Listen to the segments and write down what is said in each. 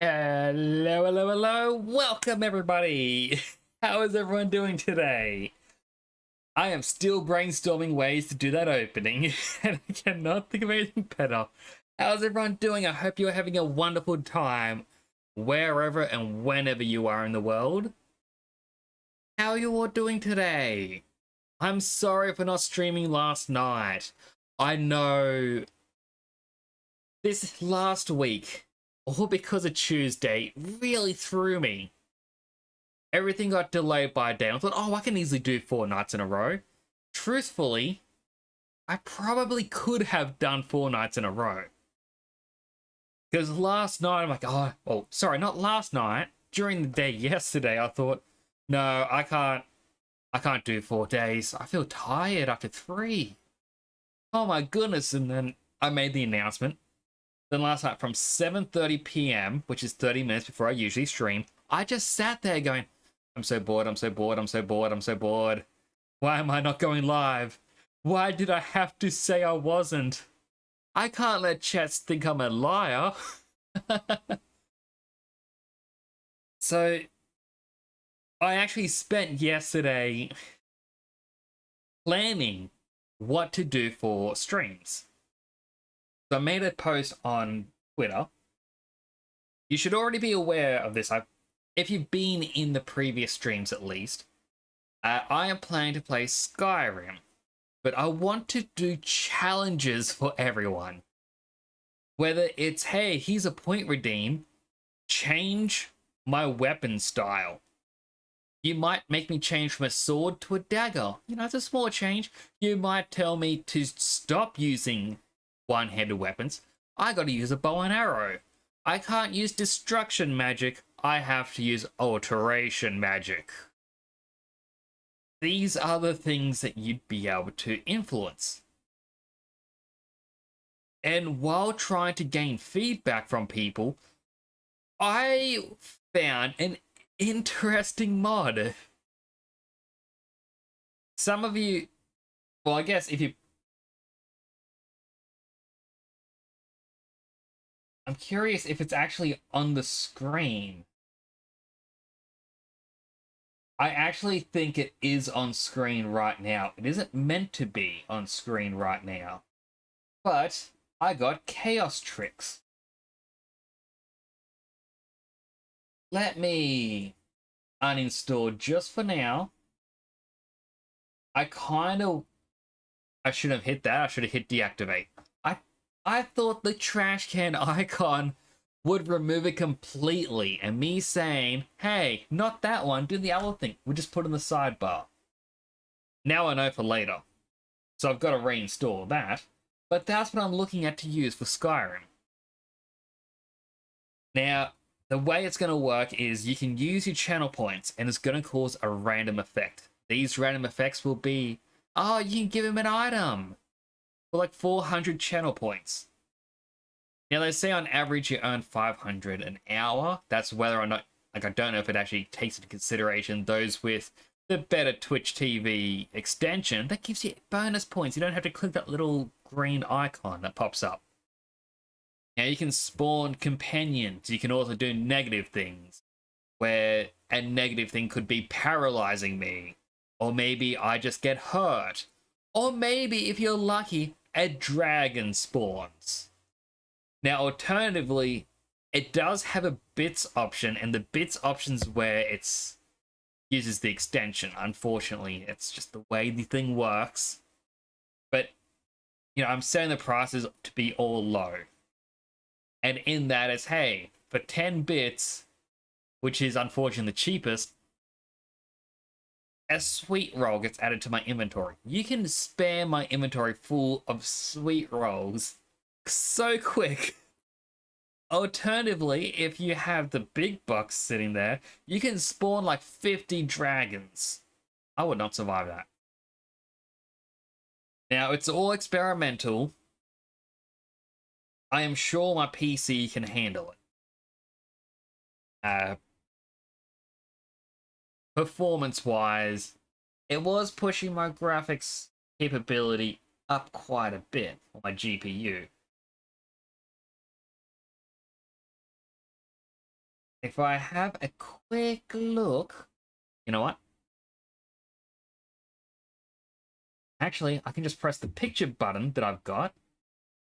Hello, hello, hello. Welcome, everybody. How is everyone doing today? I am still brainstorming ways to do that opening, and I cannot think of anything better. How's everyone doing? I hope you're having a wonderful time wherever and whenever you are in the world. How are you all doing today? I'm sorry for not streaming last night. I know this last week, all because of Tuesday, really threw me. Everything got delayed by a day. I thought, oh, I can easily do 4 nights in a row. Truthfully, I probably could have done 4 nights in a row. Because last night, I'm like, oh, sorry, not last night. During the day yesterday, I thought, no, I can't do 4 days. I feel tired after 3. Oh my goodness. And then I made the announcement. Then last night from 7:30 p.m., which is 30 minutes before I usually stream, I just sat there going, I'm so bored, I'm so bored, I'm so bored, I'm so bored. Why am I not going live? Why did I have to say I wasn't? I can't let chats think I'm a liar. So, I actually spent yesterday planning what to do for streams. So I made a post on Twitter. You should already be aware of this. If you've been in the previous streams at least, I am planning to play Skyrim, but I want to do challenges for everyone. Whether it's, hey, here's a point redeem, change my weapon style. You might make me change from a sword to a dagger. You know, it's a small change. You might tell me to stop using one-handed weapons. I gotta use a bow and arrow. I can't use destruction magic. I have to use alteration magic. These are the things that you'd be able to influence. And while trying to gain feedback from people, I found an interesting mod. Some of you, well, I guess if you, I'm curious if it's actually on the screen. I actually think it is on screen right now. It isn't meant to be on screen right now. But I got Chaos Tricks. Let me uninstall just for now. I should have hit that. I should have hit deactivate. I thought the trash can icon would remove it completely, and me saying, hey, not that one, do the other thing, we just put in the sidebar. Now I know for later. So I've got to reinstall that. But that's what I'm looking at to use for Skyrim. Now, the way it's going to work is you can use your channel points, and it's going to cause a random effect. These random effects will be, oh, you can give him an item for like 400 channel points. Now, they say on average you earn 500 an hour. That's whether or not, like, I don't know if it actually takes into consideration those with the better Twitch TV extension. That gives you bonus points. You don't have to click that little green icon that pops up. Now, you can spawn companions. You can also do negative things, where a negative thing could be paralyzing me, or maybe I just get hurt, or maybe, if you're lucky, a dragon spawns. Now, alternatively, it does have a bits option, and the bits option's where it's uses the extension. Unfortunately, it's just the way the thing works. But, you know, I'm setting the prices to be all low. And in that is, hey, for 10 bits, which is unfortunately the cheapest, a sweet roll gets added to my inventory. You can spam my inventory full of sweet rolls so quick. Alternatively, if you have the big bucks sitting there, you can spawn like 50 dragons. I would not survive that. Now, it's all experimental. I am sure my PC can handle it. Performance-wise, it was pushing my graphics capability up quite a bit on my GPU. If I have a quick look, you know what? Actually, I can just press the picture button that I've got.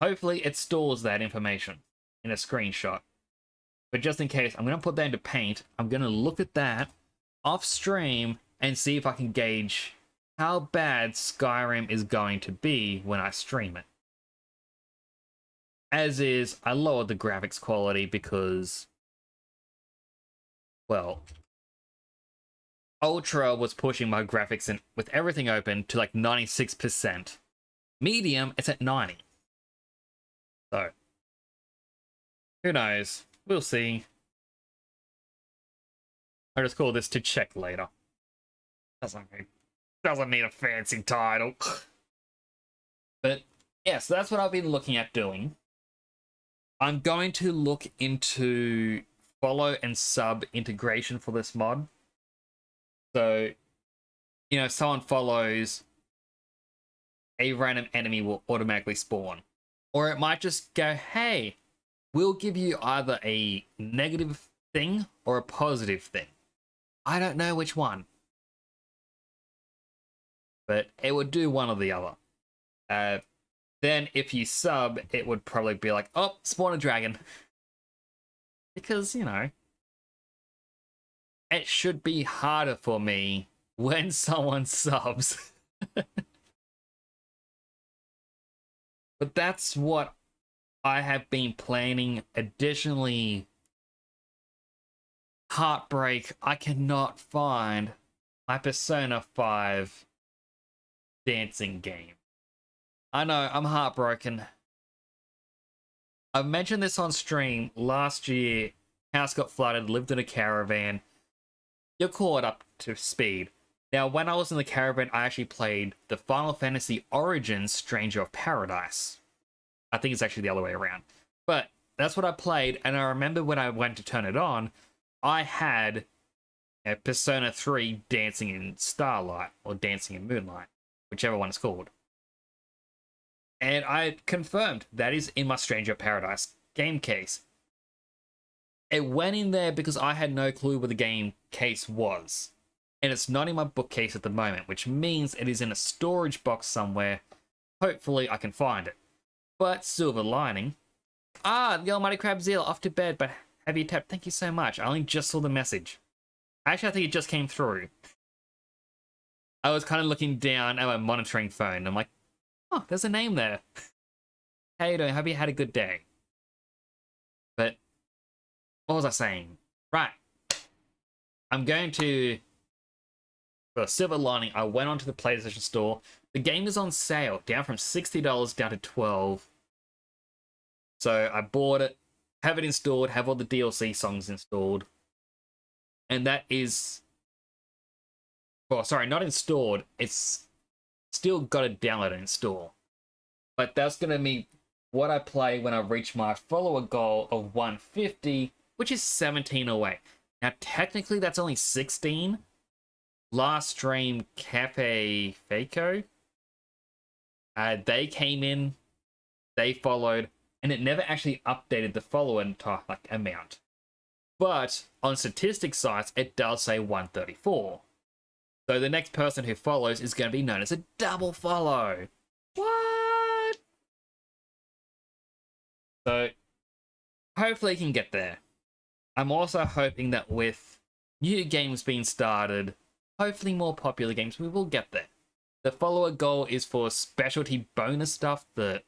Hopefully it stores that information in a screenshot. But just in case, I'm going to put that into Paint. I'm going to look at that off stream and see if I can gauge how bad Skyrim is going to be when I stream it. As is, I lowered the graphics quality because, well, Ultra was pushing my graphics in, with everything open, to like 96%. Medium, it's at 90%. So, who knows? We'll see. I'll just call this to check later. Doesn't need a fancy title. But, yeah, so that's what I've been looking at doing. I'm going to look into follow and sub integration for this mod. So, you know, if someone follows, a random enemy will automatically spawn. Or it might just go, hey, we'll give you either a negative thing or a positive thing. I don't know which one. But it would do one or the other. Then if you sub, it would probably be like, oh, spawn a dragon. Because, you know, it should be harder for me when someone subs. But that's what I have been planning. Additionally, Heartbreak, I cannot find my Persona 5 dancing game. I know, I'm heartbroken. I've mentioned this on stream. Last year, house got flooded, lived in a caravan. You're caught up to speed. Now, when I was in the caravan, I actually played the Final Fantasy Origins Stranger of Paradise. I think it's actually the other way around. But that's what I played, and I remember when I went to turn it on, I had Persona 3 Dancing in Starlight, or Dancing in Moonlight, whichever one it's called. And I confirmed that is in my Stranger of Paradise game case. It went in there because I had no clue where the game case was. And it's not in my bookcase at the moment, which means it is in a storage box somewhere. Hopefully I can find it. But silver lining. The Almighty Crabzilla off to bed, but have you tapped? Thank you so much. I only just saw the message. Actually, I think it just came through. I was kind of looking down at my monitoring phone. I'm like, oh, there's a name there. How you doing? Hope you had a good day. But what was I saying? Right. I'm going to... For a silver lining, I went onto the PlayStation Store. The game is on sale, down from $60 down to $12. So I bought it, have it installed, have all the DLC songs installed. And that is... Well, sorry, not installed. It's still got to download and install. But that's going to be what I play when I reach my follower goal of 150, which is 17 away. Now, technically, that's only 16. Last stream, Cafe Faco, they came in, they followed, and it never actually updated the follower amount. But on statistics sites, it does say 134. So the next person who follows is going to be known as a double follow. What? So hopefully you can get there. I'm also hoping that with new games being started, hopefully more popular games, we will get there. The follower goal is for specialty bonus stuff that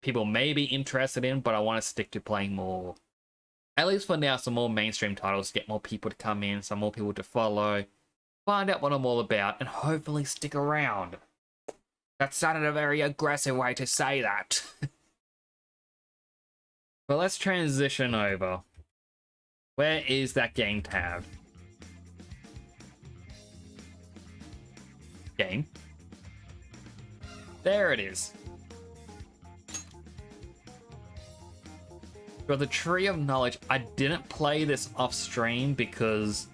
people may be interested in, but I want to stick to playing more, at least for now, some more mainstream titles to get more people to come in, some more people to follow, find out what I'm all about, and hopefully stick around. That sounded a very aggressive way to say that. But let's transition over. Where is that game tab? Game. There it is. For the Tree of Knowledge, I didn't play this off stream because,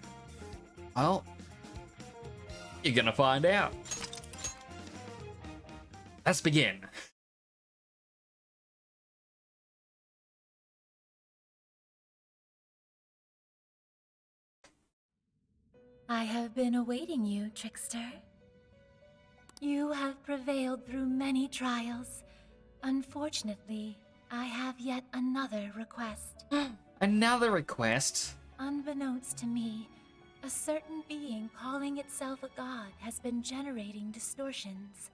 well, you're gonna find out. Let's begin. I have been awaiting you, Trickster. You have prevailed through many trials. Unfortunately, I have yet another request. Another request? Unbeknownst to me, a certain being calling itself a god has been generating distortions.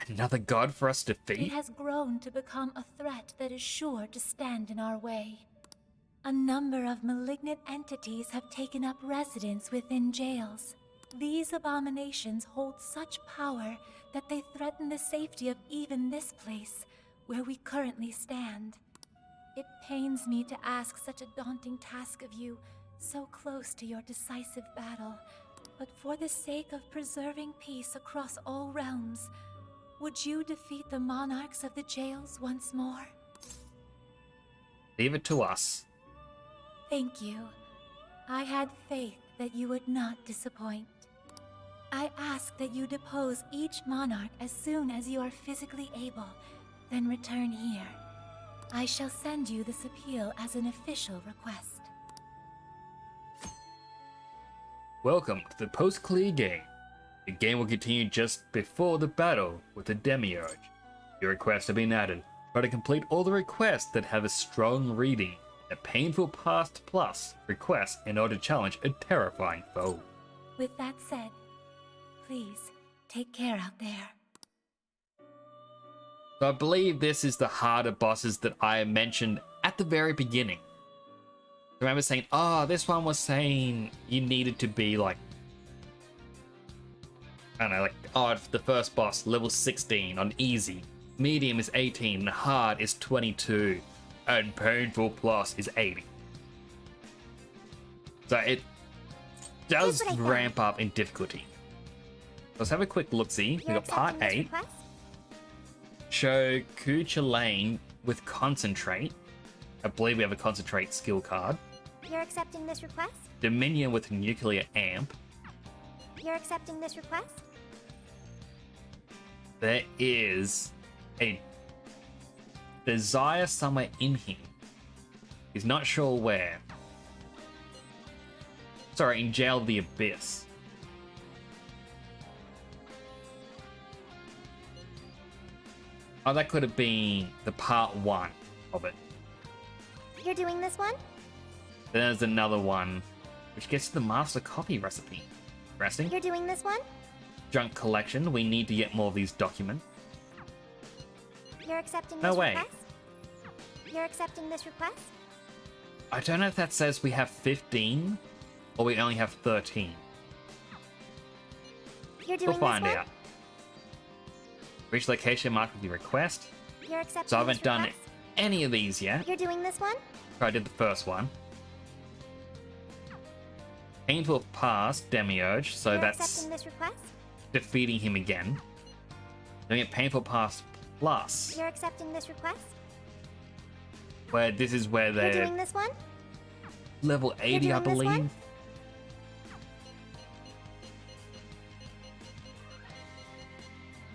Another god for us to It defeat? has grown to become a threat that is sure to stand in our way. A number of malignant entities have taken up residence within jails. These abominations hold such power that they threaten the safety of even this place, where we currently stand. It pains me to ask such a daunting task of you, so close to your decisive battle, but for the sake of preserving peace across all realms, would you defeat the monarchs of the jails once more? Leave it to us. Thank you. I had faith that you would not disappoint. I ask that you depose each monarch as soon as you are physically able, then return here. I shall send you this appeal as an official request. Welcome to the post-clear game. The game will continue just before the battle with the Demiurge. Your requests have been added. Try to complete all the requests that have a strong reading, a painful past plus request in order to challenge a terrifying foe. With that said, please take care out there. So I believe this is the harder bosses that I mentioned at the very beginning. I remember saying, oh, this one was saying you needed to be like, I don't know, like, oh, the first boss, level 16 on easy. Medium is 18, and hard is 22, and painful plus is 80. So it does ramp up in difficulty. Let's have a quick look-see. We got part 8. show Kucha Lane with Concentrate. I believe we have a Concentrate skill card. You're accepting this request? Dominion with Nuclear Amp. You're accepting this request? There is a desire somewhere in here. He's not sure where. Sorry, in Jail of the Abyss. Oh, that could have been the part 1 of it. You're doing this one? Then there's another one, which gets to the master copy recipe. Interesting. You're doing this one? Junk collection. We need to get more of these documents. You're accepting No this way. request? You're accepting this request? I don't know if that says we have 15 or we only have 13. You're doing We'll find this one? out. Reach location marked with your request. You're accepting So I haven't this done request? any of these yet. You're doing this one? I did the first one. Painful Past, Demiurge, so You're that's accepting this request? defeating him again. Then we get Painful Past Plus, You're accepting this request? where this is where You're they're doing this one? level 80, I doing this one? believe.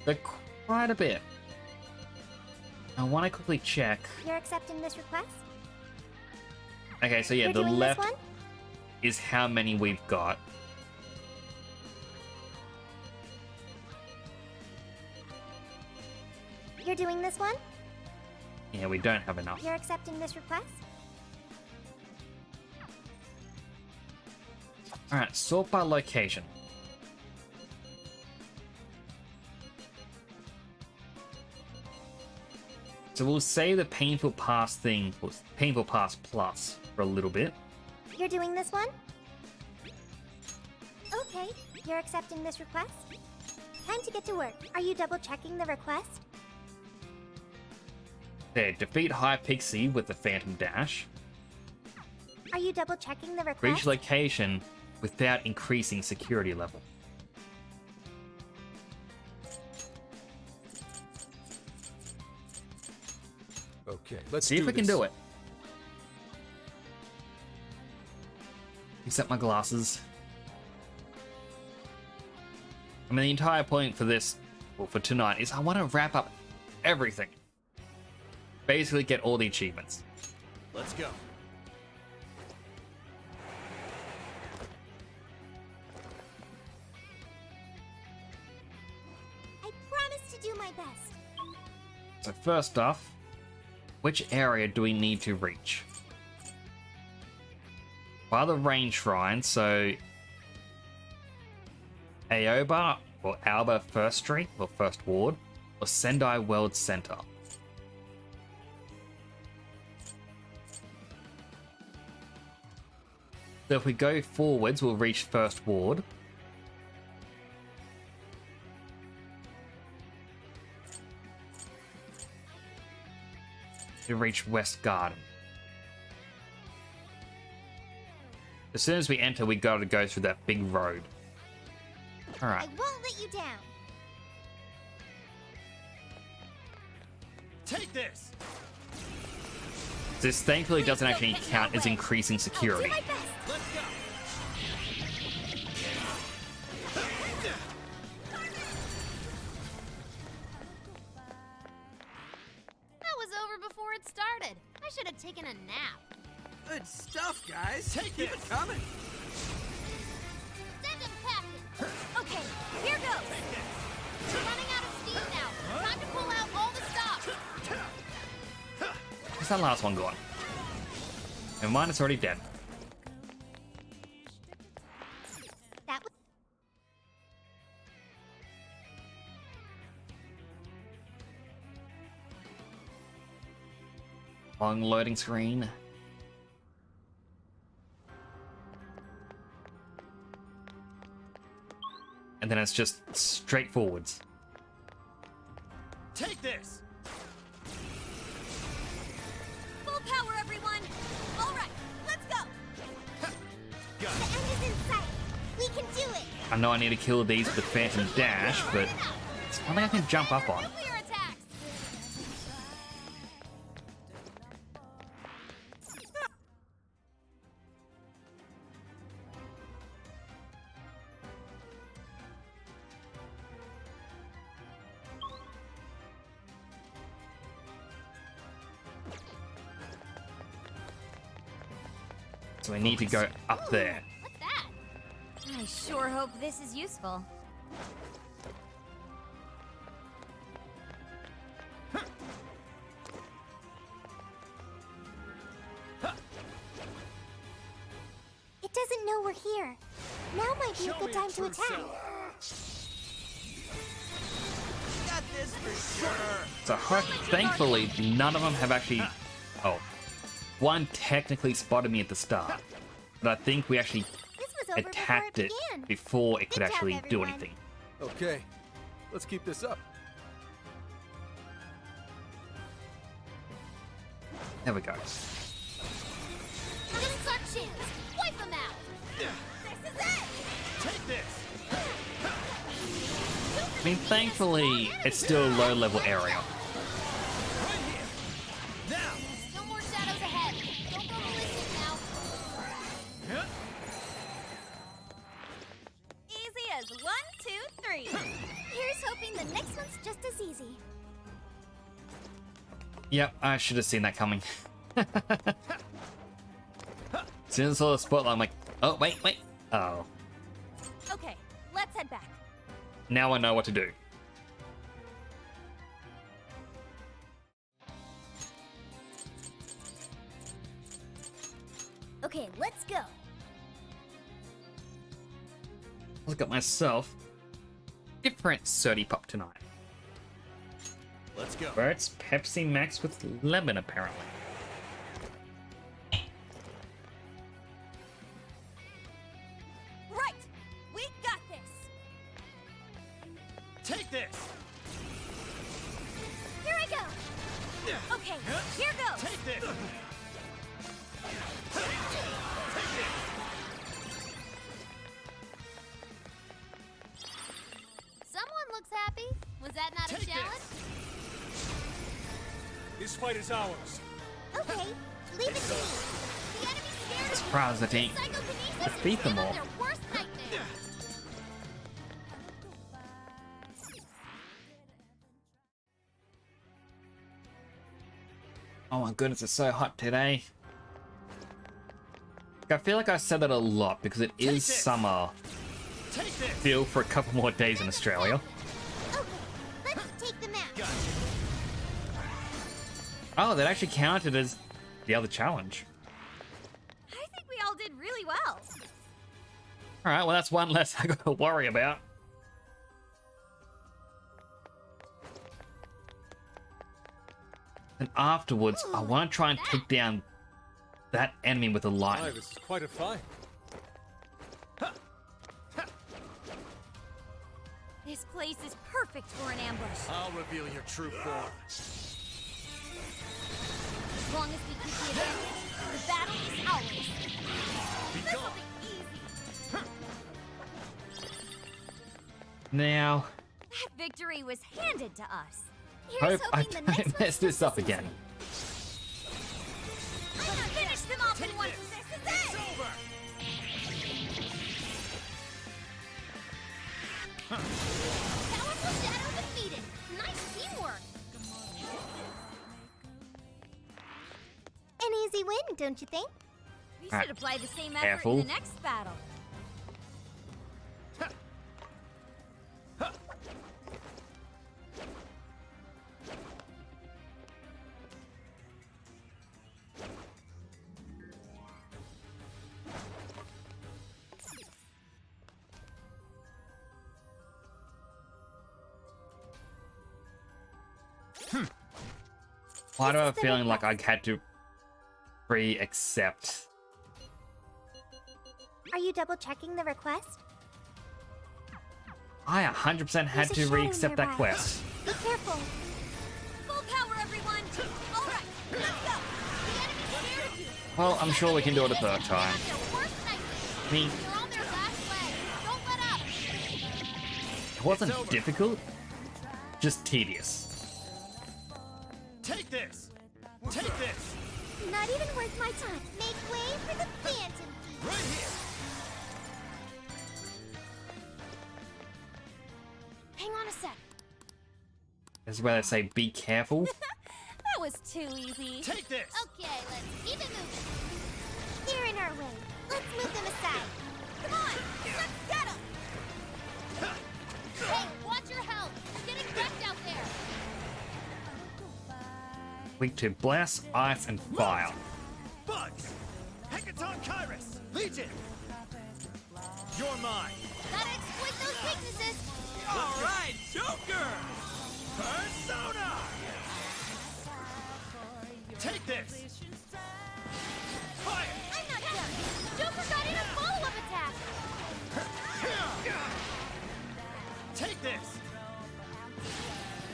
They're quite a bit. I want to quickly check. You're accepting this request? Okay, so yeah, You're the doing left this one? is how many we've got. You're doing this one? Yeah, we don't have enough. You're accepting this request? Alright, sort by location. So we'll save the Painful Past thing, or Painful Past Plus, for a little bit. You're doing this one? Okay, you're accepting this request? Time to get to work. Are you double checking the request? There, defeat High Pixie with the Phantom Dash. Are you double checking the Reach request? location without increasing security level. Okay, let's See if we can this. do it. Except my glasses. I mean, the entire point for this, well, for tonight, is I want to wrap up everything. Basically, get all the achievements. Let's go. I promise to do my best. So first off, which area do we need to reach? By the Rain Shrine, so Aoba or Alba First Street or First Ward, or Sendai World Center. So if we go forwards, we'll reach First Ward. To reach West Garden. As soon as we enter, we gotta go through that big road. I Alright. won't let you down. Take this. This thankfully doesn't actually count as increasing I'll do security. my best. Let's go. That was over before it started. I should have taken a nap. Good stuff, guys. Take Keep this. it coming. Send him packing. Okay, here goes. We're running out of steam now. Time to pull out all the stops. Where's that last one gone? And mine is already dead. That was Long loading screen. And then it's just straight forwards. Take this. Full power, everyone. All right, let's go. the end is in sight. We can do it. I know I need to kill these with the Phantom Dash, but it's something I can jump up on. Nuclear attacks. So we need to go up there. What's that? I sure hope this is useful. It doesn't know we're here. Now might be a good time to attack. Got this for sure. So thankfully, none of them have actually... Oh. One technically spotted me at the start. But I think we actually This was over attacked before it it began. before it could Good job, actually do everyone. anything. Okay, let's keep this up. There we go. This is our chance. Wipe them out. This is it. Take this. I mean, thankfully, it's still a low-level area. Right here. Now. No more shadows ahead. Don't go ballistic now. Huh? Easy as 1, 2, 3. Here's hoping the next one's just as easy. Yep, I should have seen that coming. As soon as I saw the spotlight, I'm like, oh, wait. Oh, Okay, let's head back. now I know what to do. Okay, let's go. Look at myself. Different Surdy Pop tonight. Let's go. Where it's Pepsi Max with lemon, apparently. Right! We got this! Take this. Here I go. Okay, here goes! Take this. Someone looks happy. Was that not a Take this. challenge? This fight is ours. Okay, leave it to me. The enemy's scared of Surprised I didn't psychokinesis. defeat them Give all. their worst nightmare. Oh my goodness, it's so hot today. I feel like I said that a lot because it is this. summer. Take this. Feel for a couple more days in Australia. Okay, let's take them out. Gotcha. Oh, that actually counted as the other challenge. I think we all did really well. Alright, well that's one less I gotta worry about. And afterwards, I want to try and take down that enemy with a My, light. this is quite a fight. This place is perfect for an ambush. I'll reveal your true form. As long as we keep the advantage, the battle is ours. Be This'll gone. be easy. Now, That victory was handed to us. Here's hope I hoping the next don't one's mess this just up as easy. again. Let's finish them off in one. this. This is It's it! over. Powerful shadow defeated. Nice teamwork. An easy win, don't you think? We Alright, should apply the same effort careful. in the next battle. Why do I have a This is the feeling like I had to re-accept? Are you double checking the request? I 100% had There's a to shadow re-accept that nearby. quest. Be careful. Full power, everyone! All right, let's go! The enemy's scared of you. Well, I'm sure we can do it a third time. Have their worst nightmare. I mean, You're on their last leg. Don't let up. it wasn't It's over. difficult, just tedious. Take this. Take this. Not even worth my time. Make way for the Phantom Thief. Right here. Hang on a sec. This is where they say be careful. That was too easy. Take this. Okay, let's keep it moving. They're in our way. Let's move them aside. Come on, let's get them! Hey, watch your health! You're getting wrecked out there! Weak to blast, ice, and fire. Bugs! Hecaton Kyrus! Legion! You're mine! Gotta exploit those weaknesses! Alright, Joker! Persona! Take this! Fire! I'm not done! Joker got in a follow-up attack! Take this!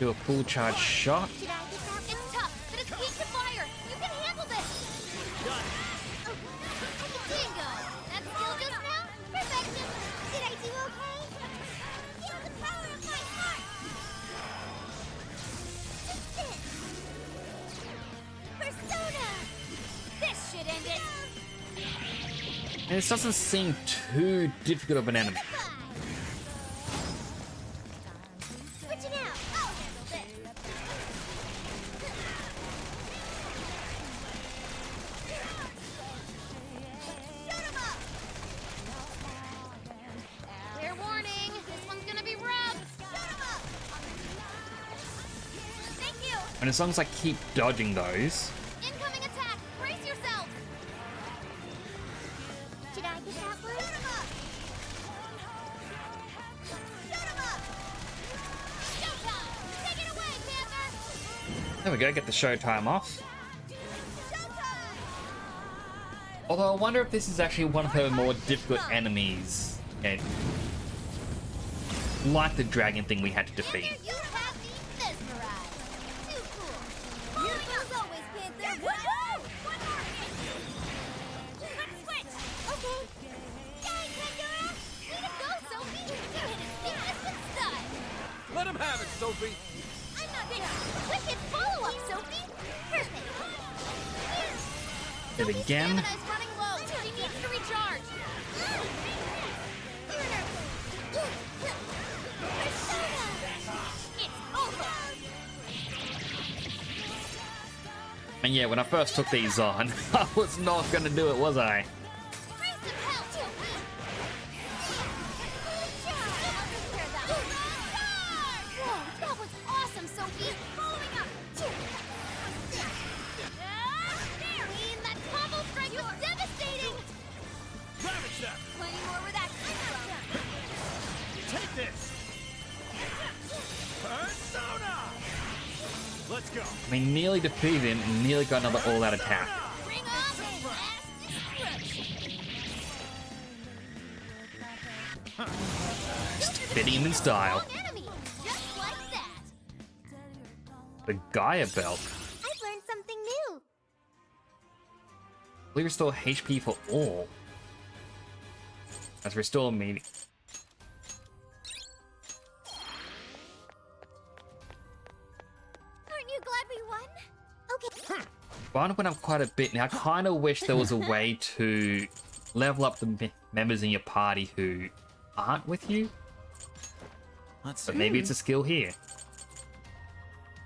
Do a full charge shot. Should I get that It's tough, but it's weak to fire! You can handle this! Got it! Bingo! That skill just now? Perfection! Did I do okay? Feel the power of my heart! Just this! Persona! This should end it! And this doesn't seem too difficult of an enemy. Switching out! I'll handle this! Shut him up! Fair warning, this one's gonna be rough! Shut him up! Thank you! And as long as I keep dodging those, Incoming attack! Brace yourself! Should I get that one? Shut him up! Shut him up! Showtime! Take it away, Panther! there we go, get the showtime off. Showtime! Although I wonder if this is actually one of her more difficult enemies. Okay. Like the dragon thing we had to defeat. You have me mesmerized! Too cool! Here goes always, Panther. Woohoo! One more hit. Let's switch. Okay. Yay, Pandora! Way to go, Sophie! You hit his weakness with style! Let him have it, Sophie. I'm not gonna... Wicked follow-up, Sophie! Perfect! Hit Sophie's again. stamina is running low. She needs to recharge. It's over. And yeah, when I first took these on, I was not gonna do it, was I? Bring some help, Sophie. Whoa, that was awesome, Sophie. Following up. Queen, that combo strike was devastating. Ravage them! Plenty more where that came from. Take this! Persona! Let's go! I mean, nearly defeated him and nearly got another all-out attack. Bring on the last destruction. Just fitting him in style. Strong enemy, just like that. The Gaia Belt. I've learned something new. We restore HP for all. Let's restore me. Aren't you glad we won? Okay. Fun went up quite a bit. Now, I kind of wish there was a way to level up the members in your party who aren't with you. Let's But maybe it's a skill here.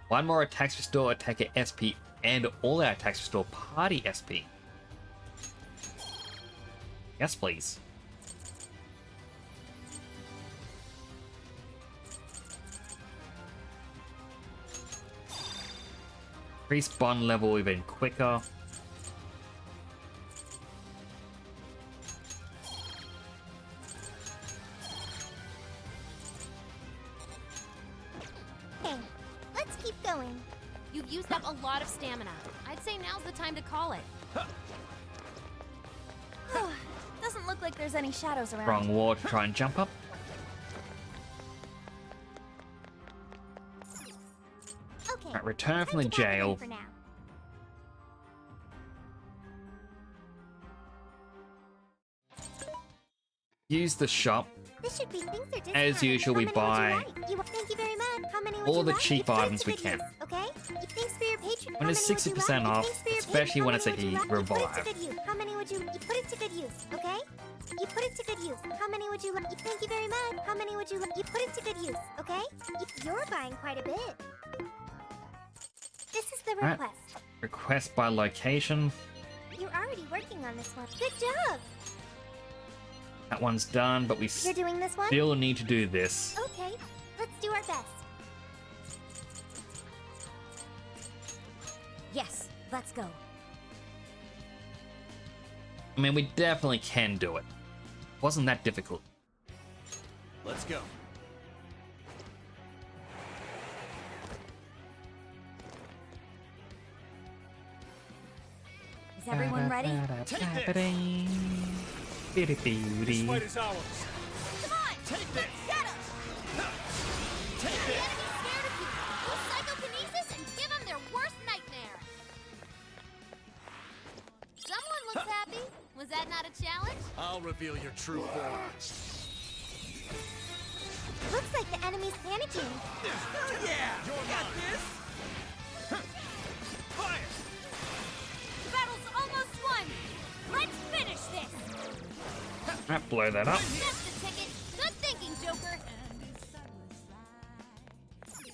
One more attacks restore attacker SP and all our attacks restore party SP. Yes, please. Increase bond level even quicker. Okay. Let's keep going. You've used up a lot of stamina. I'd say now's the time to call it. Doesn't look like there's any shadows around. Wrong wall to try and jump up. Okay. Right, return from the time to pack it in jail. For now. Use the shop. This should be things are discounted. As usual, we How many would buy you like? Thank you very much. How many would all you the like? cheap If there's items we good can. use, Okay. Thanks for your patron. When it's 60% off, especially when it's a revive. How many would you? You put it to good use. Okay. You put it to good use. How many would you like? Thank you very much. How many would you like? You put it to good use. Okay. You're buying quite a bit. This is the Right. request. Request by location. You are already working on this one. Good job. That one's done, but we You're doing this one? still need to do this. Okay, let's do our best. Yes, let's go. I mean, we definitely can do it. Wasn't that difficult. Let's go. Is everyone ready? Take this. This fight is ours. Come on! Take this. Get him! Take The this. enemy's scared of you! Use psychokinesis and give them their worst nightmare! Someone looks happy. Was that not a challenge? I'll reveal your true form. Looks like the enemy's panicking. Oh yeah! You got this. Fire! The battle's almost won! Let's finish this! Alright, blow that up. That's the ticket! Good thinking, Joker!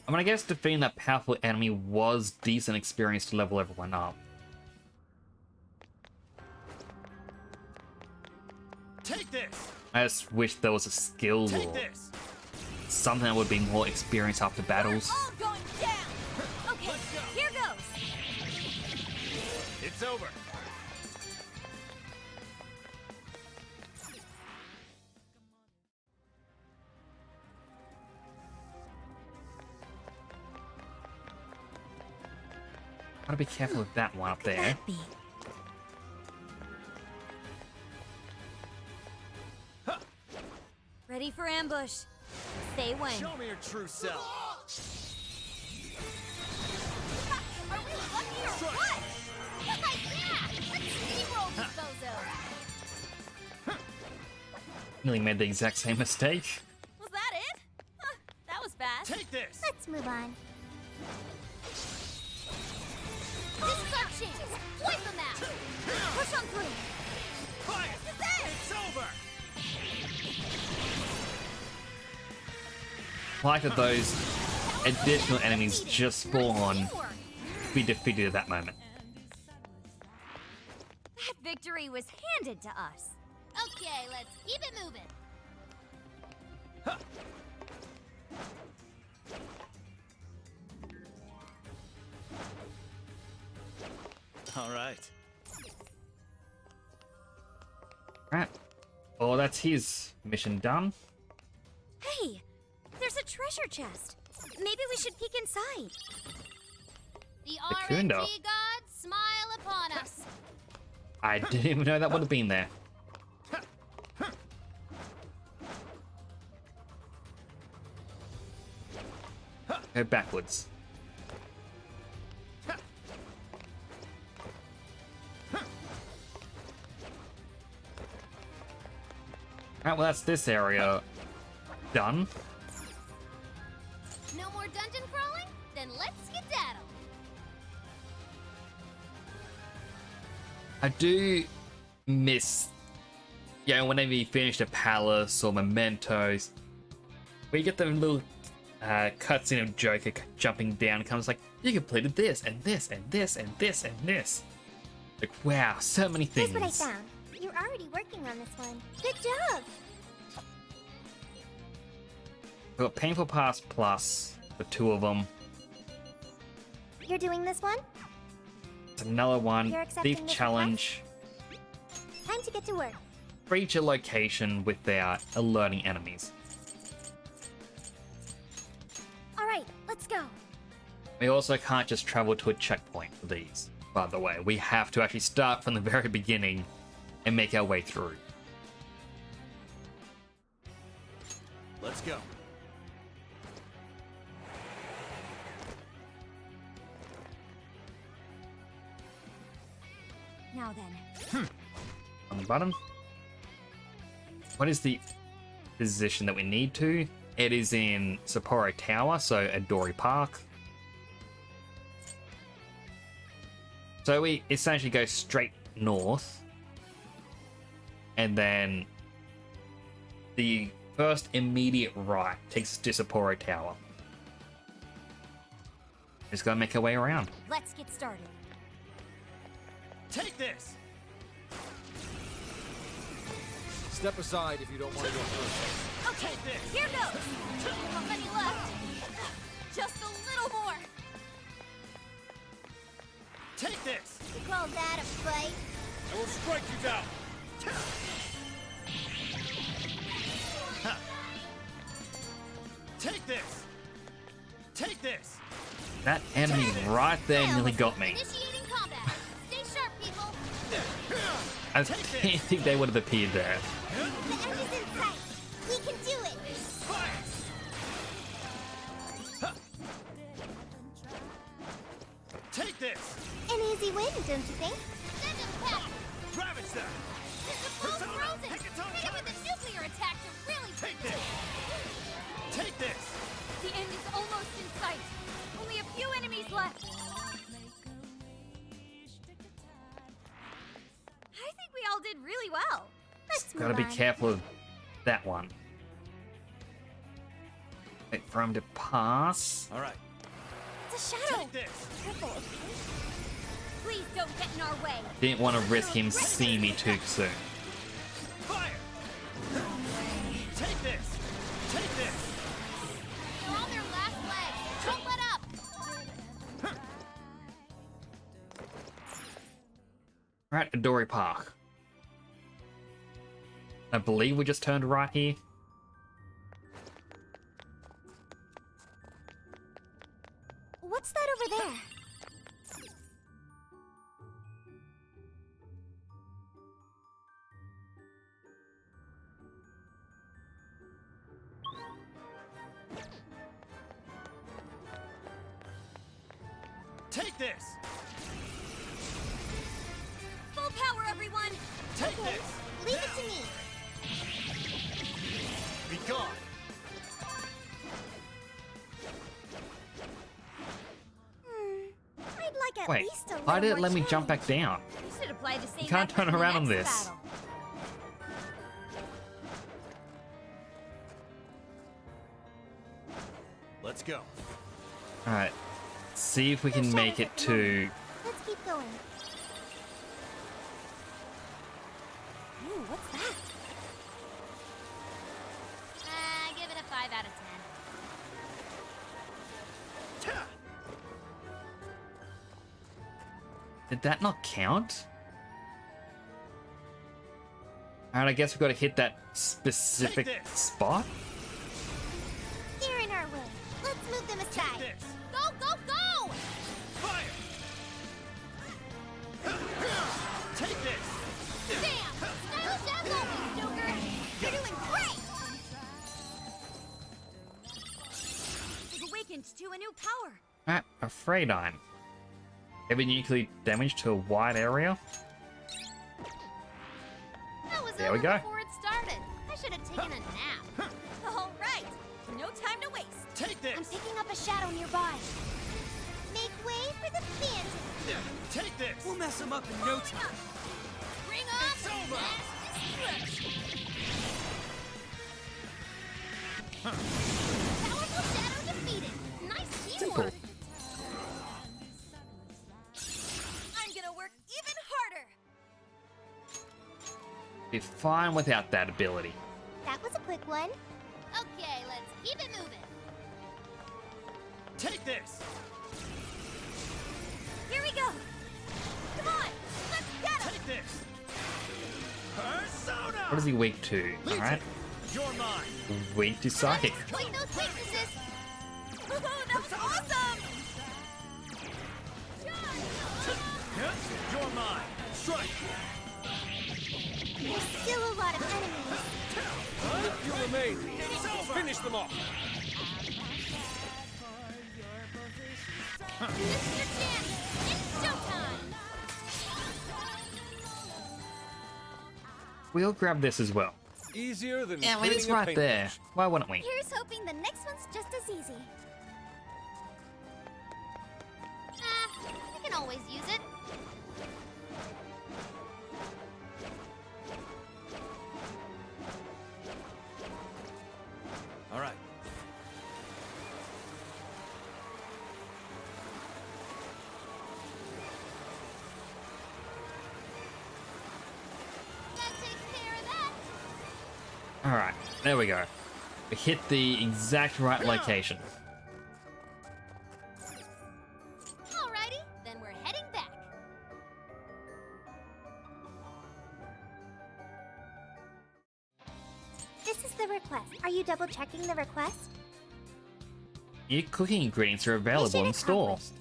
I mean, I guess defeating that powerful enemy was decent experience to level everyone up. Take this. I just wish there was a skill Take or this. something that would be more experience after battles. All going down! Okay, Let's go. here goes! It's over. Gotta be careful with that one up there. That be? Ready for ambush. Say when. Show me your true self. Are we lucky or what? Yeah! Let's steamroll these bozos! Nearly made the exact same mistake. Was that it? Huh, that was fast. Take this. Let's move on. This is our chance! Wipe them out! Push on through. Fire. This is it! It's over. Like that those additional enemies just spawn Teamwork. be defeated at that moment. That victory was handed to us. Okay, let's keep it moving. All right. Right. Oh, that's his mission done. Hey, there's a treasure chest. Maybe we should peek inside. The Kunda. RNG gods smile upon us. I didn't even know that would have been there. Go backwards. Alright, well that's this area done. No more dungeon crawling? Then let's skedaddle. I do miss, you know, whenever you finish a palace or mementos, where you get the little cutscene of Joker jumping down, comes like, you completed this and this and this and this and this. Like, wow, so many Here's things. what I found. You're already working on this one. Good job. We've got Painful Past Plus, the two of them. You're doing this one? It's another one. You're accepting Thief this Challenge. Time to get to work. Reach a location without alerting enemies. All right, let's go. We also can't just travel to a checkpoint for these, by the way. We have to actually start from the very beginning and make our way through. Let's go. Now then. On the button. What is the position that we need to? It is in Sapporo Tower, so Adori Park. So we essentially go straight north. And then the first immediate right takes us to Sapporo Tower. Just gotta make our way around. Let's get started. Take this. Step aside if you don't want to go first. Okay, here goes. How many left? Just a little more. Take this! You call that a fight? I will strike you down. Take this! Take this! That enemy right there nearly got me. Initiating combat. Stay sharp, people. I didn't think they would have appeared there. The end is in sight. We can do it. Fire! Take this! An easy win, don't you think? Send him back. Ravage them! This fool's Persona, frozen. take its own Hit him time. with a nuclear attack to really Take finish this! it. Take this! The end is almost in sight. Only a few enemies left. I think we all did really well. Let's Gotta move be on. careful of that one. Wait for him to pass. All right. It's a shadow. Take this! Careful, okay? Please don't get in our way. Didn't want to risk him seeing me too soon. Fire! Take this! Take this! They're on their last legs. Don't let up. We're at Adori Park. I believe we just turned right here. What's that over there? Take this! Full power, everyone. Take this! Leave it to me. Be gone! I'd like at Wait, least a little why did it more let me chance. jump back down? You should apply the same can't effort turn in the around on next this. battle. Let's go. Alright. See if we can make it to... Let's keep going. Ooh, what's that? Give it a 5 out of 10. Did that not count? Alright, I guess we've got to hit that specific Take this. spot. They're in our way. Let's move them Take aside. this! Go, go, go! Fire! Take this! Damn! Stylish as always, Joker! You're doing great! They've awakened to a new power. Alright, afraid I'm. Heavy nuclear damage to a wide area. That was There over we go. before it started. I should have taken a nap. All right, no time to waste. Take I'm this! picking up a shadow nearby. Make way for the phantom. Take this! We'll mess him up in no time. Bring on It's the over. mass destruction. Powerful shadow defeated. Nice teamwork. Simple. I'm gonna work even harder. Be fine without that ability. That was a quick one. Okay, let's keep it moving. Take this! Here we go. Come on, let's get him. Take this! Persona! What is he weak to? Legion, Alright. you're mine! Weak to psychic. Exploit those weaknesses. Oh, that was awesome. You're mine! Strike! There's still a lot of enemies. Only a few remain. Finish them off. This is your chance. It's showtime. We'll grab this as well. Easier than Yeah, I mean, it's cleaning a right there. paintbrush. Why wouldn't we? Here's hoping the next one's just as easy. I can always use it. All right. That takes care of that. Alright, there we go. We hit the exact right location. Alrighty, then we're heading back. This is the request. Are you double checking the request? New cooking ingredients are available in Mission store. accomplished.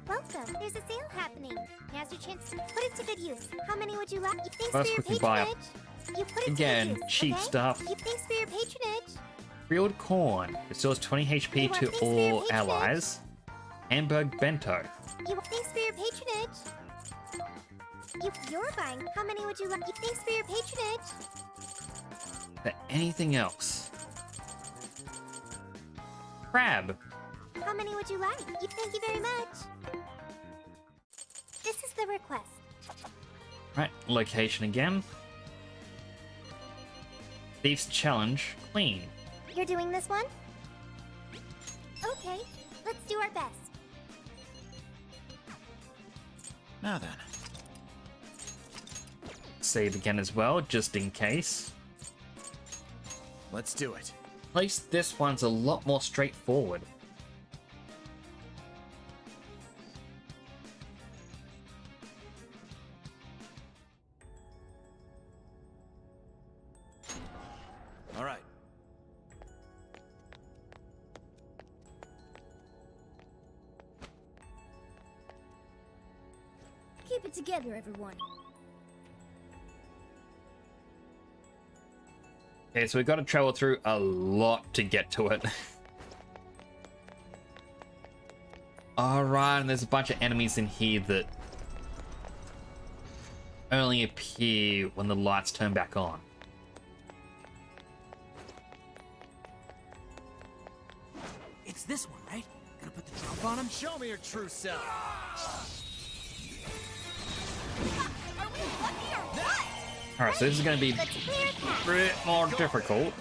Welcome. There's a sale happening. Now's your chance to put it to good use. How many would you like? Thanks Let's for your quickly buy patronage. You put it Again, to good use, cheap okay? stuff. Thanks for your patronage. Grilled corn restores 20 HP to Thanks for your all patronage. allies. Hamburg bento. Thanks for your patronage. You're buying. How many would you like? Thanks for your patronage. For anything else? Crab. How many would you like? Thank you very much. This is the request. Right, location again. Thief's challenge, clean. You're doing this one? Okay, let's do our best. Now then. Save again as well, just in case. Let's do it. At least this one's a lot more straightforward. All right. Keep it together, everyone. Okay, so we've got to travel through a lot to get to it. Alright, and there's a bunch of enemies in here that only appear when the lights turn back on. It's this one, right? Gonna put the drop on him? Show me your true self. Are we lucky or what? Alright, so this is going to be Let's clear a path. a bit more difficult.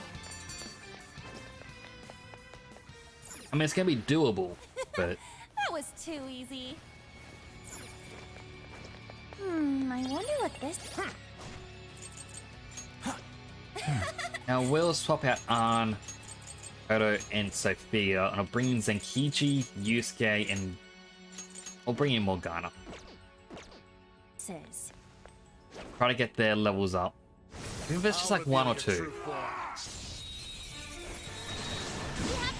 I mean, it's going to be doable, but That was too easy. I wonder what this. now we'll swap out Arn, Odo, and Sophia, and I'll bring in Zenkichi, Yusuke, and I'll bring in Morgana. Says. Try to get their levels up. Even if it's just like one or two.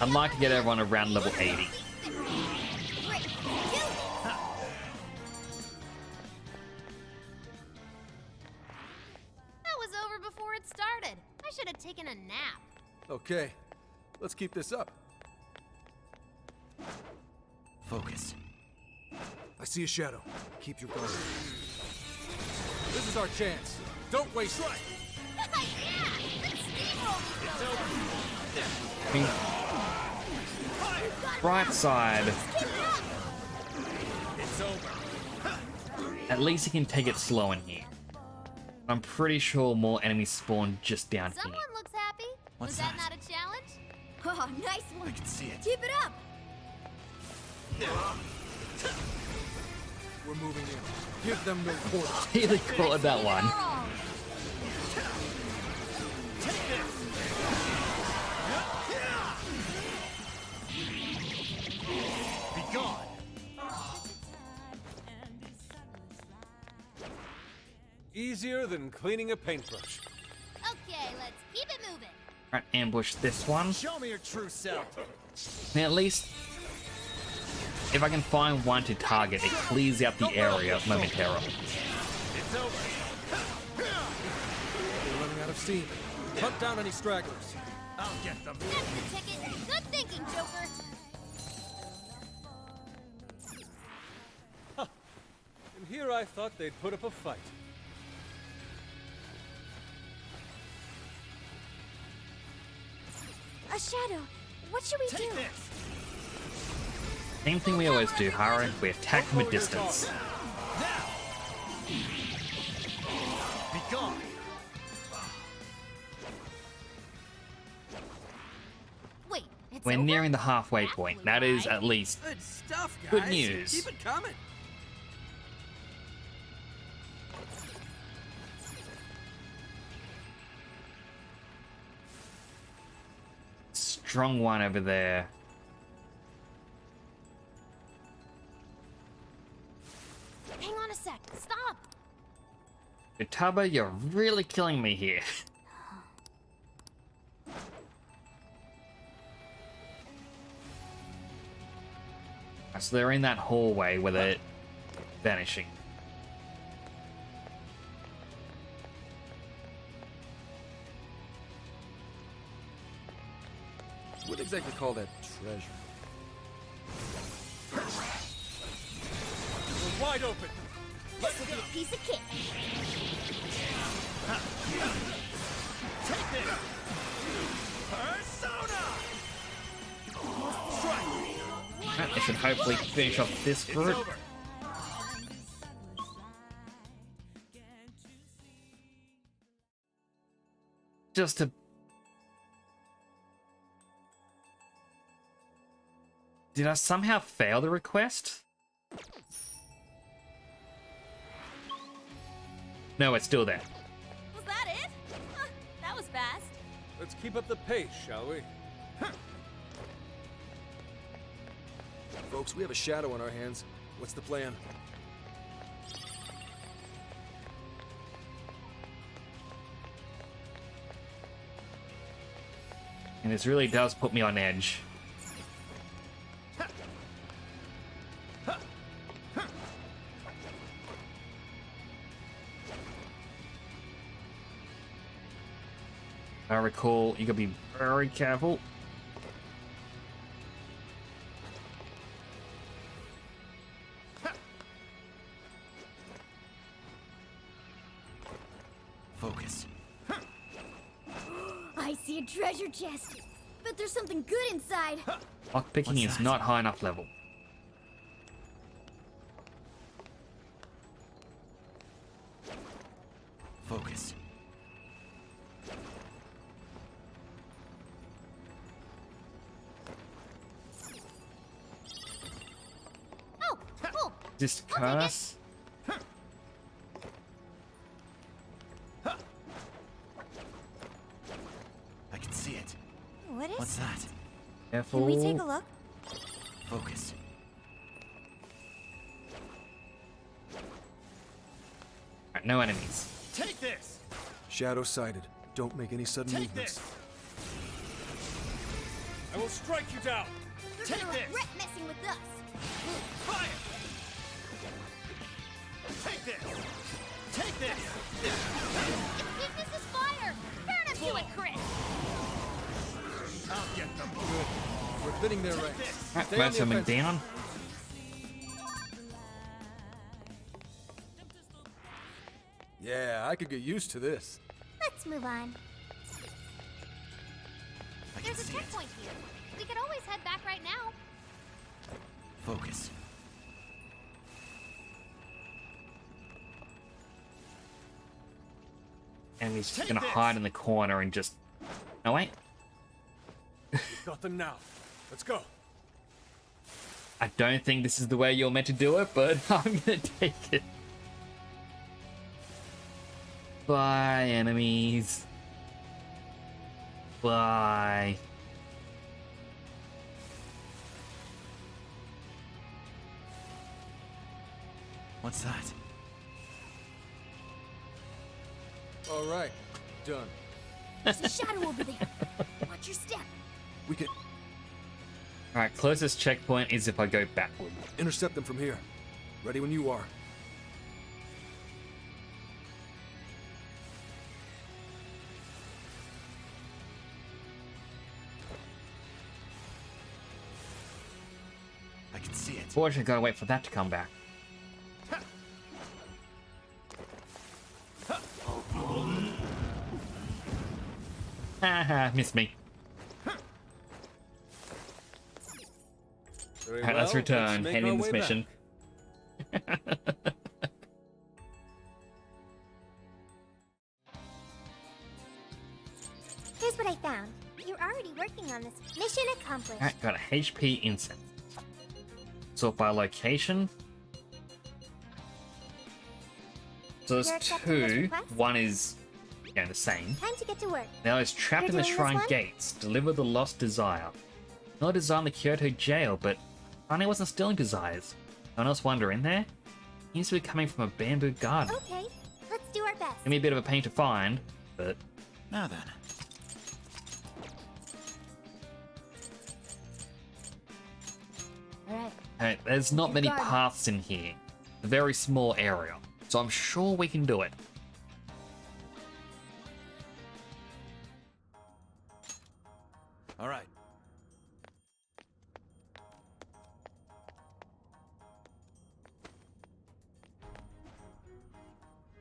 I'd like to get everyone around level 80. That was over before it started. I should have taken a nap. Okay, let's keep this up. Focus. I see a shadow. Keep your guard. This is our chance. Don't waste it. Yeah! Let's steamroll these I mean, right side, It's over. at least you can take it slow in here. I'm pretty sure more enemies spawn just down here. Someone looks happy. What's Was that that? not a challenge? Oh, nice I one. can see it. Keep it up. We're moving in. Give them no quarter. Really caught that one. Wrong. Be gone. Easier than cleaning a paintbrush. Okay, let's keep it moving. Right, ambush this one. Show me your true self. I mean, at least if I can find one to target, it clears out the area momentarily. It's over. We're running out of steam. Hunt down any stragglers. I'll get them. That's the ticket. Good thinking, Joker. And here I thought they'd put up a fight. A shadow. What should we Take do? this. Same thing we always do, Haru. We attack from a distance. Be gone. Wait, it's We're over? nearing the halfway point. That is at least Good stuff, guys. Good news. Keep it coming. strong one over there. Hang on a sec. Stop. Futaba, you're really killing me here. So they're in that hallway where they're vanishing. What exactly call that treasure? We're wide open. This will be a piece of cake. Take this. Persona. I should hopefully finish off this It's group. over. Just to... Did I somehow fail the request? No, it's still there. Was that it? Huh, that was fast. Let's keep up the pace, shall we? Folks, we have a shadow on our hands. What's the plan? And this really does put me on edge. I recall, you gotta be very careful. Focus. I see a treasure chest. Bet there's something good inside. Lockpicking What's is that? not high enough level. Focus. Oh, cool. Discuss. I can see it. What is What's that? Careful. Can we take a look? Focus. Alright, no enemies. Take this. Shadow sighted. Don't make any sudden Take movements. this. I will strike you down. You're Take gonna this. regret messing with us. Fire. Take this. Take this. If this is fire, burn him to it, Chris. I'll get them. Good. We're thinning their ranks. Alright, Stay on most the of them are offensive. down. Yeah, I could get used to this. Let's move on. I can There's a see it. checkpoint here. We could always head back right now. Focus. And he's just Take gonna this. hide in the corner and just... No, wait. Got them now. Let's go. I don't think this is the way you're meant to do it, but I'm gonna take it. Bye, enemies. Bye. What's that? All right, done. There's a shadow over there. Watch your step. We could Alright, closest checkpoint is if I go backward. intercept them from here. Ready when you are. I can see it. Fortunately, gotta wait for that to come back. Haha, missed me. Very Alright, let's well, return. make Head our in this way back. mission. Here's what I found. You're already working on this. Mission accomplished. Alright, got a HP incense. Sort by location. So You're there's accepting this two. request? One is Yeah, the same. Time to get to work. Now is trapped in You're the doing this shrine one? gates. Deliver the lost desire. Miller designed the Kyoto jail, but Honey wasn't stealing desires. No one else wander in there? He seems to be coming from a bamboo garden. Okay, let's do our best. Gonna be a bit of a pain to find, but Now then. Alright. there's not Your many garden. paths in here. A very small area. So I'm sure we can do it. All right.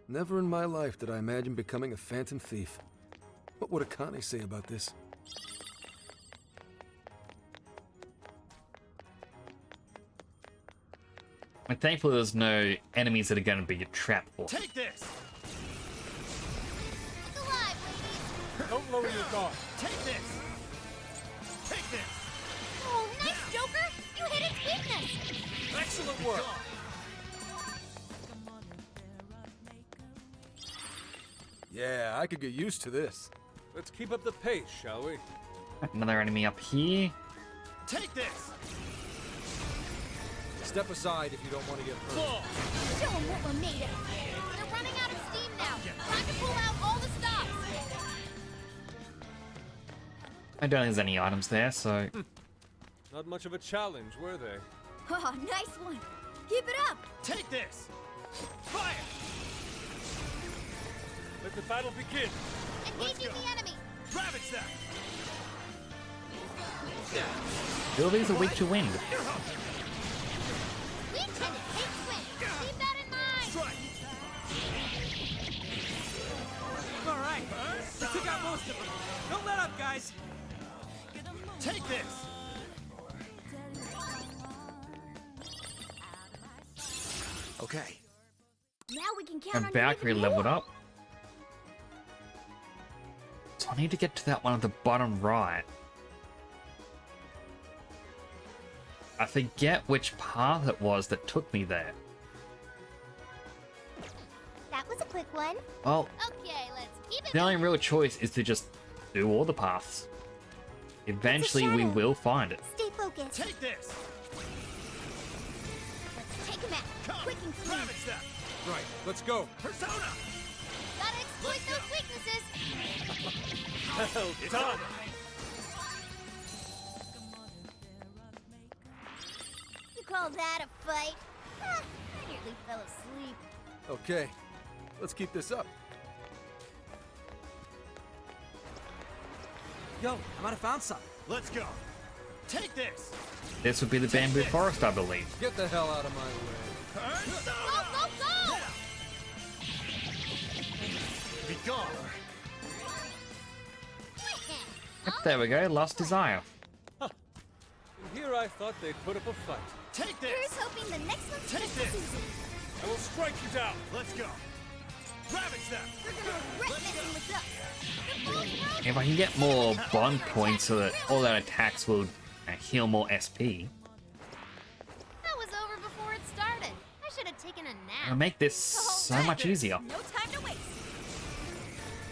Never in my life did I imagine becoming a phantom thief. What would Akane say about this? I'm thankful there's no enemies that are going to be a trap for. Take this! Look alive, ladies! Don't lower your guard. Take this! Take this! Oh, nice, Joker! You hit its weakness! Excellent work! Yeah, I could get used to this. Let's keep up the pace, shall we? Another enemy up here. Take this! Step aside if you don't want to get hurt. Fall! Show them what we're made of! They're running out of steam now! Time to pull out all the stops! I don't think there's any items there, so Not much of a challenge, were they? Oh, nice one. Keep it up. Take this! Fire! Let the battle begin! Engaging the enemy! Ravage that! abilities are weak to wind. Lieutenant, take swing! Keep that in mind! Strike! All right. You took out most of them. Don't let up, guys. Take this! Okay. Now we can count And on Valkyrie you. leveled up. So I need to get to that one at the bottom right. I forget which path it was that took me there. That was a quick one. Well, Okay, let's keep it the only moving. real choice is to just do all the paths. Eventually we shadow. will find it. Stay focused. Take this! Let's take him out. Come! Quick and clean. Ravage that! Right, let's go. Persona! Gotta exploit those weaknesses! Well done! You call that a fight? Ah, I nearly fell asleep. Okay, let's keep this up. Yo, I might have found something. Let's go! Take this! This would be the bamboo forest, I believe. Get the hell out of my way. Persona! Go, go, go! Be gone! Yep, there we go, Lost Desire. And here I thought they'd put up a fight. Take Here's this! hoping the next one's Take just this! as easy. I will strike you down! Let's go! Ravage them! You're gonna regret messing with us. If I can get more bond points so that all that attacks will heal more SP, That was over before it started. I should have taken a it'll nap. make this so much easier. No time to waste.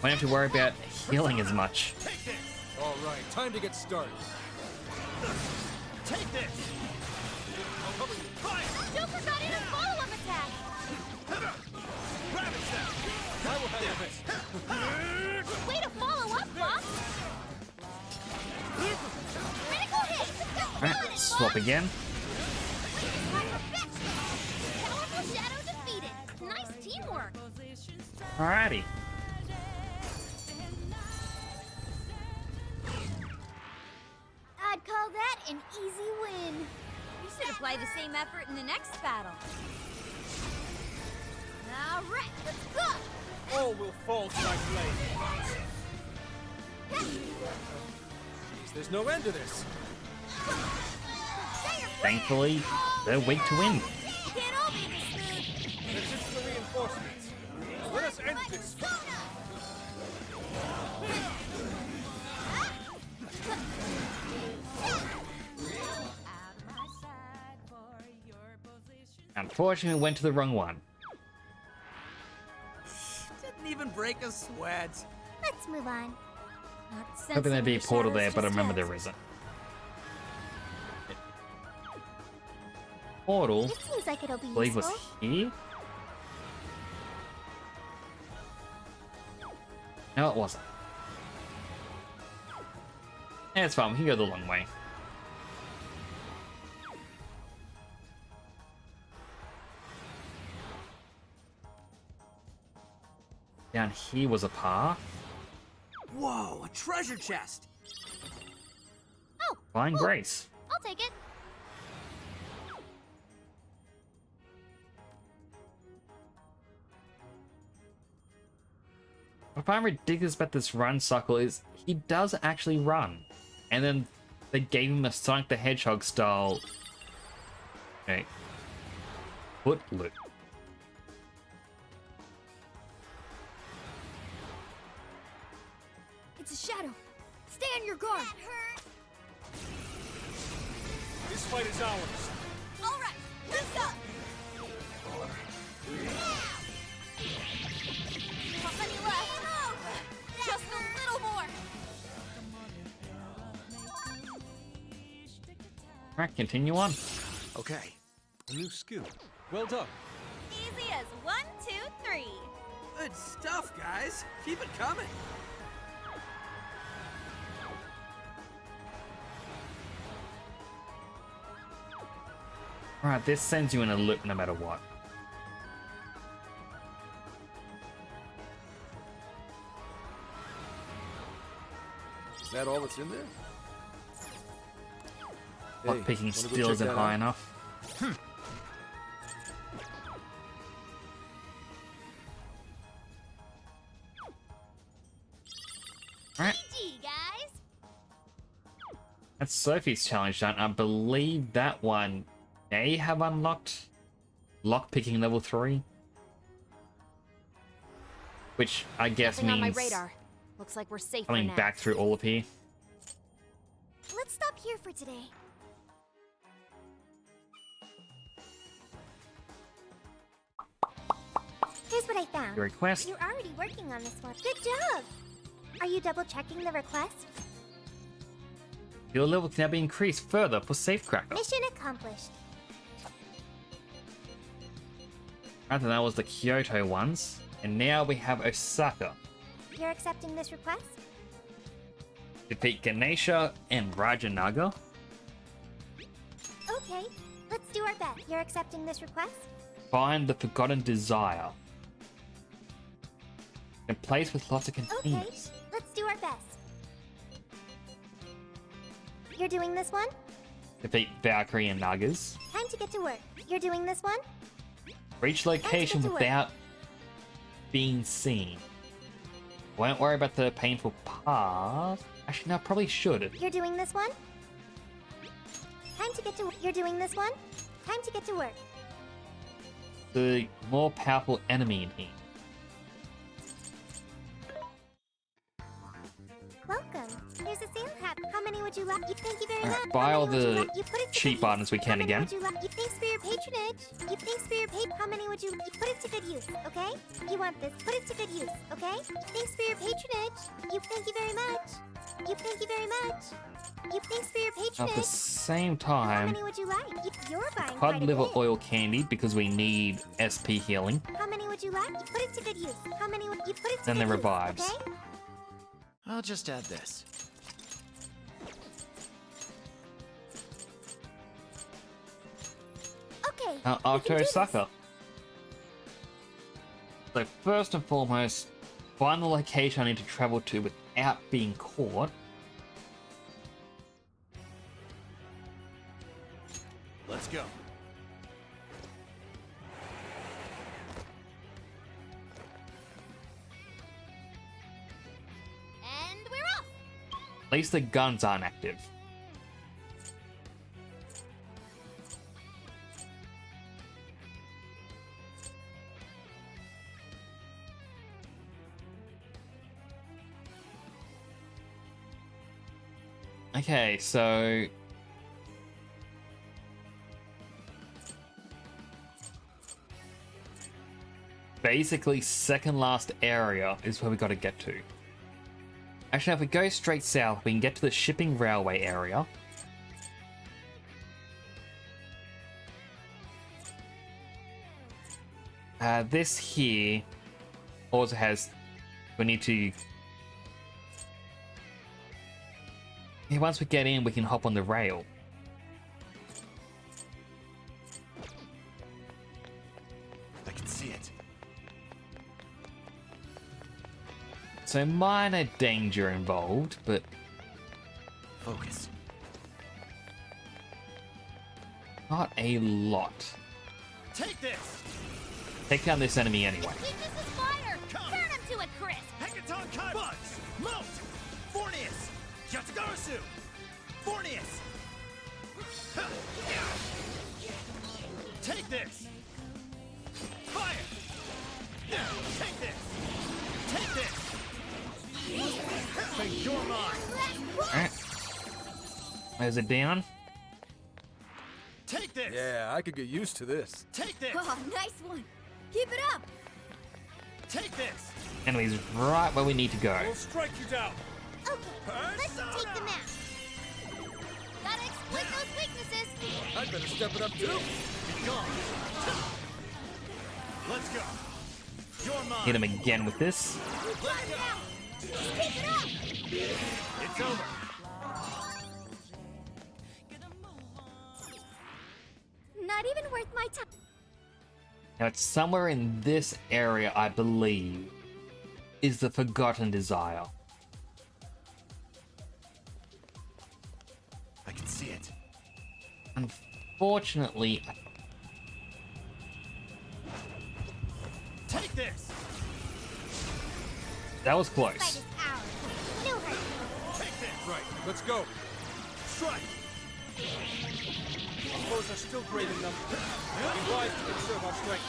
Won't have to worry about healing as much. Take this! All right, time to get started. Take this! Fire! Joker got in a follow-up attack! Ravage them! I will handle this! Way to follow up, Fox! Critical hit! Alright, swap again. Powerful Shadow defeated! Nice teamwork! Alrighty. I'd call that an easy win. You should apply the same effort in the next battle. All right, let's go. All will fall to my blade. Jeez, there's no end to this. Thankfully, they're weak to wind. Can't all be this smooth. This is the reinforcements. Let us end this. Unfortunately, we went to the wrong one. Didn't even break a sweat. Let's move on. Not Hoping there'd be a sensing the portal there, shadows but I just remember yet. there isn't. Portal, This seems like it'll be I believe, was useful. here? No, it wasn't. Yeah, it's fine. We can go the long way. Down here was a path. Whoa, a treasure chest! Fine Grace. I'll take it. What I find ridiculous about this run cycle is he does actually run. And then they gave him a Sonic the Hedgehog style. Okay. Foot loop. It's a shadow. Stay on your guard. This fight is ours. All right, let's go. Not many left. Just a little more. Alright, continue on. Okay. A new skill. Well done. Easy as 1, 2, 3. Good stuff, guys. Keep it coming. Alright, this sends you in a loop no matter what. Is that all that's in there? Lock picking wanna go still check isn't that high out? enough. Alright, Gee, guys. that's Sophie's challenge done. I believe that one may have unlocked lockpicking level 3. Which I guess Nothing on my means radar. Looks like we're safe for coming now. back through all of here. Let's stop here for today. Here's what I found. Your request. You're already working on this one. Good job! Are you double checking the request? Your level can now be increased further for Safecracker. Mission accomplished. Right, then that was the Kyoto ones. And now we have Osaka. You're accepting this request? Defeat Ganesha and Rajanaga. Okay, let's do our best. You're accepting this request? Find the Forgotten Desire. And place with lots of Okay, containers. let's do our best. You're doing this one? Defeat Valkyrie and Nagas. Time to get to work. You're doing this one? Reach location to work. without being seen. Won't worry about the painful path. Actually, no, probably should. You're doing this one? Time to get to work. You're doing this one? Time to get to work. The more powerful enemy in here. Welcome. There's a sale happening. How many would you like? Thank you very Alright, much. buy How all many would you the like? You put it to cheap good use. items we How can many again. would you like? Thanks for your patronage. Thanks for your How many would you put it to good use, okay? You want this? Put it to good use, okay? Thanks for your patronage. Thank you very much. Thank you very much. Thanks for your At the patronage. same How time, many would you like? You're buying Cod quite a liver bit. oil candy because we need SP healing. How many would you like? Put it to good use. How many would you put it to And good the use, revives. okay? I'll just add this. Okay. Now, we off can to do this. Osaka. So first and foremost, find the location I need to travel to without being caught. Let's go. And we're off. At least the guns aren't active. Okay, so basically second last area is where we got to get to. Actually, if we go straight south, we can get to the shipping railway area. This here also has... We need to... Yeah, once we get in, we can hop on the rail. I can see it. So minor danger involved, but... Focus. Not a lot. Take this! Take down this enemy anyway. Keep this as fire! Turn him to a crisp! Hecaton Kai! Buzz! Molt! Fornius! Yatagarasu! Fornius! Take this! Fire! Take this! Take this! Think you're mine! Alright. Is it down? Take this! Yeah, I could get used to this. Take this! Oh, nice one. Keep it up. Take this! Enemy's right where we need to go. We'll strike you down! Okay, let's take the map. Gotta exploit those weaknesses! I'd better step it up too. Be gone! Let's go! You're mine! Hit him again with this. Let's go! Keep it up! It's over! Not even worth my time. Now it's somewhere in this area, I believe, is the Forgotten Desire. I can see it. Unfortunately, Take this! that was Fight close. is ours. No hurt. Take this! Right, let's go. Strike! Our foes are still great in number. Be wise to conserve our strength.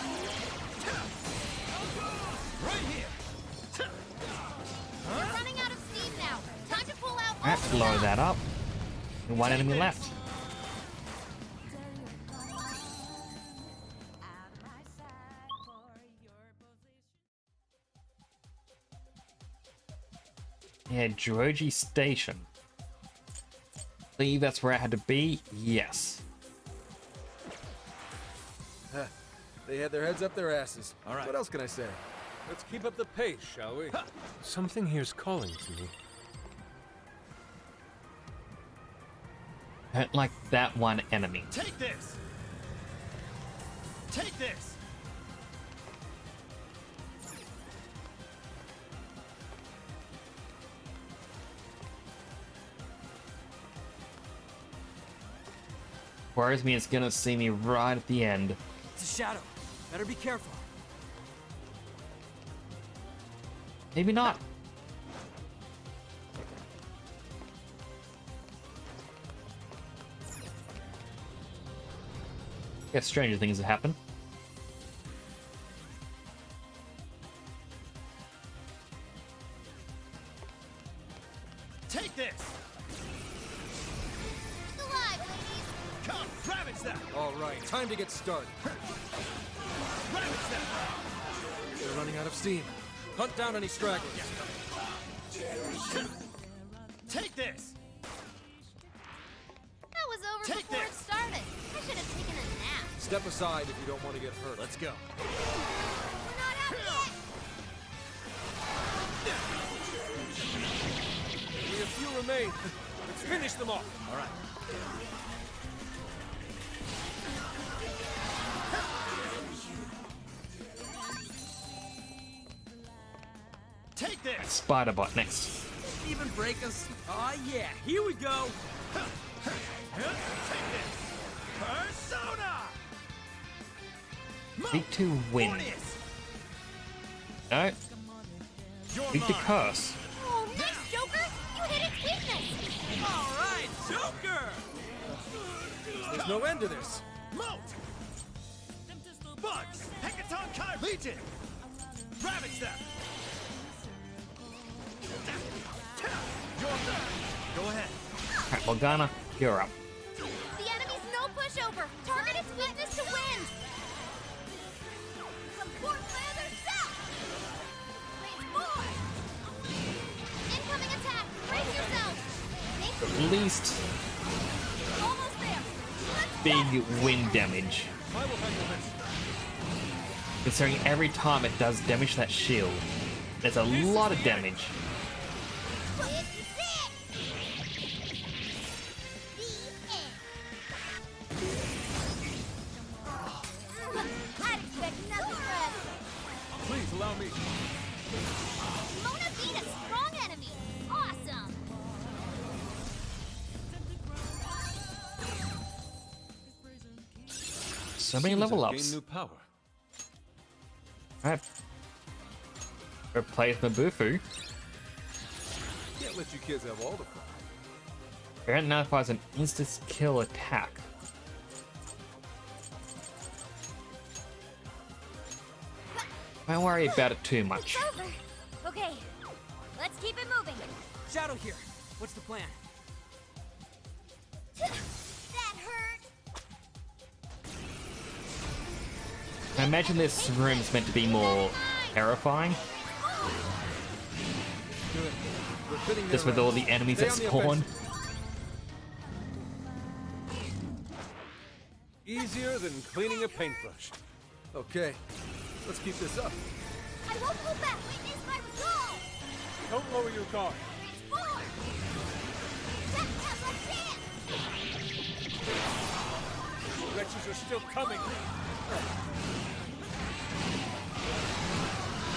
Right here! We're running out of steam now! Time to pull out all Alright, the blow stuff. that up. And one enemy left. Yeah, Droji Station. Believe that's where I had to be? Yes. They had their heads up their asses. All right. What else can I say? Let's keep up the pace, shall we? Something here's calling to me. Don't like that one enemy. Take this! Take this! Worries me it's gonna see me right at the end. It's a shadow. Better be careful. Maybe not. Guess stranger things have happened. Take this! Alive, ladies! Come, ravage them! All right, time to get started. Ravage them! They're running out of steam. Hunt down any stragglers. Take this! That was over Take before it this. started. I should have taken a nap. Step aside if you don't want to get hurt. Let's go. We're not out yet! Only a few remain. Let's finish them off. All right. Take this! Spiderbot next. Even break us. Oh yeah, here we go. Take this. Persona. Seek to win. Mornius, No, you're seek to mine. curse. Oh, nice, Joker! You hit its weakness! All right, Joker. There's no end to this. Molt. Bugs. Hecaton Kai Legion. Ravage them. You're done. Go ahead. Alright, Morgana, you're up. The enemy's no pushover! Target its weakness to win! Support my other self! Phase 4! Incoming attack! at least Almost there. big wind damage. Considering every time it does damage to that shield, there's a lot of damage. This is it! The end. I'd expect nothing less. Please allow me. Mona beat a strong enemy. Awesome. So many level Gain ups. new power. Alright. Replace Mabufu. Can't let you kids have all the fun. Parent notifies an instant kill attack. Don't worry about it too much. It's over. Okay, let's keep it moving. Shadow here. What's the plan? That hurt. I imagine this room is meant to be more terrifying, Good. We're fitting just their with all ranks. the enemies Stay that on the spawn. offensive. Easier than cleaning a paintbrush. Okay, let's keep this up. I won't pull back. Witness my resolve. Don't lower your guard. It's forward. That's a chance. Wretches are still coming.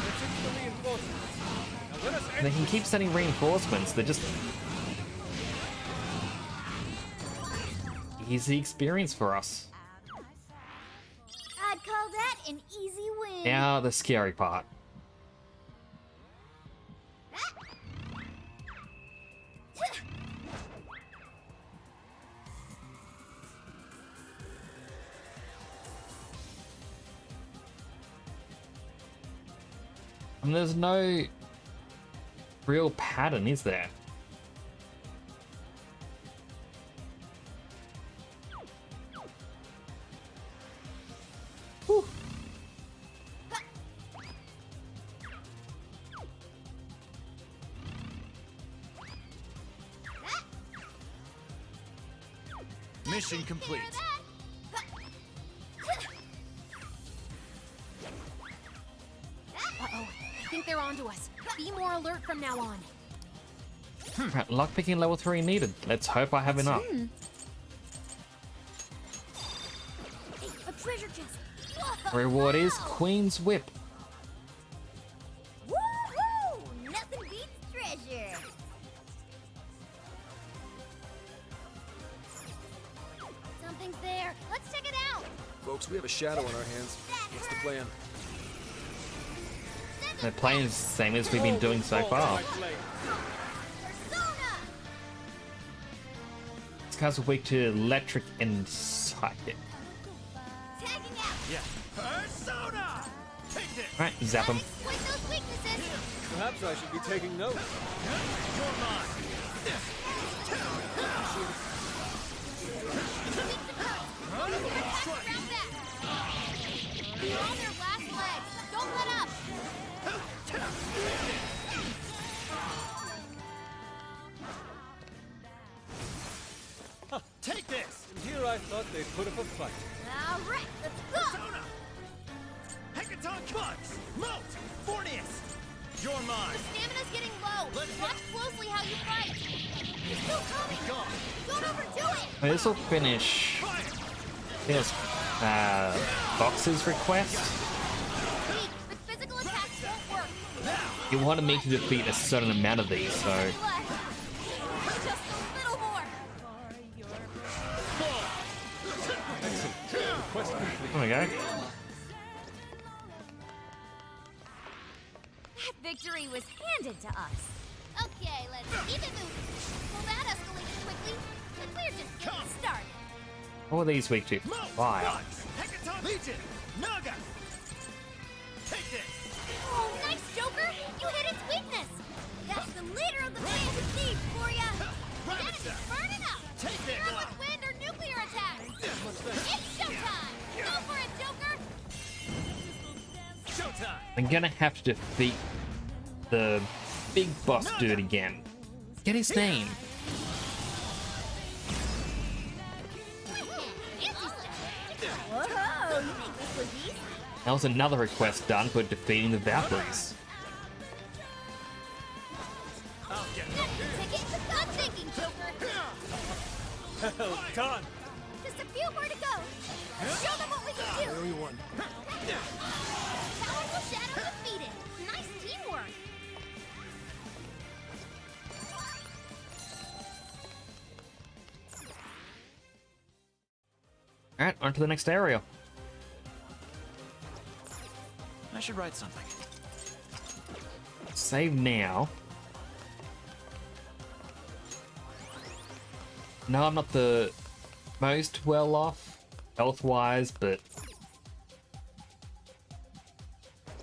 Let's hit the reinforcements. Now let us They end can keep sending reinforcements, they're just easy experience for us. I'd call that an easy win. Now the scary part. And there's no real pattern, is there? Whew. Mission complete. Uh-oh. I think they're onto us. Be more alert from now on. Right, lockpicking level 3 needed. Let's hope I have enough. Hey, a treasure chest. Reward is Queen's Whip. Woohoo! Nothing beats treasure. Something's there. Let's check it out. Folks, we have a shadow on our hands. What's the plan? They're playing the same as we've been doing so far. Persona! These guys are weak to electric and psychic. Tagging out. Persona! Take this! Right, zap them. Exploit those weaknesses. Perhaps I should be taking notes. You're mine! Attack around back. They're on their last legs. Don't let up. Take this! And here I thought they'd put up a fight. All right, let's go. Persona! Hecaton Clutch! Molt! Fornius! You're mine! Stamina's getting low. Let's Watch closely how you fight. You're still coming. Gone! Don't overdo it. This will finish. Yes, Fox's request. Weak, but physical attacks won't work. You wanted me to defeat a certain amount of these, so Left. Just a little more. Quest complete. there we go. That victory was handed to us. Okay, let's keep it moving. Well, that escalated quickly, but we're just getting started. What are these weak to? Molt! Fire. Clutch! Hecaton Legion! Naga! Take this! Oh, nice, Joker! You hit its weakness! That's the leader of the Flames of Thieves for ya! The enemy's burning up! Take this! You're up with wind or nuclear attacks! It's showtime! Go for it, Joker! Showtime! I'm gonna have to defeat the big boss dude again. Get his name. That was another request done for defeating the Valkyries. Good thinking, Joker. Well done. Just a few more to go. Let's show them what we can do. Area 1. Powerful Shadow defeated. Nice teamwork. Alright, on to the next area. I should write something. Save now. No, I'm not the most well off health-wise, but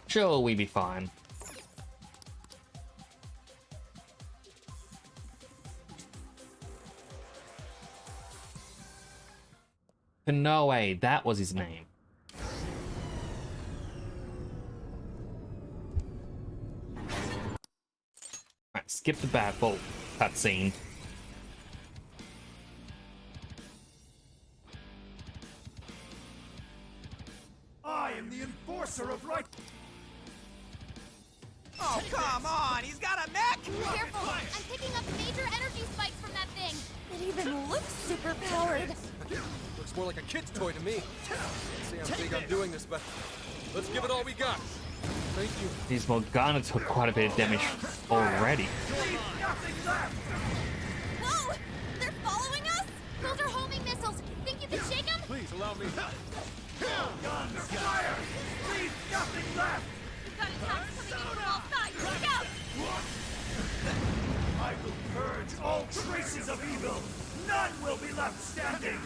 sure, we'll be fine. Konoe, that was his name. Alright, skip the battle cutscene. I am the enforcer of right. Oh, come on! He's got a mech! Careful! I'm picking up major energy spikes from that thing. It even looks super powered. Looks more like a kid's toy to me. See how big I'm doing this, but let's give it all we got. Thank you. These Morgana took quite a bit of damage already. Whoa! They're following us? Those are homing missiles. Think you can shake them? Please allow me. Guns fire! Leave nothing left! We've got attacks coming in from all sides. Look out! I will purge all traces of evil. None will be left standing.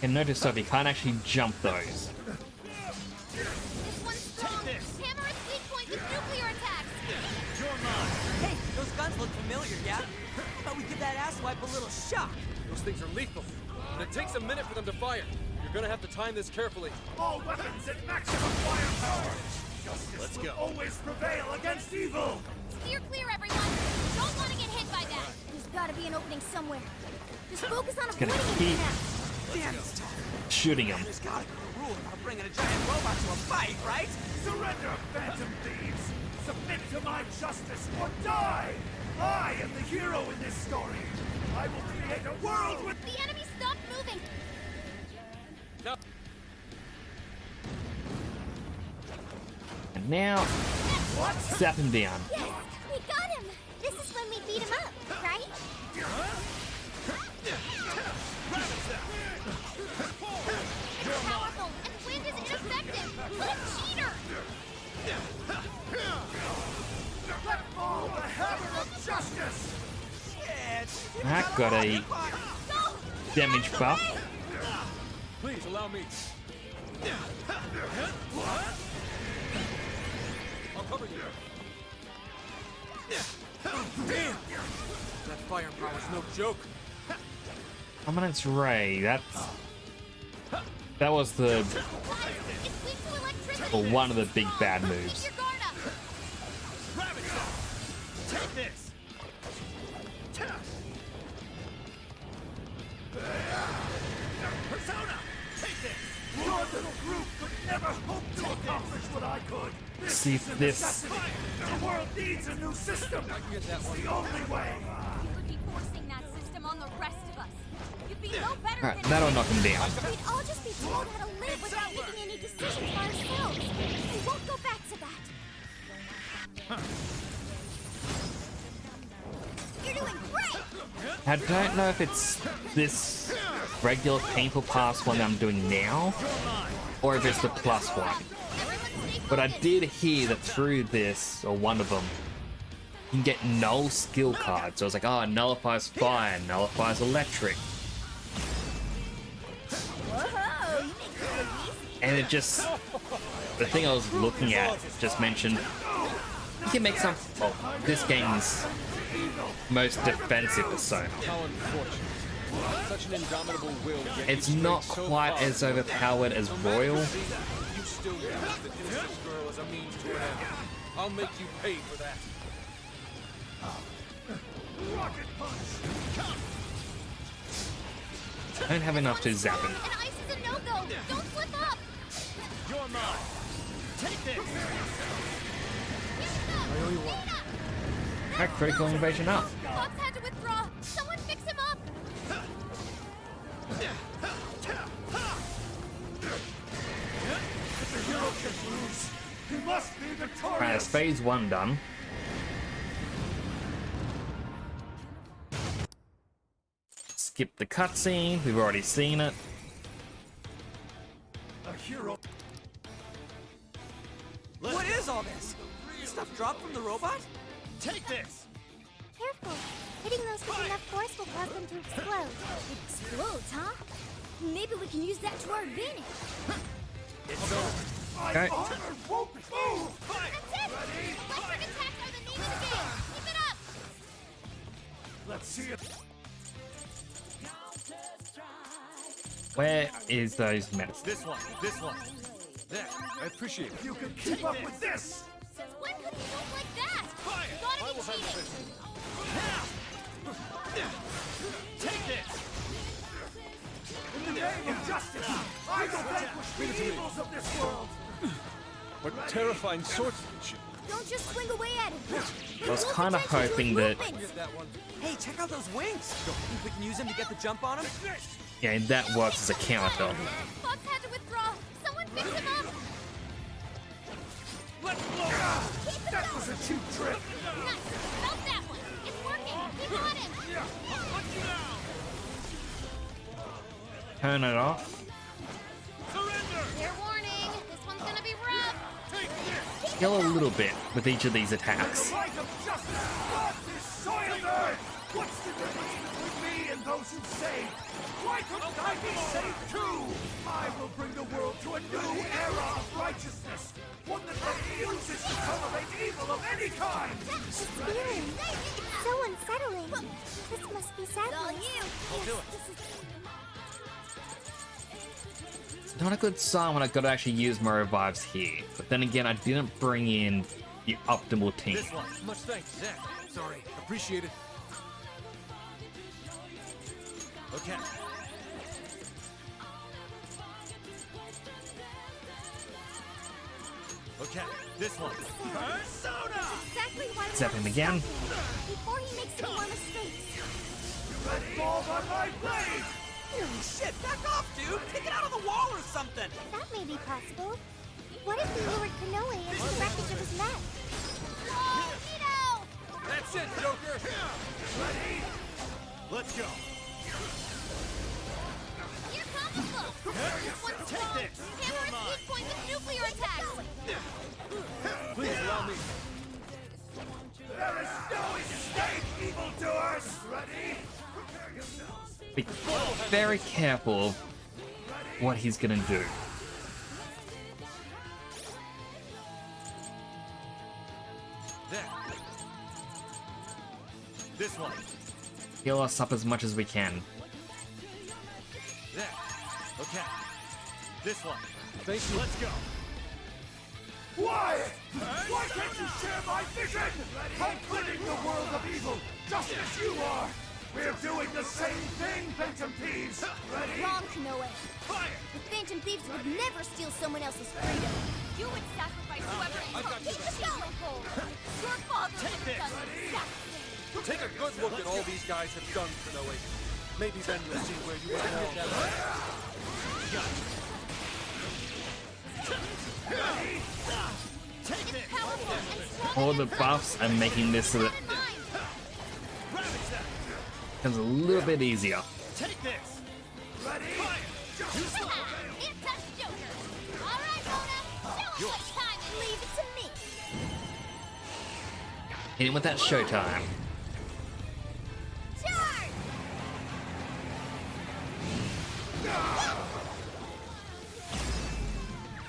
And notice though, you can't actually jump those. This one's strong. Hammer its weak point with nuclear attacks. You're mine. Hey, those guns look familiar, yeah? How about we give that asswipe a little shock? Those things are lethal, and it takes a minute for them to fire. You're gonna have to time this carefully. All weapons at maximum firepower. Justice will always prevail against evil. Steer clear, everyone. Don't want to get hit by that. There's got to be an opening somewhere. Just focus on Gonna avoiding keep it now. Damn, it's tough. shooting them. There's gotta be a rule about bringing a giant robot to a fight, right? Surrender, phantom thieves. Submit to my justice or die. I am the hero in this story. I will create a world with... The enemy stopped moving. Now, And now, zap him down. Yes, we got him. This is when we beat him up, right? It's powerful, and wind is ineffective. What a cheater! Let fall the hammer of justice. Shit! That got a damage buff. please allow me. I'll cover you. Damn! That firepower's no joke. Dominance Ray, that was the Guys, it's weak to electricity. or one of the big bad Keep moves. your guard up. Take this. Persona, take this. Your little group could never hope to accomplish what I could. See if is a this- necessity. The world needs a new system. It's the only way. You would be forcing that system on the rest of us. You'd be no better Alright, than that'll knock him down. We'd all just be told how to live without making any decisions for ourselves. We won't go back to that. You're doing great! I don't know if it's this regular painful pass one that I'm doing now, or if it's the plus one. Everyone stay But I focused. did hear that through this, or one of them, you can get null skill cards. So I was like, oh, nullifies fire, nullifies electric. Whoa, you make it look easy. And it just, the thing I was looking at just mentioned, you can make some, well, this game's most defensive persona. How unfortunate. Such an indomitable will. Yet It's you not strayed so quite far. as overpowered as Royal. You still use the innocent girl as a means to an end. I'll make you pay for that. Rocket punch. I don't have enough to zap him. And ice is a no-go. Don't slip up. You're mine. Take this. I owe you one. That critical invasion up. Fox had to withdraw. Someone fix him up. If the hero can lose, he must be victorious. Alright, that's phase 1 done. Skip the cutscene, we've already seen it. A hero. What is all this? Stuff dropped from the robot? Take this. Careful. Hitting those with enough force will cause them to explode. Explodes, huh? Maybe we can use that to our advantage. Okay. My armor won't move. That's it. Electric attacks are the name of the game. Keep it up. Let's see it. Where is those medicines? This one. This one. There. I appreciate it. You can keep up with this. When could he move like that? Fire! Gotta I be will handle cheating. this. Take this. In the name of justice, I will vanquish the evils of this world. What terrifying swordsmanship. Don't just swing away at it. I was kind of hoping that, Hey, check out those wings. Think we can use them to get the jump on him? yeah, that works as a counter. Fox had to withdraw. Someone fix him up. Let's blow. That was a cheap trick. Nice. Help that one. It's working. Keep on it. Turn it off. Fair warning. This one's gonna be rough. Kill a little bit with each of these attacks. The light of justice flood this soiled earth. What's the difference between me and those who saved? Why couldn't I be saved too? I will bring the world to a new era of righteousness. One that refuses to tolerate evil of any kind. This feeling. It's so unsettling. This must be sadness. All you. I'll do it. It's not a good sign when I gotta actually use my revives here. But then again, I didn't bring in the optimal team. This one. Much thanks, Zach. Sorry. Appreciate it. Okay. Okay. This one. Persona! Exactly why we Zap him have to again. stop him before he makes any more mistakes. Fall on my blade! Holy shit, back off, dude! Kick it out of the wall or something! That may be possible. What if we lured Konoe into the wreckage of his mech? Whoa, Nito! That's it, Joker. Ready? Let's go. Here comes the book. This one's strong. Hammer is weak point with nuclear attacks. Please allow me. There is no escape, evildoers! Ready? Prepare yourselves. Be very careful of what he's gonna do. There. This one. Heal us up as much as we can. There. Okay. This one. Thank you. Let's go. Why? Why can't you share my vision? I'm cleaning the world of evil, just as you are. We're doing the same thing, Phantom Thieves. Ready? Wrong, Konoe. Fire. The Phantom Thieves would never steal someone else's freedom. You would sacrifice whoever I got you. keep the stronghold. Your father would have done the exact same. Take a good look at all these guys have done, Konoe. Maybe then you'll see where you belong. It's powerful and strong. All the buffs are making this so that Keep that in mind. it becomes a little bit easier. Take this. Ready? It's a Joker. All right, Mona. Show us what's time and leave it to me. Hit him with that showtime. Charge!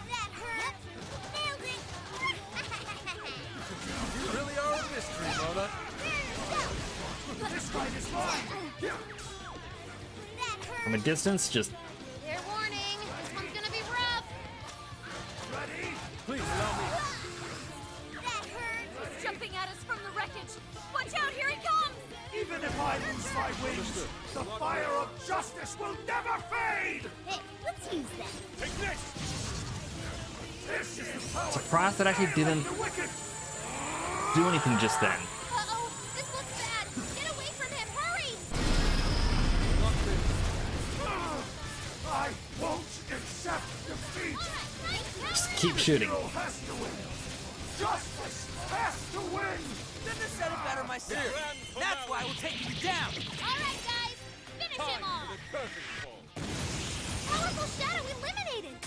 That hurt. Nailed it. You really are a mystery, Mona. This fight is mine. That From a hurt. distance, just Fair warning. This one's gonna be rough. Ready? Please allow me. That hurt. He's jumping at us from the wreckage. Watch out, here he comes. Even if I lose my wings, the fire of justice will never fade! Hey, let's use that. Take this. This is the power Surprised that actually didn't of the wicked. do anything just then. Uh-oh, this looks bad. Get away from him, hurry! I won't accept defeat. Just keep shooting. Hero has to win. Justice has to win. Couldn't have said it better myself. That's why we're taking you down. All right, guys, finish him off. Powerful shadow eliminated.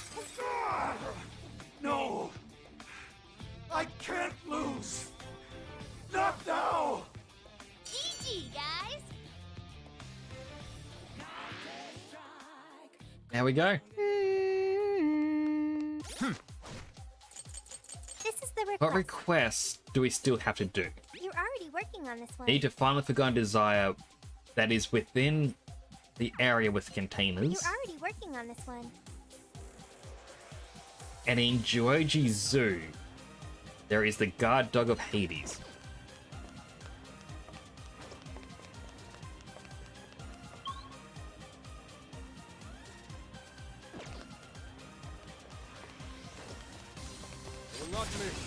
No. I can't lose. Not now. GG, guys. There we go. This is the What request. requests do we still have to do? You're already working on this one. Need to find the Forgotten Desire that is within the area with containers. You're already working on this one. And in Geoji Zoo, there is the guard dog of Hades. Will not miss.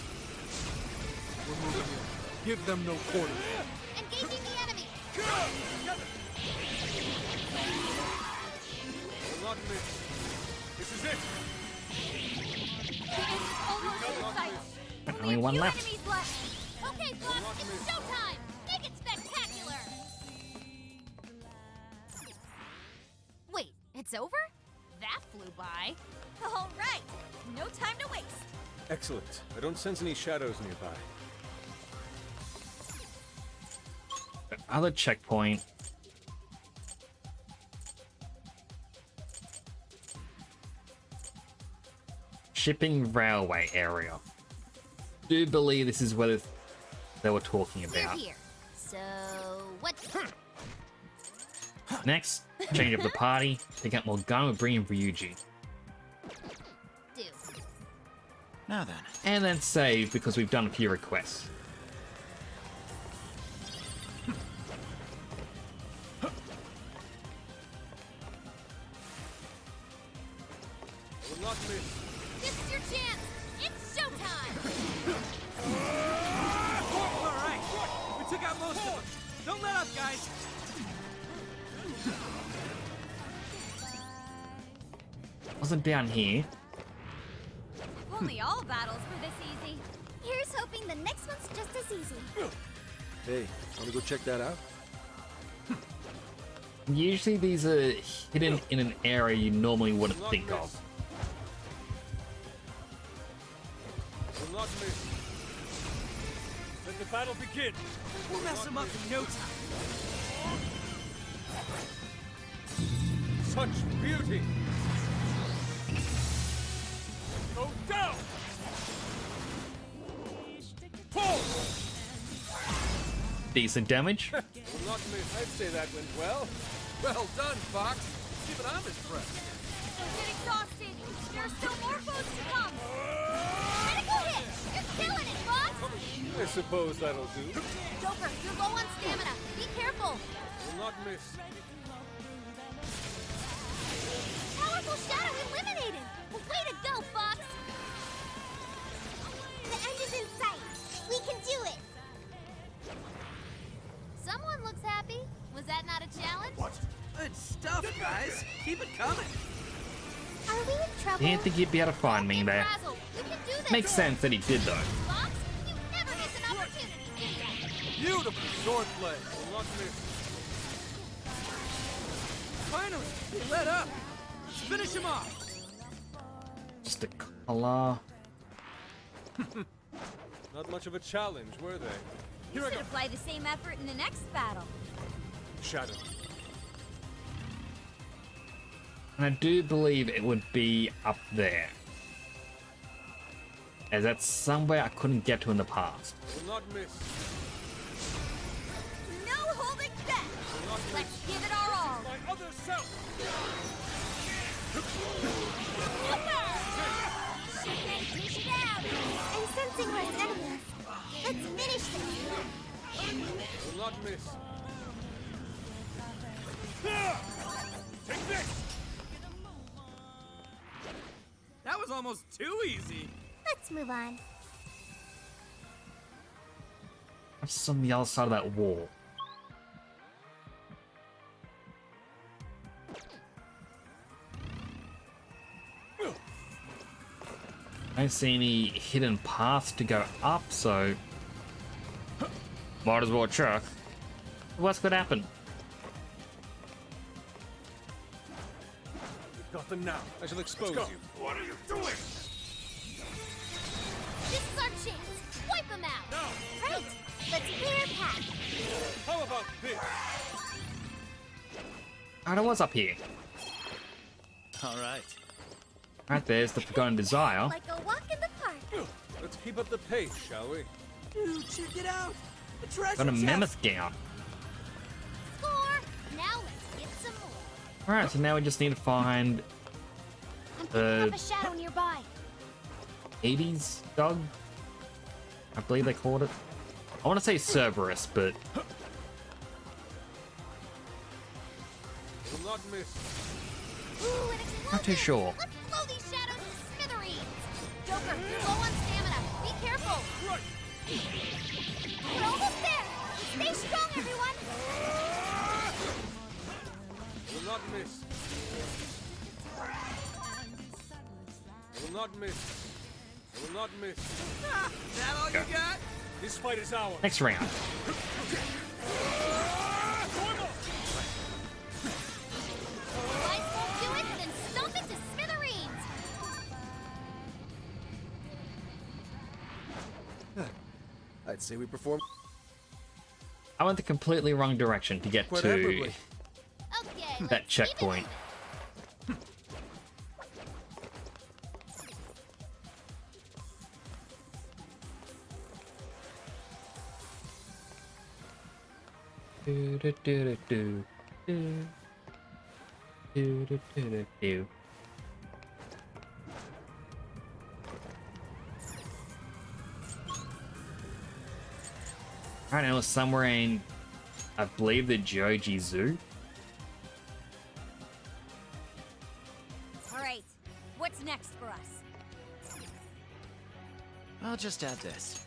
We're moving in. Give them no quarter. Engaging the enemy. Will not miss. This is it. The end's almost in sight. Only one Few left. enemies left. Okay, Fox, it's showtime. Make it spectacular. Wait, it's over? That flew by. All right, no time to waste. Excellent. I don't sense any shadows nearby. Other checkpoint. Shipping railway area. Do believe this is what they were talking We're about. here. So, what? Next, change up the party. Pick up Morgana with bringing Ryuji. Do. Now then. And then save because we've done a few requests. Will not miss. This is your chance. It's showtime. All right. We took out most of them. Don't let up, guys. Wasn't down here. If only all battles were this easy. Here's hoping the next one's just as easy. Hey, wanna go check that out? Usually these are hidden in an area you normally wouldn't think of. Will not miss. Let the battle begin. We'll mess them up in no time. Such beauty. Go down. Pull. Decent damage. Will not miss. I'd say that went well. Well done, Fox. Even I'm impressed. Don't get exhausted. There's still more foes to come. Critical hit. You're killing it, Fox. I suppose that'll do. Joker, you're low on stamina. Be careful. Will not miss. Powerful shadow eliminated. Way to go, Fox. The end is in sight. We can do it. Someone looks happy. Was that not a challenge? What? Good stuff, guys. Keep it coming. Are we in trouble? Didn't think you'd be able to find me Get there. frazzled. You can do this. Makes sense that he did though. Fox, you never miss an opportunity, do ya? Beautiful swordplay. Will not miss. Finally, they let up. Let's finish him off. Just a color. Not much of a challenge, were they? You should apply the same effort in the next battle. Shadow. And I do believe it would be up there. As that's somewhere I couldn't get to in the past. Will not miss. No holding back. Will not miss. Let's give it our all. My other self. Dish it out. I'm sensing less enemies. Let's finish this. Will not miss. That was almost too easy. let's move on. What's on the other side of that wall? I don't see any hidden paths to go up, so might as well check. What's could happen? You've got them now. I shall expose you. What are you doing? This is our chance. Wipe them out. No. Right, let's clear a path. How about this? I don't know what's up here. All right. Right there's the Forgotten Desire. Like a walk in the park. Let's keep up the pace, shall we? Dude, check it out. The treasure Got a chest. mammoth gown. Score. Now let's get some more. Alright, so now we just need to find I'm picking up a shadow nearby. 80s dog. I believe they called it. I want to say Cerberus, but Will not miss. Ooh, an explosion. not too sure. Let's blow these shadows to smithereens. Joker, you're low on stamina. Be careful. Right. We're almost there. Stay strong, everyone. Will not miss. Will not miss. Will not miss. Ah, that all you got? This fight is ours. Next round. Lights won't do it, then stomp it to smithereens. I'd say we performed I went the completely wrong direction to get quite to admirably. Okay, that let's keep it checkpoint. Do, do, do, do, do. Do, do, do, do, do. Alright, now it's somewhere in, I believe, the Joji Zoo. All right, what's next for us? I'll just add this.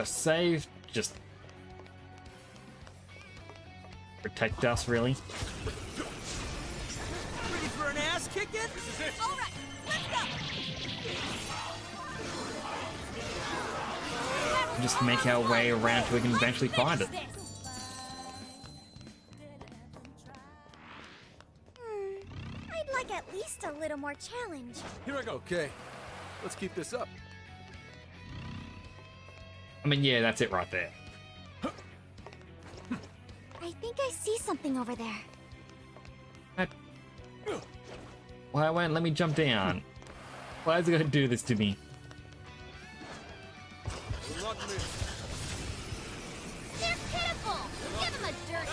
Save, just protect us, really. Ready for an ass kicking? All right, let's go. And just make our way around till we can eventually find it. I'd like at least a little more challenge. Here I go. Okay, let's keep this up. I mean, yeah, that's it right there. I think I see something over there. Why won't let me jump down? Why is it gonna do this to me? Will not miss. They're pitiful. Give them a dirt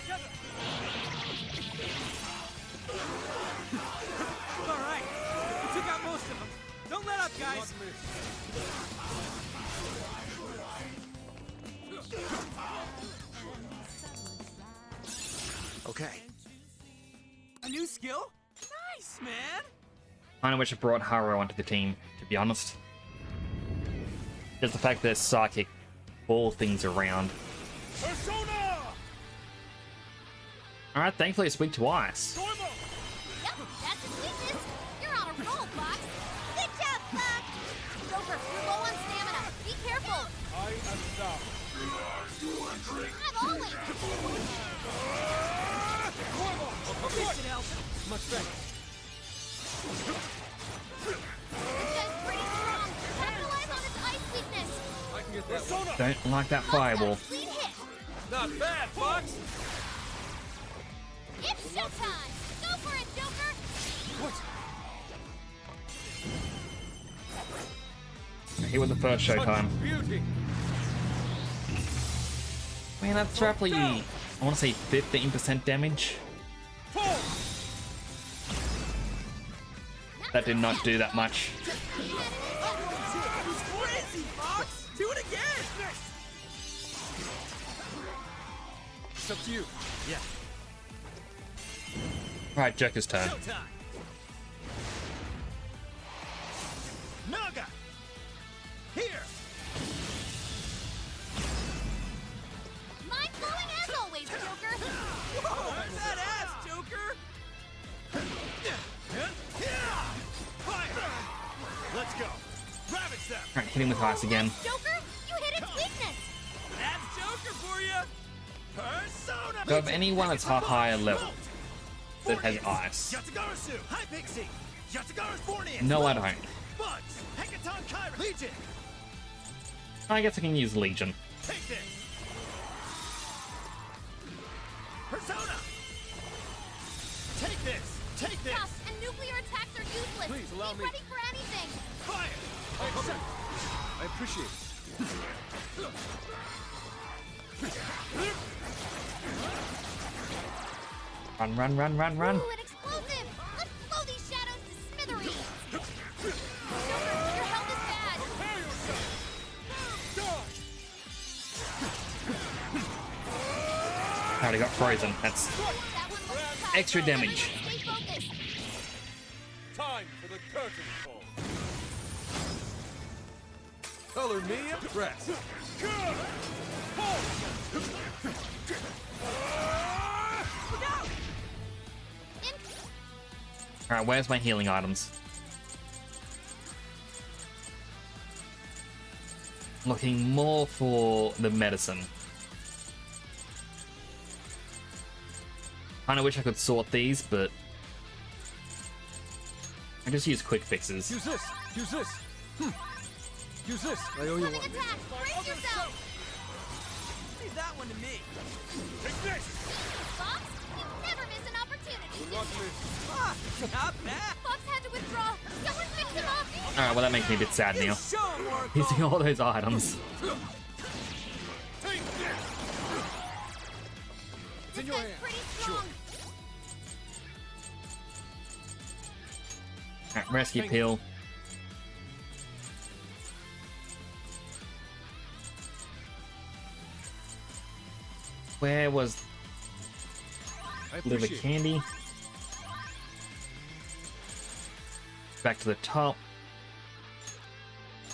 nap. All right. We took out most of them. Don't let up, Will not guys. miss. Okay. A new skill? Nice, man. I wish I brought Haru onto the team, to be honest. Just the fact that psychic ball things around. Persona! Alright, thankfully it's weak to ice. Yep, that's his weakness. You're on a roll, Fox. Good job, Fox. Joker, you're low on stamina. Be careful. I am thou. I've always Listen, Elsa. Much thanks. This guy's pretty strong. Capitalize on his ice weakness. I can get that one. Don't like that fireball. Clean hit. Not bad, Fox. It's showtime. Go for it, Joker. Here with the first showtime. Such beauty. Man, that's roughly, I want to say 15% damage. That did not do that much. He's crazy, Fox. Do it again. It's up to you. Yeah. Right, Joker's turn. Showtime. Naga! Here! Mind-blowing as always, Joker! Whoa, that ass, Joker! Fire! Let's go! Ravage them! Alright, hit him with ice again. Joker, you hit its weakness! That's Joker for you! Persona! So of anyone that's higher level that has ice. Yatagarasu! Hi, Pixie! Yatagara's Bornean! No, I don't. Bugs! Hecaton Kyra! Legion! I guess I can use Legion. Take this! Persona! Take this! Take this! Tough, and nuclear attacks are useless! Please, allow Be me. ready for anything! Fire! I accept. I appreciate it. Run, run, run, run, run. Ooh, an explosive! Let's blow these shadows to smithereens! Joker, your health is bad! Already got frozen. That's That one looks tough. extra damage. Stay focused! Time for the curtain call. Color me impressed. Alright, where's my healing items? Looking more for the medicine. Kinda wish I could sort these, but I just use quick fixes. Use this. Use this. Use this. I owe you Coming one. attack! Brace yourself! Leave that one to me. Take this. Fox, you never miss an opportunity! Not miss. Ah, not bad. Fox had to withdraw! Someone fix him up! Alright, well that makes me a bit sad now. Show 'em, Oracle. Using all those items. Take this. It's in This your guy's hand. pretty strong! Alright, rescue pill. Where was I liver appreciate it. candy? Back to the top.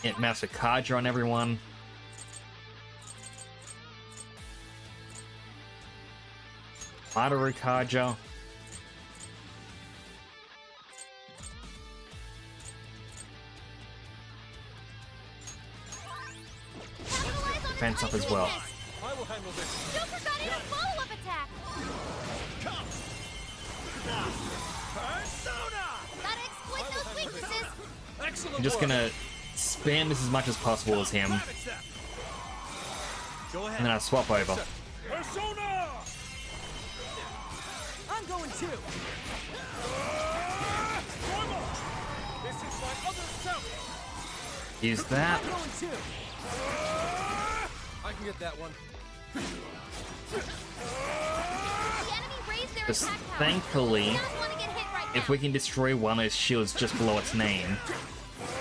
Hit Master Kaja on everyone. Maru Kaja. Capitalize on his Fence up ice as well. weakness. I will handle this. Joker got in a follow-up attack! Persona! Gotta exploit those weaknesses! Excellent I'm just work. gonna spam this as much as possible as him, Ravage them! Go and ahead. then I swap over. Persona! I'm going too. This is my other self. Use that. I'm going too. I can get that one. The enemy raised their Just attack power. thankfully, He doesn't want to get hit right if now. we can destroy one of those shields just below its name,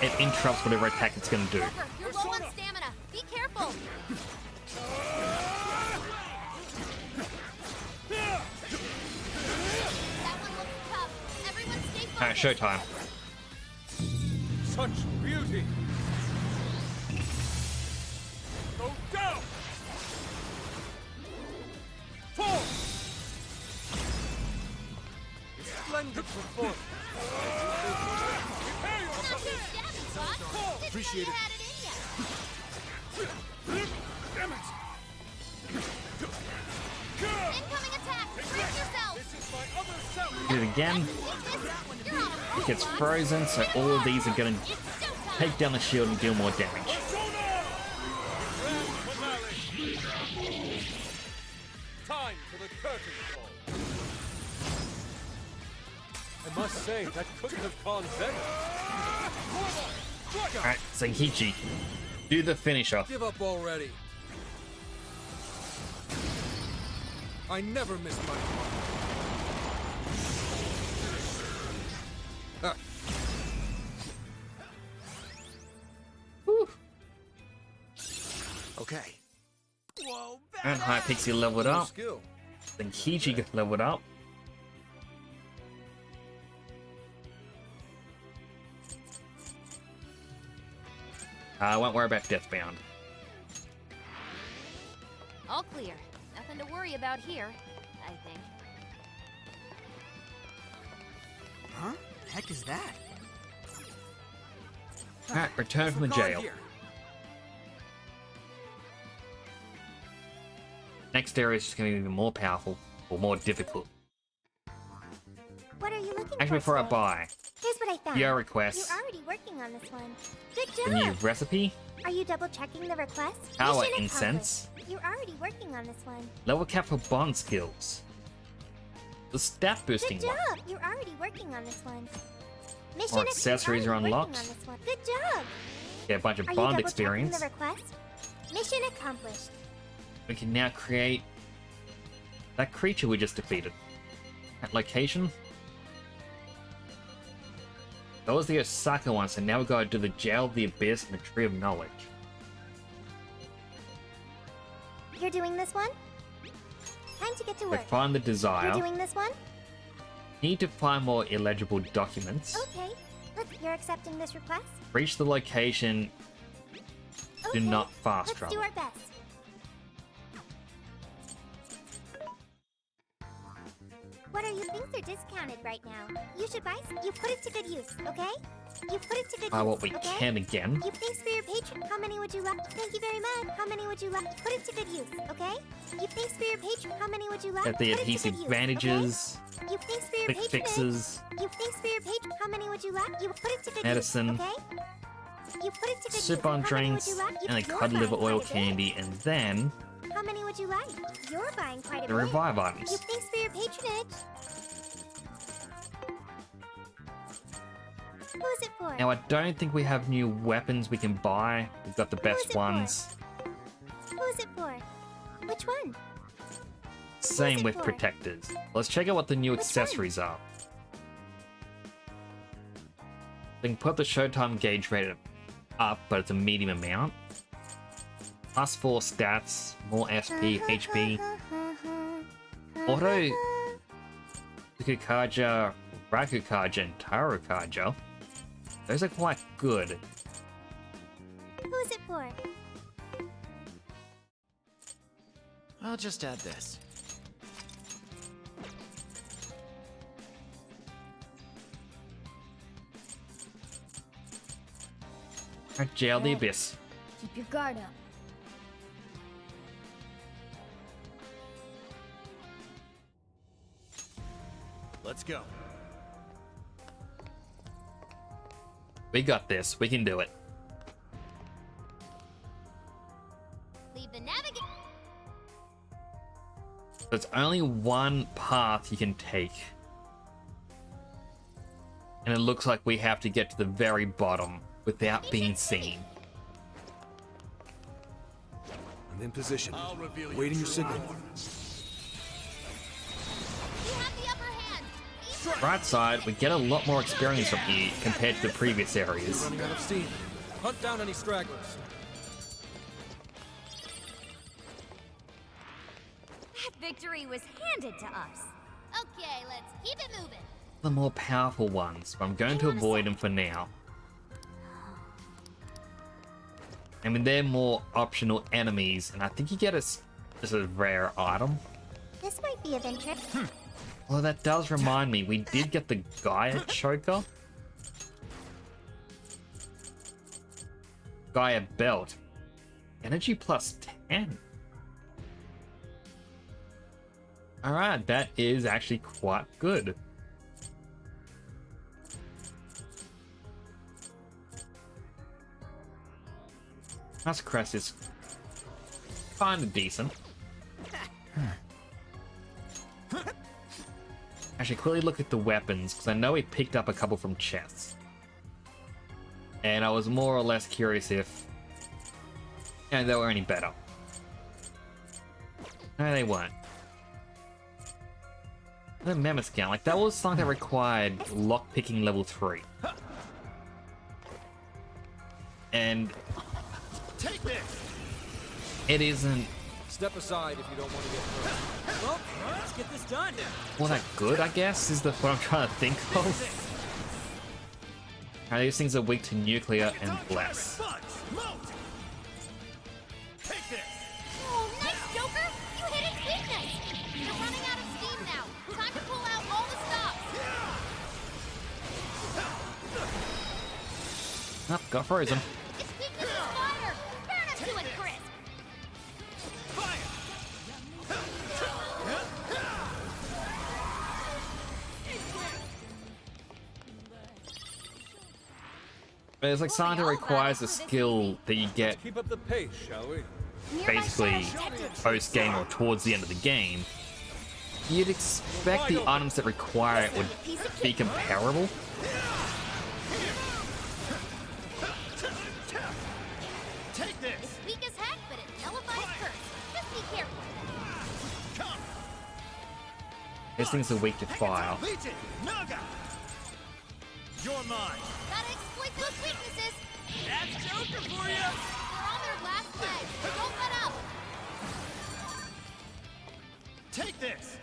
it interrupts whatever attack it's gonna do. Joker, you're low on stamina. Be careful. That one looks tough. Everyone stay focused. Alright, showtime. Such beauty. Go down. Fall. Splendid performance. Prepare Not yourself. too shabby, Fox. Didn't know Appreciate you it. had it in ya. Damn it. Incoming attack. Brace yourself. This is my other self. Do it again. Weakness. You're on a roll, It gets Fox. frozen, so all of these are gonna It's showtime. take down the shield and deal more damage. Persona! Grand finale. Time for the curtain call. I must say, that couldn't have gone better. Alright, Zenkichi. Do the finisher. Give up already. I never missed my mark. Ah. Okay. Whoa, And High Pixie leveled No up. skill. Zenkichi got leveled up. I won't worry about Deathbound. All clear. Nothing to worry about here, I think. Huh? Heck is that? Alright, return from the What's going jail. here? Next area is just going to be even more powerful or more difficult. What are you looking for? Actually, before I today? buy, Here's what I found. your request, You're already working on this one. Good the new job. recipe, Are you double checking the request? power Mission incense, accomplished. You're already working on this one. level cap for bond skills, the stat boosting Good one. job. You're already working on this one. Mission More accessories are already working unlocked. on this one. Good job. Get a bunch of Are you bond double experience. checking the request? Mission accomplished. We can now create that creature we just defeated. That location. That was the Osaka one, so now we gotta do the Jail of the Abyss and the Tree of Knowledge. You're doing this one? Time to get to We work. find the desire. You're doing this one? Need to find more illegible documents. Okay. You're accepting this request? Reach the location. Do Okay. not fast Let's travel. do our best. What are you? Things are discounted right now. You should buy. You put it to good use, okay? You put it to good Buy use. what we okay? can again. You thanks for your patron. How many would you like? Thank you very much. How many would you like? Put it to good use, okay? You thanks for your patron. How many would you like? Get the Put it to adhesive good use, bandages, okay? You thanks for your quick patronage. fixes, You thanks for your patron. How many would you like? You put it to good medicine, use, okay? You put it to good sip use. on How many would drinks, you like? and a You're cod liver buying oil quite a bit. candy, and then How many would you like? You're buying quite a the bit. revive You items. thanks for your patronage. Who's it for? Now I don't think we have new weapons we can buy. We've got the Who's best it for? ones. Who's it for? Which one? Same it with for? protectors. Let's check out what the new Which accessories are. We can put the showtime gauge rated up, but it's a medium amount. +4 stats, more SP, HP. Auto Tsukukaja, Rakukaja, and Tarukaja. Those are quite good. Who's it for? I'll just add this. Jail the Abyss. Keep your guard up. Let's go. We got this. We can do it. Leave the navigation. There's only one path you can take. And it looks like we have to get to the very bottom without being seen. I'm in position. I'll reveal you Waiting your true signal. power. You have the upper hand. Right side, we get a lot more experience from here compared to the previous areas. Running out of steam. Hunt down any stragglers. That victory was handed to us. Okay, let's keep it moving. The more powerful ones, but I'm going to avoid them for now. I mean, they're more optional enemies, and I think you get a rare item. This might be of interest. Well, that does remind me, we did get the Gaia Choker. Gaia Belt. Energy plus 10. Alright, that is actually quite good. Master Crest is kind of decent. Actually, quickly look at the weapons, because I know we picked up a couple from chests. And I was more or less curious if they were any better. No, they weren't. The Mammoth Gun, like that was something that required lockpicking level 3. And Take this! it isn't Step aside if you don't want to get hurt. Well, let's get this done. all that good, I guess, is what I'm trying to think of. Now, these things are weak to nuclear and bless. Take this! Oh, nice, Joker! You hit its weakness! You're running out of steam now. Time to pull out all the stops. Oh, got frozen. Its weakness is fire! Burn us to it, Chris! But it's like something that requires a skill that you get Keep up the pace, shall we? basically post game or towards the end of the game. You'd expect the items that require it would be comparable. Take this! It's weak as heck, but it nullifies curse. Just be careful. Come! These things are weak to fire. Legion! Naga! You're mine! Gotta exploit those weaknesses. That's Joker for you! They're on their last legs. Don't let up. Take this!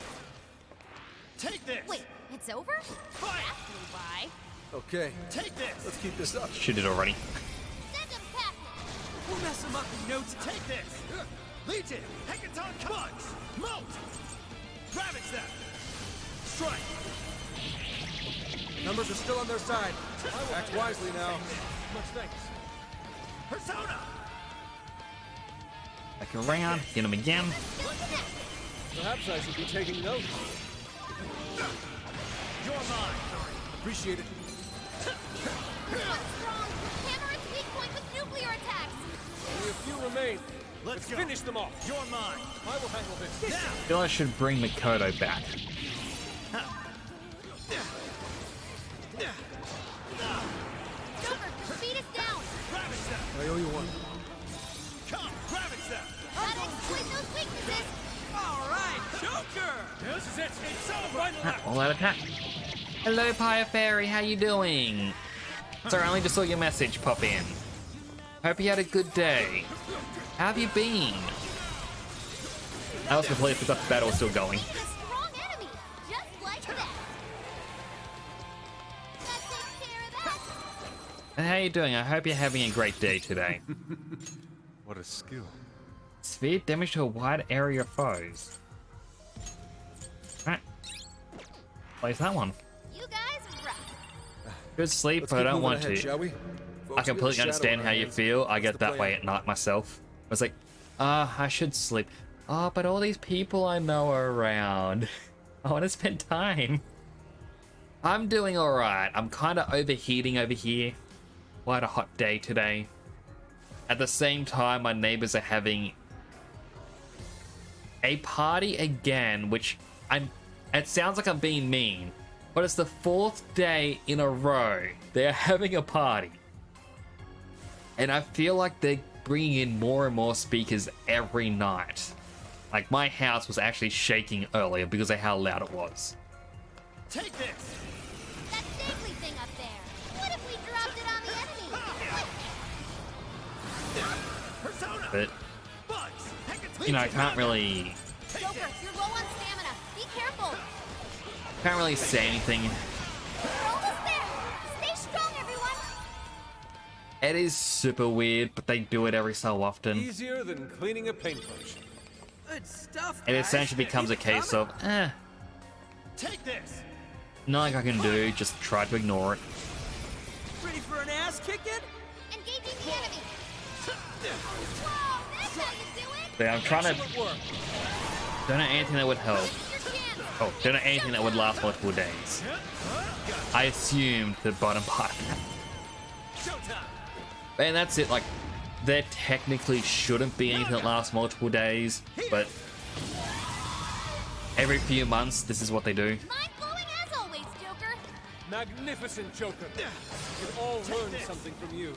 Take this! Wait, it's over? Fire! That flew by. Okay, Take this! let's keep this up. Shoot it already. Send them packing. We'll mess him up in no time. Take this! Legion! Hecaton Bugs! Molt! Ravage them! Strike! Numbers are still on their side. Act wisely now. Much thanks. Persona! Back around, get him again. Perhaps I should be taking notes. You're mine! Appreciate it. This one's strong. Hammer its weak point with nuclear attacks. Only a few remain. Let's finish them off. You're mine. I will handle this. Now! I feel I should bring Makoto back. Joker, your speed is down. Ravage them! I owe you one. Come! Ravage them! Gotta exploit those weaknesses. All right, Joker! This is it! It's over! Final Ah, all out attack. Hello, Pyre Fairy, how you doing? Sorry, I only just saw your message pop in. Hope you had a good day. How have you been? I was completely forgot the battle was still going. A strong enemy, just like that. That takes care of that. And how you doing? I hope you're having a great day today. What a skill. Sphere damage to a wide area of foes. Alright. Place that one. You guys rock. Good sleep, Let's but I keep don't moving want ahead, to. shall we? I Folks, we have a completely shadow understand on how our you hands. feel. I What's get the that plan? way at night myself. I was like, I should sleep. Oh, but all these people I know are around. I want to spend time. I'm doing alright. I'm kind of overheating over here. Quite a hot day today. At the same time, my neighbors are having a party again, which it sounds like I'm being mean, but it's the 4th day in a row they're having a party. And I feel like they're bringing in more and more speakers every night. Like, my house was actually shaking earlier because of how loud it was. Take this! That dangly thing up there. What if we dropped it on the enemy? Persona! But, Bugs! Hecaton you know, I can't really Joker, you're low on stamina. Be careful. say anything. We're almost there. Stay strong, everyone. It is super weird, but they do it every so often. Easier than cleaning a paint brush. Good stuff, It guys. essentially becomes a Keep case coming. of, Take this! nothing I can do, just try to ignore it. Ready for an ass kicking? Engaging the enemy. Whoa, that's how you do it. But I'm trying to Excellent work! don't know anything that would help. Your chance. Oh, don't know anything that would last multiple days. I assumed the bottom part. Showtime! And that's it, like, there technically shouldn't be anything that lasts multiple days, but every few months, this is what they do. Mind-blowing as always, Joker. Magnificent Joker! We've all learned something from you.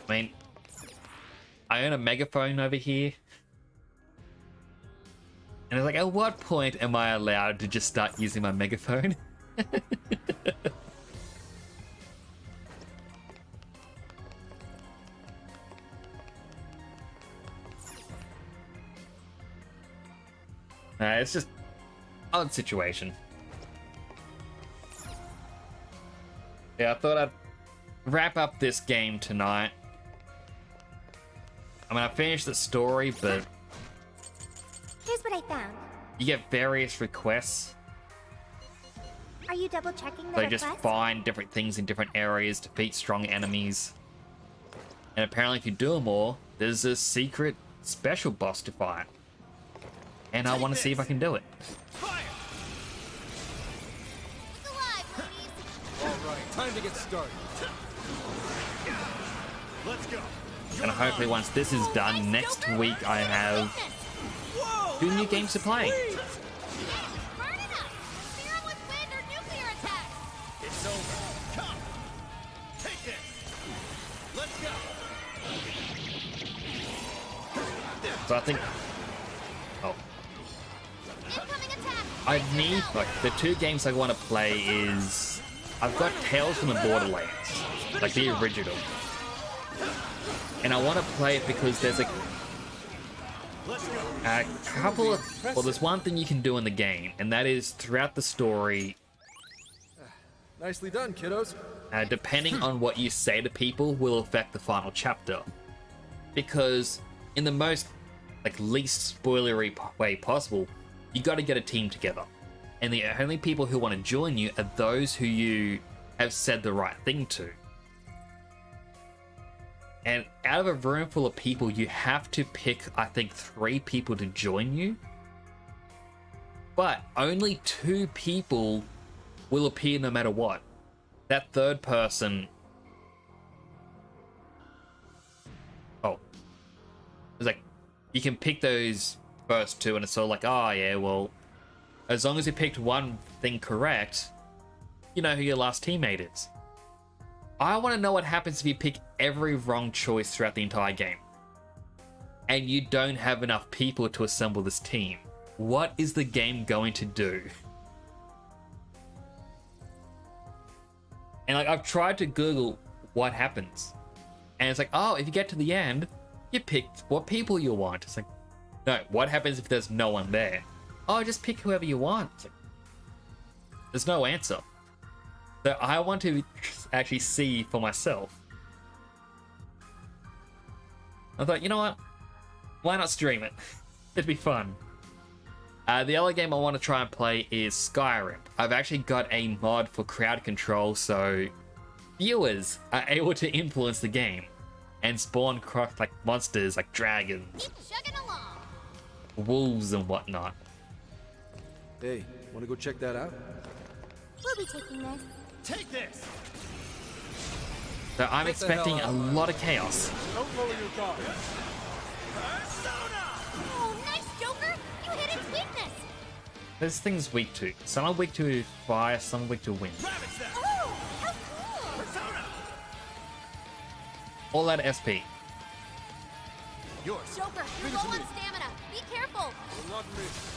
I mean, I own a megaphone over here. And it's like, at what point am I allowed to just start using my megaphone? It's just odd situation. Yeah, I thought I'd wrap up this game tonight. I mean, I finished the story, but Here's what I found. you get various requests. Are you double checking the So you just request? find different things in different areas, defeat strong enemies. And apparently if you do them all, there's a secret special boss to fight. And I want to see if I can do it. Look alive, ladies. All right, time to get started. Let's go. And hopefully once this is done, next week I have Whoa! 2 new games to play. Burn it up. Clear 'em with wind or nuclear attacks. It's over. Come. Take this. Let's go. So I think... Oh. Incoming attack. I need, like, the 2 games I want to play is... I've got Tales from the Borderlands, like the original. And I want to play it because there's a couple of... Well, there's one thing you can do in the game, and that is throughout the story, Nicely done, kiddos. depending on what you say to people will affect the final chapter. Because in the most, like, least spoilery way possible, you got to get a team together. And the only people who want to join you are those who you have said the right thing to. And out of a room full of people, you have to pick, I think, 3 people to join you. But only 2 people will appear no matter what. That third person... Oh. It's like, you can pick those first 2 and it's all like, oh yeah, well, as long as you picked one thing correct, you know who your last teammate is. I want to know what happens if you pick every wrong choice throughout the entire game. And you don't have enough people to assemble this team. What is the game going to do? And like, I've tried to Google what happens. And it's like, oh, if you get to the end, you picked what people you want. It's like, no, what happens if there's no one there? Oh, just pick whoever you want. It's like, there's no answer. So I want to actually see for myself. I thought, you know what? Why not stream it? It'd be fun. The other game I want to try and play is Skyrim. I've actually got a mod for crowd control, so viewers are able to influence the game and spawn like monsters like dragons, Keep chugging along. wolves, and whatnot. Hey, wanna go check that out? We'll be taking this. Take this. So I'm expecting a lot of chaos. Don't lower your guard. Oh, nice, Joker. You hit its weakness. There's things weak to. Some are weak to fire, some are weak to wind. Ravage that. Oh, how cool. Persona. All that SP. Yours. Joker, you're low on stamina. Be careful. Will not miss.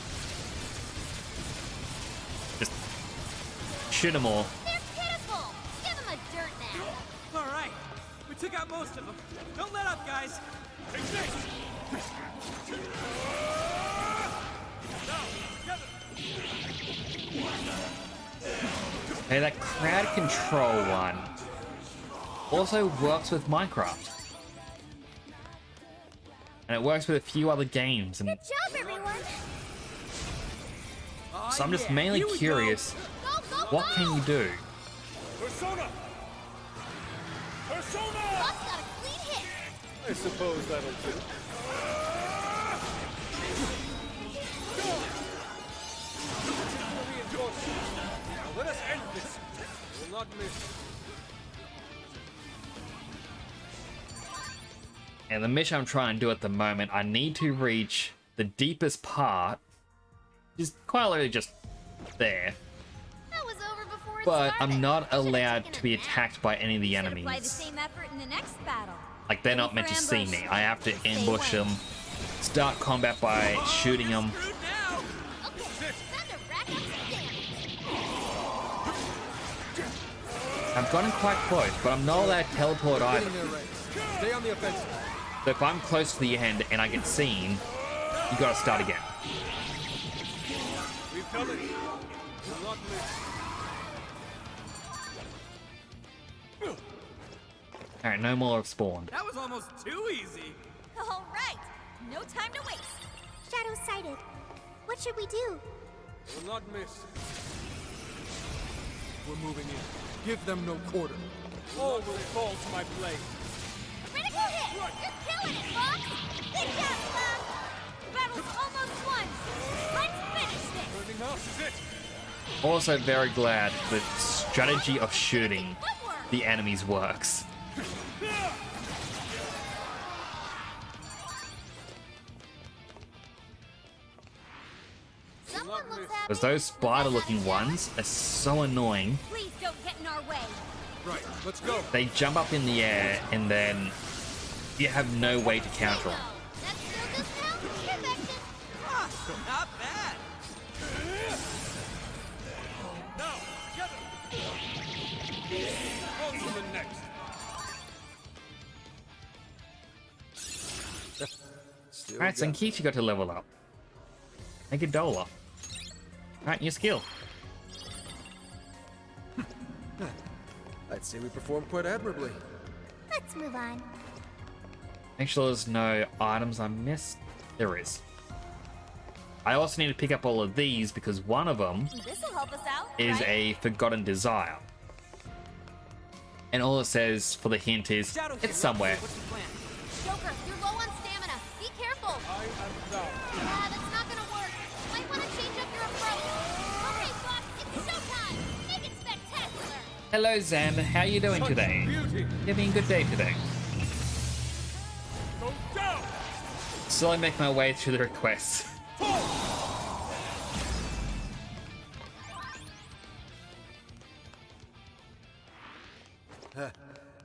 Just shoot them all. They're pitiful. Give them a dirt nap. All right, we took out most of them. Don't let up, guys. Take this. Now, together. Hey, that crowd control one also works with Minecraft. And it works with a few other games. And Good job, everyone. so I'm just mainly curious, Go, go, what go. can you do? Persona. Persona. Buck's got a clean hit. I suppose that'll do. Now let us end this. I will not miss. And the mission I'm trying to do at the moment, I need to reach the deepest part, which is quite literally just there. That was over before it But started. I'm not Should've allowed taken to a be nap. attacked by any of the Should apply the enemies. same effort in the next battle. Like, they're Ready not meant for to see ambush? me. I have to ambush Same way. them, start combat by shooting them. Screwed now. Okay, time to rack up some damage. I've gotten quite close, but I'm not allowed to teleport either. Getting there, Rex. Stay on the offensive. So if I'm close to the end and I get seen, you gotta start again. We've done it. Will not miss. Alright, no more have spawned. That was almost too easy. All right. No time to waste. Shadow sighted. What should we do? Will not miss. We're moving in. Give them no quarter. All will fall to my blade. Critical hit! You're killing it, Fox! Good job, Fox. Battle's almost won. Let's finish this. Burning House is it! Also very glad the strategy of shooting the enemies works. Someone looks happy. Because those spider-looking ones are so annoying. Please don't get in our way. Right, let's go. They jump up in the air and then you have no way to counter them. That's still just now? Perfection. Ah, not bad. Now, together! Ultimate next! Still Alright, got- Senkichi got to level up. Make a dollar. Alright, new skill. I'd say we performed quite admirably. Let's move on. Make sure there's no items I missed. There is. I also need to pick up all of these because one of them This'll help us out. is right? a Forgotten Desire. And all it says for the hint is, Shadow here. it's somewhere. What's the plan? Joker, you're low on stamina. Be careful. I am down. That's not gonna work. Might want to change up your approach. Okay, Fox, it's showtime. Make it spectacular. Hello, Zan. How you doing Such today? beauty! You having a good day today? Go down! Slowly make my way through the requests.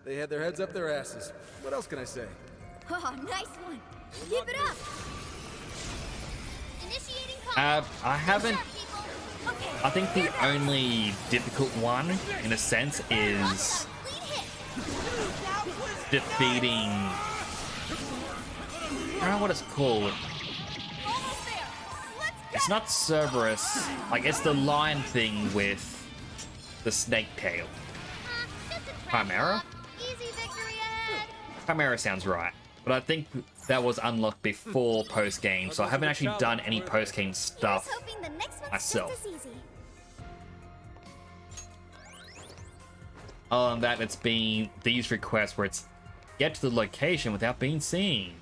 They had their heads up their asses. What else can I say? Oh, nice one. Keep it up. Initiating combat. I haven't. Sharp, people. Okay. I think the only difficult one, in a sense, is Lead hit. defeating. I don't know what it's called. Almost there. Let's go. It's not Cerberus. Like, it's the lion thing with the snake tail. Just a Chimera? walk. Easy victory ahead. Chimera sounds right. But I think that was unlocked before post-game, so I haven't actually done any post-game stuff. Here's hoping the next one's myself. just as easy. Other than that, it's been these requests where it's get to the location without being seen.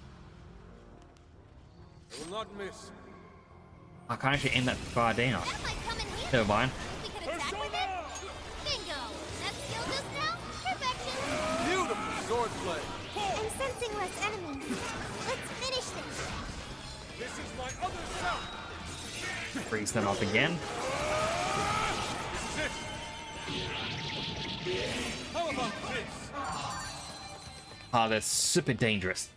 I will not miss. I can't actually aim that far down. That might come in handy. Never mind. We could attack with it. Bingo. That skill just now? Perfection. Beautiful swordplay! I'm sensing less enemies. Let's finish this. This is my other self! Freeze them up again. This is it! How about this? Ah, they're super dangerous.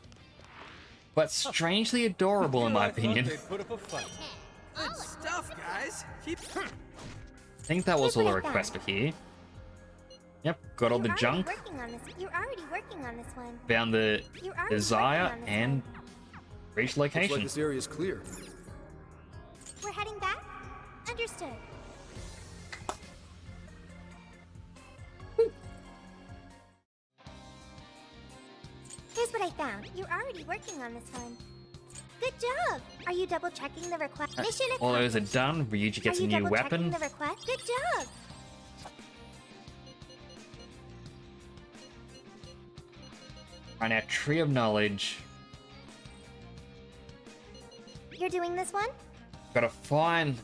But strangely adorable in my I thought opinion. they'd put up a fight. Good stuff, guys. Keep. I think that was all the Keep it down. requests for here. Yep, got all the You're already junk, working on this. You're already working on this one. found the You're already desire, working on this and reached Looks like location. this area is clear. We're heading back? Understood. Here's what I found. You're already working on this one. Good job! Are you double checking the request? Mission All those are accomplished. done. Ryuji gets Are a you new double checking weapon. the request? Good job! Right now, Tree of Knowledge. You're doing this one? Gotta find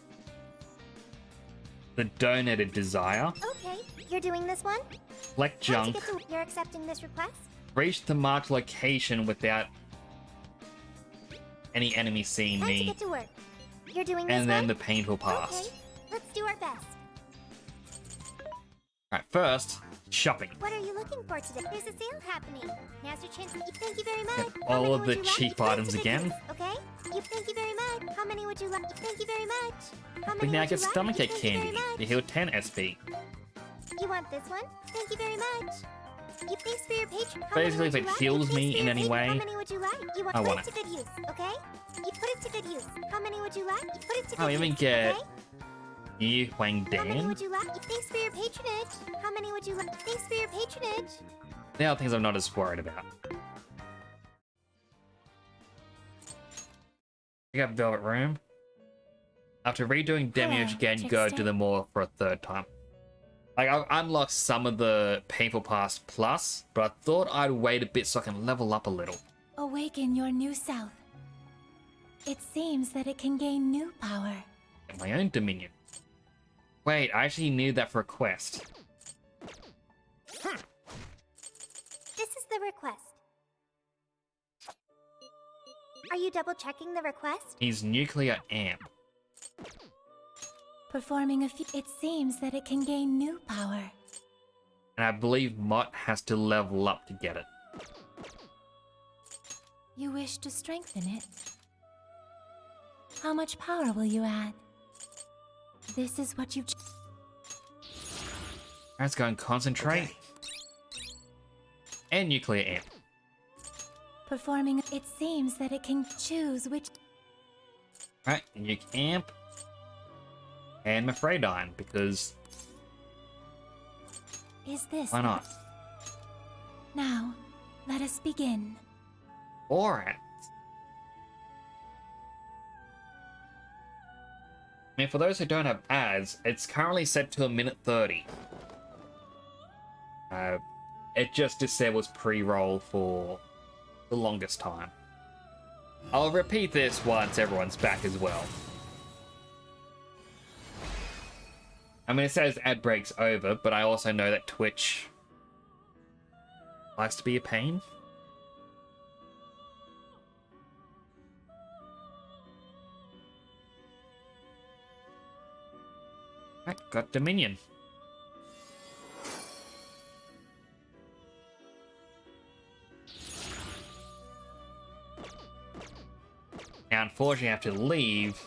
the donated desire. Okay. You're doing this one? Collect How'd you junk. get to- You're accepting this request? Reach the marked location without any enemies seeing Time to me. get to work. You're doing this And then one? the paint will pass. Okay. Let's do our best. Alright, first, shopping. What are you looking for today? There's a sale happening. Now's your chance. Thank you very much. Get How all many of would the you like? cheap Put it items to good again. use, Okay? Thank you very much. How many would you like? Thank you very much. How many We now would get you like? stomachache Thank you very candy. much. You heal 10 SP. You want this one? Thank you very much. Thanks for your patron. How Basically, many if would it you like? heals Thanks me for in your any patron. way, How many would you like? You want I put want it to it. good use, okay? You put it to good use. How many would you like? Put it to Oh, good you even use, get okay? Yi Huang How many Dan. would you like? Thanks for your patronage. How many would you like? Thanks for your patronage. The other things I'm not as worried about. We got Velvet Room. After redoing damage Hello, again, you go Trickster. do them all for a third time. Like, I've unlocked some of the Painful Past Plus, but I thought I'd wait a bit so I can level up a little. Awaken your new self. It seems that it can gain new power. Get my own Dominion. Wait, I actually needed that for a quest. This is the request. Are you double checking the request? He's Nuclear Amp. Performing a feat. It seems that it can gain new power. And I believe Mott has to level up to get it. You wish to strengthen it? How much power will you add? This is what you've... Let's go and concentrate. Okay. And Nuclear Amp. Performing... It seems that it can choose which... Alright, Nuke Amp. And Mithradine, because Is this... why not? Now, let us begin. Alright. I mean, for those who don't have ads, it's currently set to 1:30. It just disables pre-roll for the longest time. I'll repeat this once everyone's back as well. I mean, it says ad breaks over, but I also know that Twitch likes to be a pain. I got Dominion. Now, unfortunately, I have to leave,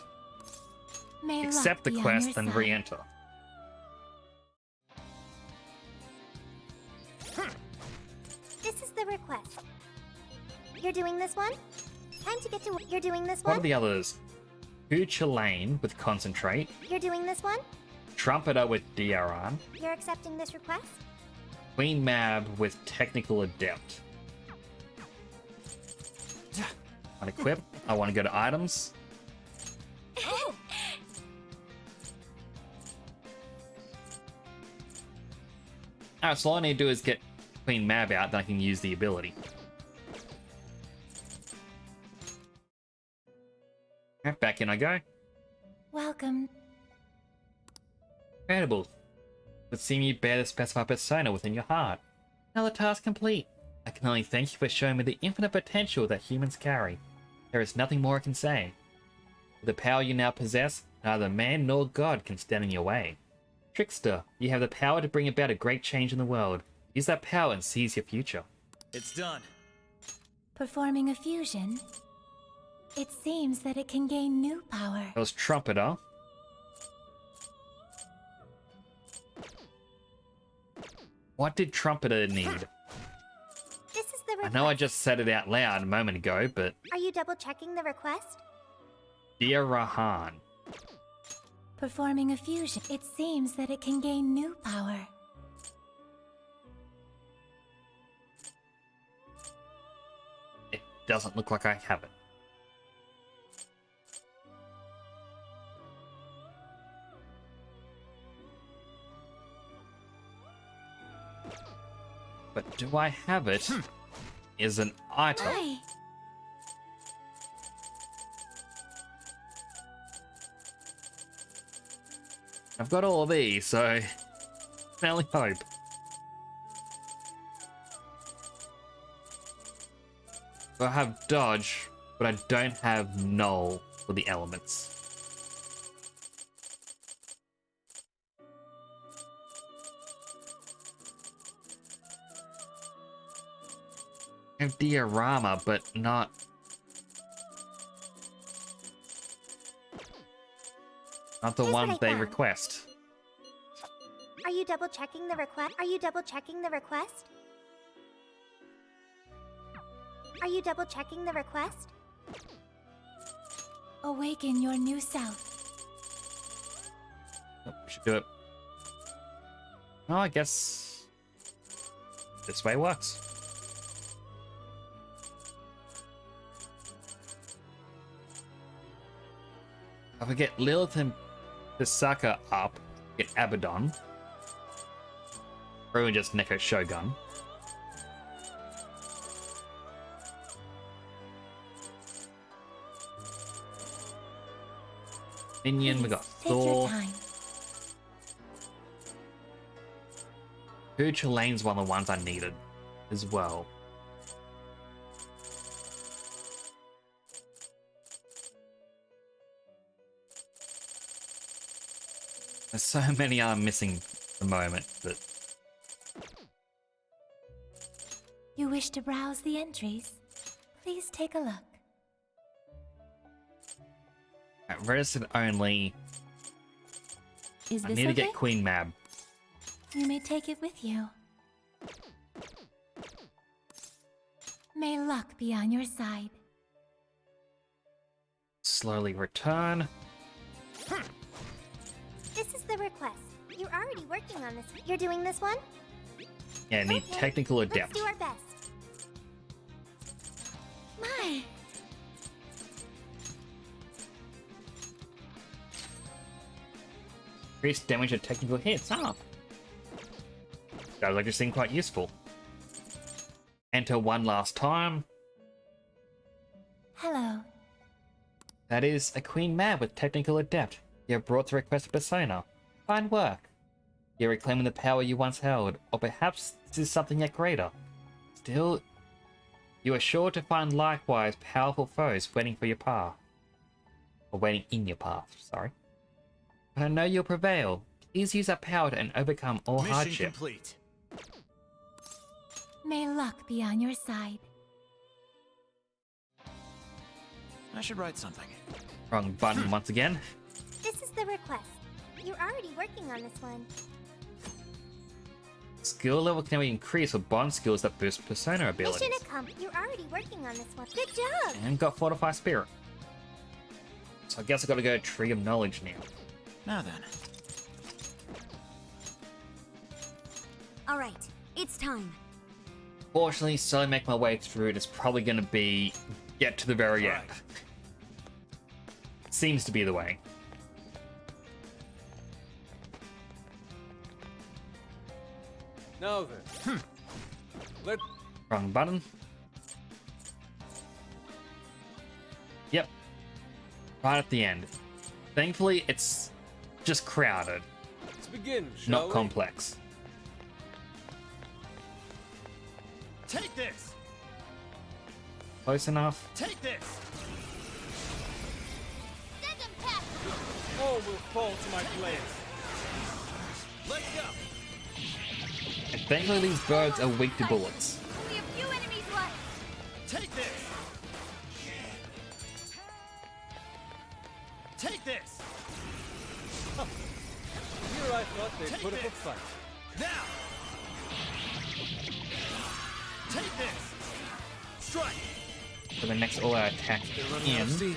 May luck accept the be on quest, your and side. re-enter. This is the request. You're doing this one? Time to get to... You're doing this What are one? the others? Huchelane with Concentrate, You're doing this one? Trumpeter with Diaran, You're accepting this request? Queen Mab with Technical Adept. On equip, I want to go to items. Alright, so all I need to do is get Queen Mab out, then I can use the ability. Alright, back in I go. Welcome. Incredible. Would seem you bear the specified persona within your heart. Now the task complete. I can only thank you for showing me the infinite potential that humans carry. There is nothing more I can say. With the power you now possess, neither man nor God can stand in your way. Trickster, you have the power to bring about a great change in the world. Use that power and seize your future. It's done. Performing a fusion. It seems that it can gain new power. That was Trumpeter. What did Trumpeter need? This is the I request. know I just said it out loud a moment ago, but Are you double checking the request? Dear Rahan. Performing a fusion. It seems that it can gain new power. It doesn't look like I have it. But do I have it? Is an item. Hi. I've got all of these, so I only hope. I have dodge, but I don't have null for the elements. I have diorama, but not. Not the Here's what one I they found. request. Are you double checking the request? Are you double checking the request? Are you double checking the request? Awaken your new self. Oh, we should do it. Oh, I guess. this way works. If I get Lilith and Pisaka up, get Abaddon. Or even just Neko Shogun. Minion, we got Take your Thor. time. Future Lane's one of the ones I needed as well. There's so many I'm missing at the moment that You wish to browse the entries? Please take a look. registered only. Is I this need to okay? get Queen Mab. You may take it with you. May luck be on your side. Slowly return. This is the request. You're already working on this. You're doing this one? Yeah, I need Okay, technical Let's adept. do our best. My! Increase damage at technical hits. Ah. Sounds like it's been quite useful. Enter one last time. Hello. That is a Queen Mab with technical adept. You have brought the requested persona. Fine work. You're reclaiming the power you once held, or perhaps this is something yet greater. Still, you are sure to find likewise powerful foes waiting for your path. Or waiting in your path, sorry. But I know you'll prevail. Please use that power and overcome all Mission hardship. complete. May luck be on your side. I should write something. Wrong button once again. This is the request. You're already working on this one. Skill level can now be increased with bond skills that boost persona abilities. Mission accomplished. You're already working on this one. Good job! And got Fortify Spirit. So I guess I gotta go Tree of Knowledge now. Now then. All right, it's time. Fortunately, slowly make my way through it is probably gonna be get to the very end. Right. Seems to be the way. Now then. Let Wrong button. Yep. Right at the end. Thankfully, it's just crowded, let's begin, shall not we? complex. Take this! Close enough. Take this! Send him packing! All will fall to my blades. Let's go! And thankfully, these birds are weak to bullets. Only a few enemies left! Take this! Take this! Here I thought they'd Take put up a this. fight. Now! Take this! Strike! For the next all-out attack They're running out in, of steam.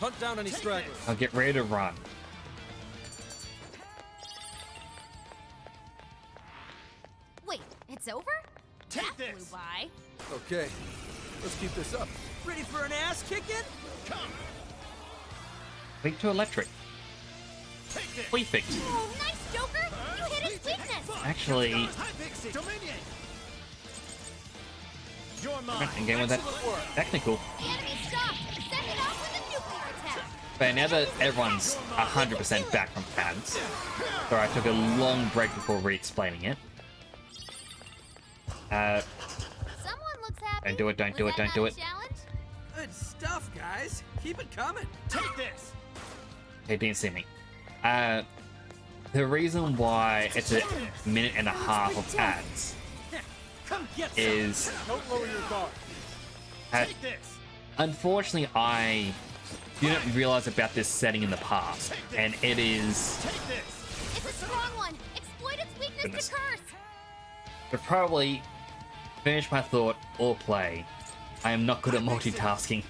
Hunt down any stragglers. I'll get ready to run. Wait, it's over? Take That this. flew by. Okay, let's keep this up. Ready for an ass kicking? Come! Weak to electric. Take this! Perfect. Oh, nice, Joker! You hit his weakness! Actually, Hi, Pixie! Dominion! You're mine! and game with that technical. The enemy stopped! Send it out with a nuclear attack! But now that everyone's 100% back from pads, so I took a long break before re-explaining it. Someone looks happy. Don't do it, don't Was do it, that don't not do a it. challenge? Good stuff, guys. Keep it coming. Take this! They didn't see me. The reason why it's a minute and a half of ads Come get some. is, Don't lower your guard. Take this! unfortunately, I didn't realize about this setting in the past, and it is Take this! It's a strong one! Exploit its weakness Goodness. to curse! to probably finish my thought or play. I am not good at multitasking.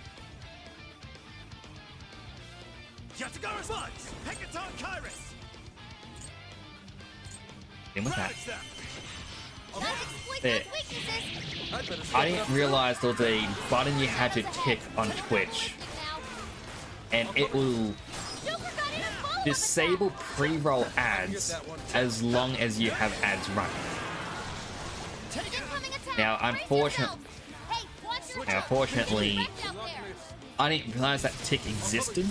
Yatagara's Lunge! Hecaton Kairos! In with that. Ravage them! Gotta exploit There. those weaknesses. I'd better I didn't realize there was a button you had to tick on Twitch, and it will Joker got in a follow-up disable pre-roll ads as long as you have ads running. attack. Incoming attack. Now, Brace unfortunately, yourselves. Hey, watch your now, jump. fortunately, Back out there. I didn't realize that tick existed.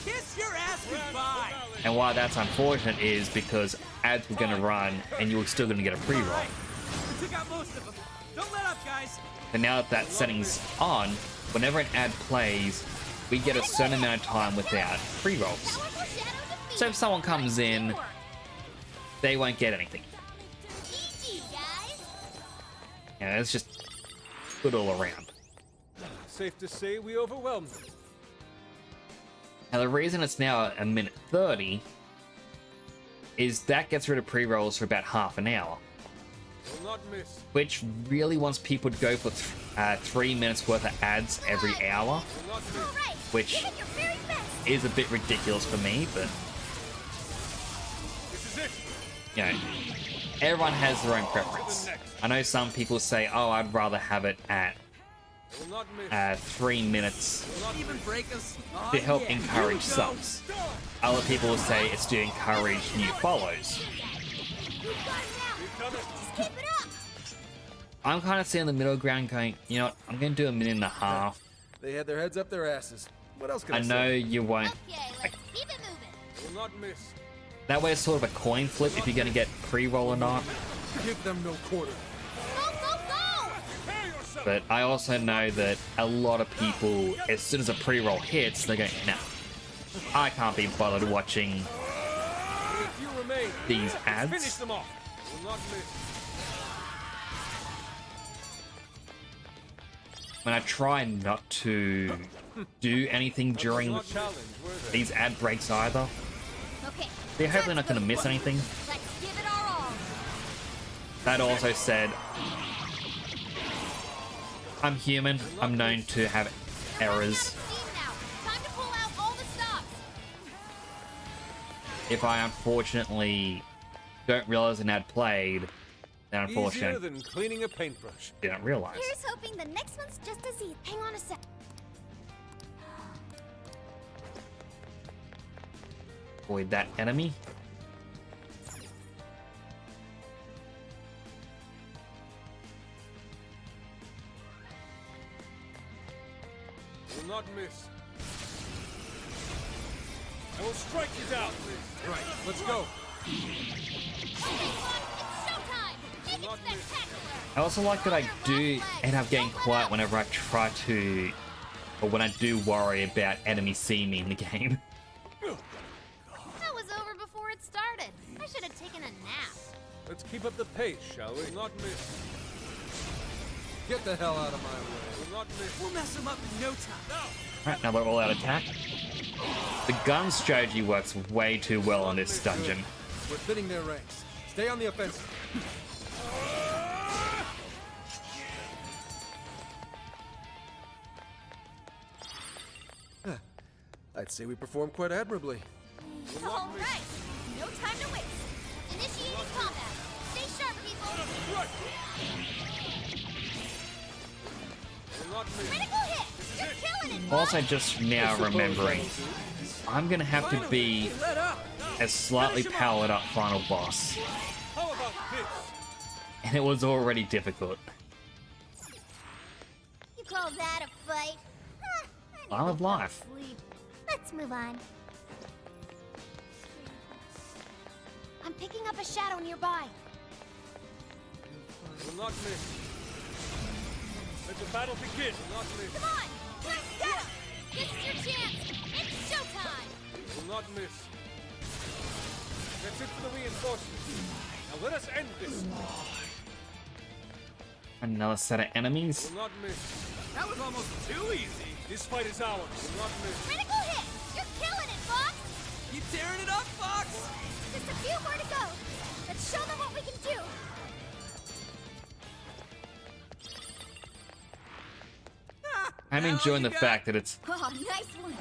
Kiss your ass goodbye. And why that's unfortunate is because ads were going to run and you were still going to get a pre-roll. We took out most of them. Don't let up, guys. And now that that setting's on, whenever an ad plays, we get a certain amount of time without pre-rolls. Powerful shadow defeated. So if someone comes in, they won't get anything. GG, guys. Yeah, it's just good all around. Safe to say we overwhelmed them. Now the reason it's now a minute 30 is that gets rid of pre-rolls for about half an hour, Will not miss. which really wants people to go for 3 minutes worth of ads every hour, Will not miss. All right. which Give it your very best. is a bit ridiculous for me, but This is it. you know, everyone has their own preference. I know some people say, oh, I'd rather have it at Will not miss. 3 minutes Even break us. to help yeah. encourage subs. Other people will say it's to encourage new follows. You've got it now. We've done it. Just keep it up. I'm kind of sitting in the middle ground going, you know what, I'm going to do a minute and a half. They had their heads up their asses. What else can I, I know say? you won't. Okay, let's keep it moving. Will not miss. That way it's sort of a coin flip if you're going to get pre-roll or not. Give them no quarter. Go, go, go. Prepare yourself. But I also know that a lot of people, as soon as a pre-roll hits, they go, no, I can't be bothered watching Only a few remain. these Finish ads. them off. Will not miss. When I try not to do anything during Not challenge, were they? these ad breaks either. Okay. They're hopefully not going to miss anything. Let's give it our all. That also said, I'm human. I'm known to have errors. Steam now. Time to pull out all the stops. If I unfortunately don't realize an ad played, then Easier unfortunately than cleaning a paintbrush. didn't realize. Here's hoping the next one's just as easy. Hang on a sec. Avoid that enemy. Will not miss. I will strike you down. Right, let's go. Okay, Fox, it's showtime. Make it Not miss. spectacular. I also like that I do end up getting quiet whenever I try to, or when I do worry about enemies seeing me in the game. That was over before it started. I should have taken a nap. Let's keep up the pace, shall we? Will not miss. Get the hell out of my way. Will not miss. We'll mess them up in no time. Alright, now we're all out attack. The gun strategy works way too well on this dungeon. We're thinning their ranks. Stay on the offensive. I'd say we performed quite admirably. All right. No time to waste. Initiating combat. Stay sharp, people. Will not miss. Critical hit. You're killing it, Also, just now remembering, I'm gonna have to be Let up. a slightly powered up final boss, How about this? and it was already difficult. You call that a fight? Huh, I need Line of to go to life. sleep. Let's move on. I'm picking up a shadow nearby. Will not miss. Let the battle begin. Will not miss. Come on. Let's get him. This is your chance. It's showtime. Will not miss. That's it for the reinforcements. Now let us end this. Another set of enemies. Will not miss. That was almost too easy. This fight is ours. Will not miss. Critical hit. You're killing it, Fox. You tearing it up, Fox? Just a few more to go. Let's show them what we can do. I'm enjoying the fact that it's Oh, nice one.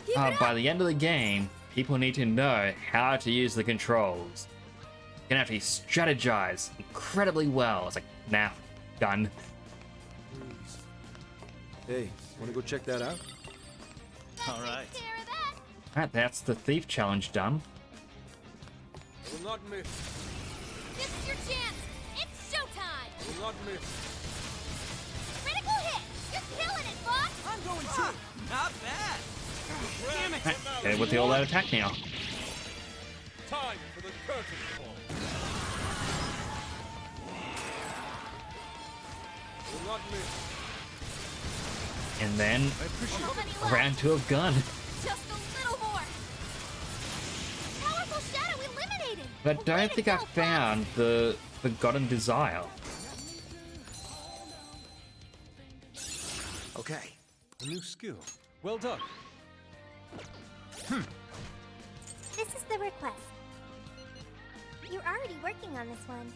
Keep by the end of the game, people need to know how to use the controls. can actually strategize incredibly well. It's like, nah, done. Hey, wanna go check that out? All right. Care of that. Alright, that's the thief challenge done. Will not miss. This is your chance. It's showtime. Will not miss. Critical hit. You're killing it, boss. I'm going too. Not bad. Damn it. Okay, with the all-out attack now. Time for the curtain call. Will not miss. And then Nobody left. round 2 of gun. Just a little more. Powerful shadow eliminated. But I don't think I found the Forgotten Desire. Okay. A new skill. Well done. This is the request. You're already working on this one.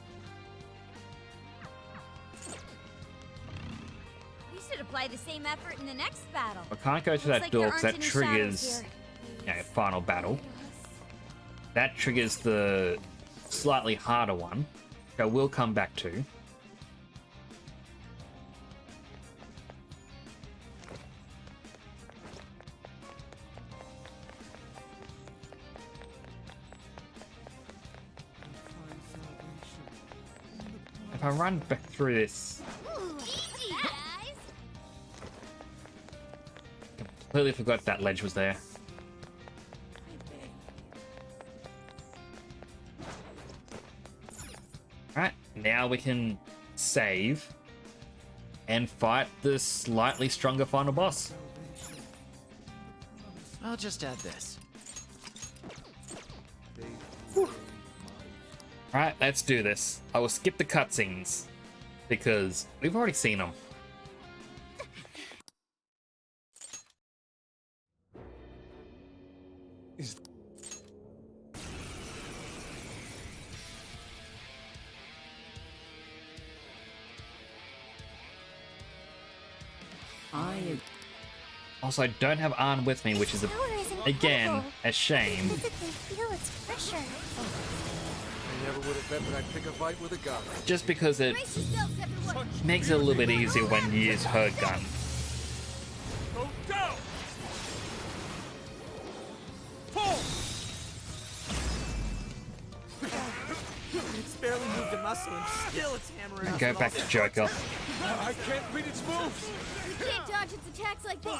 We should apply the same effort in the next battle. I can't go to that Looks door like because there that aren't any shadows triggers here. final battle. That triggers the slightly harder one, which I will come back to. If I run back through this, Ooh, easy, guys. completely forgot that ledge was there. Alright, now we can save and fight the slightly stronger final boss. I'll just add this. Alright, let's do this. I will skip the cutscenes because we've already seen them. Also, I don't have Arn with me, which is Power is again incredible. a shame. Physically feel its pressure. I never would have bet that I'd pick a fight with a gun. Just because it Brace yourselves, everyone. makes it a little bit easier when you use her gun. Go down. Pull. It's barely moved a muscle and still it's hammering us Go with back all to Joker. I can't read its moves. You can't dodge its attacks like this.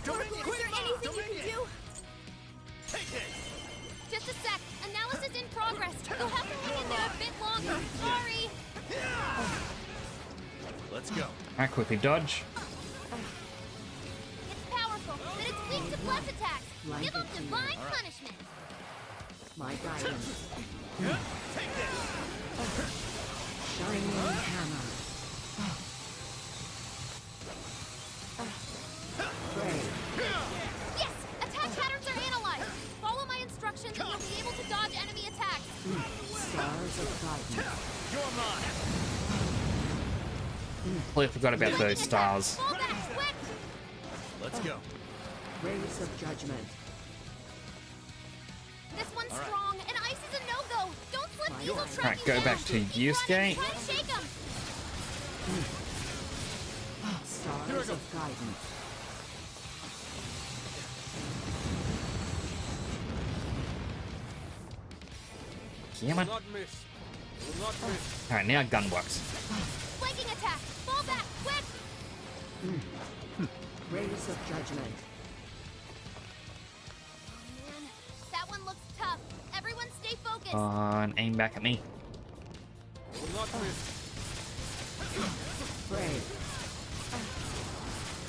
Oracle, is there anything you can do? Just a sec. Analysis in progress. You'll have to hang in there a bit longer. Sorry. Let's go. I quickly dodge. It's powerful, but it's weak to bless attacks. Give them divine punishment. My guidance. Shining hammer. Pray. Yes! Attack patterns are analyzed. Follow my instructions and you'll be able to dodge enemy attacks. Stars of guidance. Completely forgot about those stars. Fall back, quick! Let's go. Rays of judgment. This one's strong, and ice is a no-go. Don't let Diesel track Alright, you go down. back to Keep running, Yusuke. try to shake him. Stars of guidance. Yeah, Will man. not miss. Will not miss. Alright, now gun works. Flanking attack. Fall back, quick! Rays of judgment. Man, that one looks tough. Everyone stay focused. And aim back at me. Will not miss. Pray.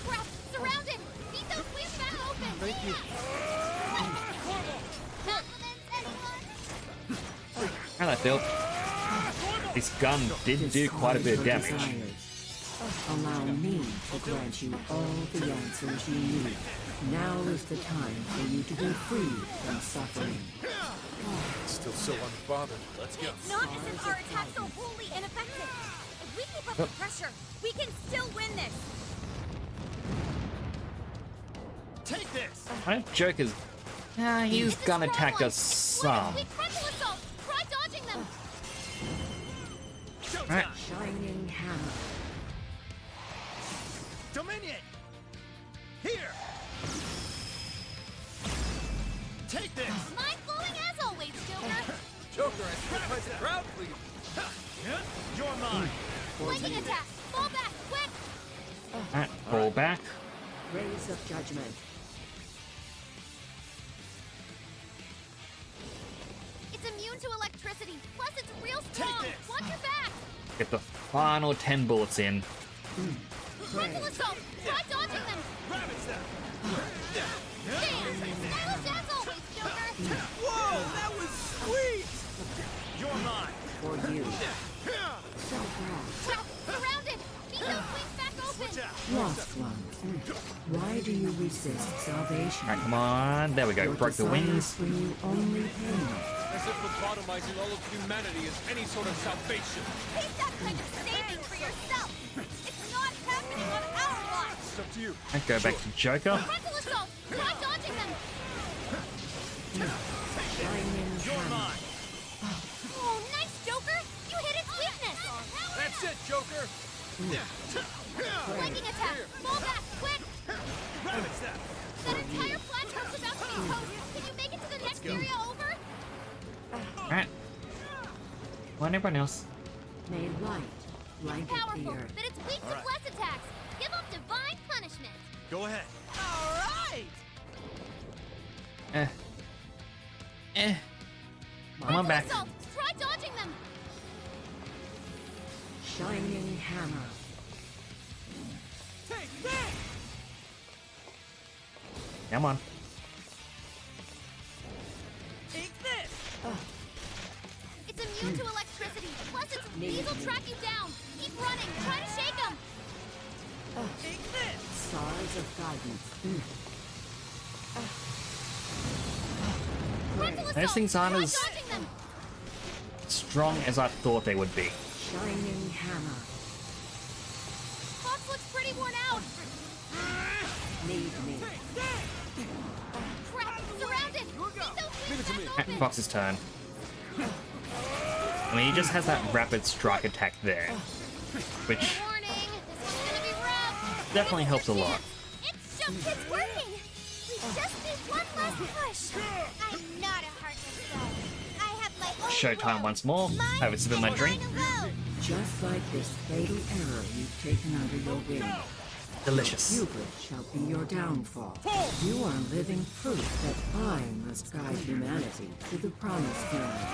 Crap, surrounded. Need those wheels back open. Thank you. Compliments, anyone? How that feel? This gun did do quite a bit of damage. Allow me to grant you all the answers you need. Now is the time for you to be free from suffering. Still so unbothered. Let's go. It's not as if our attacks are wholly ineffective. If we keep up the pressure, we can still win this. Take this. I think Joker's... He's gun attack us some. Quick frontal assault. Try dodging them. Right. Shining hammer. Dominion! Here! Take this! Mind-blowing as always, Joker! Joker, I see the present crowd, please. You're mine! Flanking attack! Fall back, quick! Alright, fall back. Rays of judgment. It's immune to electricity, plus it's real strong! this. Watch your back! Get the final 10 bullets in. Frontal assault! Try dodging them! Rabbit step! Damn! Stylish as always, Joker! Whoa, that was sweet! You're mine! For you. So proud. Trap! Surrounded! Need those wings back open! Lost one. Why do you resist salvation? Alright, come on. There we go. Your Broke the desires wings. bring you only pain. As if lobotomizing all of humanity is any sort of salvation. Take that kind of saving for yourself! It's not happening on our watch! It's up to you. Alright, go back to Joker. Frontal assault! Try dodging them! Shining hammer. Oh, nice, Joker! You hit its weakness! That's it, Joker! Flanking attack! Fall back, quick! Rabbit step! That entire platform's about to be toast! Can you make it to the next area over? Alright. Come on, everyone else. May light blanket the Powerful, earth. but it's weak to bless attacks! Give them divine punishment! Go ahead. Alright! Come on back. Assault! Try dodging them! Shining hammer. Take that! Come on. Take this! It's immune to electricity, plus these will track you down! Keep running! Try to shake them! Take this! Stars of guidance. Frontal assault! Those things aren't Try as dodging them! strong as I thought they would be. Shining hammer. Fox looks pretty worn out! Need me. Crap! Surrounded! Keep those wings back Alright, open! Fox's turn. I mean, he just has that rapid strike attack there, which Warning! This one's gonna be rough! definitely helps a lot. It's working! We just need one last push! I'm not a heartless foe. I have my own Showtime will. once more. Mine Have a sip of my and drink. mine alone. Just like this fatal error you've taken under your wing. Delicious. Hubris shall be your downfall. You are living proof that I must guide humanity to the promised land.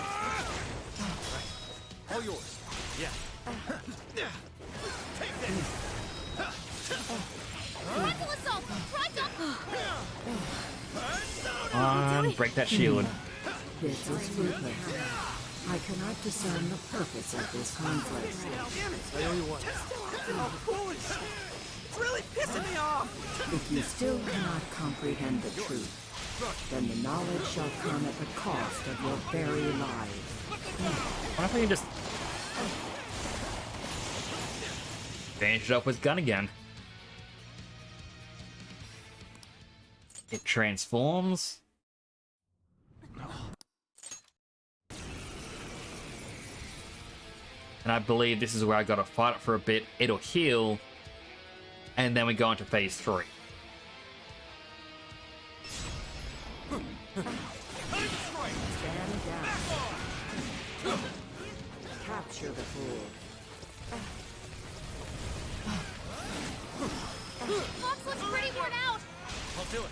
All yours. Yeah. Frontal assault! Try Come on, break that shield. This is fruitless. I cannot discern the purpose of this conflict. I owe you one. Oh, holy shit! It's really pissing me off! If you still cannot comprehend the truth, then the knowledge shall come at the cost of your very lives. Why don't we just finish it up with gun again? It transforms. And I believe this is where I gotta fight it for a bit. It'll heal. And then we go into phase 3. Stand down. Capture the fool. Fox looks pretty worn out! I'll do it.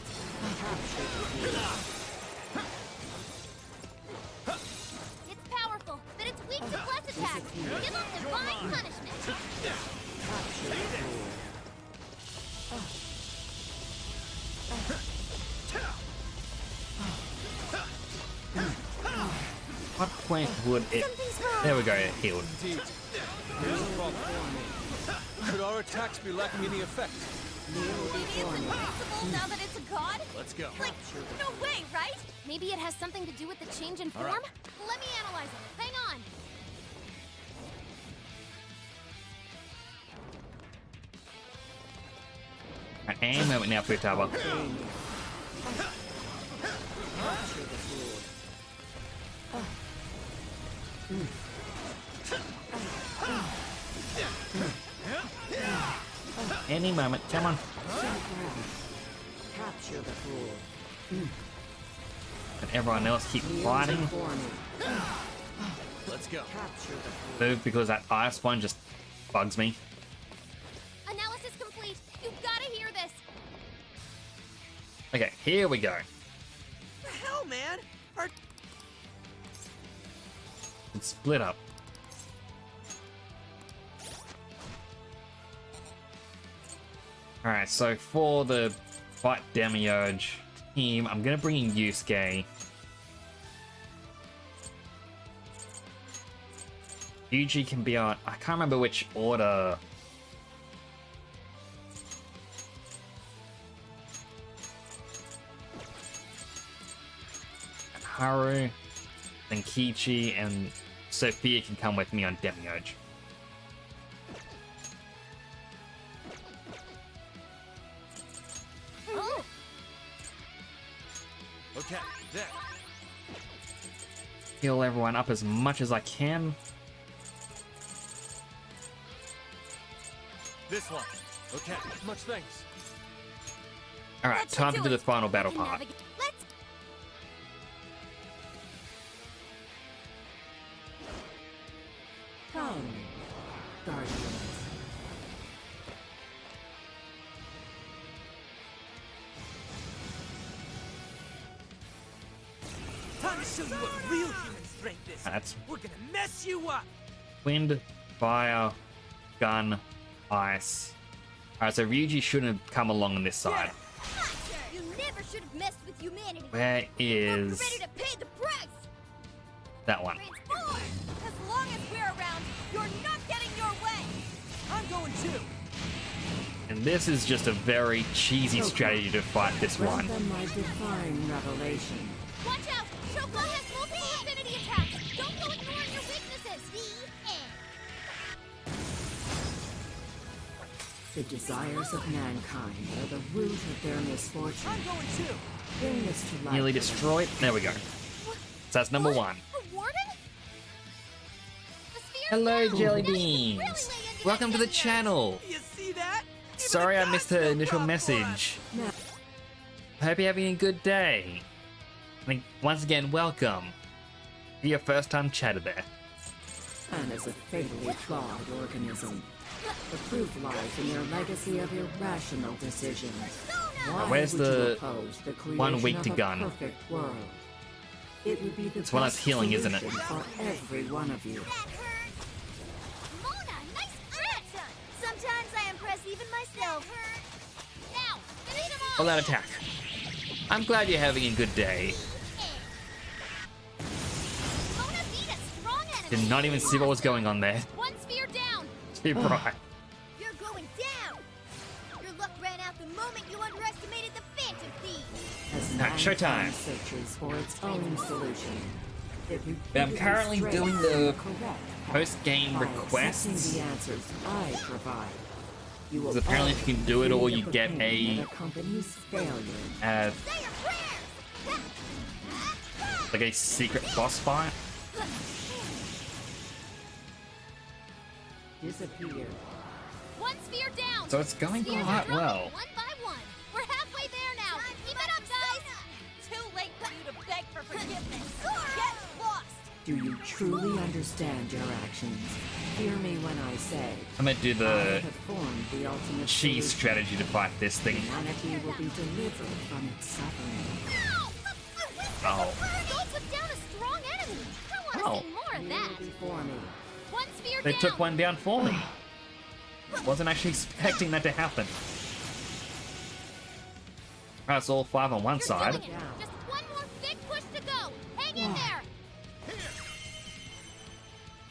Capture the fool. It's powerful, but it's weak to bless attacks! Give them divine punishment! Capture the fool. What point would it... There we go, it healed. Indeed. Here's the problem. Should our attacks be lacking any effect? Maybe it's invincible now that it's a god? Let's go. Like, no way, right? Maybe it has something to do with the change in form? Let me analyze it. Hang on. And moment now, Futaba. any moment. Come on. Capture the fool. And everyone else keep fighting. Let's go. Capture the fool. Move because that ice one just bugs me. Analysis complete. You gotta hear this. Okay, here we go. The hell, man? It's split up. Alright, so for the Fight Demiurge team, I'm gonna bring in Yusuke. Yuji can be on... I can't remember which order. And Haru, then Kichi, and Sophia can come with me on Demiurge. Oh, Okay, there. Heal everyone up as much as I can. This one. Okay, much thanks. Alright, time to do the final battle part. let's Come, Guardians. Time to show you what real human strength is. That's We're gonna mess you up. wind, fire, gun, ice. Alright, so Ryuji shouldn't have come along on this side. You never should have messed with humanity. Where You're is ready to pay the price. that one? Transform. As long as we're around, you're not getting your way. I'm going too. And this is just a very cheesy strategy to fight this one. Grant them my divine revelation. watch out. Shoko has multiple affinity attacks. Don't go ignoring your weaknesses. The end. The desires of mankind are the root of their misfortune. I'm going too. Bring this to life. Nearly for them. destroyed. There we go. So that's number one. A warden? The sphere Hello, down. Jelly Now you can Beans. really lay into Welcome that to the Demiurge. channel. You see that? Even Sorry the I missed gods the don't initial come for message. Now, I hope you're having a good day. And once again, welcome. For your first time chatter there. man is a fatally flawed organism. The proof lies in their legacy of irrational decisions. Why where's would you the oppose the one creation weak of to a gun? perfect world? It would be the It's one that's best healing, isn't it? solution for every one of you. That hurt. Mona, nice crit. Sometimes I impress even myself. Now, finish them off. All that attack. I'm glad you're having a good day. Mona beat a strong enemy. Did not even see what was going on there. One sphere down. Too bright. You're going down. Your luck ran out the moment you underestimated the Phantom Thief. As Alright, showtime. mankind searches for its own solution. It I'm currently repeatedly doing strays the from correct path. post-game By requests. accepting the answers I provide, you will Because apparently if you can do it all, feel you the get pain a- that accompanies failure. Uh, Say your prayers. like a secret boss fight. Disappear. One sphere down. So it's going Spheres quite are dropping well. One by one. We're halfway there now. Keep it up, guys. Too late for you to beg for forgiveness. Get lost. Do you truly understand your actions? Hear me when I say, I'm gonna do I the have formed the ultimate cheese solution. strategy to fight this thing. Humanity will be delivered from its suffering. Oh. They took down a strong enemy. I want to Oh. see more of Kneel that. before me. One sphere They down. took one down for me. Wasn't actually expecting that to happen. Alright, it's all five on one You're side. doing it. Just one more big push to go. Hang in there.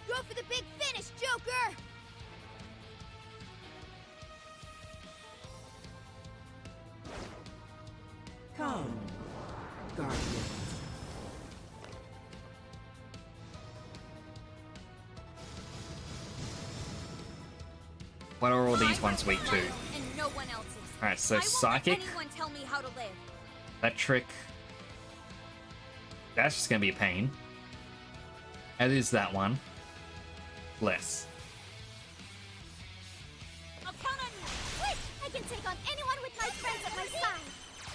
Go for the big finish, Joker. Come, Guardians. What are all these ones weak to? And no one else's. Alright, so I won't psychic, let anyone tell me how to live. electric. That's just gonna be a pain. As is that one. Less. I'll count on you. Quick, can take on anyone with my friends at my side.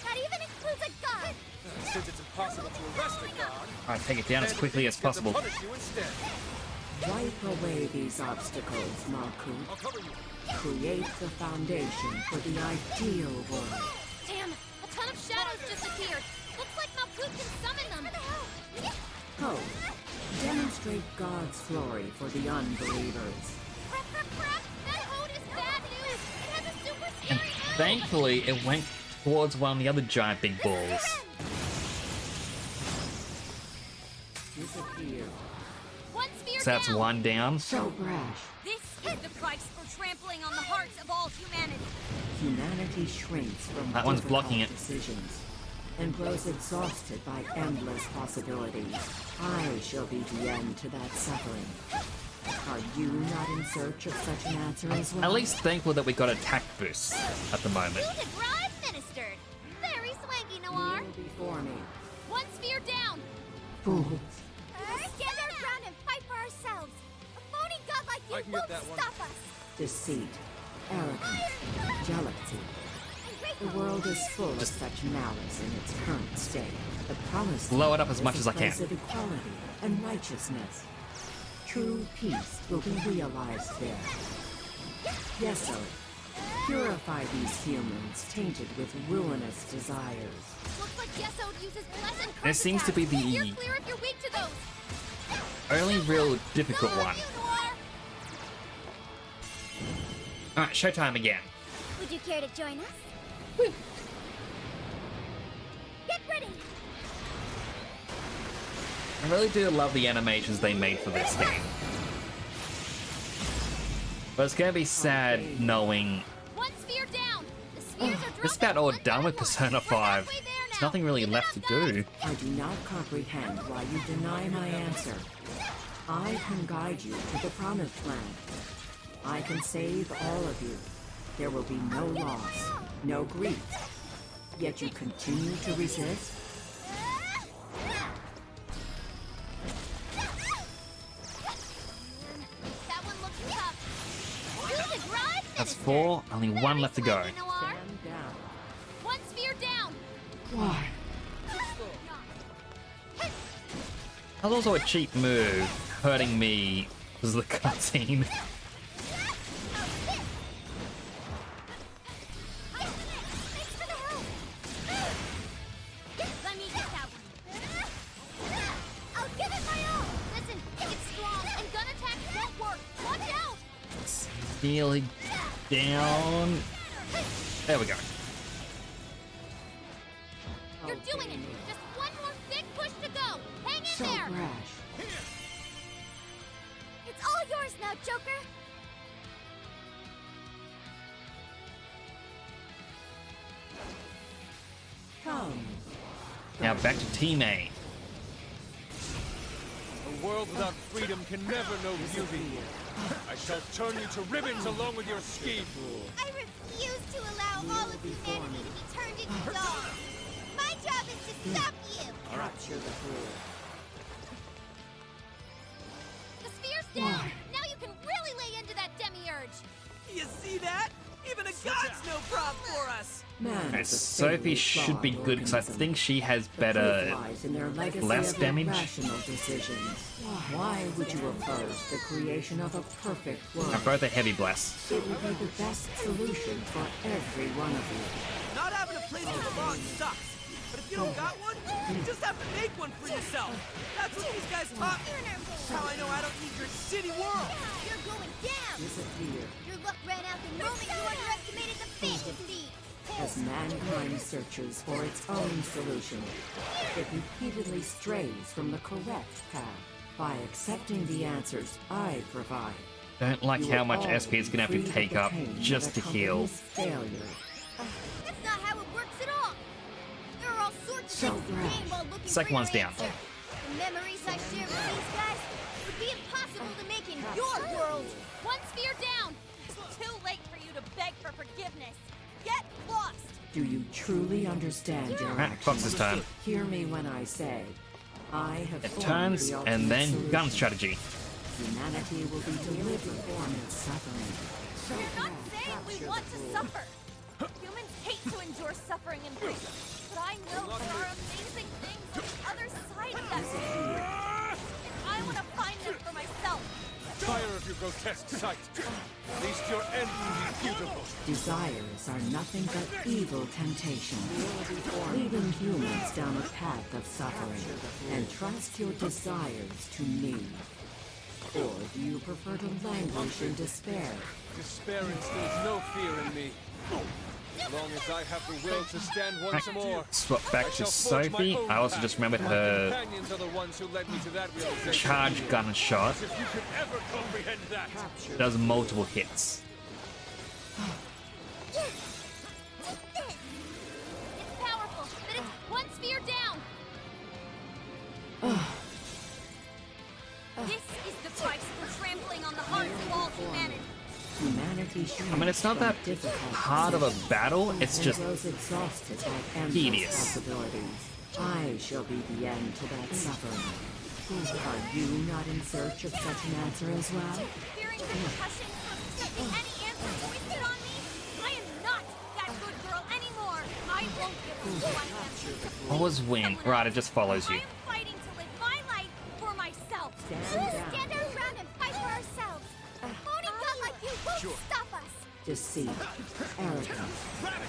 That even includes a god. Since it's impossible to arrest a god, Alright, take it down as quickly as possible. I'll punish you instead. Wipe away these obstacles, Malkuth. I'll cover you. Create the foundation for the ideal world. Damn, a ton of shadows disappeared. Looks like Malkuth can summon them. Ho! Demonstrate God's glory for the unbelievers. Crap, crap, crap! That Hode is bad news! It has a super And scary eye! thankfully, it went towards one of the other giant big balls. Disappear. One sphere So that's down! one down. So brash. This is the price for trampling on the hearts of all humanity. Humanity shrinks from That one's difficult blocking it. decisions and grows exhausted by endless possibilities. I shall be the end to that suffering. Are you not in search of such an answer as well? At least thankful that we got attack boosts at the moment. Coup de grace administered! Very swanky, Noir! Kneel before me. One sphere down! Fools. Let's stand our ground and fight for ourselves. A phony god like I you can get won't that one. stop us. Deceit. Arrogance. Jealousy. The world is full of such malice in its current state. The promised Blow it up land as much is as a I can. place of equality and righteousness. True peace will be realized there. Yes, sir. Purify these humans tainted with ruinous desires. Looks like Yesod uses bless and curse This seems to be attacks. the- You're clear if you're weak to those! Only real difficult Go on, one. you, Noir! Alright, showtime again. Would you care to join us? Get ready. I really do love the animations they made for this game. But it's gonna be sad knowing One sphere down! The spheres are dropping it's about all one done by with one. Persona We're 5. halfway there There's now. nothing really Keep it left to up, do. guys. I do not comprehend why you deny my answer. I can guide you to the promised land. I can save all of you. There will be no loss, no grief. Yet you continue to resist? That one looks tough. Coup de grace That's administered. 4, only Very one left to go. swanky, Noir. Stand down. One sphere down! Why? That was also a cheap move, hurting me because of the cutscene. Let me get that one. I'll give it my all. Listen, it's strong and gun attacks won't work. Watch out! Healing down. There we go. You're doing it. Just one more big push to go. Hang in So there. brash. It's all yours now, Joker. Come. Now back to Team A. A world without freedom can never know beauty. I shall turn you to ribbons along with your scheme. I refuse to allow all of humanity to be turned into dogs. My job is to stop you. Capture the fool. The sphere's down. Now you can really lay into that demiurge. You see that? Even a god's no problem for us. Man Okay, is a Sophie fatally should be flawed good because I organism. think she has The better. proof lies in their legacy less of damage. irrational decisions. Why would you oppose the creation of a perfect world? Now both are heavy blasts. It would be the best solution for every one of you. Not having a place to belong sucks. But if you don't got one, you just have to make one for yourself. That's what these guys taught me. That's how I know I don't need your shitty world. You're going down. Disappear. Your luck ran out the moment you underestimated the fantasy. As mankind searches for its own solution, it repeatedly strays from the correct path. By accepting the answers I provide, Don't like you how will much all SP it's gonna have be to freed take of the up pain just of to the heal. company's failure. That's not how it works at all. There are all sorts of So things to brash. gain while looking Second for your one's down. answer. The memories I share with these guys would be impossible to make in your world. One sphere down. It's too late for you to beg for forgiveness. Get lost. Do you truly understand your Alright, Fox's actions? turn. Hear me when I say, I have It formed turns the and then ultimate gun solution. strategy. Humanity will be delivered from its suffering. So We're not saying we want to suffer. Humans hate to endure suffering and grief, but I know there are amazing things on the other side of that pain. And I want to find them for myself. Tire of your grotesque sight. At least your end will be beautiful. Desires are nothing but evil temptation, leading humans down a path of suffering. And trust your desires to me. Or do you prefer to languish in despair? Despair instills no fear in me. As long as I have the will to stand once more. Swap back I to shall forge my Sophie. own I also path. just remembered My her companions are the ones who led me to that realization. charge gun shot As if you could ever comprehend that. does multiple hits. It's powerful, but it's one sphere down. This is the price for trampling on the hearts of all humanity. Humanity I mean, it's not that hard of a battle. It's just grows exhausted by endless tedious. possibilities. I shall be the end to that suffering. Are you not in search of such an answer as well? Fearing repercussions for accepting any answer foisted on me? I am not that good girl anymore. I won't give up one answer to always win. Right, it just follows you. I am fighting to live my life for myself. Stand down. Stand our ground and fight for ourselves. Pony gun like you won't stop us. Deceit, arrogance,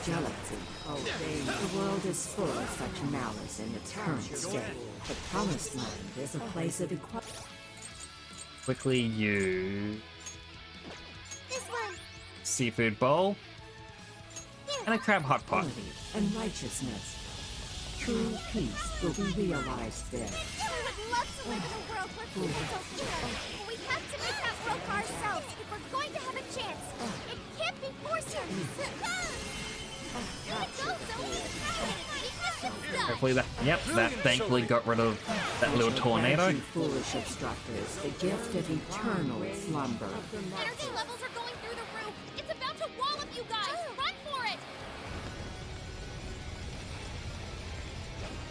jealousy. Oh, the world is full of such malice in its current state. The Promised Land is a place of equality. Quickly, you This one. seafood bowl and a crab hot pot. And righteousness. True peace will be realized there. We would love to live in a world where people don't care. But we have to make that world for ourselves if we're going to have a chance. It can't be forced. Hopefully that, yep, that thankfully got rid of that little tornado. You foolish obstructors, the gift of eternal slumber. Energy levels are going through the roof. It's about to wallop you guys. Run for it.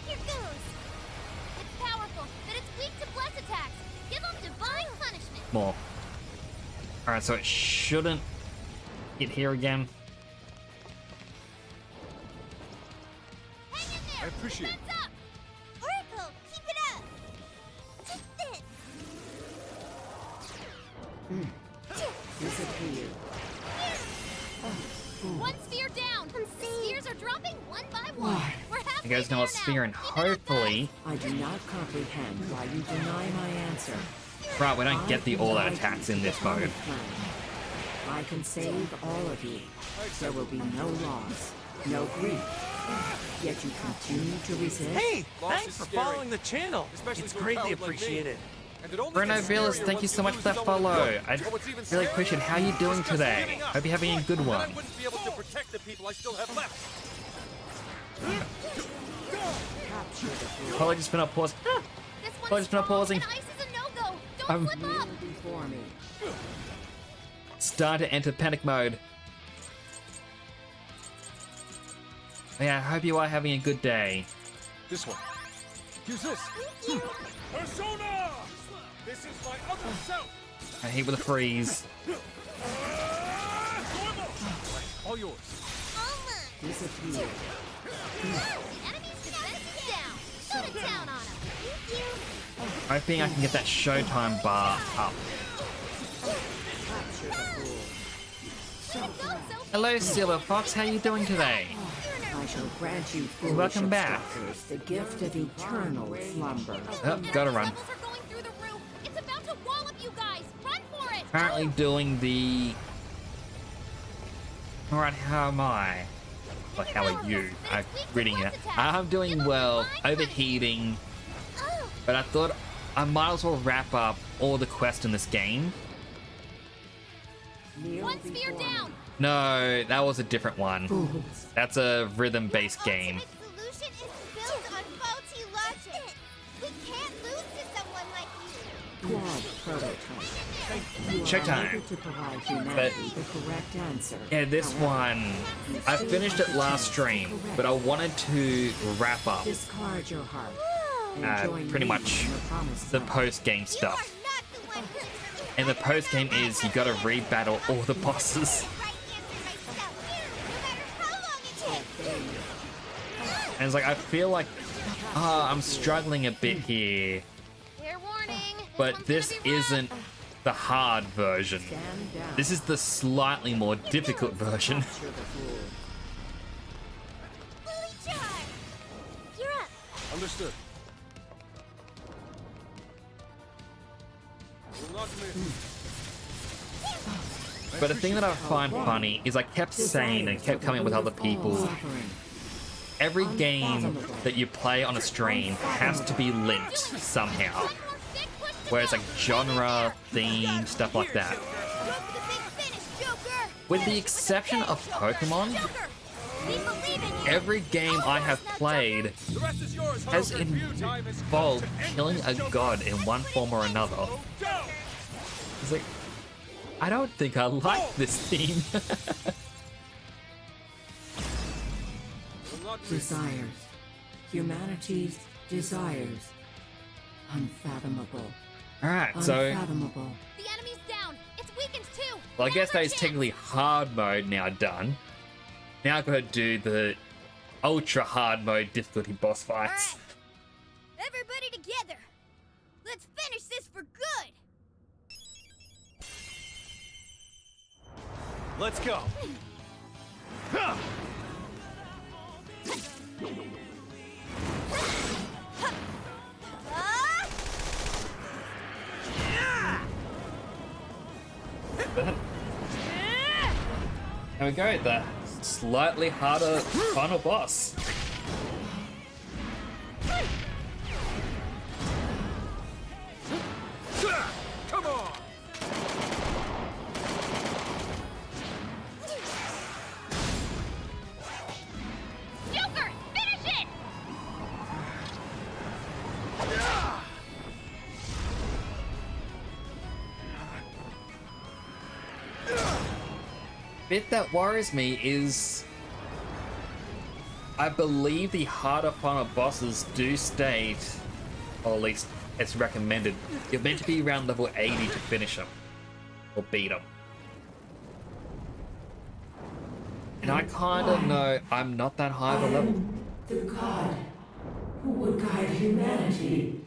Here goes. It's powerful, but it's weak to bless attacks. Give them divine punishment. More. Alright, so it shouldn't hit here again. Hang in there. I appreciate it. Heads up. Oracle, keep it up. Take this. Disappear. One sphere down. The spheres are dropping one by one. We're halfway You guys know there a sphere, and now. Keep it up, hopefully, I do not comprehend why you deny my answer. right, we don't get the all-out attacks in this mode. I can save all of you. There will be no loss, no grief. Yet you continue to resist. Hey, Loss thanks is for scary, following the channel. especially It's to a greatly coward like me. appreciated. And it only Bruno gets Villas, scarier thank you once so much lose for that someone follow. good. I But what's even really appreciate how you doing just today. giving up. Hope you're having a good Then I one. wouldn't be able to protect the people I still have left. Apologies for not pausing. This Oh, one's it's not strong, pausing. and ice is a no-go. Don't flip up. Before me. Start to enter panic mode. Yeah, I hope you are having a good day. This one. Use this. Persona! This is my other self! I hit with a freeze. All yours. Disappear. Enemies defenses down. Shut it down on them. Hoping I can get that Showtime bar up. Hello, Silver Fox. How you doing today? I shall grant you foolish Welcome back. obstructors the gift of eternal slumber. Oh, gotta run. Levels are going through the roof. It's about to wallop you guys. Run for it. Currently doing the... Alright, how am I? Like, how are you? I'm reading it. I'm doing well, overheating, but I thought I might as well wrap up all the quests in this game. Kneel One sphere before me. down. No, that was a different one. That's a rhythm-based game. Ultimate solution is built on faulty logic. We can't lose to someone like you. Quad prototype. You are Showtime. unable to provide humanity the correct answer. Yeah, this However, one, I finished it last stream, but I wanted to wrap up discard your heart. and join pretty me much in the promised the land. post-game You are stuff. not the one who... And the post-game is you gotta re-battle all the bosses. Right answer myself. No matter how long And it's like, I feel like, I'm struggling a bit here. Fair warning. But this isn't the hard version. This is the slightly more difficult version. Lily Charm! You're up. Understood. Will not miss. But the thing that I find funny is I kept saying and kept coming up with other people, every game that you play on a stream has to be linked somehow. Where it's like genre, theme, stuff like that. Go for the big finish, Joker. With the exception of Pokemon, Joker, we believe in you. every game I have played The rest is yours. has Joker. Time is involved to end killing this, a Joker. god in one form or another. Go. It's like, I don't think I like this theme. Will not miss. Desires. Humanity's desires. Unfathomable. Alright, so, Unfathomable. The enemy's down. It's weakened too. well, I guess that Now's is our technically hard mode now done. Now I've got to do the ultra hard mode difficulty boss fights. chance. Everybody together. Let's finish this for good. Let's go. Huh. Ah! There we go, the slightly harder final boss. Come on. Joker, finish it. Bit that worries me is I believe the harder final bosses do state, or at least it's recommended, you're meant to be around level 80 to finish them or beat them. And I kind of know I'm not that high of a level. The god who would guide humanity.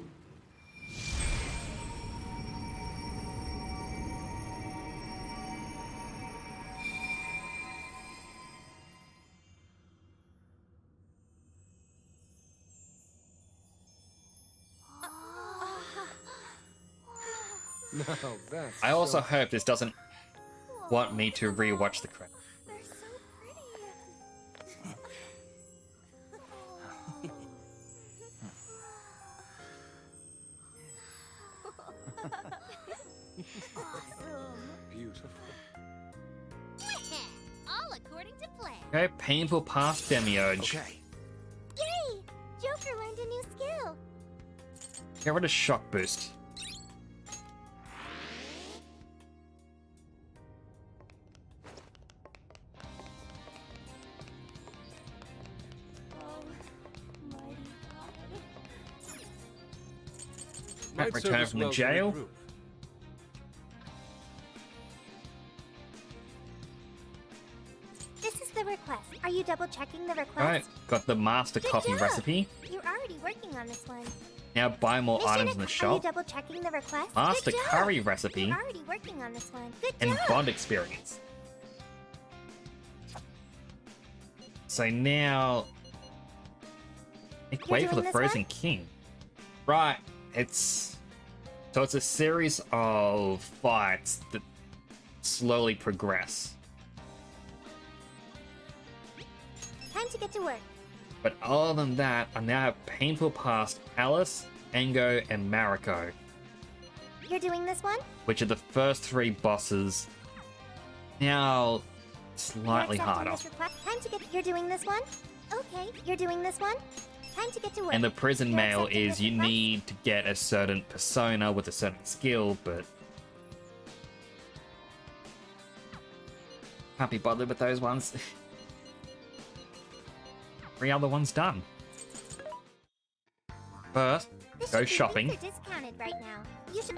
No, that's I also hope this doesn't want me to rewatch the credits. They're so pretty. beautiful. All according to plan. Okay, painful past Demiurge. Okay. Yay! Joker learned a new skill. Get rid of shock boost. Might Return serve us from the well to jail. regroup. This is the request. Are you double checking the request? Alright, got the master Good coffee job. recipe. You're already working on this one. Now buy more Mission items in the Are you shop. double checking the request? Master Good job. curry recipe. You're already working on this one. Good And job. bond experience. So now, make You're way for doing the this Frozen one? King. Right, it's a series of fights that slowly progress. Time to get to work. But other than that, I now have painful past Alice, Engo, and Mariko, You're doing this one? which are the first three bosses. Now, slightly You're accepting harder. this request. Time to get. You're doing this one? Okay. You're doing this one? Time to get to work. And the prison You're mail accepting is this you request? need to get a certain persona with a certain skill, but can't be bothered with those ones. 3 other ones done. First, This go should be shopping. rates are discounted right now. Thanks for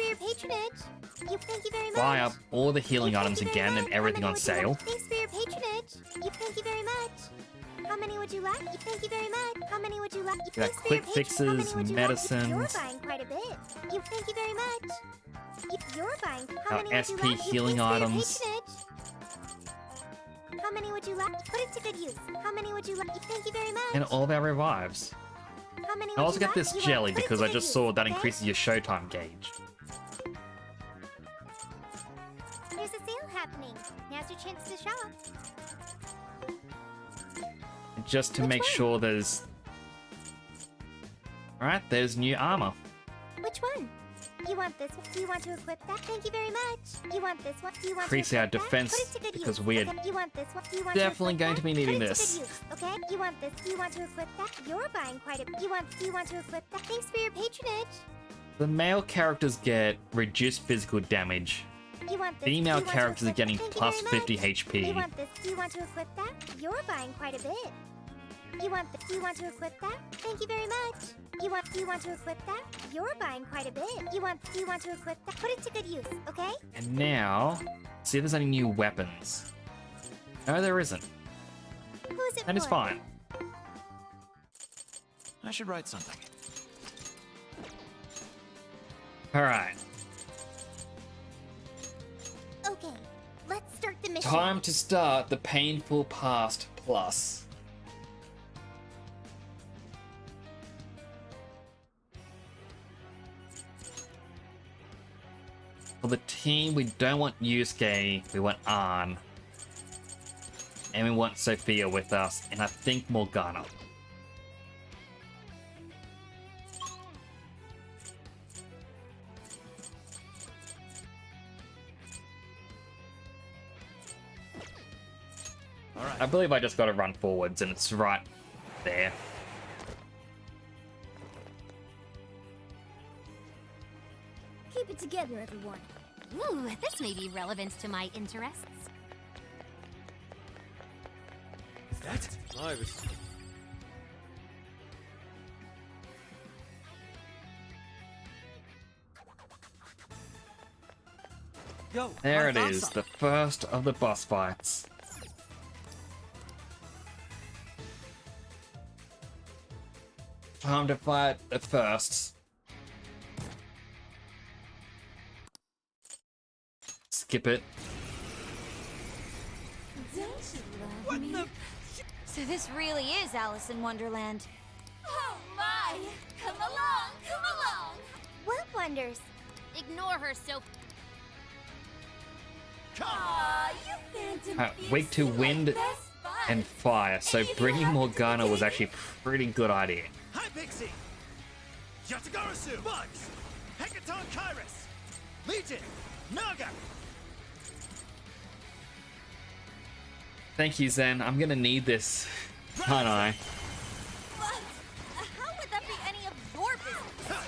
your patronage. Thank you very much. Buy up all the healing Thank items you very again much. and How everything many on would you sale. like? Thanks for your patronage. Thank you very much. How many would you like? Thank you very much. How many would you like? We got Thanks for your quick patronage. How many fixes, would you like? medicines. You're buying quite a bit. Thank you very much. You're buying. How Our many would you SP like? healing Thanks for your items. patronage. How many would you like? Put it to good use. How many would you like? Thank you very much. And all of our revives. How many I would also you got like? this You want- jelly put it because to I good just use, saw that okay? increases your showtime gauge. There's a sale happening. Now's your chance to shop. Just to Which make one? sure there's... Alright, there's new armor. Which one? You want this one? Do you want to equip that? Thank you very much. You want this one? Do you want Increase to our equip that? defense Put it to good because use. we're Okay, you want this one? Do you want definitely to equip going to be that? needing Put it this. To good use. Okay, you want this? Do you want to equip that? You're buying quite a. Do you want to equip that? Thanks for your patronage. The male characters get reduced physical damage. You want this? Female Do you want to characters are equip getting that? Thank you plus very 50 much. HP. You want this? Do you want to equip that? You're buying quite a bit. You want this? Do you want to equip that? Thank you very much. Do you want to equip that? You're buying quite a bit. Do you want to equip that? Put it to good use, okay? And now, see if there's any new weapons. No, there isn't. Who's it That is for? fine. I should write something. Okay, Alright, let's start the mission. time to start the Painful Past Plus. For the team, we don't want Yusuke, we want Arn. And we want Sophia with us, and I think Morgana. Alright. I believe I just gotta run forwards, and it's right there. Keep it together, everyone. Ooh, this may be relevant to my interests. That? I was... Yo, There I it found is, something. the first of the boss fights. Time to fight the first. Skip it. Don't you love me? So this really is Alice in Wonderland. Oh my! Come along, come along! What wonders? Ignore her, Sophie. Aw, you phantom Weak to wind and fire, so bringing Morgana was actually a pretty good idea. Hi, Pixie! Yatagarasu! Bugs! Hecaton Kairos! Legion! Naga! Thank you, Zen. I'm gonna need this, aren't I? What? How would that be any of your business?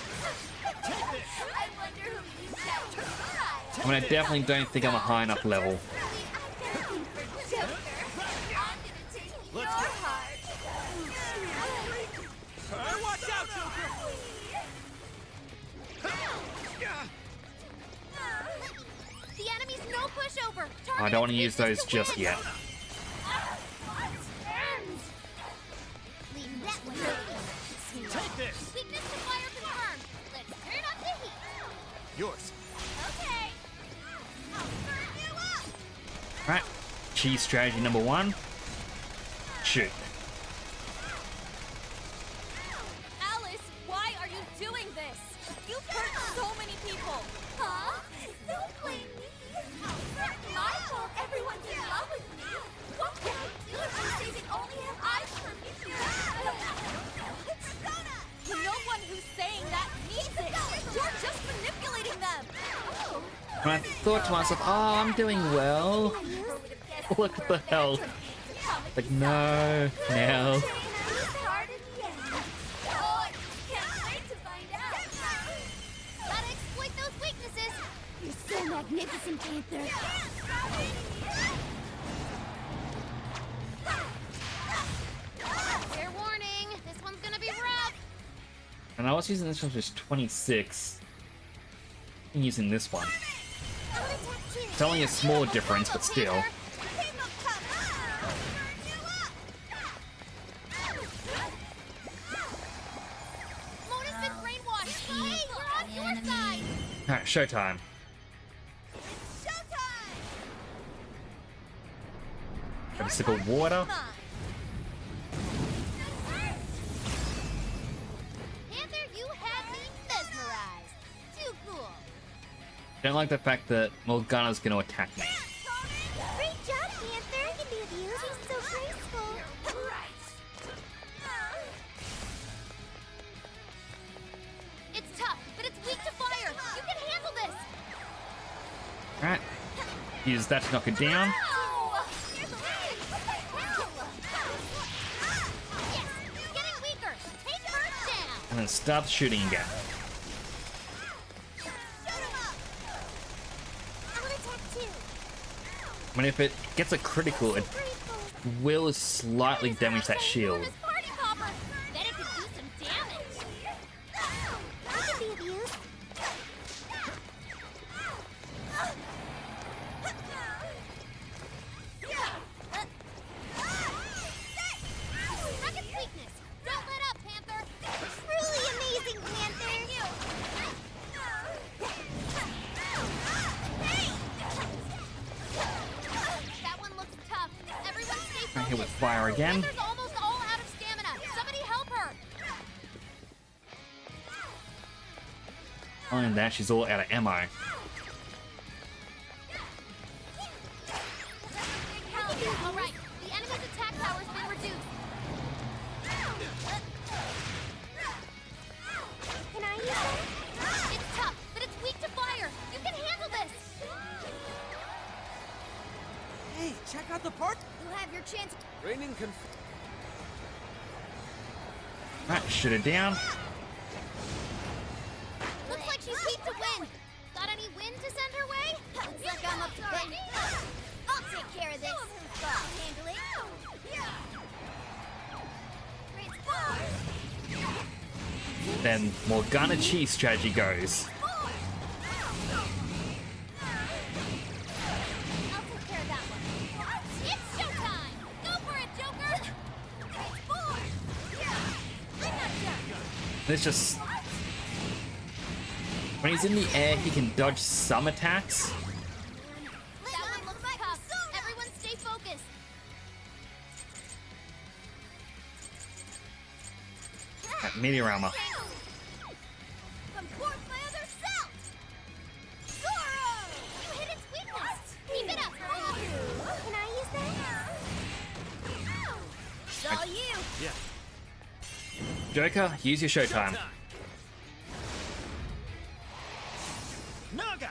I wonder who used that to try. I mean, I definitely don't think I'm a high enough level. Your heart. Watch out, Joker! The enemy's no pushover. I don't want to use those just yet. Leave that one. Take this! Weakness to fire confirmed. Let's turn up the heat. Yours. Okay. I'll burn you up. Right, cheese strategy number 1. Shoot. Alice, why are you doing this? You've hurt so many people. Huh? Don't blame me. It's not my fault everyone's in love with me. What can I do if I'm saving only him? I'm perfect. No one who's saying that needs it. You're just manipulating them. And I thought to myself, oh, I'm doing well. Look at the health. Like, no, no. Oh, I can't wait to find out. Gotta exploit those weaknesses. You're so magnificent, Panther. Fair warning, this one's gonna be rough. And I was using this one, which was 26. I'm using this one. It's only a small difference, but still. showtime. Have a sip of water. Panther, you had me mesmerized. Too cool. Don't like the fact that Morgana's gonna attack me. Great job, Panther. You can be abused. He's so graceful. It's tough, but it's weak to fire. You can handle this. Alright. Use that to knock it down. Ow! Here's a leg. What the hell? Yes, it's getting weaker. Take her down. And then start shooting again. Shoot him up. I want to attack too. I mean, if it gets a critical, it will slightly damage that shield. This party popper. Bet it could do some damage. I can be abused. Stuck its weakness. Don't let up, Panther. Truly amazing, Panther. Thank you. That one looks tough. Everyone stay focused. Right, hit with fire again. Panther's almost all out of stamina. Somebody help her. Other than that, she's all out of ammo. Big help. All right. The enemy's attack power's been reduced. Can I use that? It's tough, but it's weak to fire. You can handle this. Hey, check out the part. You'll have your chance. Reigning Right, shoot it down. Looks like she's weak to wind. Got any wind to send her way? Looks like I'm up to bending. I'll take care of this. I'll handle it. Then Morgana Chi strategy goes. I'll take care of that one. It's showtime! Go for it, Joker! I'm not done. It's just... When he's in the air, he can dodge some attacks. That one looks tough. Everyone stay focused. That meteor armor. Come forth my other self! Zoro! You hit its weakness! Keep it up! Can I use that? It's all you! Yeah. Joker, use your showtime. Naga!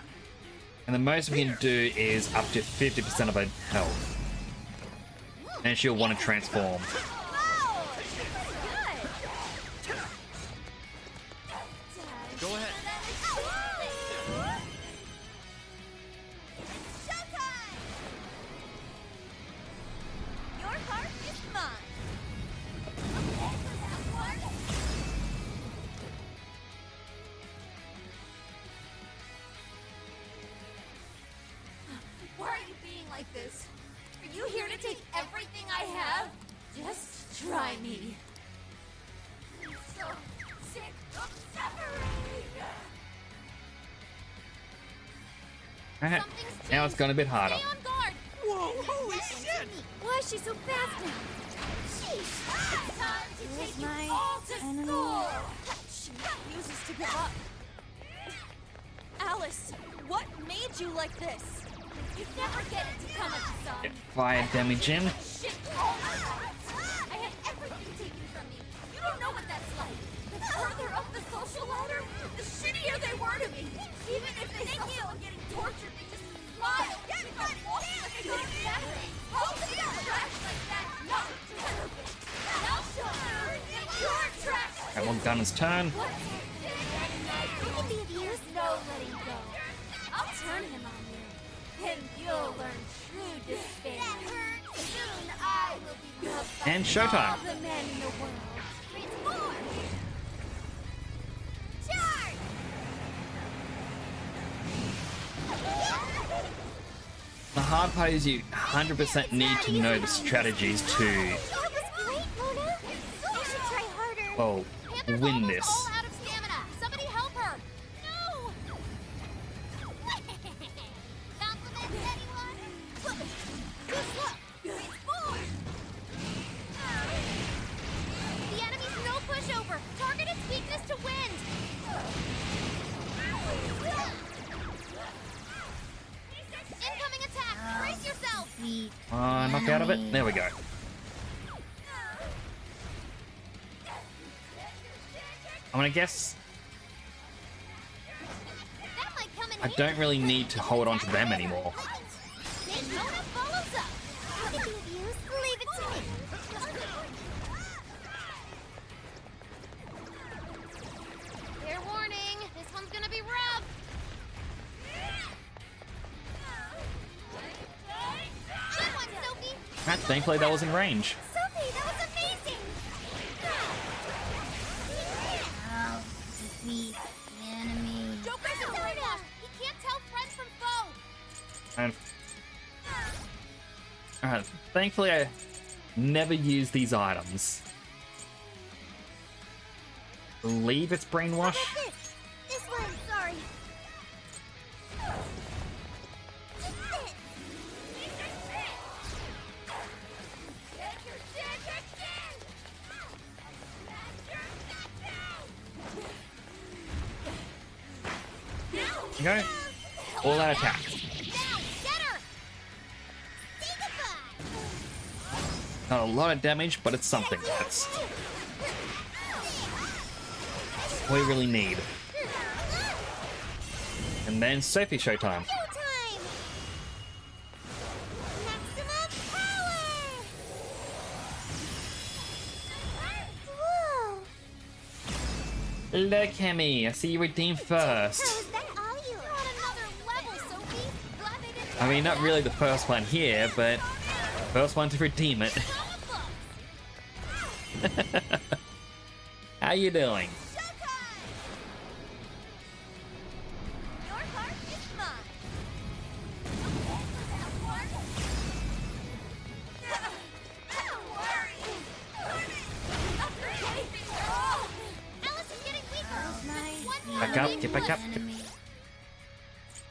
And the most we can do is up to 50% of her health. And she'll want to transform. Oh! Good! Go ahead. Showtime! Your part is mine. Okay for that one. Why are you being like this? Are you here to take everything I have? Just try me. I'm so sick of suffering. Alright, Something's now it's gone a bit harder. Stay on guard. Whoa, holy shit! Why is she so fast now? Sheesh. Time to take you my all to enemy. school. She refuses to give up. Alice, what made you like this? You never get it to come at the sun. Get fire damage in. Shit all my life. I had everything taken from me. You don't know what that's like. The further up the social ladder, the shittier they were to me. Even if they saw someone getting tortured, they just smile. Get ready, like I did exactly. Holding out trash like that, not terrible. I'll show you that you're trash. That one gunner's turn. What? I can be abused. There's no letting go. I'll turn him on you. And you'll learn true despair. That hurts. Soon I will be loved by And showtime. all the men in the world. Transform! Charge! The hard part is you 100% need to know the strategies to, That was great, Mona. You should try harder. well, Panther's win almost this. all out of stamina. Somebody help her. No! sweet. Knock out of it. There we go. I'm gonna guess That might come in I don't really need to hold on to them anymore. Daytona follows up. Could be of use. Leave it to me. Fair warning, this one's gonna be rough. Good one, Sophie. Thankfully that was in range. Sophie, that was amazing. Oh, sweet enemy. Joker's a brainwash. He can't tell friends from foe. And thankfully I never use these items. Believe it's brainwash. This one, sorry. Okay. All that attack. Now, get her. Say goodbye. Not a lot of damage, but it's something. That's what we really need. And then Sophie showtime. Showtime! Maximum power! Whoa! Look at me. I see you redeem first. So is that all you? You're on another level, Sophie. Glad they didn't. I mean, not really the first one here, but first one to redeem it. How you doing? Your heart is mine. Don't worry. Alice is getting weaker. Just one more Back up, enemy. get back up.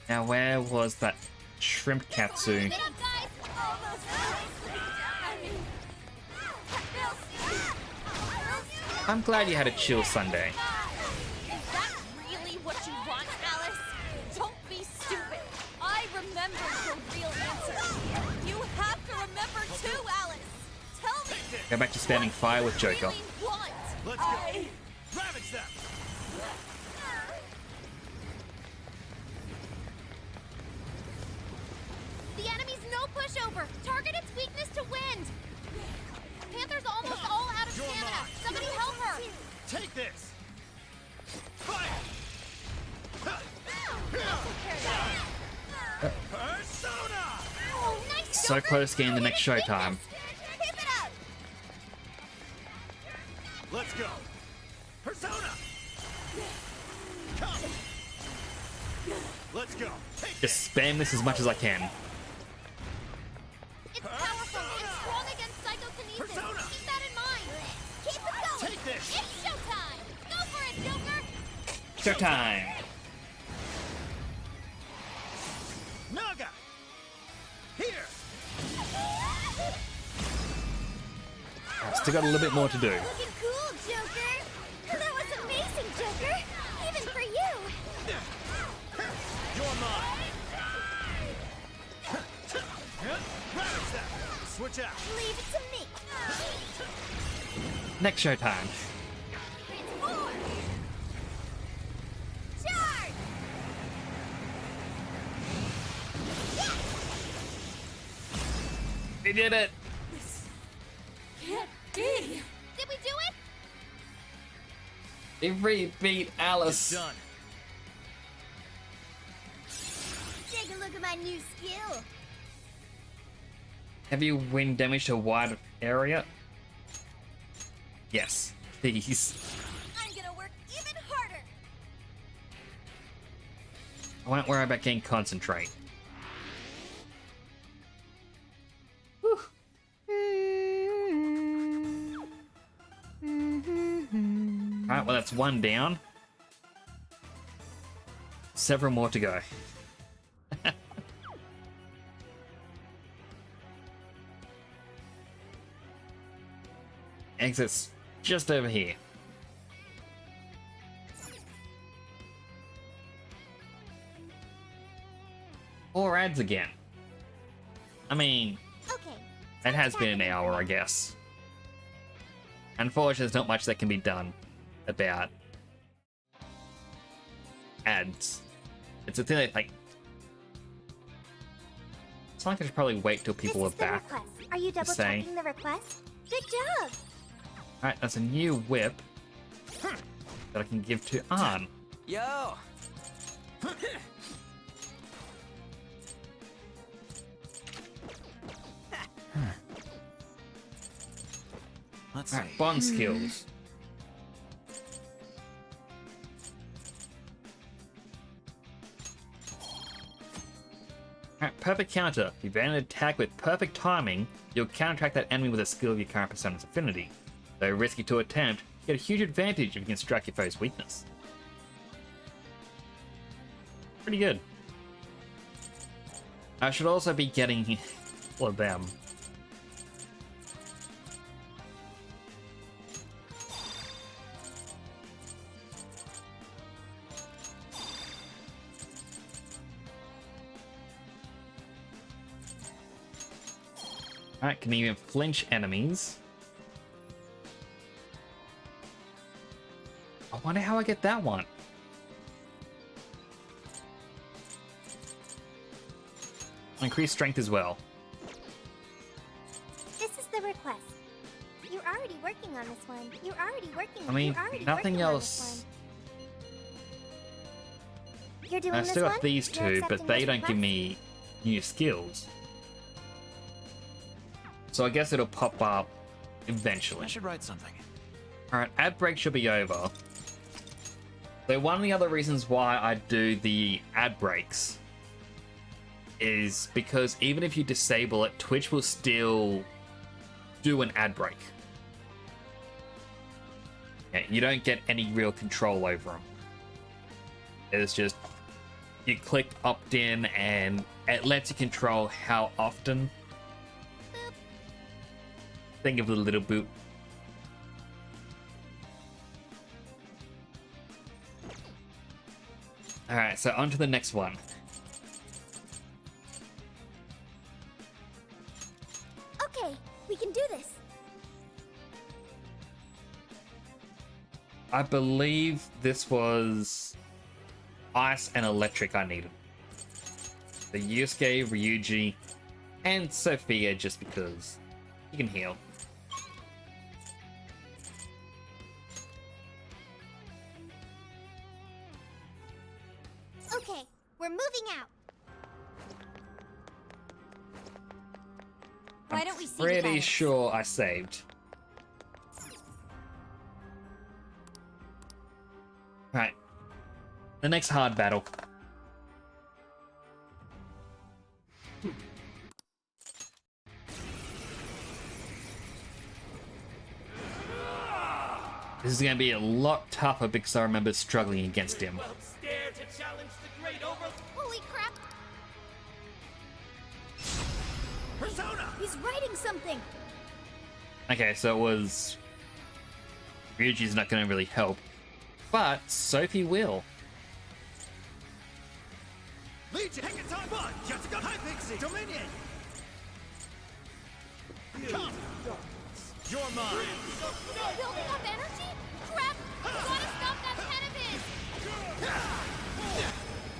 Now, where was that shrimp katsu? Get up, guys. Almost. I'm glad you had a chill Sunday. Is that really what you want, Alice? Don't be stupid. I remember your real answer. You have to remember too, Alice. Tell me. Go back to standing fire with Joker. Really want. Let's go. Ravage them. The enemy's no pushover. Target its weakness to wind. Panther's almost all out of You're stamina. mine. Somebody help her. Take this. Fire. Persona. Oh, nice. So Joker. close getting the next showtime. Keep it up. Let's go. Persona. Come. Let's go. Take this. Just spam this as much as I can. It's powerful and strong against psychokinesis. Persona. Keep that in mind. Keep it going. Take this. It's showtime. Go for it, Joker. Showtime! Naga. Here. Still got a little bit more to do. Looking cool, Joker! That was amazing, Joker! Even for you! You're mine. Ravage them. Switch out. Leave it to me! Next showtime. Charge! We did it! Can't be. Did we do it? We beat Alice. Done. Take a look at my new skill! Have you wind damage to a wide area? Yes, please. I'm gonna work even harder. I won't worry about getting concentrate. Whew. Alright, well that's one down. Several more to go. Exit's just over here. 4 ads again. I mean, Okay. It has been an hour, I guess. Unfortunately, there's not much that can be done about ads. It's a thing that, like, it's like I should probably wait till people are This is the back. request. Are you double say. checking the request? Good job. Alright, that's a new whip that I can give to Arn. Yo! Let's see. Alright, bond skills. Alright, perfect counter. If you ban an attack with perfect timing, you'll counteract that enemy with a skill of your current persona's affinity. Though risky to attempt, you get a huge advantage if you can strike your foe's weakness. Pretty good. I should also be getting all of them. Alright, can even flinch enemies. I wonder how I get that one. Increased strength as well. This is the request. You're already working on this one. You're already working. I mean, you're already nothing working else. On this one. You're doing I this still one? have these You're two, but accepting they this don't give request? me new skills. So I guess it'll pop up eventually. I should write something. Alright, ad break should be over. So one of the other reasons why I do the ad breaks is because even if you disable it, Twitch will still do an ad break. Yeah, you don't get any real control over them. It's just you click opt-in and it lets you control how often. Think of the little boop. Alright, so on to the next one. Okay, we can do this. I believe this was ice and electric I needed. The Yusuke, Ryuji, and Sophia just because you can heal. Okay, we're moving out. Why don't we see the Pretty guidance? sure I saved. Right. The next hard battle. This is going to be a lot tougher because I remember struggling against him. Dare to challenge the great over... Holy crap! Persona! He's writing something! Okay, so it was... Ryuji's not going to really help, but Sophie will. Legion, Hekaton 1, Jetsuga High Pixie, Dominion! Come! You're mine! Building up energy? Crap! Gotta stop that pen of his!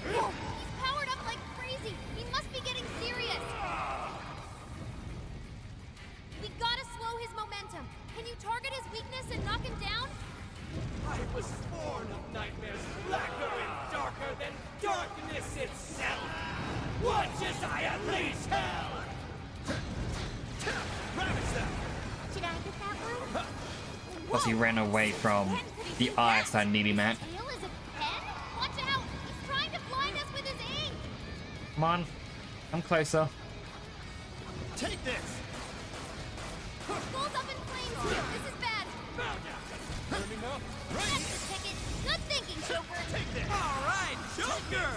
Whoa, he's powered up like crazy! He must be getting serious! We gotta slow his momentum! Can you target his weakness and knock him down? I was born of nightmares blacker and darker than darkness itself! Watch as I unleash hell! Ravage them! Should I get that one? Plus he ran away from the ice I need him at. Tail is a pen? Watch out! He's trying to blind us with his ink! Come on, come closer. Take this! Skull's up in flames here! This is bad! Let me know. That's the ticket! Good thinking, Joker! Take this! Alright, Joker!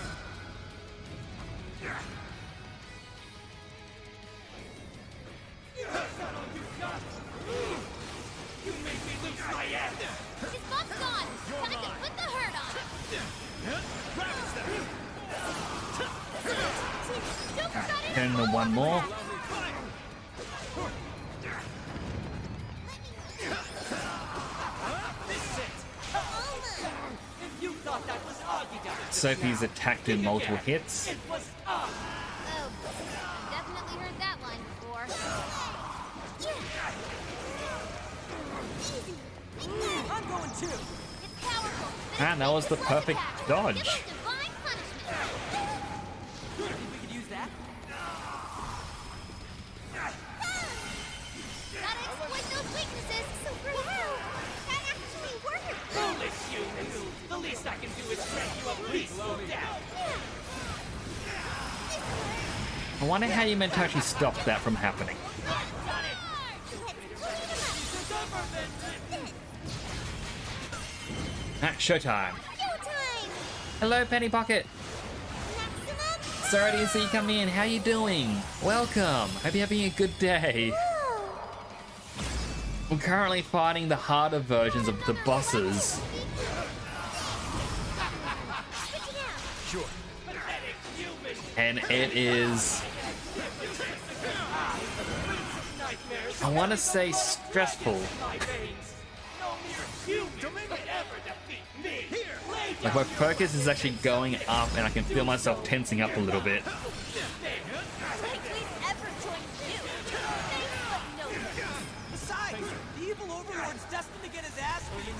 You made me lose my head! His buff's gone! Time to put the hurt on! Ravage them! Joker got in Turn to one more. If you thought that was Agita, Sophie's attacked in multiple hits. it was Oh, definitely heard that line before. I'm going too. It's powerful. And that was the perfect dodge. Give us divine punishment. Think we could use that? Gotta exploit those weaknesses. So great. Wow, that actually worked. Foolish you! The least I can do is grant you a peaceful death. I wonder how you meant to actually stop that from happening. Showtime. Hello, Penny Pocket. Sorry I didn't see you come in. How you doing? Welcome. Hope you're having a good day. I'm currently fighting the harder versions of the bosses. Sure. And it is, I want to say, stressful. Like my focus is actually going up and I can feel myself tensing up a little bit. Besides, the evil overlord's destined to get his ass beat.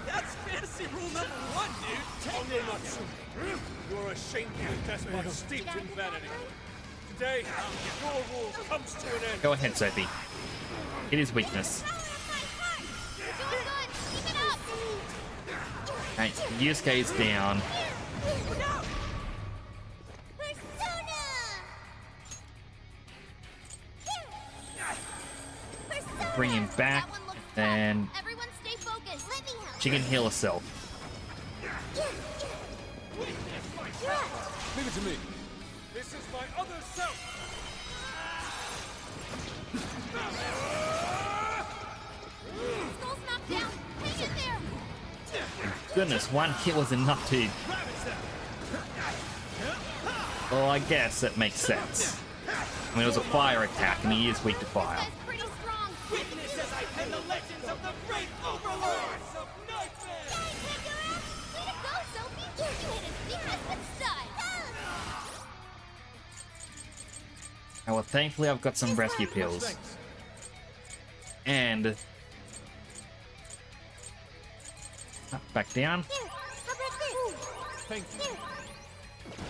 That's fantasy rule number 1, dude. Oh, no, not soon. You're a shameful despot steeped in vanity. Today, your rule comes to an end. Go ahead, Sophie. It is weakness. Right, Yusuke is down. Bring him back, and Everyone stay focused. Let me help. she can heal herself. Leave it to me. This is my other self. Skull's knocked down. Hang in there. Goodness, one hit was enough to... Well, I guess that makes sense. I mean, it was a fire attack, and he is weak to fire. That's pretty strong. Witness as I pen the legends of the great overlords of Nightmare. Way to go, Sophie. You hit his weakness with style. Oh, well, thankfully I've got some rescue pills. And... back down. Here, how about this? Thank you. Here.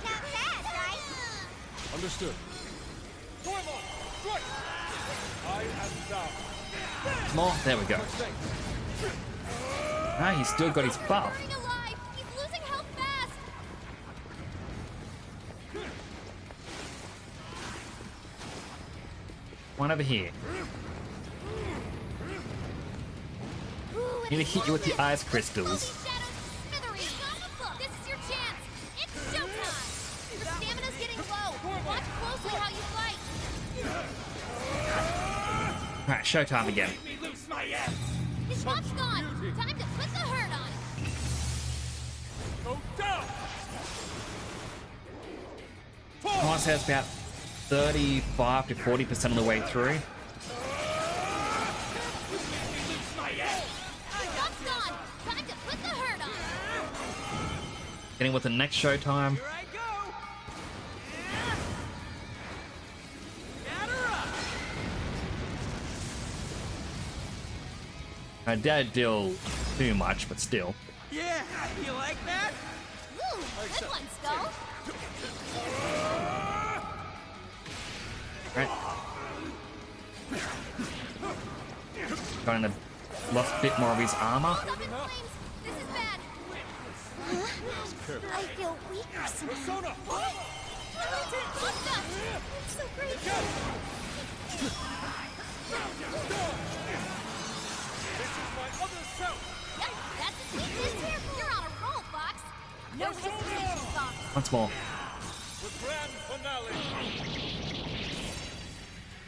Not bad, right? Understood. Goemon, strike! I am down. More. There we go. Ah, he's still got his buff. Staying alive. He's losing health fast. One over here. Need to hit you with the ice crystals. Smithereens. This is your chance. It's showtime. Your stamina's getting low. Watch closely how you fight. Alright, showtime again. Loose my ass. His buff's gone. Time to put the hurt on him. Go down! I want to say it's about 35 to 40% of the way through. Buff's gone. Time to put the hurt on him. Getting with the next showtime. Here I go. Batter up. I didn't deal too much, but still. Yeah, you like that? Ooh, good one, Skull. Right. Trying to lost a bit more of his armor. Hold up in flames. This is bad. I feel weaker somehow. Persona! Look up. I'm so grateful. This is my other self! Yep, that's his weakness. You're on a roll, Fox. No hesitation, Fox. Once more. The grand finale!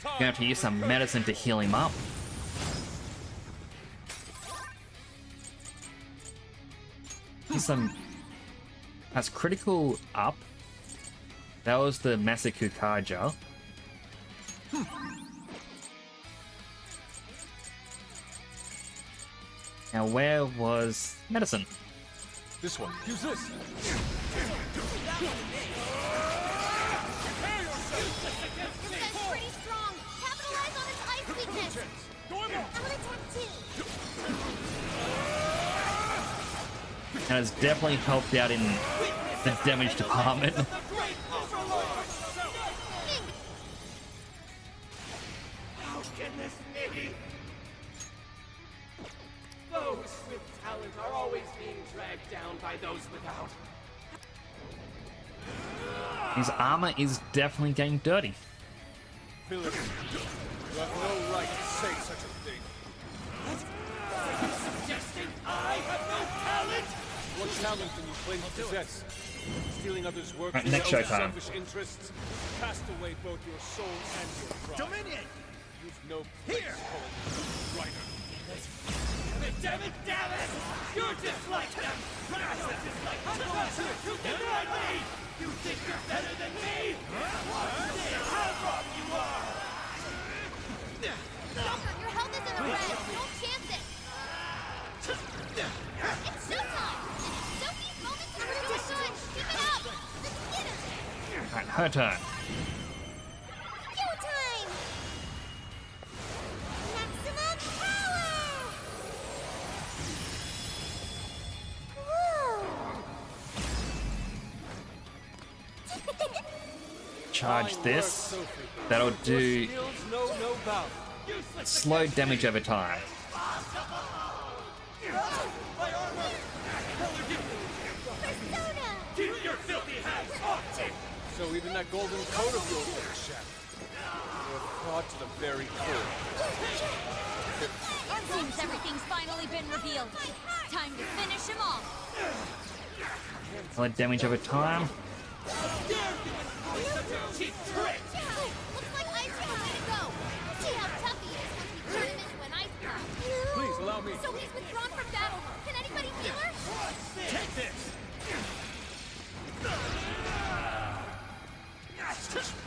Gonna have to use some medicine to heal him up. Use some... Has critical up. That was the Masaku Kaja. Now, where was medicine? This one. Use this. This guy's pretty strong. Capitalize on his ice weakness. I'm gonna attack too. And it's definitely helped out in the damage department. How can this be? Those with talent are always being dragged down by those without. His armor is definitely getting dirty. Villain, you have no right to say such a thing. Are you suggesting I have no talent? What talent can you claim to possess? Stealing others' work Right, for next your own showtime. selfish interests? Cast away both your soul and your pride. Dominion! You've no place calling yourself a writer. Damn it, damn it! You're just like them! You're just like them! You deny me! You think you're better than me? Watch this! How wrong you are! Joker, your health is in the red. Don't chance it. It's showtime. Sophie's moment to prove it good. Keep it up. Let's get him. Alright, her turn. Go time. Maximum power. Whoa. Charge Fine this. work, Sophie. That'll Your do skills know no bounds. slow damage over time. Persona. Keep your filthy hands off me! So even that golden coat of yours is shattered. You're a fraud to the very core. Seems everything's finally been revealed. Time to finish him off. Slow damage over time. Cheap trick! Looks like Ice has a way to go. See how tough he is once we turn him into an ice block. Please allow me. So he's withdrawn from battle. Can anybody heal her? Take this!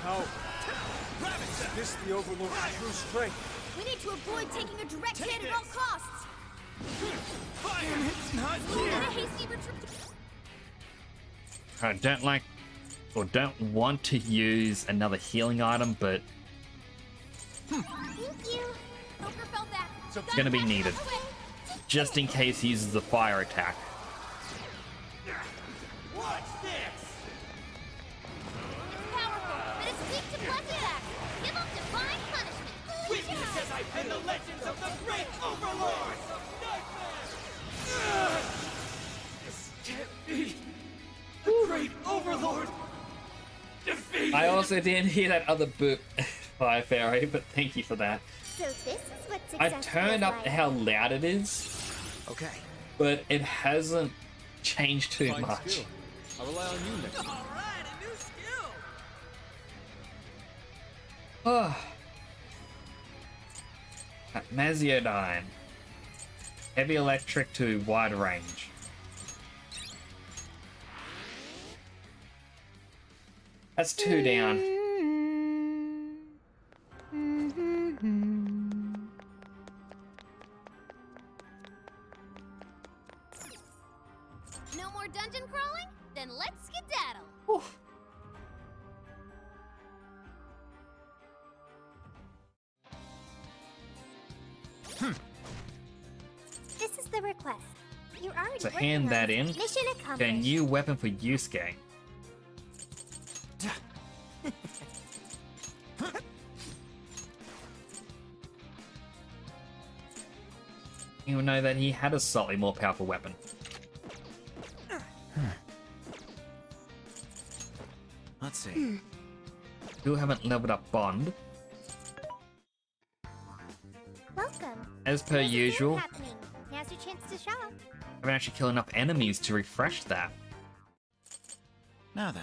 How? Is this the Overlord's true strength? We need to avoid taking a direct hit at all costs. Fire! It's not And a here! hasty retreat. I don't like or don't want to use another healing item, but Thank you. Joker fell back. it's gonna be needed. Just in case he uses the fire attack. Watch this! It's powerful, but it's weak to bless attack. Give him divine punishment. Weakness as I pen the legends of the great Overlord! This can't be! The great Overlord! Defeated! I also didn't hear that other boop Fire Fairy, but thank you for that. So this is what I success turned feels up like. how loud it is, Okay. but it hasn't changed too Fine much. skill. I rely on you next. Alright, a new skill! Oh. Maziodyne. Heavy electric to wide range. That's 2 down. No more dungeon crawling? Then let's skedaddle. Oof. This is the request. You're already So working hand on that it. in. Mission Get a accomplished. new weapon for Yusuke. You know that he had a slightly more powerful weapon. Let's see. Still haven't leveled up Bond. Welcome. As per There's a sale usual, happening. Now's your chance to shop. I haven't actually killed enough enemies to refresh that. Now then.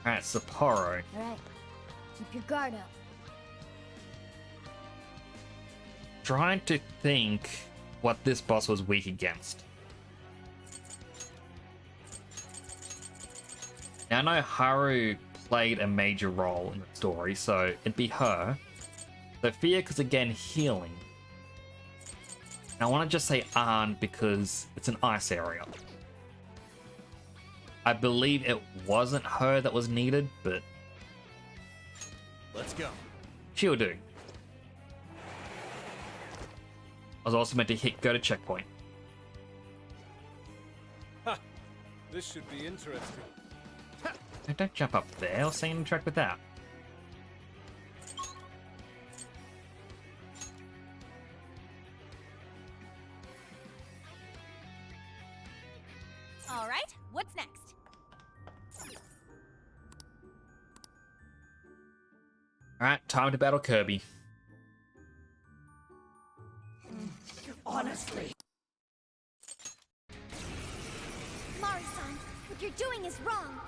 Alright, Sapporo. Alright. Keep your guard up. Trying to think what this boss was weak against. Now I know Haru played a major role in the story, so it'd be her. Sophia, because again, healing. And I want to just say Arn because it's an ice area. I believe it wasn't her that was needed, but Let's go. she'll do. I was also meant to hit go to checkpoint. Ha! This should be interesting. No, don't jump up there. I'll say interact with that. All right, what's next? Alright, time to battle Kirby. Honestly. Mari-san, what you're doing is wrong.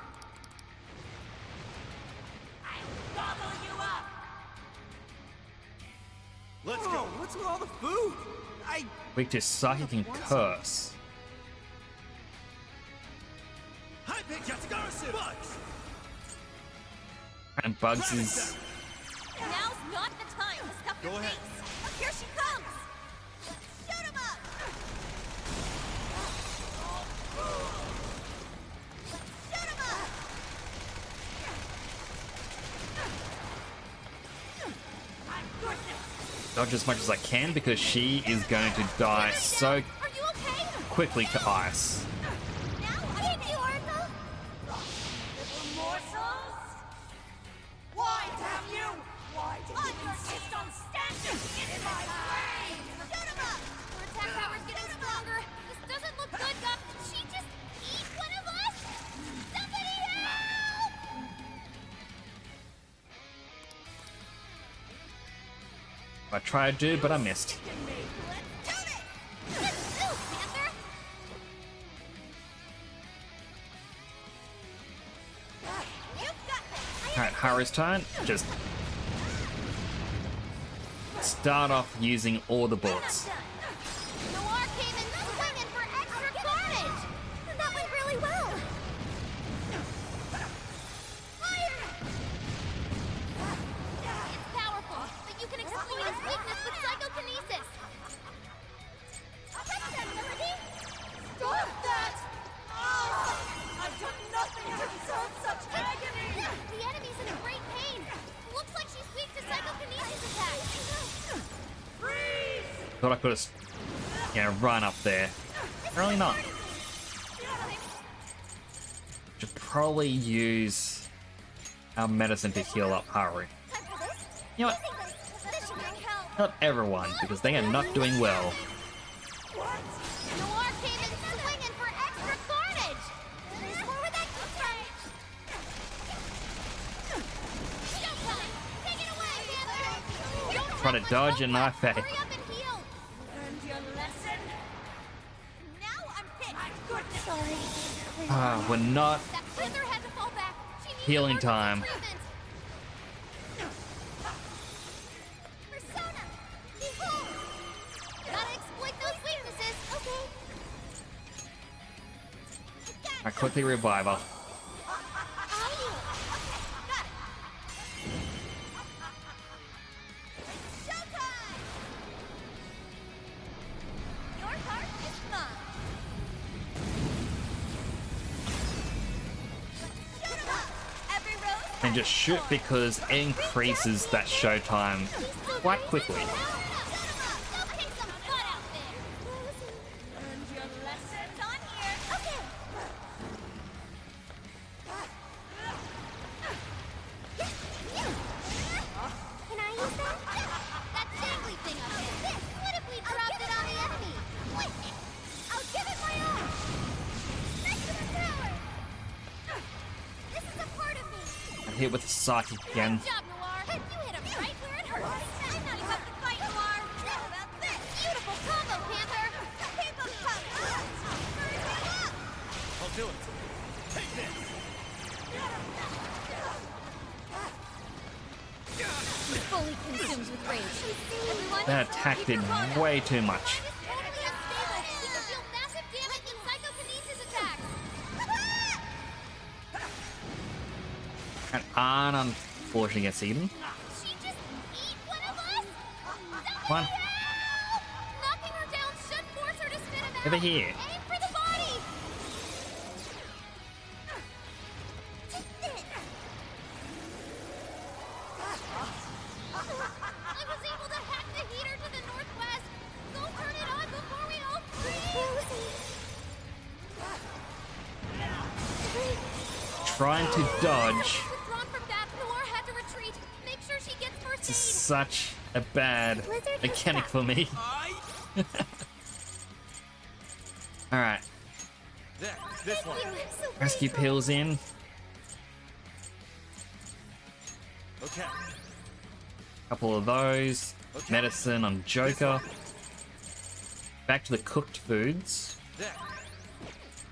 Let's Whoa, go. what's with all the food? Weak to Psychic and Curse. High pitch, Yatsugarasu! Bugs! And Bugs is... Now's not the time to stuff your Go ahead. face. Oh, here she comes. Shoot him up. Shoot him up. dodge as much as I can because she is going to die so Are you okay? quickly to ice. Now I hit you, Oracle. Little morsels. Why, damn you? Why did you insist on standing in my way? Shoot him up. Her attack power's getting stronger. This doesn't look good, Gup. Did she just eat one of us? Somebody help! I tried to, but I missed. Let's do it! Let's go, Panther! You've got this! Alright, Haru's turn. Just start off using all the bullets. Noir came in swinging for extra carnage! That went really well! Fire! It's powerful, but you can exploit its weakness with psychokinesis! Catch that, Melody! Stop that! Oh! I've done nothing to deserve such agony! The enemy's in great pain! Looks like she's weak to psychokinesis attacks! Freeze! Thought I could have, run up there. Really not. Should probably use our medicine to heal up Haru. You know what? This should bring help! Not everyone, because they are not doing well. Noir came in swinging for extra carnage! There's more where that comes from! Showtime! Take it away, Panther! Don't Try to dodge and knife Hurry it. up and heal! Learned your lesson? Now I'm pissed! Sorry. We're not That Panther had to fall back! She needs healing emergency time. treatment. Persona! Behold! Gotta exploit those weaknesses! Okay. I quickly revive her. Got it! Showtime! Your heart is mine! Shoot 'em up! Every rose And just shoot because it increases that showtime quite quickly. Shoot 'em up! Don't kick some butt out there! Learned your lessons on here! Okay! Can I use that? That dangly thing up there! What if we dropped it on the enemy? I'll give it my all! Maximum power! This is a part of me! I hit with the psychic again. Good job, Noir! You hit him right where it hurts! I'm not about to fight, Noir! How about this? Beautiful combo, Panther! Keep him coming! Burn him up! I'll do it. Take this. Fully consumed with rage. Everyone, That attack did way too much. It's totally unstable. He can deal massive damage in psychokinesis attacks. And Arn unfortunately gets eaten. She just eat one of us? Come on, Knocking her down should force her to spit him out. over here. Aim for the body. I was able to hack the heater to the northwest. Go turn it on before we all freeze. Trying to dodge. Withdrawn from that, Noir had to retreat. Make sure she gets first This is aid. such a bad mechanic for me. Alright, There, this one. rescue pills in. Okay. Couple of those. Medicine on Joker. Back to the cooked foods. There.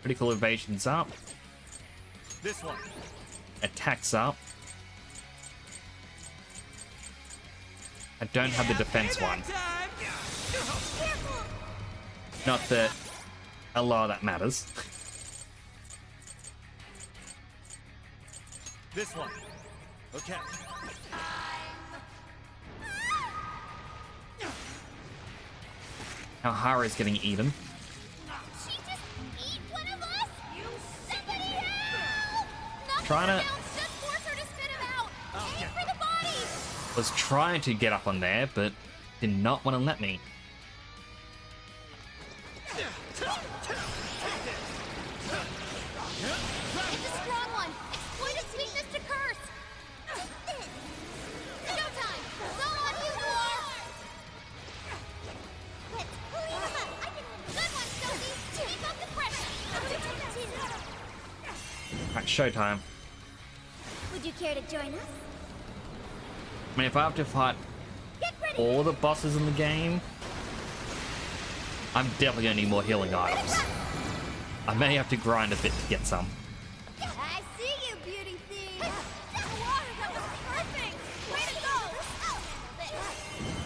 Critical evasion's up. This one. Attacks up. I don't have the defense one. Not that a lot of that matters. This one. Okay. Now Hara's getting eaten. She just eat one of us? Somebody help! Knocking Trying her to- down should force her to spit him out. Aim for the body. Was trying to get up on there, but did not want to let me. It's a strong one. Exploit its weakness to curse. Showtime. It's all on you, Noir. Let's clean him up. I can Good one, Sophie. Keep up the pressure. Alright, showtime. Would you care to join us? I mean, if I have to fight Get ready. all the bosses in the game, I'm definitely gonna need more healing items. I may have to grind a bit to get some. I see you, beauty thing. Noir, that was perfect. Way to go.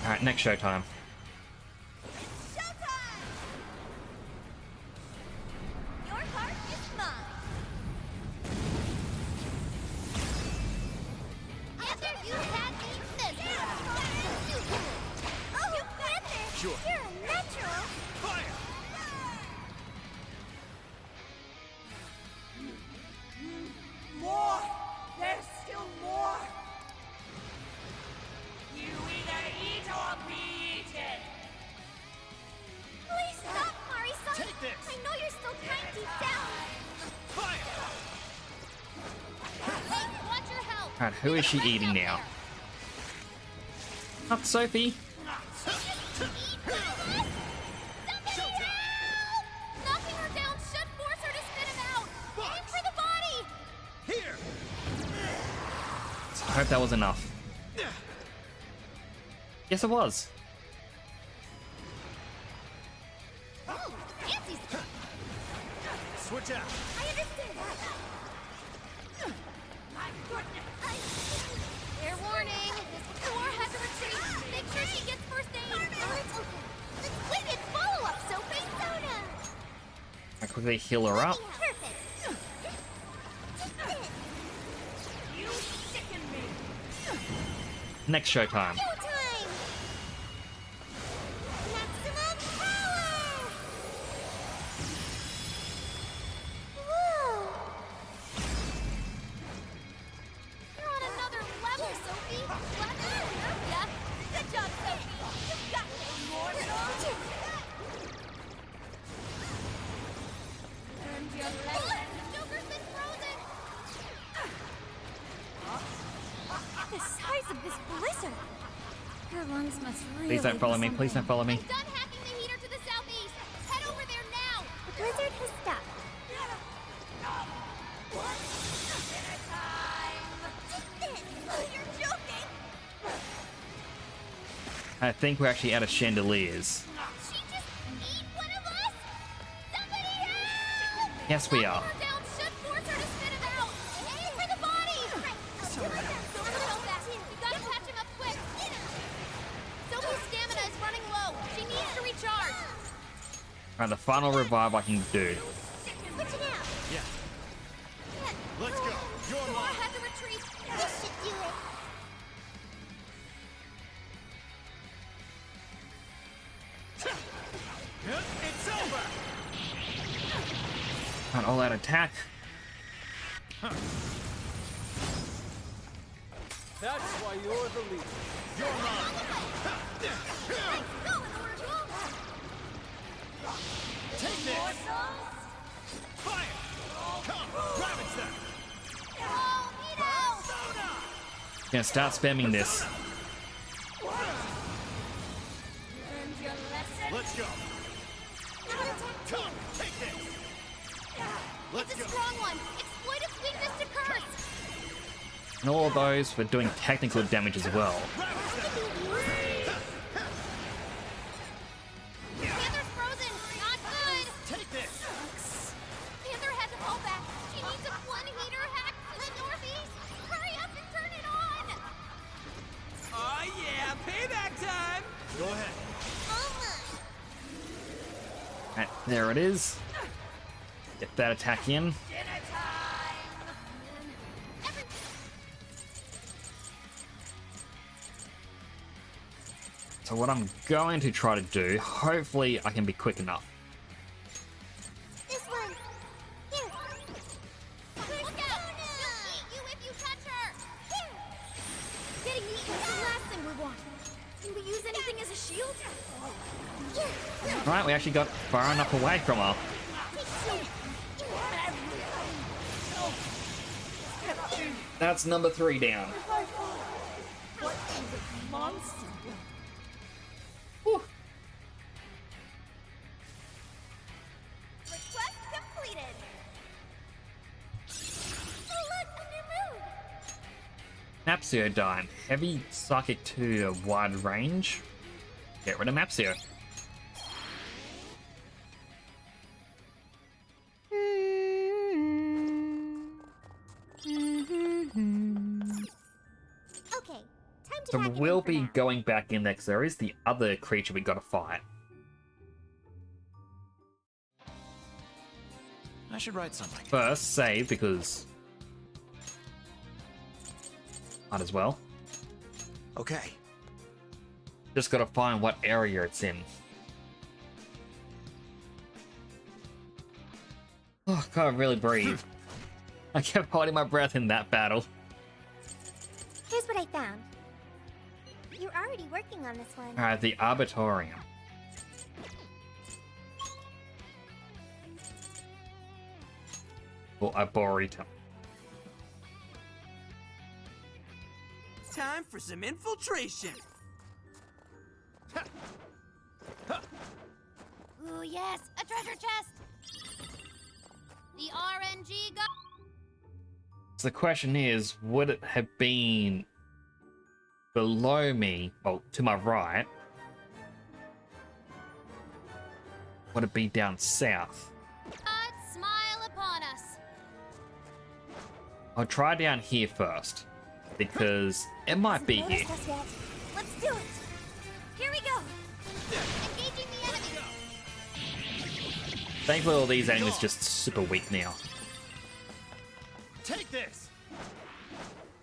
Alright, next showtime. Showtime! Your heart is mine. After you had me this. Oh, you Panther! Sure. You're a natural. Fire! More! There's still more! You either eat or be eaten! Please stop, Mari-san. Take this. I know you're still kind deep down. Fire! Watch your health. Alright, who is she eating now? Not Sophie. Eat one of us. Somebody help! Knocking her down should force her to spit him out. Aim for the body. Here! I hope that was enough. Yes, it was. Oh, Nancy's. Switch out! I understand. My goodness! Fair warning. Noir has to retreat. Make sure she gets first aid. Oh, it's okay. Let's wait and follow up, Sophie. Soda. I quickly heal her up. Perfect. You sicken me! Next showtime. Showtime! Maximum power! Whoa! You're on another level, Sophie. Yeah. Good job, Sophie. You've got this. More souls! Learned your lesson! Joker's been frozen. The size of this blizzard! Her lungs must really Please don't follow be me. Please don't something. follow me. Done hacking the heater to the southeast. Head over there now. The blizzard has stopped. You're joking. I think we're actually out of chandeliers. She just eat one of us. Somebody help! Yes, we are. Knocking her down should force her to spit him out. Aim for the body. Silver fell back. You gotta patch him up quick. Sophie's stamina is running low. She needs to recharge. Alright, the final revive I can do. Switching out. Yeah. Let's go. You're Noir mine. had to retreat. retreat. This should do it. It's over! An all-out attack. That's why you're the leader. You're mine! Take this! Fire! Come, ravage them! Gonna start spamming this. Let's go! Come, take this! Let's It's a go! strong one. Exploit its weakness to curse. And all of those for doing technical damage as well. Panther's frozen. Not good. Take this! Panther had to fall back. She needs a one-heater hack for the northeast. Hurry up and turn it on. Oh yeah, payback time! Go ahead. Right, there it is. Get that attack in. So what I'm going to try to do, hopefully I can be quick enough. This one. Here. Look out! She'll eat you if you touch her. Here. Getting eaten is the last thing we want. Can we use anything as a shield? Right, we actually got far enough away from her. That's number 3 down. What is a monster? Whew. Request completed. Oh look, a new move. Mapsio heavy psychic to a wide range. Get rid of Mapsio. Okay, time to So pack it in we'll for be now. going back in next. There is the other creature we gotta fight. I should write something. First, save because might as well. Okay. Just gotta find what area it's in. Oh, can't really breathe. I kept holding my breath in that battle. Here's what I found. You're already working on this one. Alright, the Arbitorium. Or Arboretum. Time for some infiltration! Ooh, yes, a treasure chest. The RNG go. So the question is, would it have been below me, well, to my right? Would it be down south? God smile upon us. I'll try down here first, because it might be here. Let's do it. Here we go. Engaging the enemy. Thankfully all these enemies just super weak now. Take this!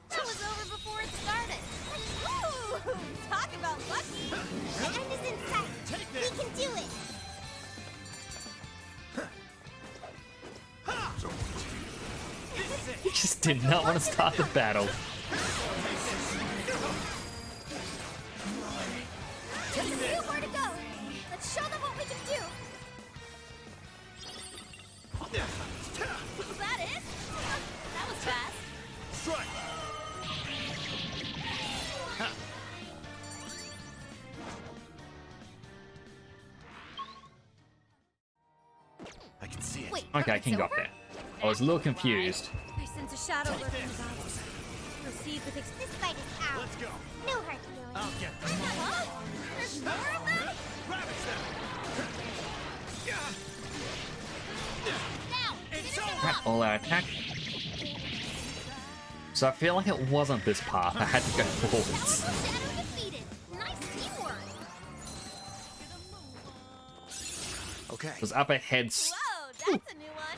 That was over before it started. Ooh, talk about lucky. The end is in sight. Take this! We can do it. You just did not want to start the battle. Just a few more to go. Let's show them what we can do. Was that it? That was fast. Strike! I can see it. Wait, Okay, I it's can go up over? there. I was a little confused. I sense a shadow lurking about. Proceed with this fight is out. Let's go. No hard feelings. I'll get them. Huh? There's more of them? Ravage them! Now, It's finish him over. off. All out attack. So I feel like it wasn't this path. I had to go forwards. Powerful shadow defeated. Nice teamwork. Okay. It was up ahead. Whoa, that's a new one.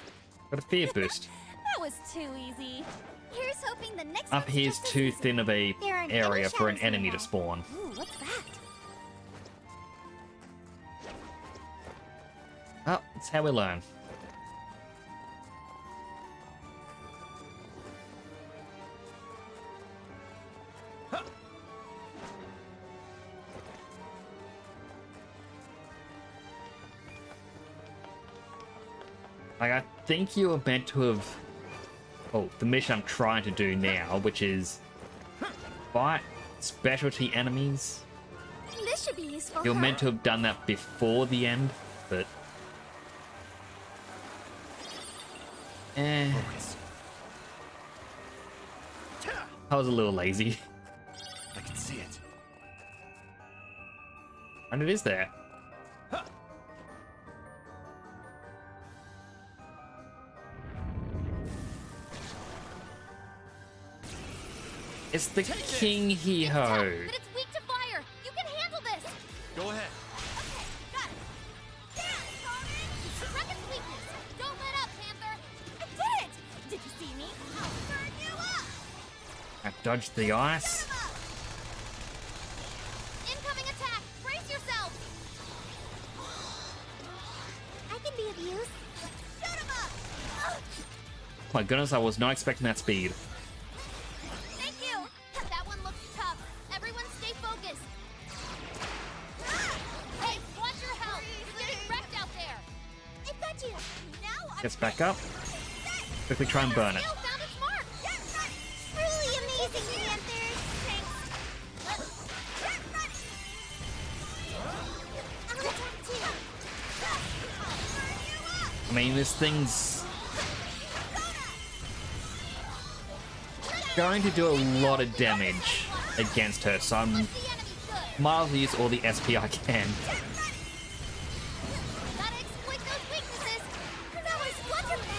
Got a fear boost. That was too easy. Here's hoping the next Up one's here's just as too easy. thin of a There aren't area any for an shadows enemy to nearby. spawn. Ooh, what's that? Oh, that's how we learn. Like, I think you were meant to have... Oh, the mission I'm trying to do now, which is... fight specialty enemies. This should be useful. You're huh? meant to have done that before the end, but... I was a little lazy. I can see it. And it is there. It's the King Hee-Ho. But it's weak to fire. You can handle this. Go ahead. Okay, got it. Down, Corbin. Suppress its weakness. Don't let up, Panther. I did it. Did you see me? I'll burn you up. I dodged the ice. Incoming attack. Brace yourself. I can be of use. Shoot him up. My goodness, I was not expecting that speed. Thank you. That one looks tough. Everyone stay focused. Hey, watch your health. You're getting wrecked out there. I got you. Now I'm Gets back up. Quickly try and burn it. still found its mark. Get ready. Truly amazing, Panther. Get ready. I'll attack too. I'll burn you up. I mean, this thing's going to do a lot of damage against her, so I'm The enemy good. might as well use all the SP I can. Gotta exploit those weaknesses. That was wonderful.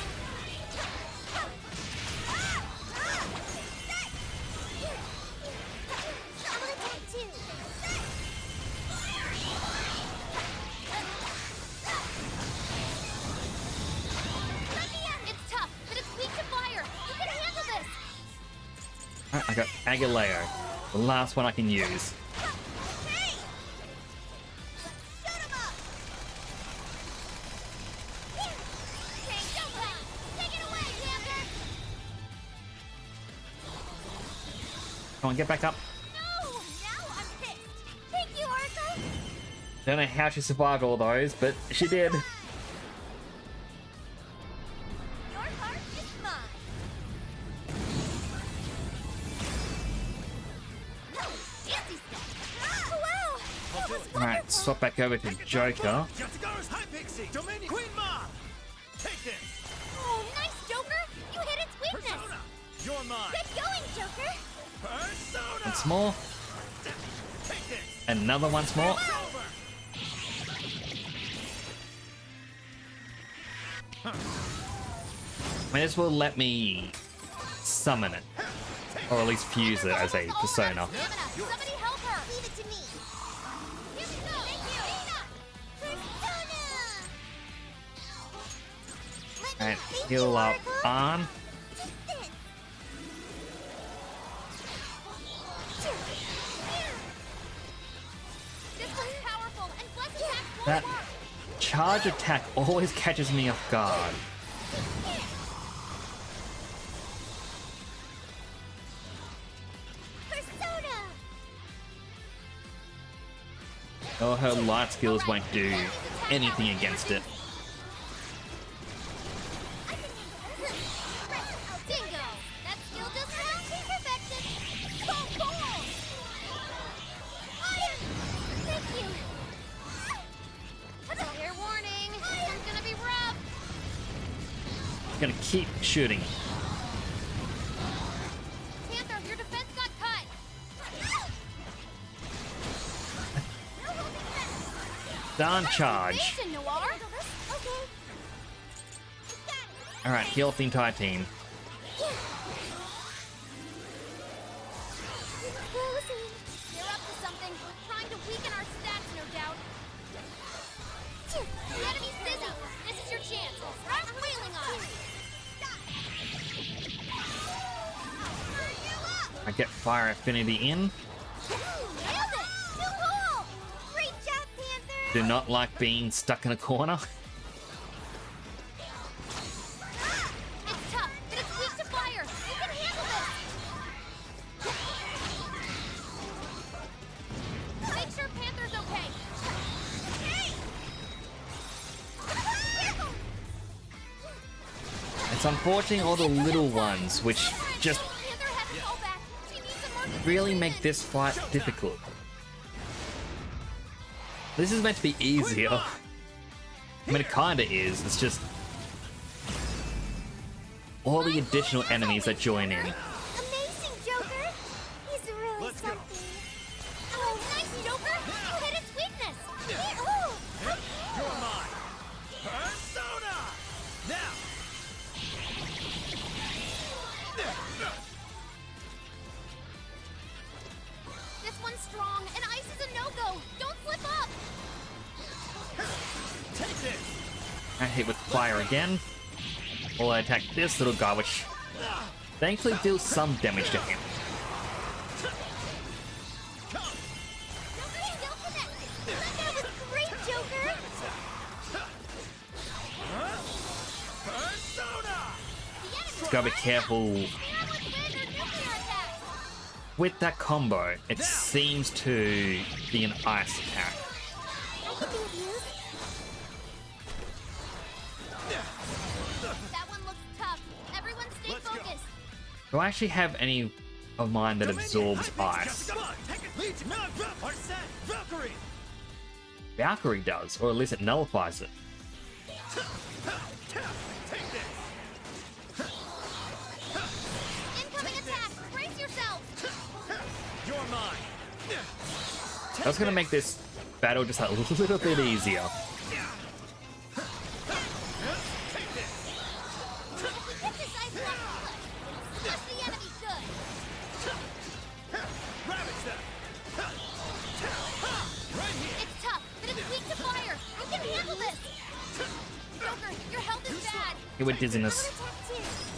I'll attack too. It's tough, but it's weak to fire. You can handle this. Alright, I got Agaleo, the last one I can use. Hey! Shoot him up. Okay, don't let. Take it away, Panther. Come on, get back up. No! Now I'm pissed. Thank you, Orko. Don't know how she survived all those, but she did. Your heart is mine. Fancy stuff. Wow! That was Alright, swap back over to Joker. Yatagara's High Pixie! Dominion Queen Mom! Take this! Oh, nice, Joker! You hit its weakness! Persona! You're mine! Get going, Joker! Persona! Once more. Take this! Another once more. It's over! I mean, this will let me summon it. Or at least fuse it as a persona. Somebody help her! Leave it to me. Here we go! Thank you! Persona! Alright, Thank heal you, up Oracle. on. Take this. This one's powerful, and Flex attack won't That work! charge attack always catches me off guard. Persona! Or her light skills won't do anything against it. Dingo! That skill just found perfection! So cool! Fire! Thank you! Fair warning! This one's gonna be rough! Gonna keep shooting. Panther, your defense got cut! Darn charge. Mason, Noir! Okay. Alright, heal the entire team. You're up to something. Trying to weaken our stats, no doubt. The enemy's busy. This is your chance. Start wailing on it. I get fire affinity in. Nailed it! Too cool! Great job, Panther! Do not like being stuck in a corner. It's tough, but it's weak to fire. You can handle this. Make sure Panther's okay. It's unfortunate all the little ones, which just Panther has to go back. She needs emergency really make this fight difficult. This is meant to be easier. I mean, it kinda is. It's just all the additional enemies that join in. Amazing, Joker! He's really something. Oh, nice, Joker! You hit its weakness! Oh! You're mine. Persona. Now. This one's strong, and ice is a no-go! Don't slip up! Take this. I hit with fire again. While I attack this little guy, which thankfully deals some damage to him. Joker still connected! That was great, Joker! Persona. Just gotta be careful with that combo. It seems to be an ice attack. That one looks tough. Everyone stay focused. Do I actually have any of mine that absorbs ice? Come on, take it. Legion. No, Arsene. Valkyrie. Valkyrie does, or at least it nullifies it. Take this. Incoming attack! Brace yourself! You're mine. That's gonna make this battle just a little bit easier. Take this. If we get this ice block good, it'll smash the enemy good. Ravage them. Right here. It's tough, but it's weak to fire. You can handle this. Joker, your health is bad. Hit with dizziness.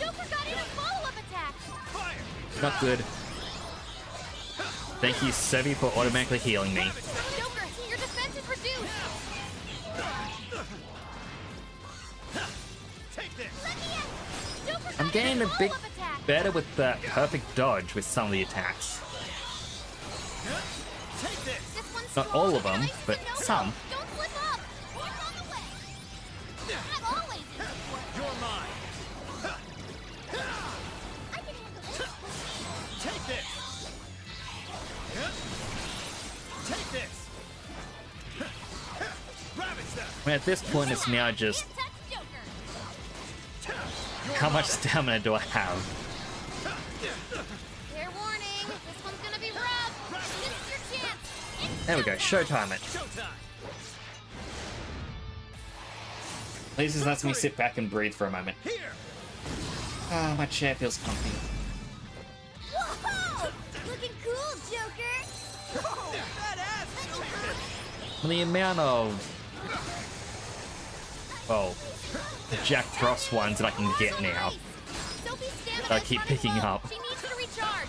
Joker got in a follow-up attack. Fire. Not good. Thank you, Sevi, for automatically healing me. Joker, your defense is reduced. Take this. Joker got I'm in getting a bit follow-up attack. better with the perfect dodge with some of the attacks. Take this. This one's Not strong, all of and them, ice is but a no-go. some. Don't slip up. He's on the way. I'm always in support. You're mine. I can handle this. Take this. Take this. Ravage them. I mean, at this point, it's now just Touch Joker. how much stamina do I have? Fair warning. This one's gonna be rough. This is your chance. It's There we go, showtime it. Showtime. At least this lets me sit back and breathe for a moment. Here. Ah, my chair feels comfy. Whoa! Looking cool, Joker! Oh, badass, Joker! The amount of, well, the Jack Frost ones that I can get now. Sophie's stamina I is keep running picking low. up. She needs to recharge.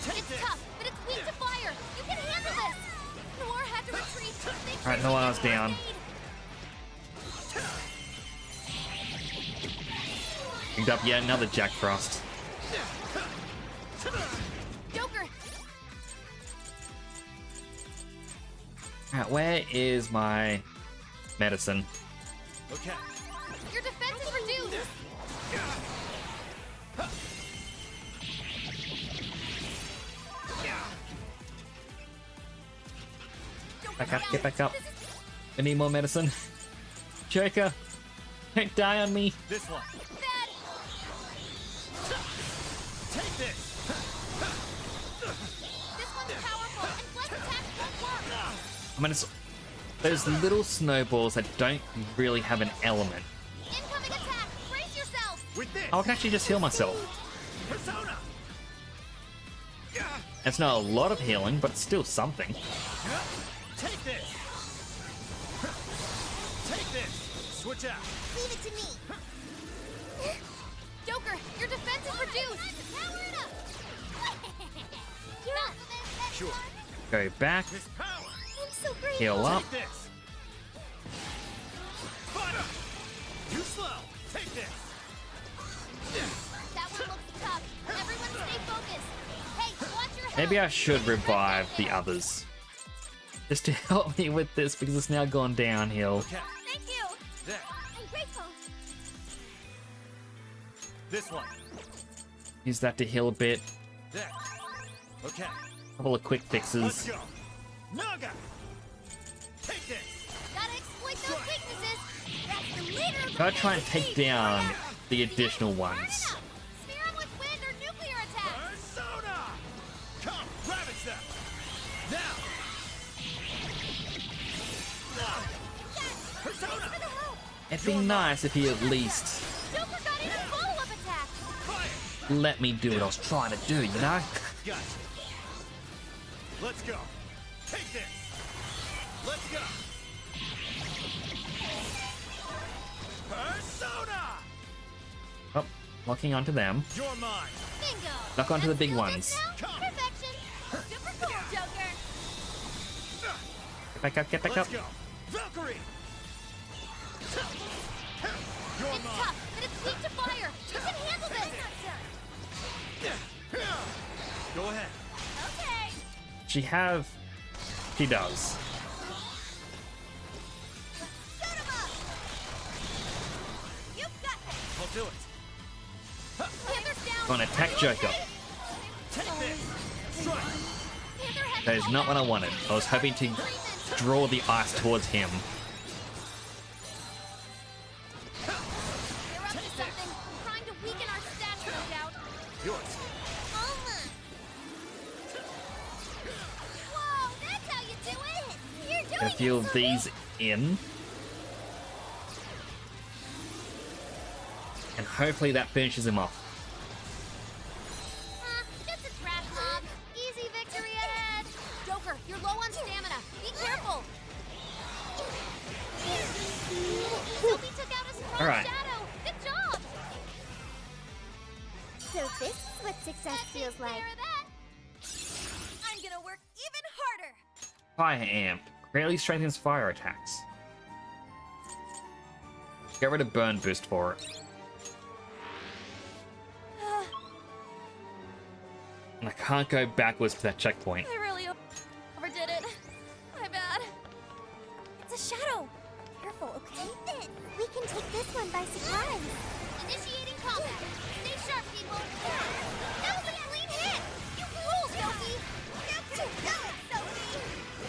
It's tough, but it's weak to fire. You can handle this. Noir had to retreat. Alright, Noir's down. Picked up yet another Jack Frost. Joker, Alright, where is my medicine? Okay. your defense is reduced. Back up, get back up. I need more medicine. Joker, don't die on me. This one. Bad. Take this. This one's powerful, and flex attacks won't work. I mean, it's those little snowballs that don't really have an element. Incoming attack. Brace yourself. With this. I can actually just heal myself. Persona. It's not a lot of healing, but it's still something. Take this. Take this. Switch out. Leave it to me. Joker, your defense is reduced! Power it up! You're up! Sure. Go back. This power. I'm so grateful. Heal up. Take this. Butter. You slow. Take this. That one looks tough. Everyone stay focused. Hey, watch your head! Maybe I should revive the others. Just to help me with this because it's now gone downhill. Okay. Thank you! There. I'm grateful. This one. Use that to heal a bit. There. Okay. Couple of quick Let's fixes. go. Naga. Take this. Gotta exploit those weaknesses! That's the leader of the Gotta try and team. take down the additional ones. Spear him with wind or nuclear attack! Persona. Come, ravage them. Now. Persona. It'd be nice if he at least Joker got in a follow-up attack! Fire. let me do what I was trying to do, you know? Gotcha. Let's go. Take this. Let's go. Persona. Oh, locking onto them. You're mine. Bingo! Lock onto the big Feel ones. this now? Perfection! Super cool, Joker! Get back up, get back Let's up. go. Valkyrie. You're It's mine. tough, but it's weak to fire! You can handle this! Go ahead. Okay! She does. Shoot him up! You've got this! I'll do it. Panther's down! Gonna attack Joker. Take this. Strike. Panther has That is not what I wanted. I was hoping to draw the ice towards him. They're up to something, trying to weaken our stats, no doubt. Yours. Whoa, that's how you do it! You're doing Gonna feel it, these in. And hopefully that finishes him off. Just a trash mob. Easy victory ahead. Joker, you're low on stamina. Be careful. Sophie took out a strong All right. shadow. Good job. So this is what success feels like. Clear that. I'm gonna work even harder. Fire Amp. Greatly strengthens fire attacks. Get rid of burn boost for it. And I can't go backwards to that checkpoint. I really overdid it. My bad. It's a shadow. Careful, okay? Take this. We can take this one by surprise. Initiating combat. Stay sharp, people. That was a clean hit. You rule, Sophie. Go it, Sophie.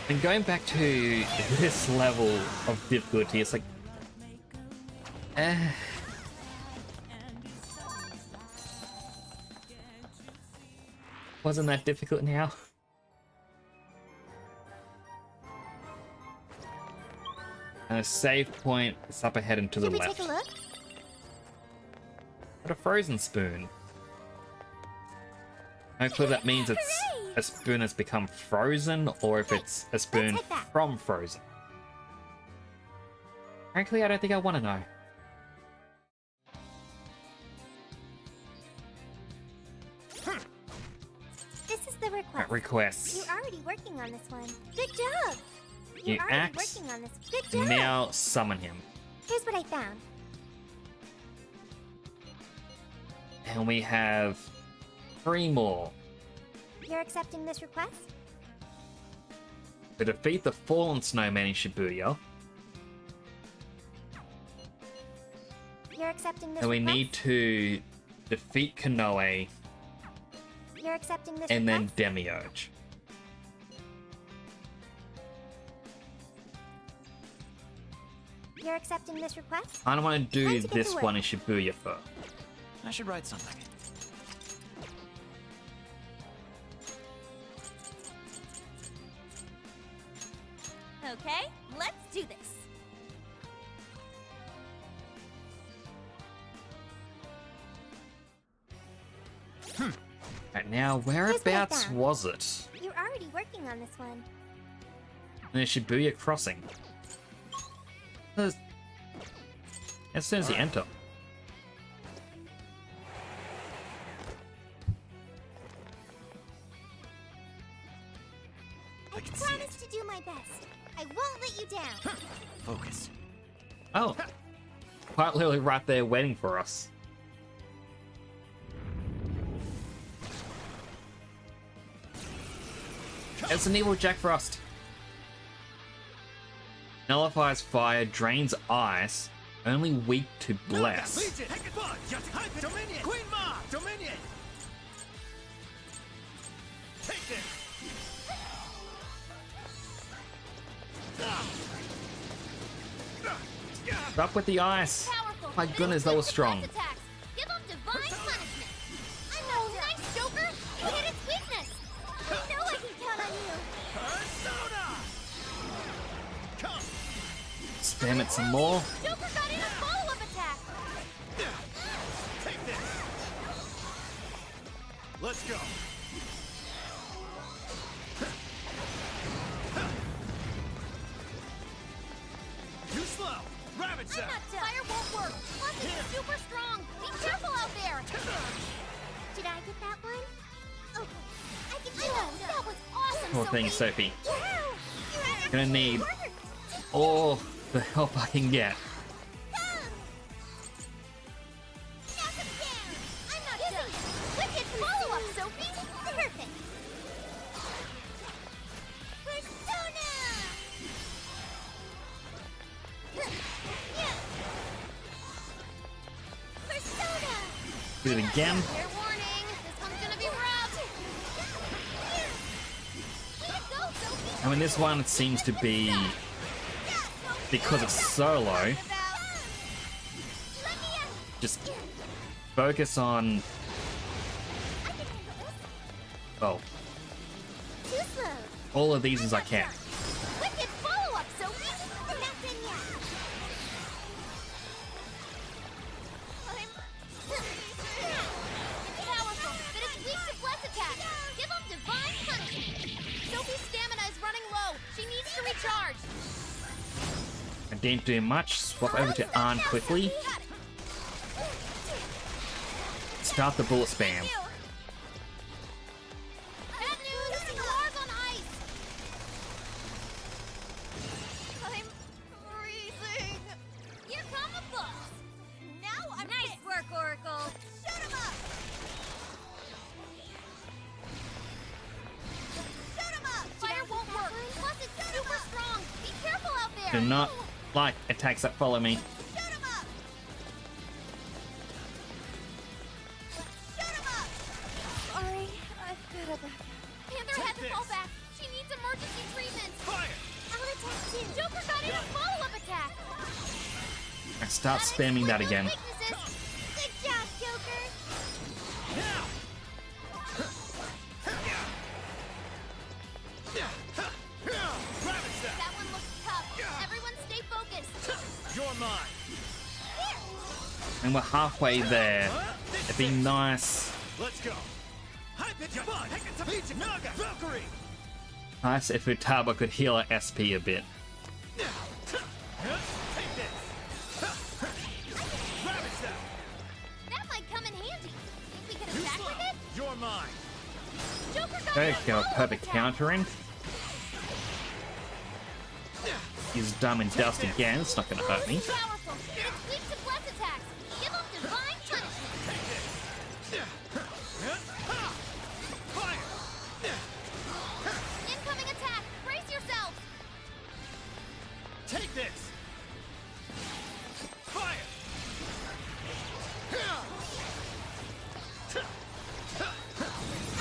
And going back to this level of difficulty, it's like... Wasn't that difficult now? And a save point is up ahead and to the Should we left. take a look? But a frozen spoon. Hopefully that means it's a spoon has become frozen, or if it's a spoon take that. from frozen. Frankly, I don't think I want to know. This is the request. Requests. You're already working on this one. Good job. You You're already axe, working on this. Good job. now summon him. Here's what I found. And we have 3 more. You're accepting this request? To defeat the fallen snowman in Shibuya, You're accepting this and we request? need to defeat Konoe You're accepting this and then request? Demiurge. You're accepting this request? I don't want to do Time to get this to work. one in Shibuya first. I should write something. Okay, let's do this. Right now, whereabouts found. was it? You're already working on this one. In the Shibuya crossing. As soon as you enter. quite literally right there waiting for us. It's an evil Jack Frost. Nullifies fire, drains ice, only weak to bless. Dominion! Queen Ma! Dominion! Take this! Stop with the ice. Powerful. My goodness, that was strong. Attacks. Give them divine punishment. I know, nice, Joker. You hit its weakness. I know I can count on you. Persona! Come! Spam it some more. Joker got in a follow-up attack. Take this! Let's go! Too slow! Rabbit I'm Cell! not done. Fire won't work. Plus, it's super strong. Be careful out there. Did I get that one? Oh, I can do I know, it. that was awesome, Poor thing, Sophie. Sophie. Yeah. Gonna need all the help I can get. Knock him down. I'm not done. Wicked follow-up, Sophie. Perfect. Persona. Persona. Do it again. Fair warning. This one's gonna be rough. Way to go, Sophie. I mean, this one seems to be, because it's solo, just focus on, well, Too slow. all of these as I can. Wicked follow-up, Sophie. Nothing yet. It's powerful, but it's weak to bless attacks. Give them divine punishment. Sophie's stamina is running low. She needs to recharge. I didn't do much. Swap over to Arn quickly. Got it. Start the bullet spam. Bad news. The war's on ice. I'm freezing. Here come the books. Now I'm nice work, Oracle. Shut him up. Shut him up. Fire won't work. Plus, it's super strong. Be careful out there. Do not like attacks that follow me. Shut him up. Shut him up. Sorry, I've got a back. Panther had to fall back. She needs emergency treatment. Fire! I'll attack too. Joker got in a follow-up attack. I start spamming that again. Weaknesses. Good job, Joker. Now! Rabbit Cell! That one looks tough. Everyone stay focused. You're mine! And we're halfway there. It'd be nice. Let's go! High pitch fun! Peach Naga! Valkyrie! Nice if Futaba could heal her SP a bit. Take this! Rabbit Cell! That might come in handy. Think we could Too attack slow! with it? You're mine! Joker got There in you a go, follow-up perfect attack. countering. He's dumb and dust again, it's not gonna hurt me. Powerful, but it's weak to bless attacks. Give them divine punishment. Fire! Incoming attack. Brace yourselves. Take this! Fire!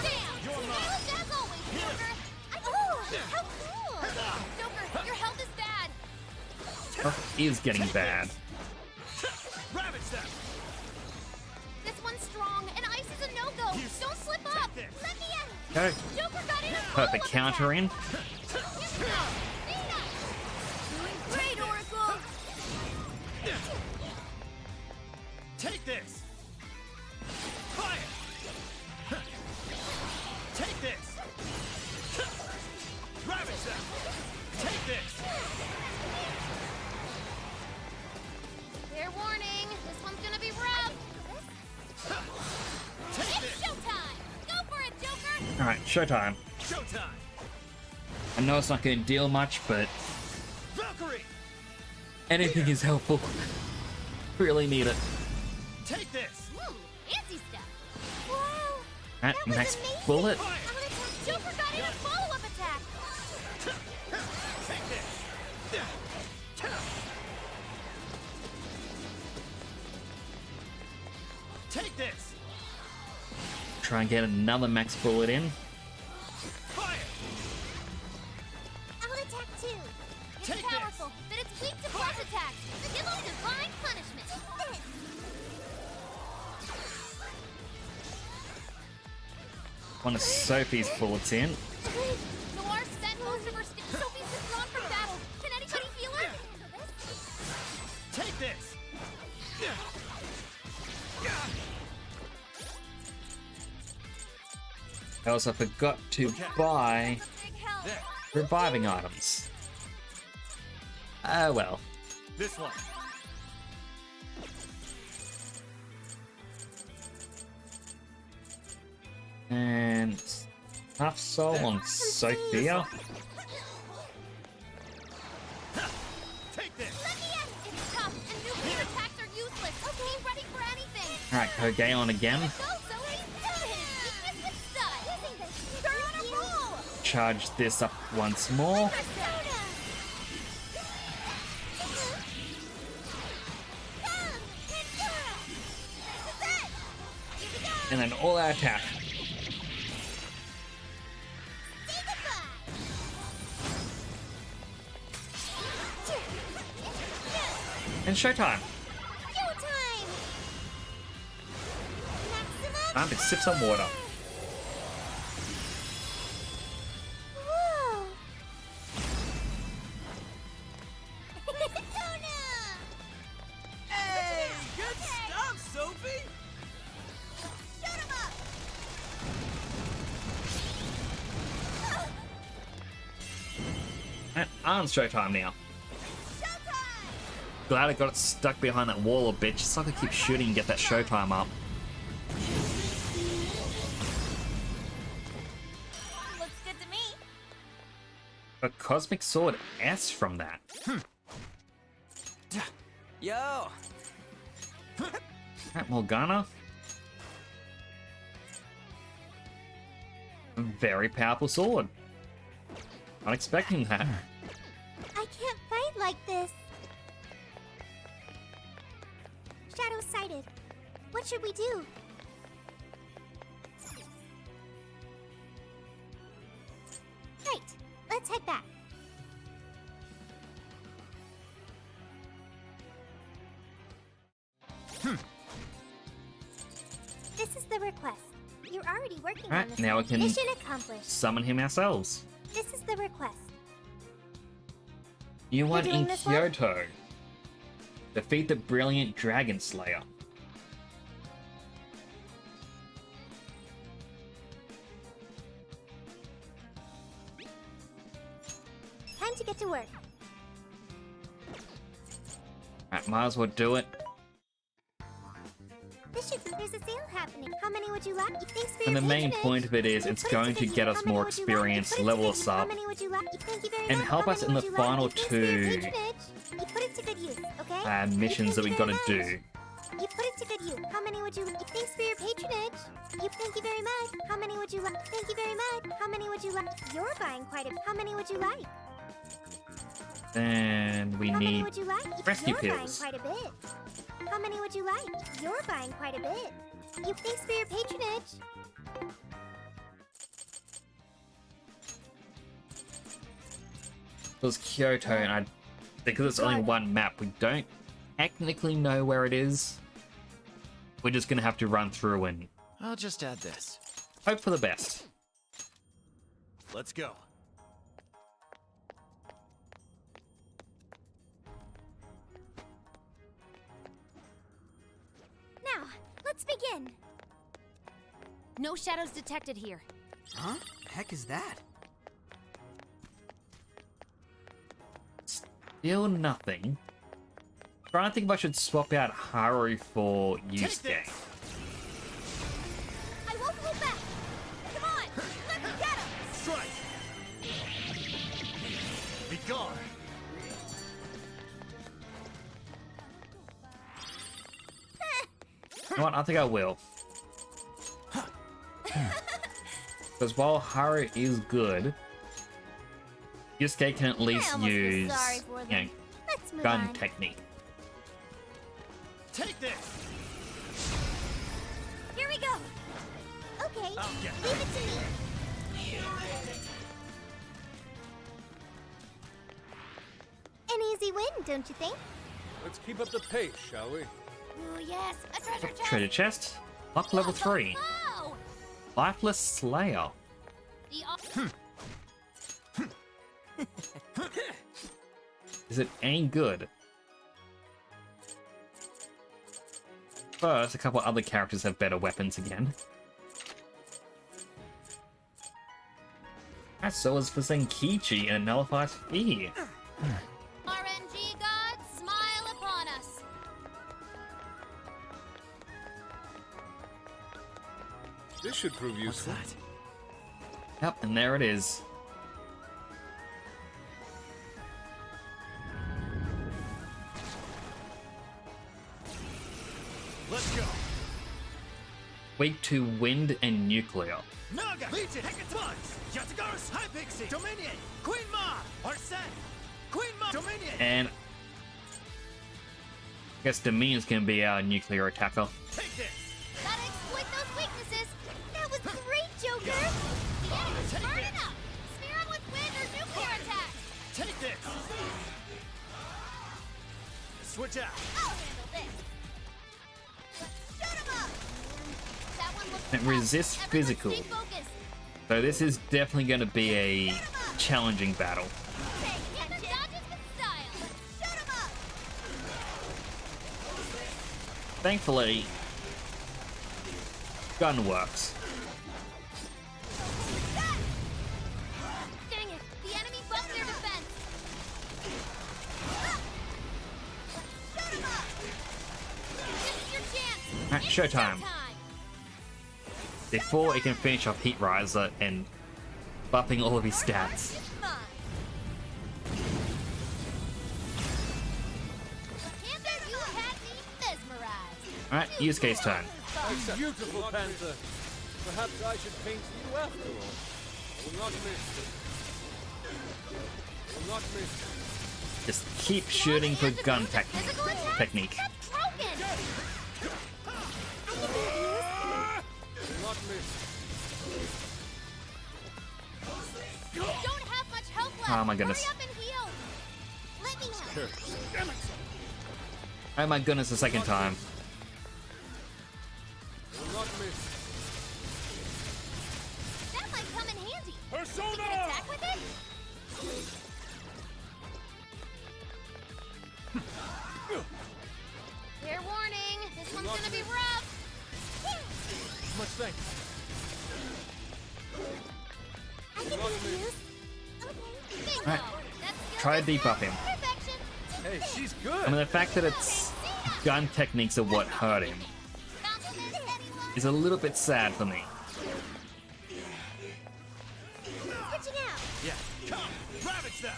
Damn. You're You mine. nailed it as always, Joker. How cool. Joker, your health is bad. Oh, he is getting bad. Rabbit Cell! This one's strong, and ice is a no-go. You Don't slip up. this. Let me in. Go. Joker got in a Perfect follow-up countering. attack. Doing great, Oracle. Take this! Fire! Take this! Rabbit Cell! Take this! Fair warning. This one's gonna be rough. Take It's this! showtime. Go for it, Joker. Alright, showtime. Showtime! I know it's not gonna deal much, but Valkyrie! anything is helpful. Really need it. Take this! Woo! Fancy stuff! Wow! Alright, That was next amazing. bullet. Don't forget his follow-up attack! Take this! Take this! Try and get another max bullet in. Fire! I will attack too. It's Take powerful, but it's weak to plus attacks. Give him divine punishment. One of Sophie's bullets in. Noir spent most of her Sophie's withdrawn from battle. Can anybody heal her? Take this! I also forgot to buy Big help. There. reviving items. Oh well. This one. And half soul on Sophia. Take this! Let me in. It's tough, and nuclear attacks are useless. Be ready for anything. Alright, Kogaon again. Go, Zoe. Weakness with stun. You're on a roll. Charge this up once more. And then all out attack. And showtime. Time to sip some water. Whoa! Hey, good stuff, Sophie! Shoot him up. And on showtime now. Glad I got it stuck behind that wall a bit, just so I could keep shooting and get that showtime up. Looks good to me. A Cosmic Sword S from that. Yo! Alright, Morgana. A very powerful sword. Not expecting that. I can't fight like this. Shadow sighted. What should we do? Right. Let's head back. This is the request. You're already working on Alright, this. now we can Mission accomplished. summon him ourselves. This is the request. You want doing in this one? Kyoto. Defeat the brilliant Dragon Slayer. Time to get to work. Alright, might as well do it. There's a sale happening. How many would you like? Thanks for And your the main patronage. point of it is You it's put going to to good get use. us How many more would you like? experience, Put it to level good us use. up, How many would you like? Thank you very and much. help How us many in would the you like? final Thanks for your two patronage. You put it to good use, okay? missions that we Thank gotta you very do. much. You put it to good use. How many would you like? Thanks for your patronage. Thank you very much. How many would you like? Thank you very much. How many would you like? You're buying quite a. How many would you like? And we How many need would you like? rescue You're pills. buying quite a bit. How many would you like? You're buying quite a bit. Thanks for your patronage. It was Kyoto, and I because it's only one map, we don't technically know where it is. We're just gonna have to run through and I'll just add this. hope for the best. Let's go. Now, let's begin. No shadows detected here. Huh? Heck is that? Still nothing. Trying to think if I should swap out Haru for Yusuke. this. I won't hold back. Come on, let's get him. Strike! Be gone! know what? I think I will. Because while Haru is good, Yusuke can at least use, you know, Let's move gun on. technique. Take this! Here we go. Okay, I'll get it. leave it to me. An easy win, don't you think? Let's keep up the pace, shall we? Ooh, yes, a treasure chest. Treasure chest. Lock level 3. Oh! Lifeless Slayer. Is it any good? First, a couple other characters have better weapons again. And so is for Senkichi and Nullifies Fear. RNG gods, smile upon us. This should prove useful. Yep, and there it is. Let's go! Weak to wind and nuclear. Naga! Legion! Hecatons! Yatagara's High Pixie! Dominion! Queen Ma! Arsene! Queen Ma! Dominion! And I guess Dominion's gonna be our nuclear attacker. Take this! Gotta exploit those weaknesses. That was great, Joker. The enemy's burning up. Smear 'em with wind or nuclear attack. Take this! Switch out! I'll handle this. Shoot 'em up. That one looks It tough. resists Everyone physical. stay focused. So this is definitely gonna be a challenging battle. Okay, get the dodges with style. Shoot 'em up. Thankfully, gun works. Dang it! The enemy bumped their defense. Shoot 'em up. This is your chance. Alright, It's showtime. showtime. Before he can finish off Heat Riser and buffing all of his stats. It's mine. Panther, you had me mesmerized. Alright, Yusuke's turn. Beautiful Panther. Perhaps I should paint you after all. I will not miss. I will not miss. Just keep shooting for gun Physical attack? technique. That's broken. I will not miss. You don't have much health left. Oh my goodness. Hurry up and heal. Let me help. Damn it! Oh my goodness, the second time. I will not miss. That might come in handy. Persona! You can attack with it? Fair warning. This one's gonna be rough. Much thanks. I can use use. Bingo. Alright. That's Try to debuff him. perfection. Hey, she's I good. mean, the fact that it's gun techniques are what hurt him Compliment anyone? is a little bit sad for me. Switching out. Yeah, come! Ravage them!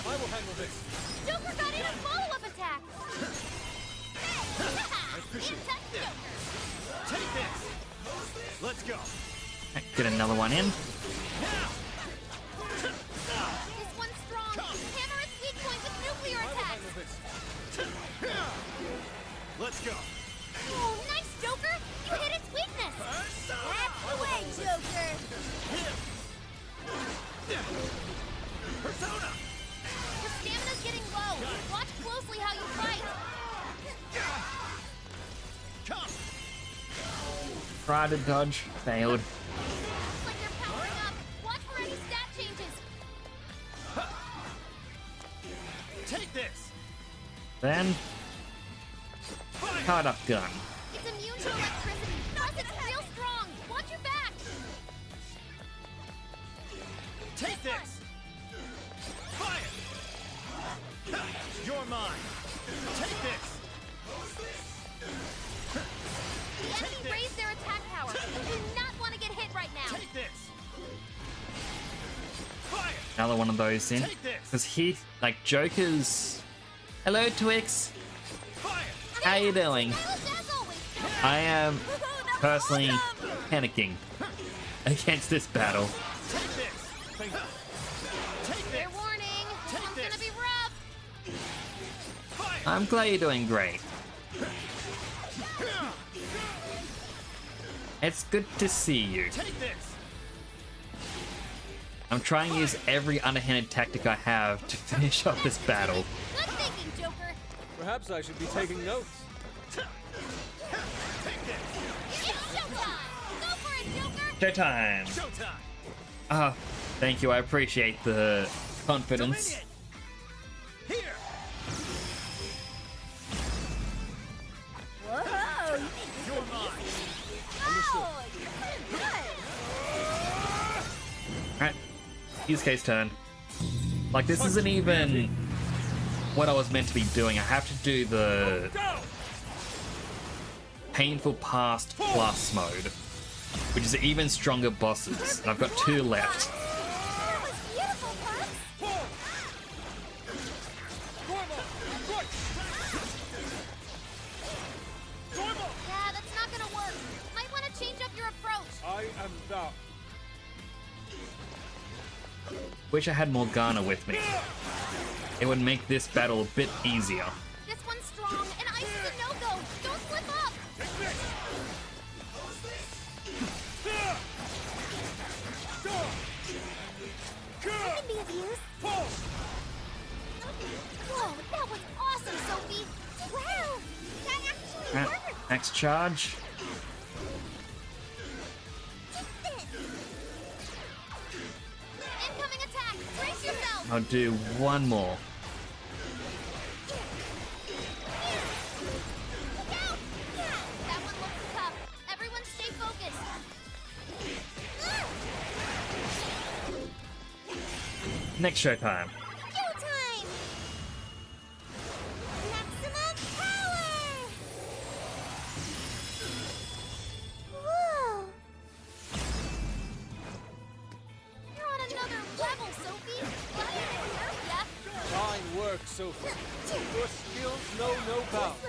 I will handle this. Joker got in a follow-up attack. I appreciate Touch it. Joker. Take this! Let's go! Get another one in. Now! This one's strong. Hammer its weak point with nuclear I will attacks. handle this. Let's go! Oh, nice, Joker. You hit its weakness. That's the way, Joker. Persona! Your stamina's getting low. Watch closely how you fight. Come! Try to dodge, failed. Looks like they're powering up. Watch for any stat changes. Take this! Then, card up gun. It's immune to electricity. Plus, it's real strong. Watch your back. Take this! Fire! You're mine! Take this! The enemy raised their attack power. You do not want to get hit right now. Take this! Fire! Another one of those in. Take this! Because he, like, Joker's... Hello, Twix. Fire! How you doing? Stylish as always, Joker. I am personally panicking against this battle. Fair warning. This one's gonna be rough. I'm glad you're doing great. It's good to see you. I'm trying to use every underhanded tactic I have to finish off this battle. Good thinking, Joker. Perhaps I should be taking notes. It's showtime. Go for it, Joker. Showtime! Ah, thank you, I appreciate the confidence. Whoa, you think this You're mine. Oh, you're good. Alright, use case turn. Like, this isn't even what I was meant to be doing. I have to do the painful past plus mode, which is even stronger bosses. And I've got 2 left. That was beautiful, Pups. Yeah, that's not gonna work. Might want to change up your approach. I am thou. Wish I had Morgana with me. It would make this battle a bit easier. This one's strong, and Ice is a no-go. Don't slip up. I can be of use. Whoa, that was awesome, Sophie. Wow, that actually Alright, worked. next charge. Incoming attack. Brace yourself. I'll do one more. Look out. That one looks tough. Everyone stay focused. Next showtime. Kill time. Maximum power. Whoa. You're on another level, Sophie. Glad you didn't hurt ya. Fine work, Sophie. Your skills know no bounds.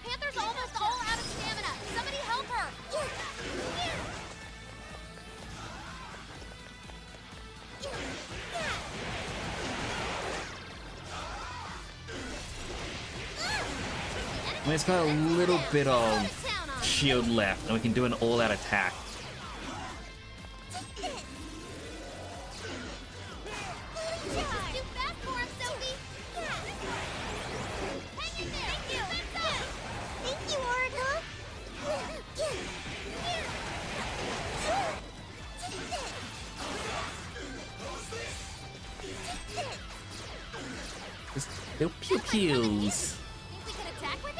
Panther's almost all out of stamina. Somebody help her. And it's got a little bit of shield left, and we can do an all-out attack. Too fast for him, Sophie. Hang in there. Thank you. Thank you, Oracle. Just little pew-pews. Think we can attack with it?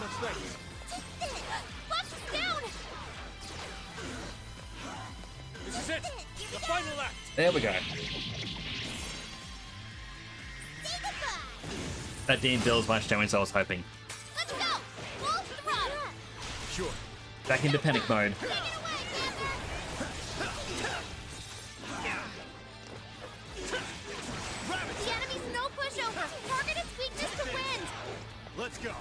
Much thanks. Buck's down. This is it. The final act. There we go. That didn't deal as much damage as I was hoping. Let's go. Full throttle. Sure. Back into panic mode. Take it away, Panther. The enemy's no pushover. Target its weakness to wind. Let's go.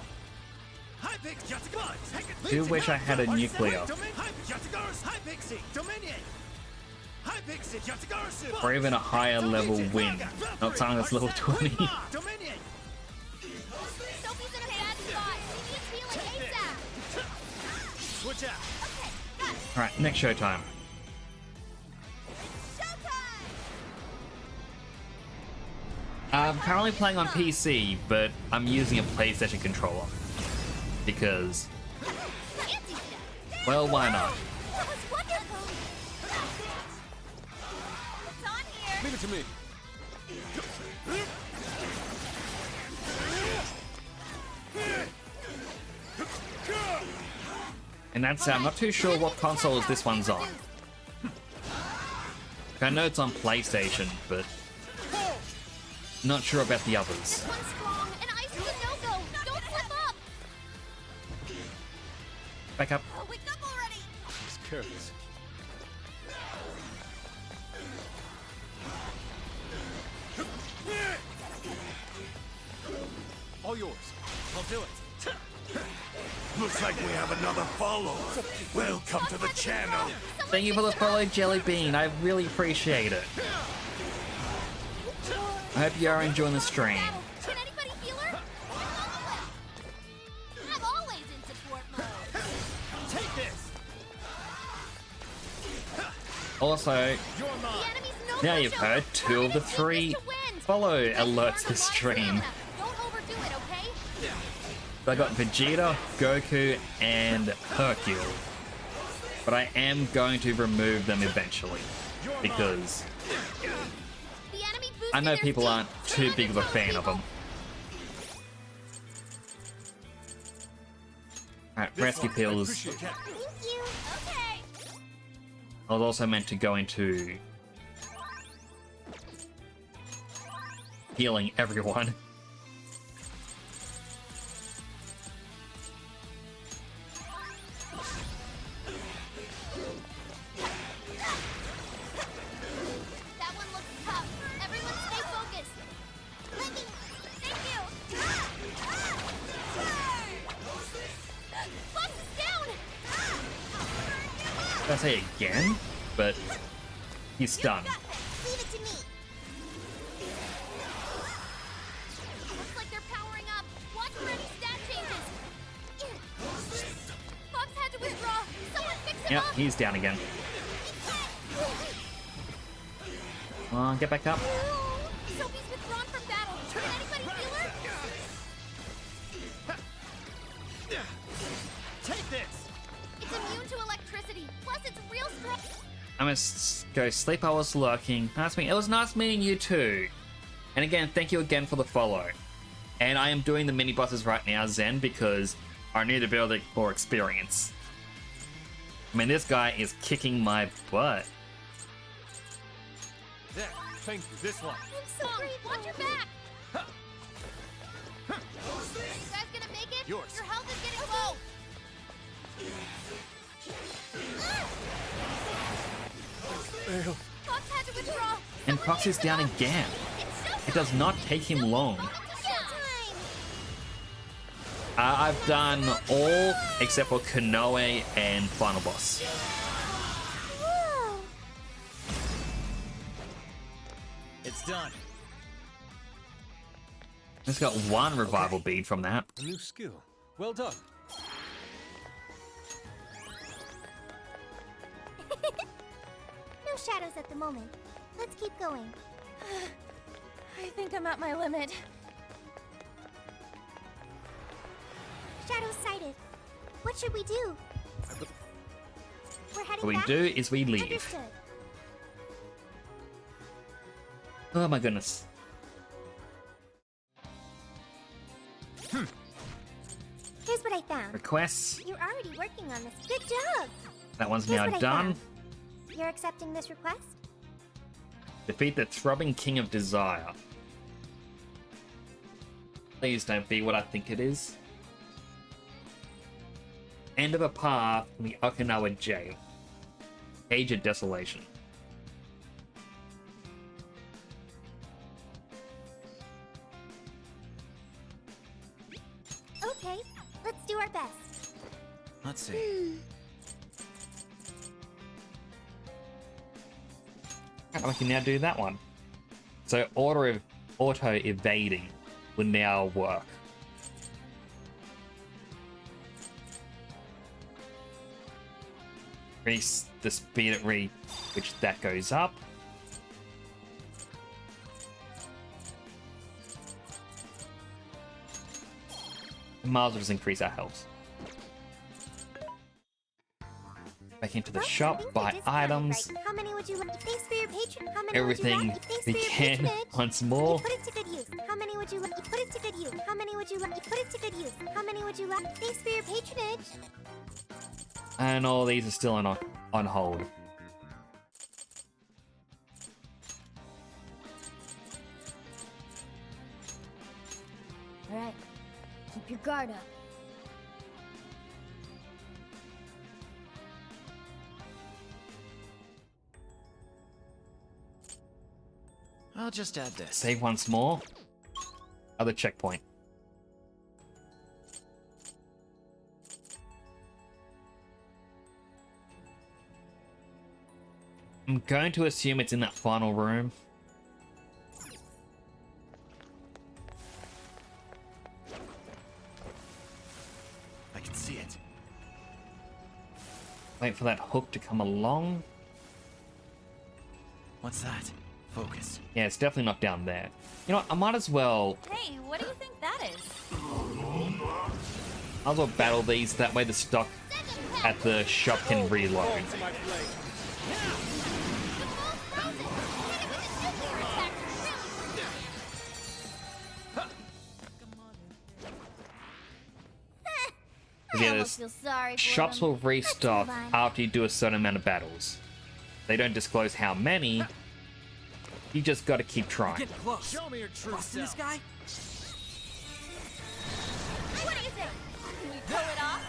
Hypix, Yatagars. Do wish I had a nuclear. Yatagars, Hypixie, Dominion. Hypixie, Yatagars. Or even a higher level wind. Not something that's level 20. Dominion. Sophie's in a bad spot. She needs healing ASAP. Switch out. Okay, got it. Alright, next showtime. Showtime. I'm currently playing on PC, but I'm using a PlayStation controller. Because, Fancy stuff. well, why not? That was wonderful. It's on here. Leave it to me. And that's I'm not too sure what consoles this one's on. I know it's on PlayStation, but not sure about the others. This one's strong, and Ice is a no-go. Don't slip up. Back up. Oh, wake up already. He's careless. All yours. I'll do it. Looks like we have another follower. Welcome to the channel. Thank you for the follow, Jelly Bean. I really appreciate it. I hope you are enjoying the stream. Can anybody heal her? I'm always in support mode. Take this. Also, You're The mine. enemy's no now you've pushover. heard 2 of the 3 follow alerts this stream. Don't overdo it, okay? I got Vegeta, Goku, and Hercule. But I am going to remove them eventually. Because The enemy I know boosted people their aren't speed. too big of a fan of them. Alright, rescue pills. Thank you. Okay. I was also meant to go into healing everyone. That one looks tough. Everyone stay focused. Thank you. Fox is down. Did I say again? But he's stunned. Leave it to me. Looks like they're powering up. Watch for any stat changes. Fox had to withdraw. Someone fix him Yep, up. he's down again. Come on, get back up. Sophie's withdrawn from battle. Can anybody heal her? Take this. It's immune to electricity. Plus, it's real strong. I must go sleep. I was lurking. Nice meeting. It was nice meeting you too. And again, thank you again for the follow. And I am doing the mini bosses right now, Zen, because I need to build more experience. I mean, this guy is kicking my butt. There. Thank you. This one. I'm so grateful. Watch your back. You guys gonna make it? Yours. Your health is getting low. Fox had to withdraw. And Fox is down again. It does not take him long. I've done all except for Konoe and Final Boss. It's done. Just got one revival bead from that. A new skill. Well done. No shadows at the moment. Let's keep going. I think I'm at my limit. Shadows sighted. What should we do? We're heading What we back? do is we leave. Understood. Oh my goodness. Here's what I found. Requests. You're already working on this. Good job! That one's Here's now what I done. found. You're accepting this request? Defeat the throbbing king of desire. Please don't be what I think it is. End of a path in the Okinawa jail. Age of desolation. Okay, let's do our best. Let's see. I can now do that one. So auto evading will now work. Increase the speed at which that goes up. And miles will just increase our health. Back into the Well, shop, things are buy discounted items, right. How many would you like? Thanks for your patron. How many everything would you like? Thanks we for your can patronage. once You more. put it to good use. How many would you like? You put it to good use. How many would you like? You put it to good use. How many would you like? Thanks for your patronage. And all these are still on hold. Alright. Keep your guard up. I'll just add this. Save once more. Other checkpoint. I'm going to assume it's in that final room. I can see it. Wait for that hook to come along. What's that? Focus. Yeah, it's definitely not down there. You know what? I might as well Hey, what do you think that is? Might as well battle these, that way the stock at the shop can reload. To my blade. I Yeah, almost feel sorry for shops them. will restock Let's move on. after you do a certain amount of battles. They don't disclose how many. You just gotta keep trying. Get close. Show me your true Busting this self. guy? What do you think? Can we pull it off?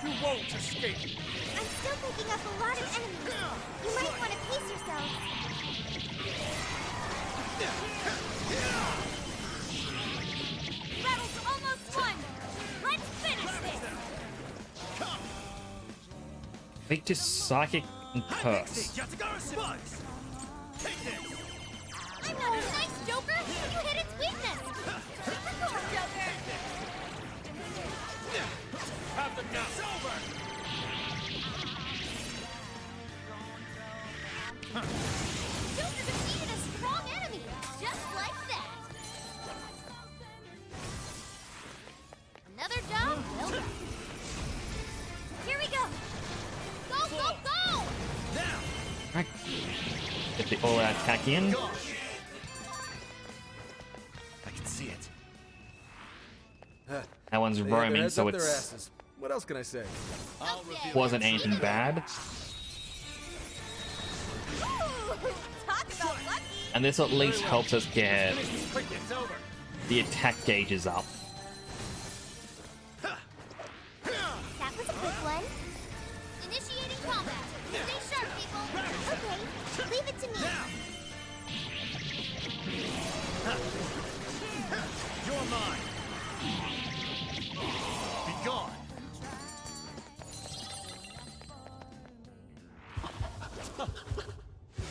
You won't escape. I'm still picking up a lot of enemies. You might want to pace yourselves. Battle's almost won. Let's finish this. Weak to psychic and curse. Yatagara's bugs. Take this. I know, nice, Joker. You hit its weakness. Super cool, Joker. Have them now. It's over. Joker defeated a strong enemy, just like that. Another job well done. Here we go. Go, go, go! Now. Right. Get the all-out attack in. Gone. I can see it. That one's They had their roaming, heads so up their it's asses. What else can I say? Okay. wasn't anything bad. Ooh, talk about lucky. And this at least helps us get Quick, it's over. the attack gauges up. That was a quick one. Initiating combat. Stay sharp, people. Okay, leave it to me. You're mine. Be gone.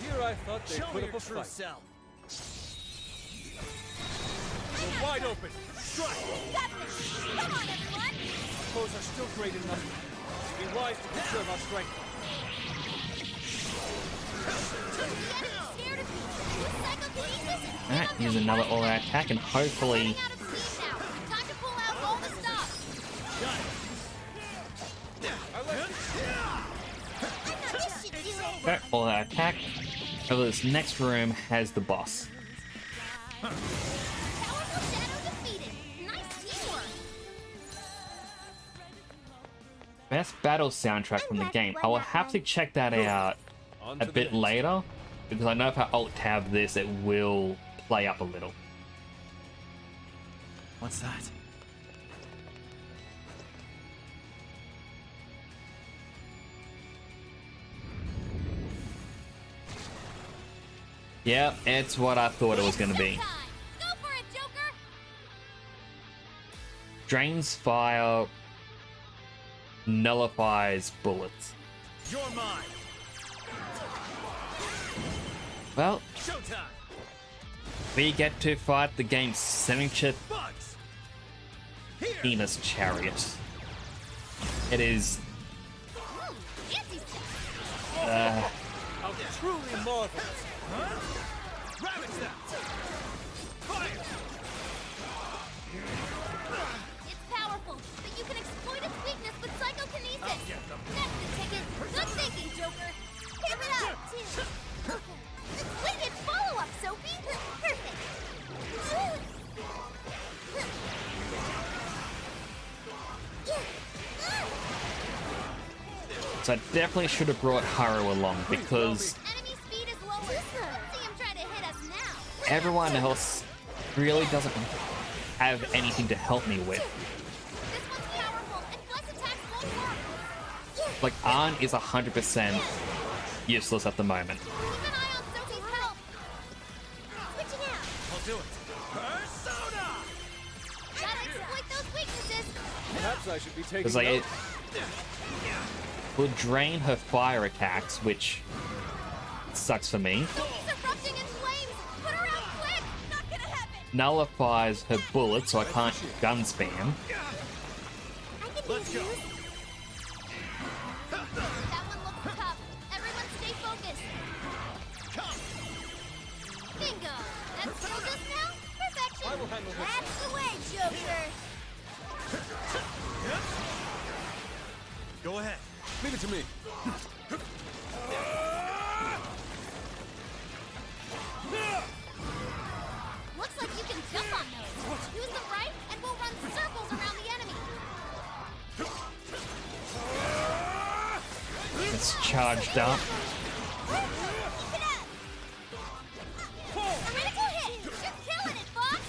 Here I thought they'd Show put me up your a true fight. self. They're wide open. Strike. Got this. Come on, everyone. Foes are still great enough. Be wise to conserve our strength. The enemy's scared of you. Use psychokinesis and Alright, here's another all-out attack, and hopefully running out of steam now. Time to pull out all the stops. I let I thought this should do it. that all-out attack. Over this next room has the boss. Powerful Shadow defeated. Nice teamwork. Best battle soundtrack from the game. I will have to check that out on a to the bit next. later, because I know if I alt tab this, it will play up a little. What's that? Yep, it's what I thought it was going to be. Time. Go for it, Joker. Drains fire, nullifies bullets. You're mine. Well, Showtime. we get to fight the game's signature Bugs. Here. Venus Chariot. It is Fancy stuff. How truly marvelous. Ravage them. Fire. It's powerful, but you can exploit its weakness with psychokinesis. That's the ticket. Good thinking, Joker. Give it up, too. Okay. Wicked follow-up, Sophie. Perfect. so I definitely should have brought Haru along, because Enemy speed is lower. See him try to hit us now. everyone else really doesn't have anything to help me with. This one's powerful, and plus attacks won't work. Like, Arn is 100% useless at the moment. Keep an eye on Sophie's health. Switching out. I'll do it. Persona. Gotta exploit those weaknesses. Perhaps I should be taking Because like, it notes. will drain her fire attacks, which sucks for me. Sophie's erupting in flames! Put her out quick! Not gonna happen! Nullifies her bullets, so I can't gun spam. I can Let's go. That one looks tough. Everyone stay focused. Come. Bingo! That's killed us now? Perfection! I will handle this. That's the way, Joker! Go ahead. Leave it to me. Looks like you can jump on those. Use them right, and we'll run circles around the enemy. It's charged up. Keep it up! A critical hit! You're killing it, Fox!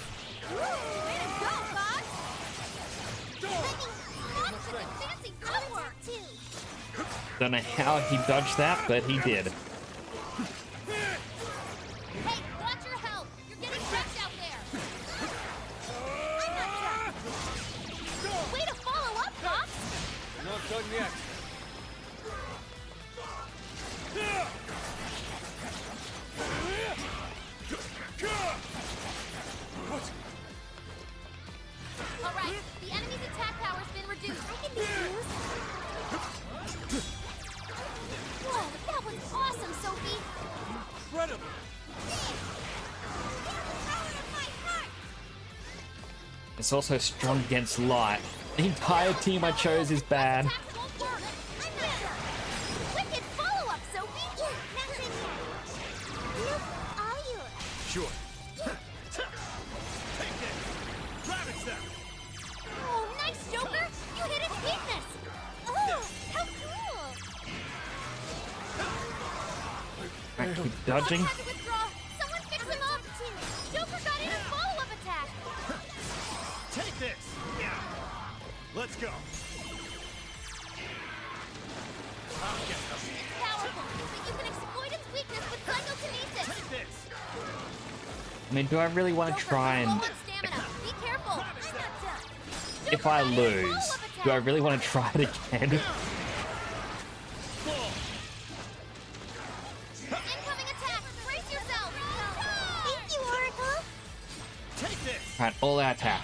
Way to go, Fox! Fox with the fancy footwork! Don't know how he dodged that, but he did. Hey, watch your health! You're getting wrecked out there! I'm not done! Way to follow up, Fox! Not done yet. Alright, the enemy's attack power's been reduced. I can defuse. Whoa, that was awesome, Sophie! Incredible. It's also strong against light. The entire team I chose is bad. Attacks won't work. I'm not sure. Wicked follow-up, Sophie! Nothing yet. Look, all yours. Sure. Take it. Ravage them. Oh, nice, Joker! You hit its weakness! Oh, how cool! I keep dodging. Fox had to withdraw. Someone fix him up! Joker got in a follow-up attack! Take this. Let's go. I'll get them. It's powerful, but you can exploit its weakness with psychokinesis! Take this. I mean, do I really want to Joker, try you're and... low on stamina. Be careful! I'm not done. If I lose, do I really want to try it again? Incoming attack! Brace yourself! Thank you, Oracle. Take this. Alright, all out attack.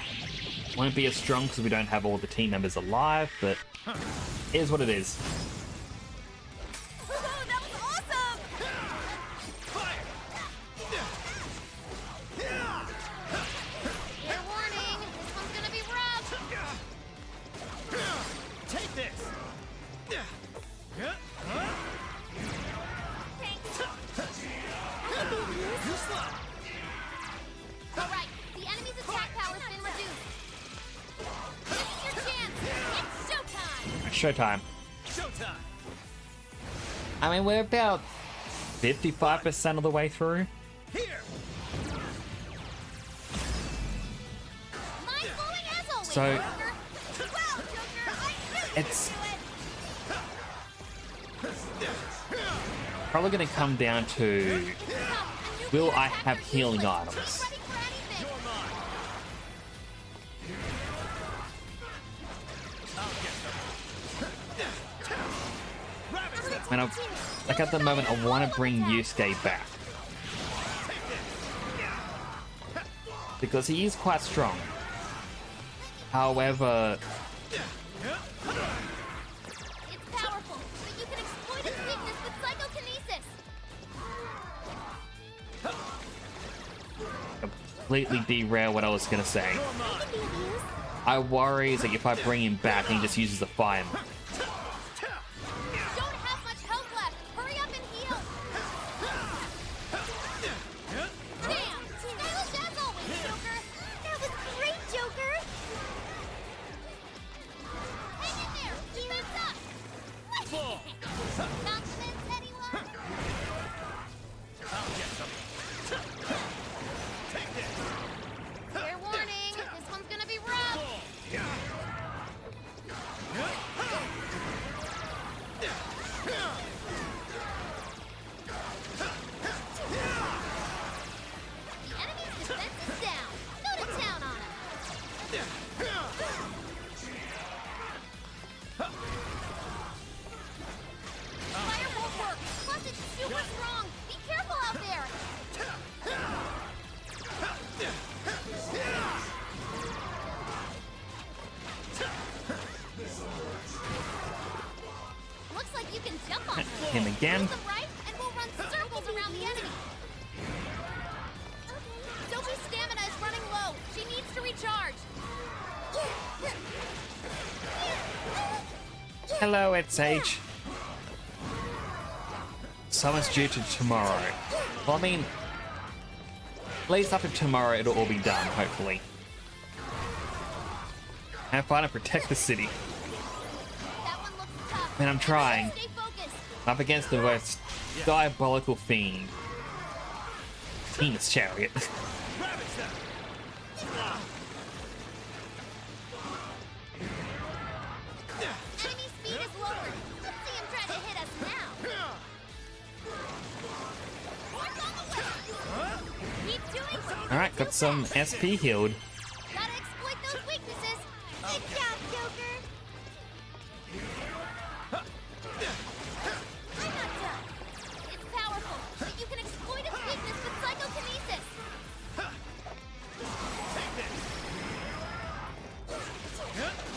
Won't be as strong because we don't have all the team members alive, but here's what it is. Oh, that was awesome! Fire. Fair warning, this one's gonna be rough! Take this. You slap. Alright, the enemy's attack power's been reduced. This is your chance! It's showtime! Showtime. Showtime. I mean, we're about 55% of the way through. Here. Mind-blowing as always, So- Joker! Wow, Joker, I really It's- can do it! Probably going to come down to, will I have healing items? Ready for anything! You're mine. I'll get them. Ravage them. I mean, like at the moment, I want to bring Yusuke back. Because he is quite strong. However, It's powerful, but you can exploit its weakness with psychokinesis! completely derail what I was going to say. I can be of use. I worry that if I bring him back and he just uses the fire. Don't have much health left! Hurry up and heal! Damn! Stylish as always, Joker! That was great, Joker. Hang in there! Defense up! Nonsense, anyone? I'll get them. Take this. Fair warning, this one's gonna be rough! The enemy's defense is down! Go to town on him! Fire won't work! Plus it's super strong! Be him again. Use them right, and we'll run circles around the enemy. Sophie's stamina is running low. She needs to recharge. Hello, it's Sage. Summon's due to tomorrow. Well, I mean, at least after tomorrow it'll all be done, hopefully. Have fun and protect the city. That one looks tough. Man, I'm trying. Stay focused. Up against the most diabolical fiend. Venus Chariot. Ravage them! Enemy speed is lowered. Let's see him try to hit us now. Horse on the way. Keep doing what you Alright, got some SP healed. gotta exploit those weaknesses. Good job, Joker. I'm not done. It's powerful, but you can exploit its weakness with psychokinesis.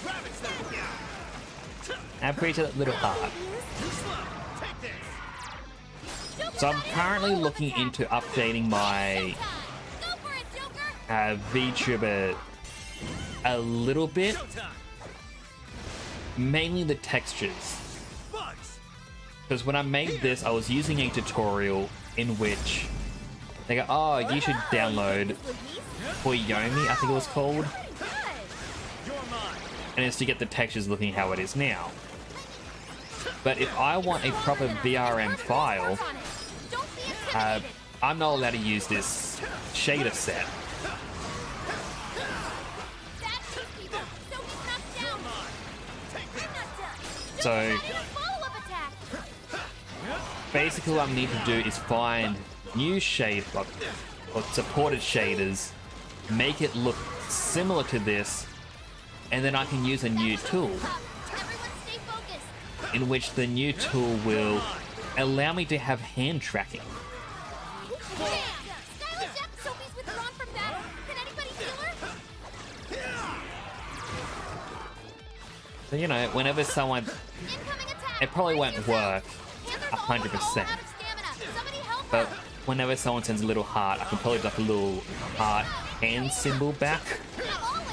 Ravage them! I appreciate that little heart. Too slow! Take this! Joker So I'm got in a currently follow-up looking attack. into updating my Showtime. Go for it, Joker. VTuber a little bit. Showtime! Mainly the textures. Bugs! Because when I made this, I was using a tutorial in which they go, oh, you should download Koyomi, I think it was called. You're mine! And it's to get the textures looking how it is now. But if I want a proper VRM file, Don't be intimidated. I'm not allowed to use this shader set. That two people. Sophie's knocked down. I'm not done. So Got in a follow-up attack. basically what I need to do is find new shade or supported shaders, make it look similar to this, and then I can use a new tool Everyone stay focused. in which the new tool will allow me to have hand tracking. Bam! Skylar Jeff, Sophie's withdrawn from battle. Can anybody heal her? So, you know, whenever someone, Incoming attack. it probably won't work Panther's 100%, almost all out of stamina. Somebody help but her. whenever someone sends a little heart, I can probably do like a little heart hand symbol back. I'm always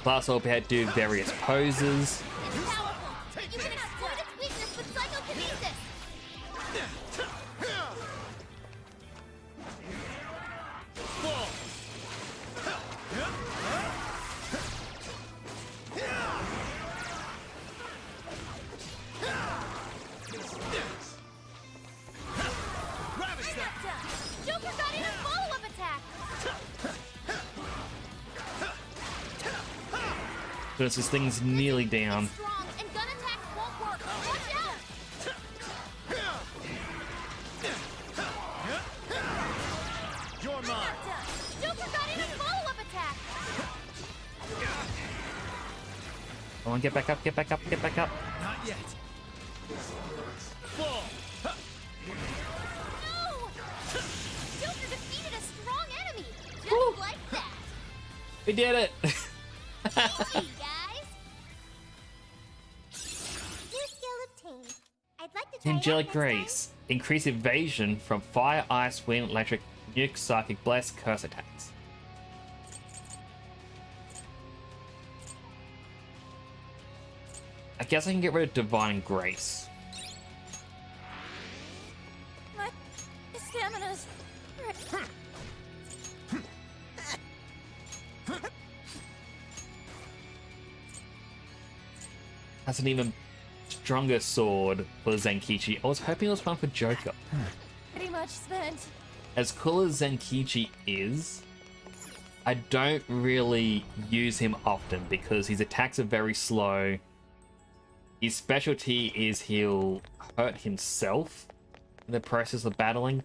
Plus, I'll be able to do various poses. It's powerful, but you can exploit its weakness with psychokinesis. Ravage them! Joker got in a follow-up attack. Because this thing's nearly down. Strong, and gun attacks won't work. Watch out! You're mine! Joker got in a follow-up attack. Come on, get back up, get back up, get back up. Not yet! Fall! No! Joker defeated a strong enemy. Just like that. We did it! Hey, guys. New skill obtained. I'd like to try it out Angelic next time. Grace. Increase evasion from fire, ice, wind, electric, nuke, psychic, bless, curse attacks. I guess I can get rid of Divine Grace. My stamina's... That's an even stronger sword for Zenkichi. I was hoping it was one for Joker. Pretty much spent. As cool as Zenkichi is, I don't really use him often because his attacks are very slow. His specialty is he'll hurt himself in the process of battling.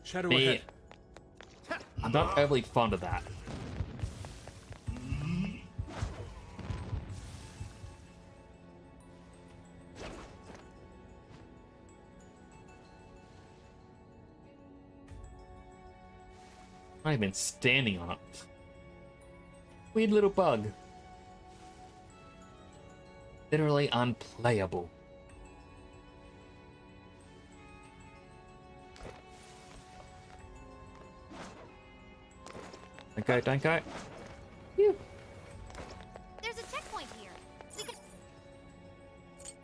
Shadow Me, ahead. I'm not overly fond of that. Not even standing on it. Weird little bug. literally unplayable. Don't go, don't go. Phew. There's a checkpoint here. We can...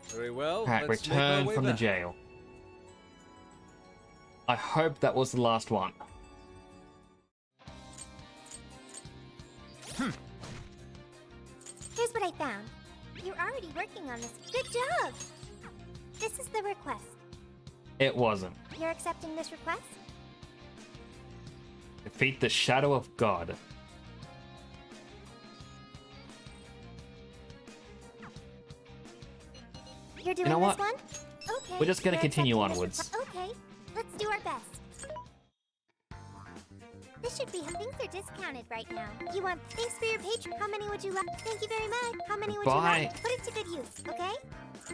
Very well. Alright, let's make our return way from the back. jail. I hope that was the last one. Here's what I found. You're already working on this. Good job! This is the request. It wasn't. You're accepting this request? Defeat the Shadow of God. You're doing know this what? one? Okay. We're just gonna you're continue accepting this onwards. Okay, let's do our best. This should be. Things are discounted right now. You want? Thanks for your patron. How many would you like? Thank you very much. How many would you Buy like? Put it to good use, okay?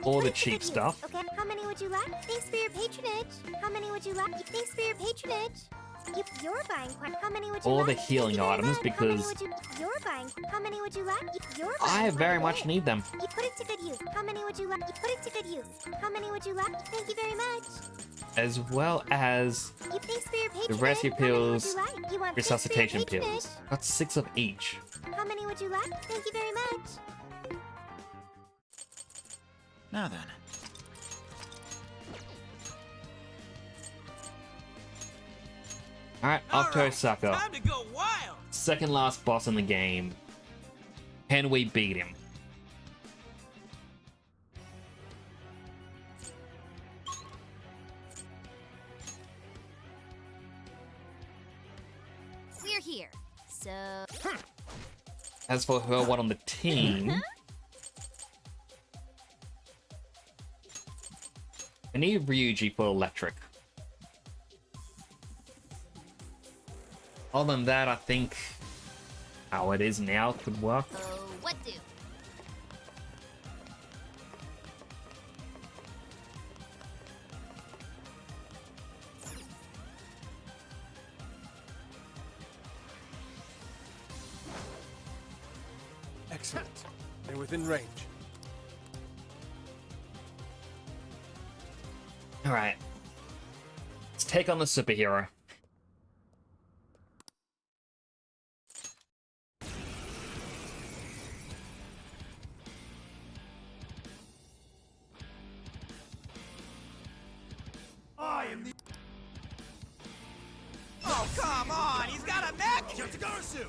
all Put the it to cheap good use, stuff. Okay. How many would you like? Thanks for your patronage. How many would you like? Thanks for your patronage. You're buying quite. How many would you All like? the Thank healing you very items much. because How many would you? You're buying. How many would you like? You're buying I quite very a much bit. need them. You put it to good use. How many would you like? You put it to good use. How many would you like? Thank you very much. As well as Thanks for your the patronage. rescue How many would pills, you like? You want resuscitation thanks for your patronage. pills. Got 6 of each. How many would you like? Thank you very much. Now then. Alright, off to Alright, Osaka. Time to go wild! Second last boss in the game. Can we beat him? We're here. So. As for her one on the team, I need Ryuji for electric. Other than that, I think how it is now could work. What do? Excellent. They're within range. Alright. Let's take on the superhero. I am the... Oh, come on! He's got a mech! Yatagarasu!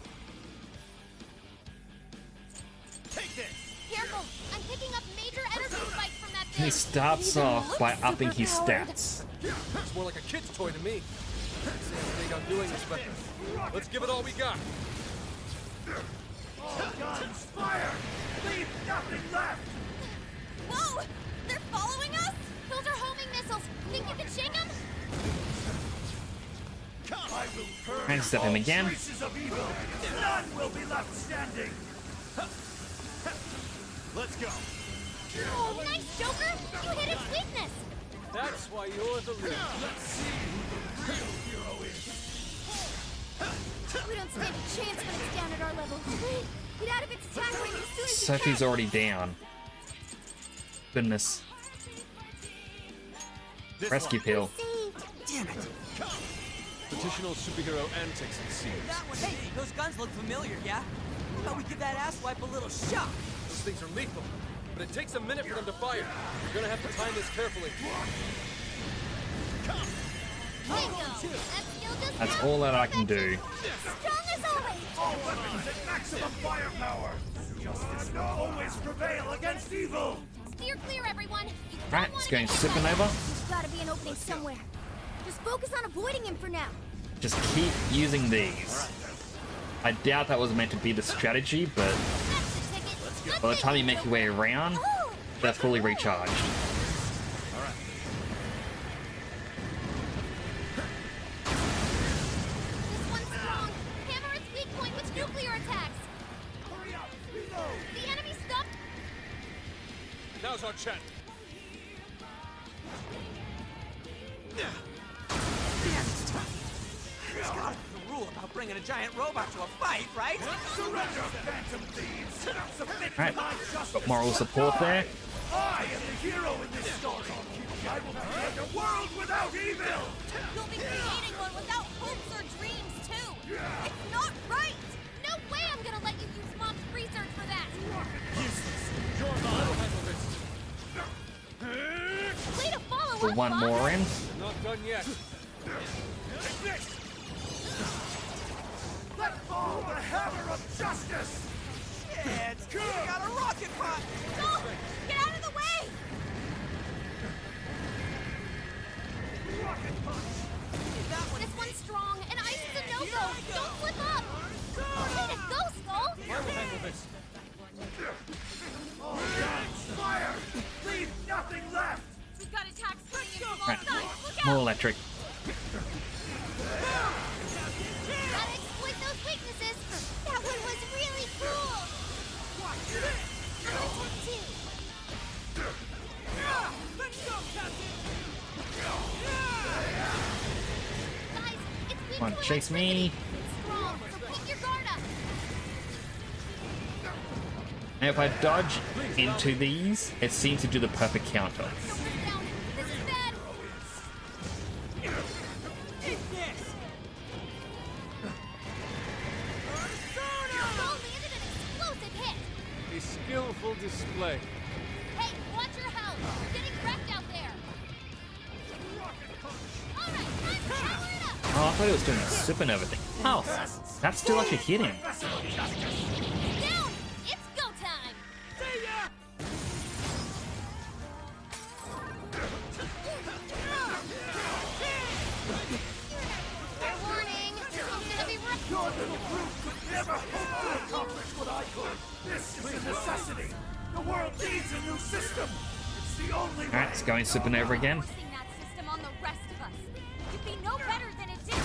Take this! Careful! I'm picking up major energy spikes from that He thing. starts off by upping his stats. It's more like a kid's toy to me. Say I'm big on doing this, but let's give it all we got. All guns fire! Leave nothing left! Whoa! They're following us? Those are homing missiles. Think you can shake them? I will burn Trying to step him all again. traces of evil. None will be left standing. Let's go! Oh, nice, Joker! You hit its weakness! That's why you're the leader. Let's see who the real hero is. We don't stand a chance when it's down at our level. Get out of its attack range as soon as you Sophie's can. already down. Goodness. This Rescue one. pill. Damn it! Traditional superhero antics, it seems. That one, hey, those guns look familiar, yeah? How about we give that asswipe a little shock? Those things are lethal, but it takes a minute for them to fire. You're gonna have to time this carefully. Bingo! That skill just That's passed all that I can do. Strong as always! All weapons at maximum firepower. Justice will always prevail against evil. Steer clear, everyone! You don't Right, wanna it's going get supernova. There's gotta be an opening somewhere. Just focus on avoiding him for now. Just keep using these. I doubt that was meant to be the strategy, but That's the ticket. by the time you make your way around, Oh! they're fully recharged. This one's strong. Hammer its weak point with nuclear attacks. Hurry up, reload. The enemy stuck. Now's our chance. Damn, it's tough. There's gotta be a rule about bringing a giant robot to a fight, right? Surrender, phantom thieves! Submit Alright, to my justice! got moral support there. I am the hero in this story! I will create a world without evil! You'll be creating one without hopes or dreams, too! It's not right! No way I'm gonna let you use Mom's research for that! Your mom handle this. Way to follow For up, one Bob. more in. Not done yet. Take this! Let fall the hammer of justice! Shit! We got a rocket pot! Go! Get out of the way! Rocket punch! That one. This one's strong, and ice is a no-go! Don't slip up! Way to go, Skull! I will handle this. All guns, fire! Leave nothing left! We've got attacks coming in from all Alright, sides! Look more out! electric. Gotta exploit those weaknesses! That one was really cool! Watch this! I'm gonna take two! Let's go, Captain! Guys, it's weak Come on, to chase me. electricity. It's strong, so keep your guard up! Now if I dodge into these, it seems to do the perfect counter. Don't let down! This is bad! Take this! Skull landed an explosive hit! A skillful display. Hey, watch your health! You're getting wrecked out there! Alright, time to power it up! Oh, I thought it was doing a supernova thing. Oh, that's still actually hitting. Down! It's go time! See ya! Fair warning! This is gonna be rough! Your little group could never hope to accomplish what I could! This is a necessity! The world needs a new system! It's the only way! Alright, it's going supernova again. Forcing that system on the rest of us. You'd be no better than it did.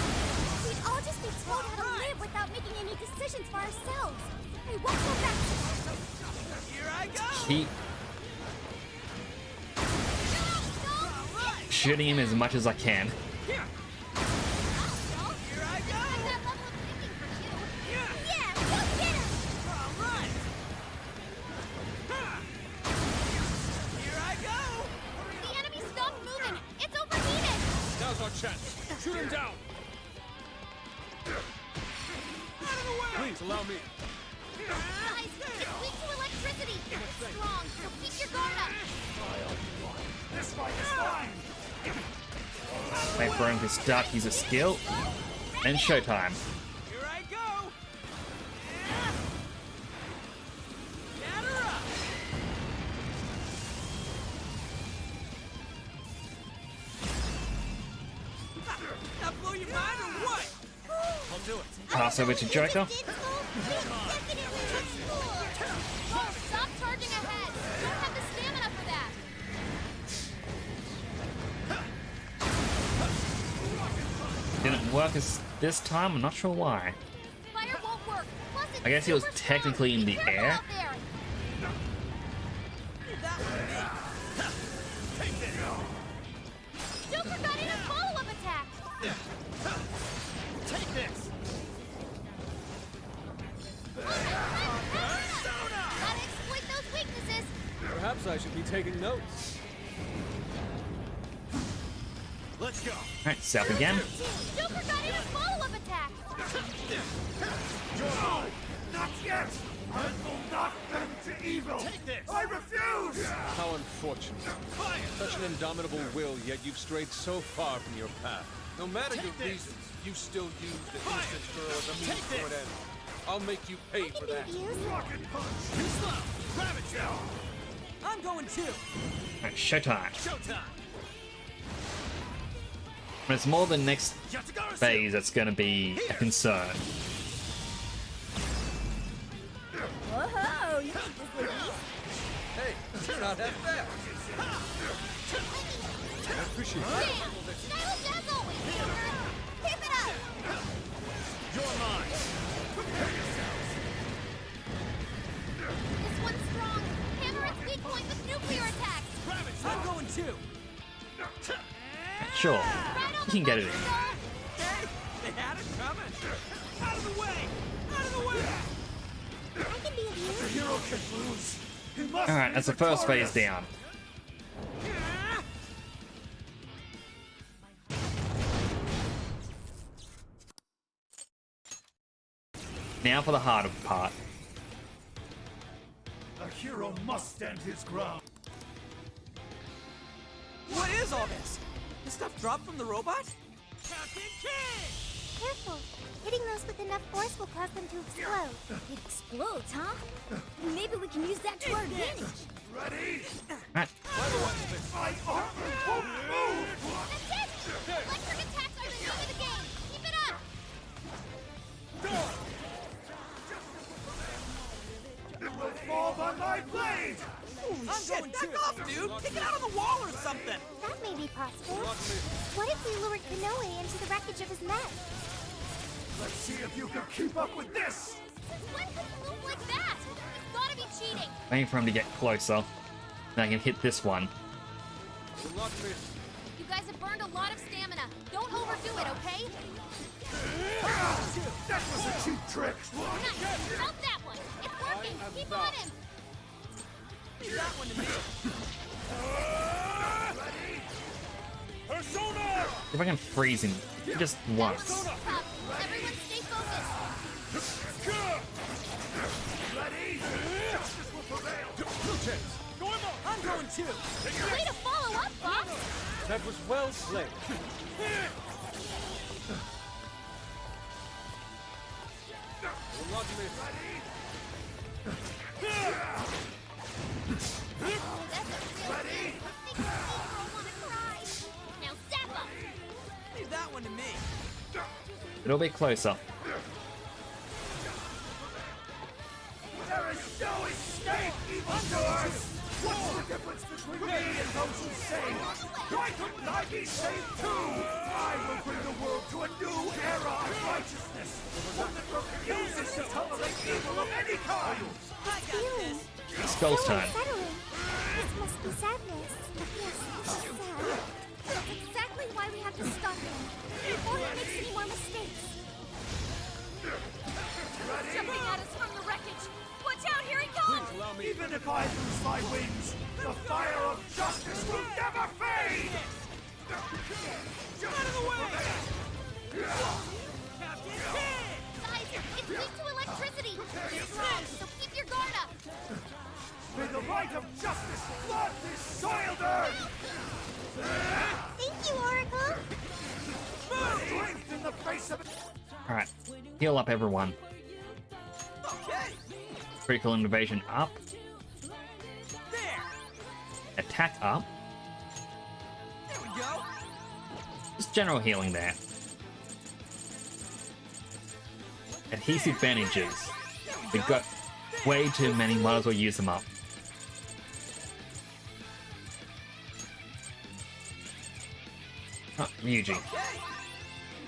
We'd all just be told how to live without making any decisions for ourselves. I won't go back to that. Here I go! Keep shooting him as much as I can. Here! Here I go! That level of thinking for you. Yeah, go get him! All right! Here I go! The enemy stopped moving. It's overheated. Now's our chance. Shoot him down. Out of the way! Please allow me. Guys, it's weak to electricity. It's strong, so keep your guard up. This fight is mine! Wait for him to start his skill. And showtime. Here I go! Get her up! That blew your mind or what? I'll do it. Pass over to Joker. Stop charging ahead. You don't have the stamina for that. Didn't work this time, I'm not sure why. Fire won't work. Plus, it's I guess he was super technically strong. in Be the careful air. out there. That was me! Joker got in a follow-up attack. Take this! Gotta exploit those weaknesses. Perhaps I should be taking notes. Let's go! Alright, south again. Joker got in a follow-up attack. No! Not yet! I will not bend to evil! Take this! I refuse! How unfortunate. Fire! Such an indomitable will, yet you've strayed so far from your path. No matter your Take this. reasons, you still use the Fire! innocent girl as a means Take to an this. end. I'll make you pay for that. Rocket punch! Too slow! Grab it, Joe! I'm going too! Alright, showtime. Showtime! But it's more the next Yatagarasu! phase that's going to be a concern. Whoa, you think this is easy? Hey, you're not half bad. I appreciate it. Damn! Stylish as always, Joker. Keep it up. You're mine! This one's strong. Hammer its weak point with nuclear attacks. Grab it, I'm Joe! going too! Sure, Right on you can get it in. Skull. They had it coming! can't lose. He must Alright, be that's the first phase victorious. down. Now for the harder part. A hero must stand his ground. What is all this? This stuff dropped from the robot? Captain Kidd! Careful. Hitting those with enough force will cause them to explode. It explodes, huh? Maybe we can use that to our advantage. Ready? Right. My armor won't move! That's it! Electric attacks are the name of the game! Keep it up! It will fall by my blade! Shit, back off, dude! Kick it out on the wall or something! That may be possible. What if we lured Kanoe into the wreckage of his net? Let's see if you can keep up with this! When could he move like that? He's gotta be cheating! Waiting for him to get closer. Then I can hit this one. You guys have burned a lot of stamina. Don't overdo it, okay? That was a cheap trick! Nice! Help that one! It's working! Keep on him! Leave that one to me. Persona! If I can freeze him just once. Everyone stay focused! Ready? Justice will prevail! I'm going too. Way to follow up, Fox! That was well played. Ready? Now zap him! Leave that one to me. It'll be closer. There is no escape, evildoers! What's the difference between me and those who say, why couldn't I be saved too? I will bring the world to a new era of righteousness, one that refuses to tolerate evil of any kind! I got this. Skull's turn. Unsettling. This must be sadness. Yes, this is sad. That's exactly why we have to stop him. Before he makes any more mistakes. Jumping at us from the wreckage! Watch out, here he comes! Even if I lose my wings, the fire of justice will never fade! Get out of the way! Captain Kidd! Guys, it's weak to electricity! It's strong, so keep your guard up! May the light of justice flood this soiled earth! Thank you, Oracle. Strength in the face of it! Alright. Heal up everyone. Okay! Critical invasion up. There! Attack up. There we go! Just general healing there. Adhesive bandages. We've got way too many, might as well use them up. Oh, Ryuji. Okay!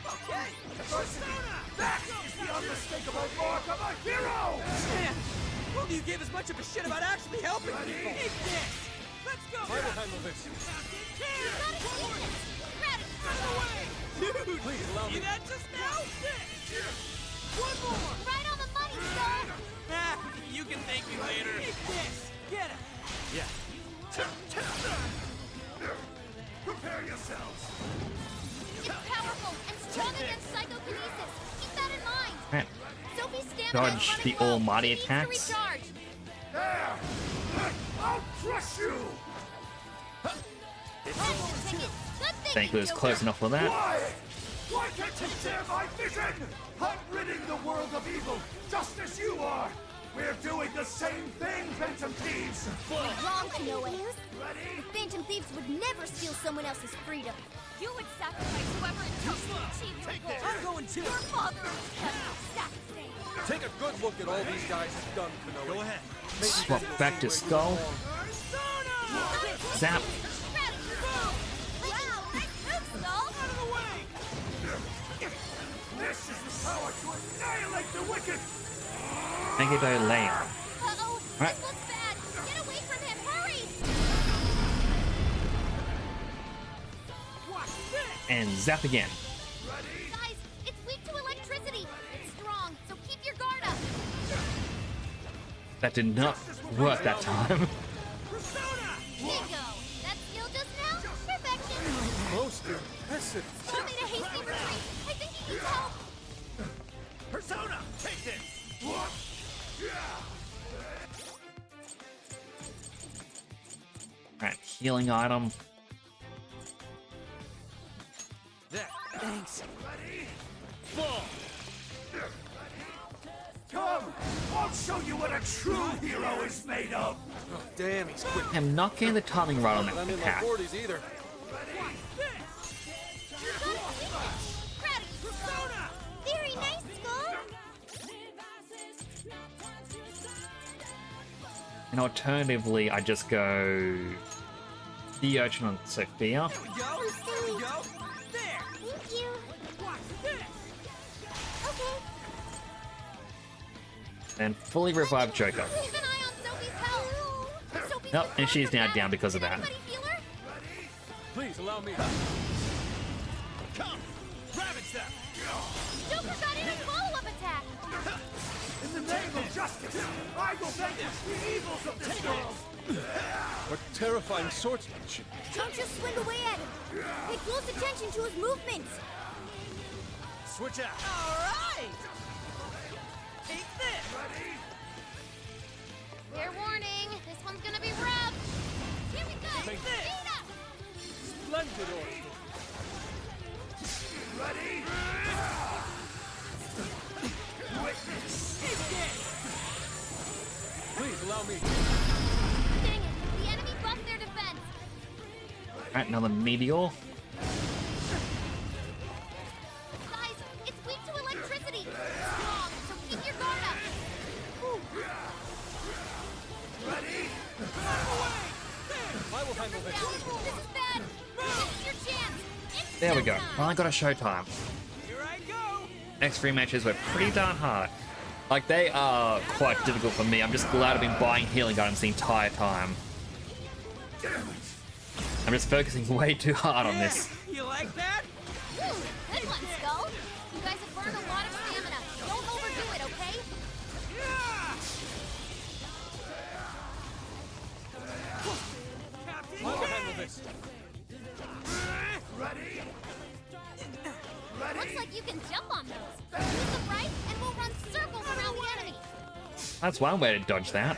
Okay! That is the unmistakable mark of a hero! Man! Well, you gave as much of a shit about actually helping people! Eat this! Let's go! I will handle this. Dude! Please allow me. See that just now? One more! Right on the money, Skull! Ah, you can thank me later. Eat this! Get it! Prepare yourselves! It's powerful and strong against psychokinesis. Keep that in mind. Right. Sophie's stamina Dodge is running the low. almighty She needs attacks. to recharge. There! I'll crush you! Take it. Good thing Thankfully, it was Joker. close enough for that. Why? Why can't you share my vision? I'm ridding the world of evil, just as you are! We're doing the same thing, Phantom Thieves! Wrong, Kanoe. Ready? Phantom Thieves would never steal someone else's freedom. You would sacrifice whoever it took to achieve your goal. I'm going too! Your father is sacrificed. Take a good look at all these guys have done, Kanoe. Go ahead. Swap back to Skull. Zap. Wow, nice move, Skull. Out of the way! This is the power to annihilate the wicked! Megiddo Layer. Uh-oh, Right. this looks bad. Get away from him, hurry! Watch this! And zap again. Guys, it's weak to electricity. It's strong, so keep your guard up. That did not work that time. Bingo! That skill just now? Perfection! Most impressive. He made a hasty retreat. I think he needs help. Persona, take this. Alright, healing item. There, thanks. Fall. Come! I'll show you what a true hero is made of! Oh, damn, he's quick. I'm not getting the timing right on I'm that in my attack. 40s either. Proud of you, Skull. Very nice, Skull. And alternatively, I just go the urchin on Sophia. There we go. There we go. There. Thank you. Watch this. Okay. And fully revive Joker. Keep an eye on Sophie's health. Sophie's Nope, and she's now down because of that. Anybody feel her? Please allow me. Come, ravage them. Joker got in a follow-up attack. In the name of justice, I will vanquish the evils of this world! What terrifying swordsmanship. Don't just swing away at him. Pay close attention to his movements. Switch out. All right. Take this. Fair warning, this one's gonna be rough. Here we go. Take this. Speed up. Splendid order. Please allow me. Dang it, the enemy buffed their defense. Alright, another meteor. Guys, it's weak to electricity. Strong, so keep your guard up. I will handle this. This is bad. This is your chance. It's There we go. showtime. Finally got a showtime. Here I go. Next three matches were pretty darn hard. Like, they are quite difficult for me. I'm just glad I've been buying healing items the entire time. I'm just focusing way too hard on this. You like that? Good one, Skull. You guys have burned a lot of stamina. Don't overdo it, okay? I will handle this. Looks like you can jump on those. Use them right, and we'll run circles around the enemy. That's one way to dodge that.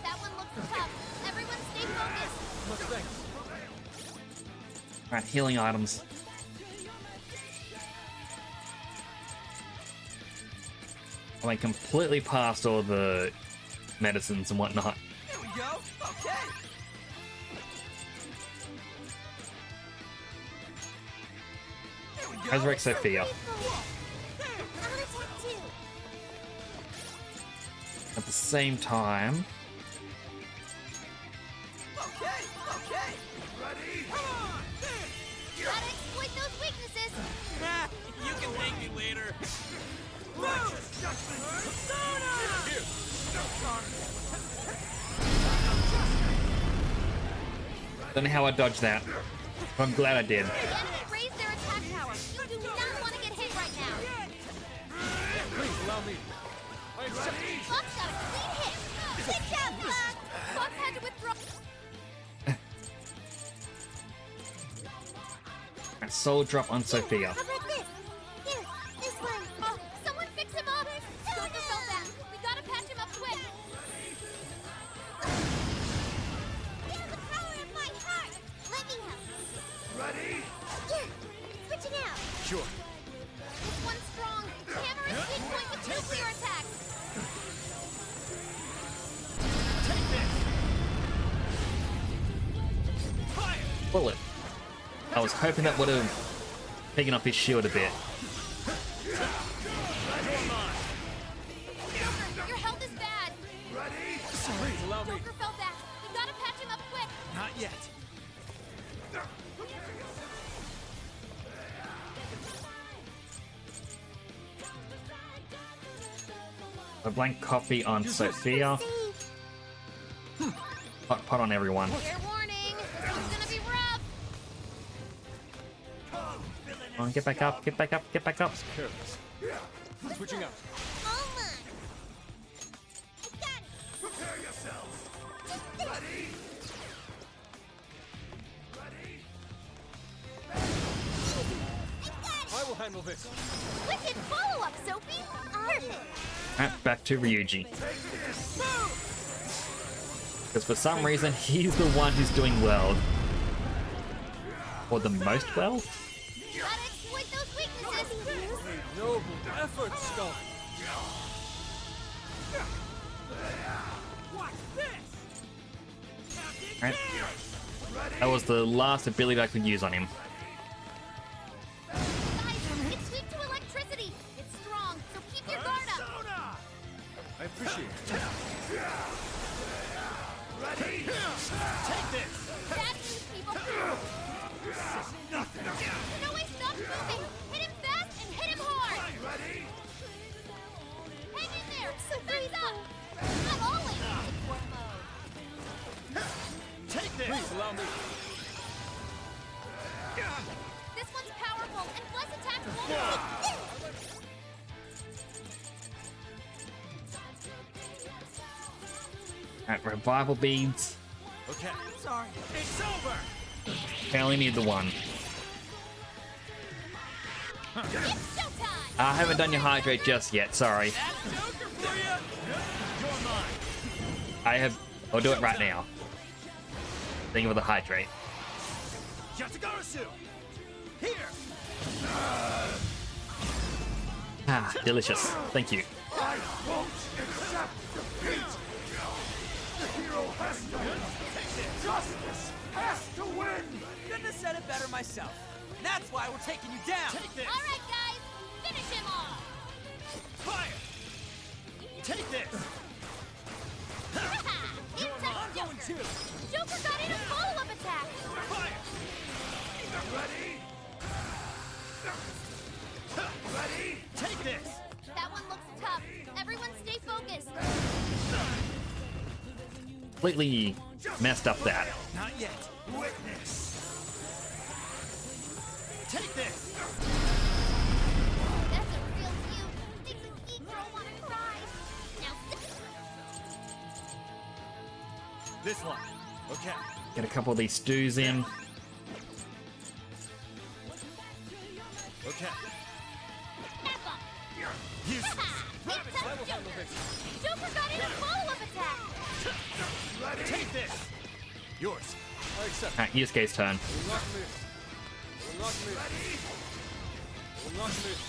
That one looks tough. Everyone stay focused. Much thanks. Alright, healing items. I went completely past all the medicines and whatnot. There we go. Okay. There we go. Resurrect Sophia. I'm gonna take two. At the same time, Okay. Okay. Come on. Gotta exploit those weaknesses. Ah, you can thank me later. Righteous judgment. Persona. Here. don't know how I dodged that, but I'm glad I did. The enemy raised their attack power. You do not want to get hit right now. Please allow me. I accept. Fox got a clean hit. Good job, Fox. Fox had to withdraw. Alright, soul drop on Sophia. How about this? Here, this one. Oh, someone fix him up. Joker fell back. We gotta patch him up quick. Feel the power of my heart. Let me help. Ready? Here, switching out. Sure. This one's strong. Hammer is weak point with nuclear attacks. Bullet. I was hoping that would have taken off his shield a bit. Joker, your health is bad. Please allow me. Joker fell back. We gotta patch him up quick. Not yet. A blank copy on Sophia. Save. Hot pot on everyone. Fair warning. This one's gonna be rough. Come on, get back up, get back up, get back up. Careless. Switching out. Prepare yourselves. Ready? I will handle this. Wicked follow-up, Sophie! Perfect! Alright, back to Ryuji. Because for some reason, he's the one who's doing well. Or the most well? Gotta exploit those weaknesses! Noble effort, Skull. Alright. That was the last ability I could use on him. Guys, it's weak to electricity! It's strong, so keep your guard up! I appreciate it. Ready? Take this! Bad news, people! No way, stop moving! Hit him fast and hit him hard! Ready? Hang in there! Thumbs up! I'm always in support mode! Take this! Please allow me. This one's powerful, and Bless attacks won't... Alright, revival beads. Okay. Sorry. It's over! I only need the one. It's showtime! I haven't done your hydrate just yet, sorry. That Joker for you! You're mine! I'll do it right now. Think of the hydrate. Yatagarasu! Here! Ah, delicious. Thank you. I won't accept defeat. The hero has to win. Justice has to win. Couldn't have said it better myself. And that's why we're taking you down. Take this! Alright, guys! Finish him off! Fire! Take this! Inside I'm going Joker! too! Joker got in a follow-up attack! Fire! Ready? Ready? Take this! That one looks tough. Everyone stay focused. Completely messed up that. Not yet. Witness. Take this! That's a real view. Makes a geek girl want to cry. Now This one. Okay. Get a couple of these stews in. Okay. snap up. Use this. Inside Joker! Joker got in a follow-up attack! Take this! Yours. I accept. Alright, Yusuke's turn. Will not miss. Will not miss. Will not miss.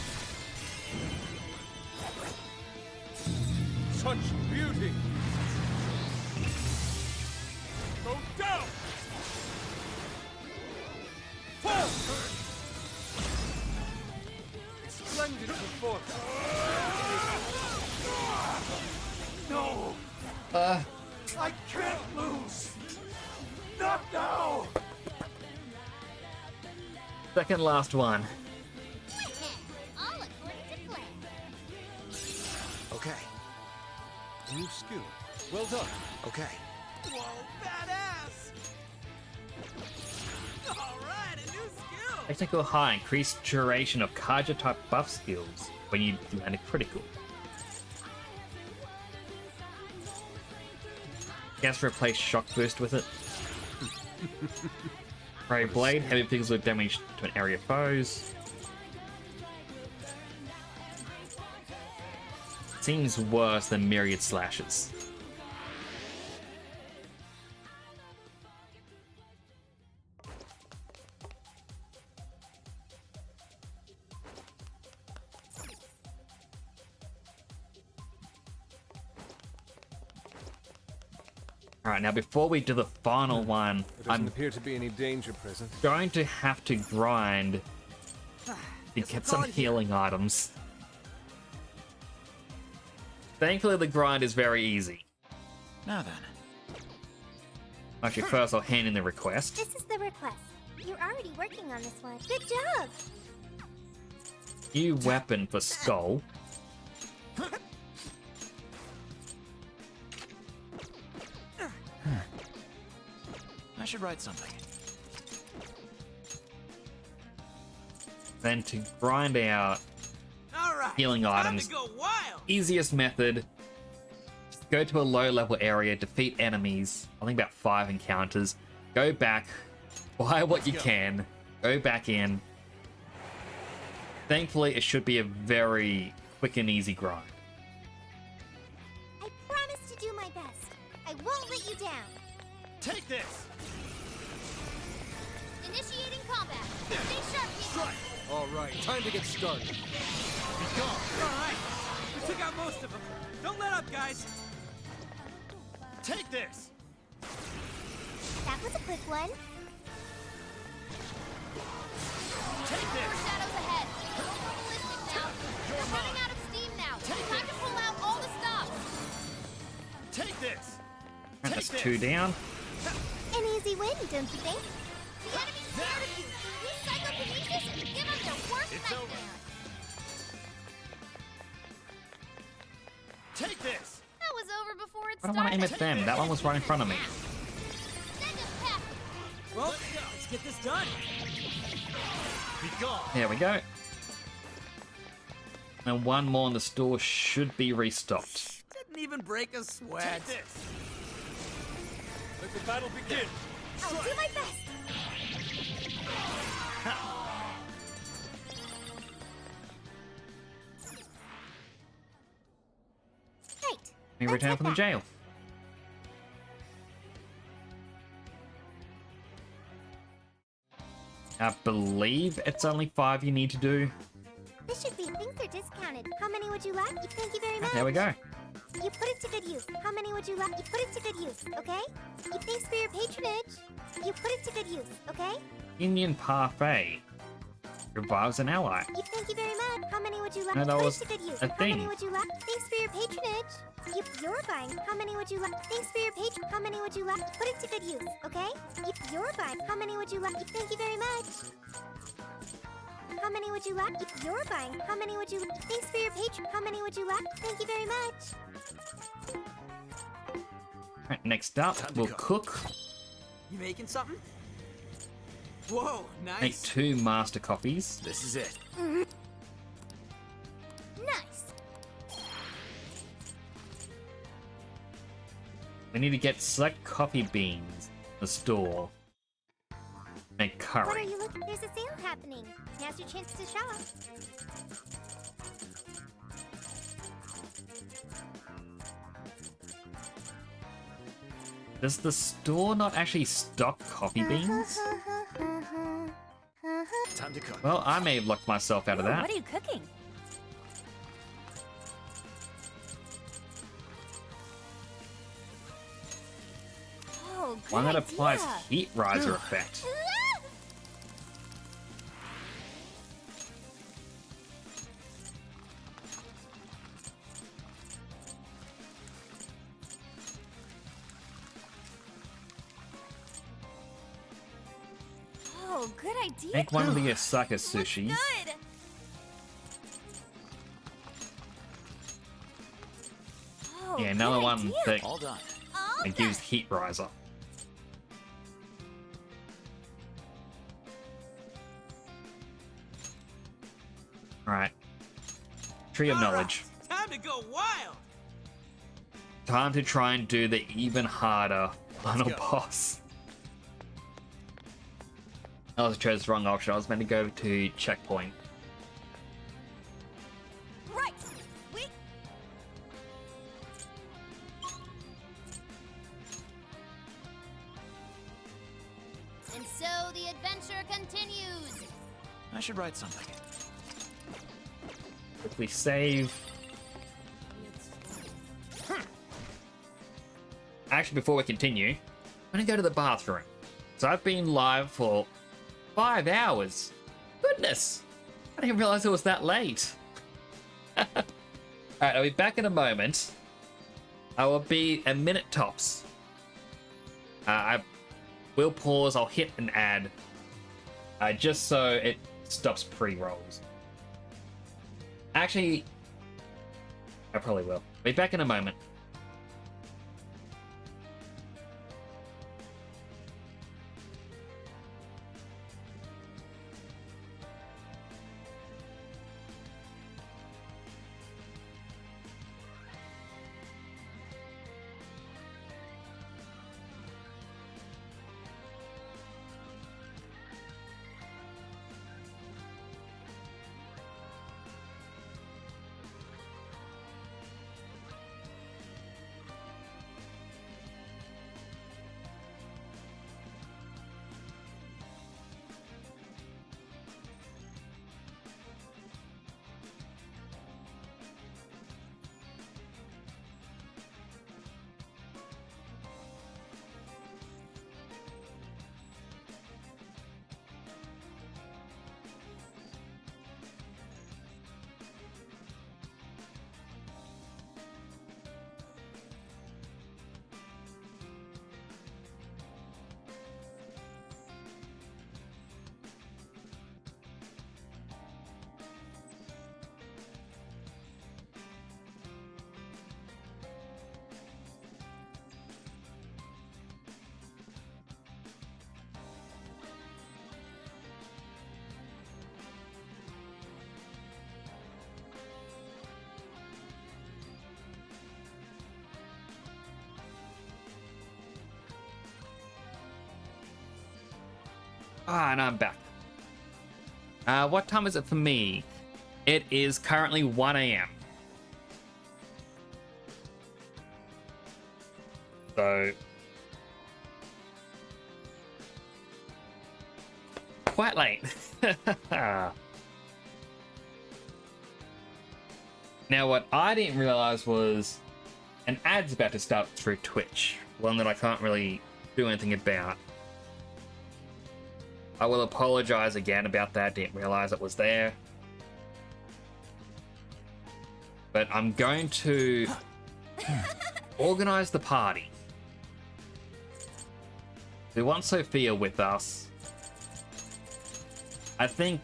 Such beauty. Go down. Fall. Splendid performance. No. I can't lose. Not now. Second last one. All according to plan. Okay. New skill. Well done. Okay. Whoa, badass! Alright, a new skill! Technical high, increased duration of Kaja type buff skills when you land a critical. Guess replace shock boost with it. Ray blade, heavy pixels with damage to an area of foes. Seems worse than myriad slashes. Alright, now before we do the final one, There doesn't I'm appear to be any danger present. going to have to grind to get some healing items. Thankfully, the grind is very easy. Now then. Actually, first I'll hand in the request. This is the request. You're already working on this one. Good job! New weapon for Skull. I should write something. then to grind out All right. healing time items. to go wild. Easiest method, just go to a low level area, defeat enemies, I think about 5 encounters, go back, buy what you can, go back in. Thankfully, it should be a very quick and easy grind. I promise to do my best. I won't let you down. Take this! Initiating combat. Stay sharp, people. All right, time to get started. Be gone! All right. We took out most of them. Don't let up, guys. Take this! That was a quick one. Take More this! shadows ahead. Don't go ballistic now. You're We're running mine. out of steam now. Take Time to pull out all the stops. Take this! And that's this. 2 down. An easy win, don't you think? The enemy's scared of you. Use psychokinesis and give them their worst It's nightmare. over. Take this! That was over before it I don't started. want to aim at them. That one was right in front of me. Send them packing. Well, let's get this done. Be gone! There we go. And one more in the store should be restocked. Didn't even break a sweat. Take this! Let the battle begin. I'll do my best. Right. We let's return head from the back. jail. I believe it's only 5 you need to do. This should be. Things are discounted. How many would you like? Thank you very much. There we go. You put it to good use. How many would you like? You put it to good use, okay? Thanks for your patronage. You put it to good use, okay? Union Parfait revives an ally. Thank you very much. How many would you like? No, that Put it was to good use. a How thing. many would you like? Thanks for your patronage. You're buying. How many would you like? Thanks for your patron. How many would you like? Put it to good use, okay? You're buying. How many would you like? Thank you very much. How many would you like? You're buying. How many would you like? Thanks for your patron. How many would you like? Thank you very much. Right, next up, we'll cook. You making something? Whoa, Make nice. 2 master copies. This is it. Nice. We need to get select coffee beans in the store. Make What are curry. you looking? There's a sale happening. Now's your chance to shop. Does the store not actually stock coffee beans? Time to cook. Well, I may have locked myself out of that. What are you cooking? Oh, good One that idea. applies heat riser effect. Oh, good idea. Make one of the Osaka sushis. Good. Oh, Yeah, another good one idea. that All done. All that done. gives heat riser. Alright. Tree of All right, Knowledge. Time to go wild. Time to try and do the even harder final go. boss. I chose the wrong option. I was meant to go to checkpoint. Right. We. And so the adventure continues. I should write something. If we save... Actually, before we continue, I'm gonna go to the bathroom. So I've been live for 5 hours. Goodness! I didn't realize it was that late. Alright, I'll be back in a moment. I will be a minute tops. I will pause, I'll hit an ad. Just so it stops pre-rolls. Actually, I probably will. Be back in a moment. Ah, and I'm back. What time is it for me? It is currently 1 a.m. So... quite late. Now, what I didn't realize was an ad's about to start through Twitch, one that I can't really do anything about. I will apologize again about that, didn't realize it was there. But I'm going to organize the party. We want Sophia with us. I think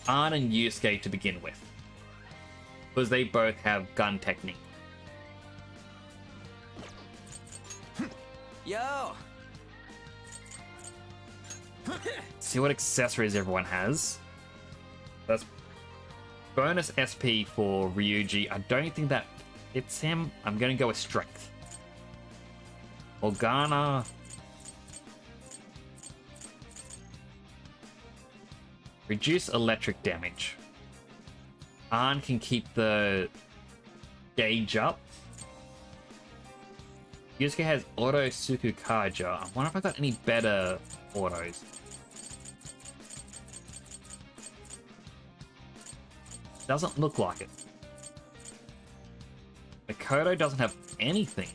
Arn and Yusuke to begin with, because they both have gun technique. Yo! See what accessories everyone has. That's bonus SP for Ryuji. I don't think that fits him. I'm gonna go with strength. Morgana. Reduce electric damage. Arn can keep the gauge up. Yusuke has auto Sukukaja. I wonder if I got any better autos. Doesn't look like it. Makoto doesn't have anything.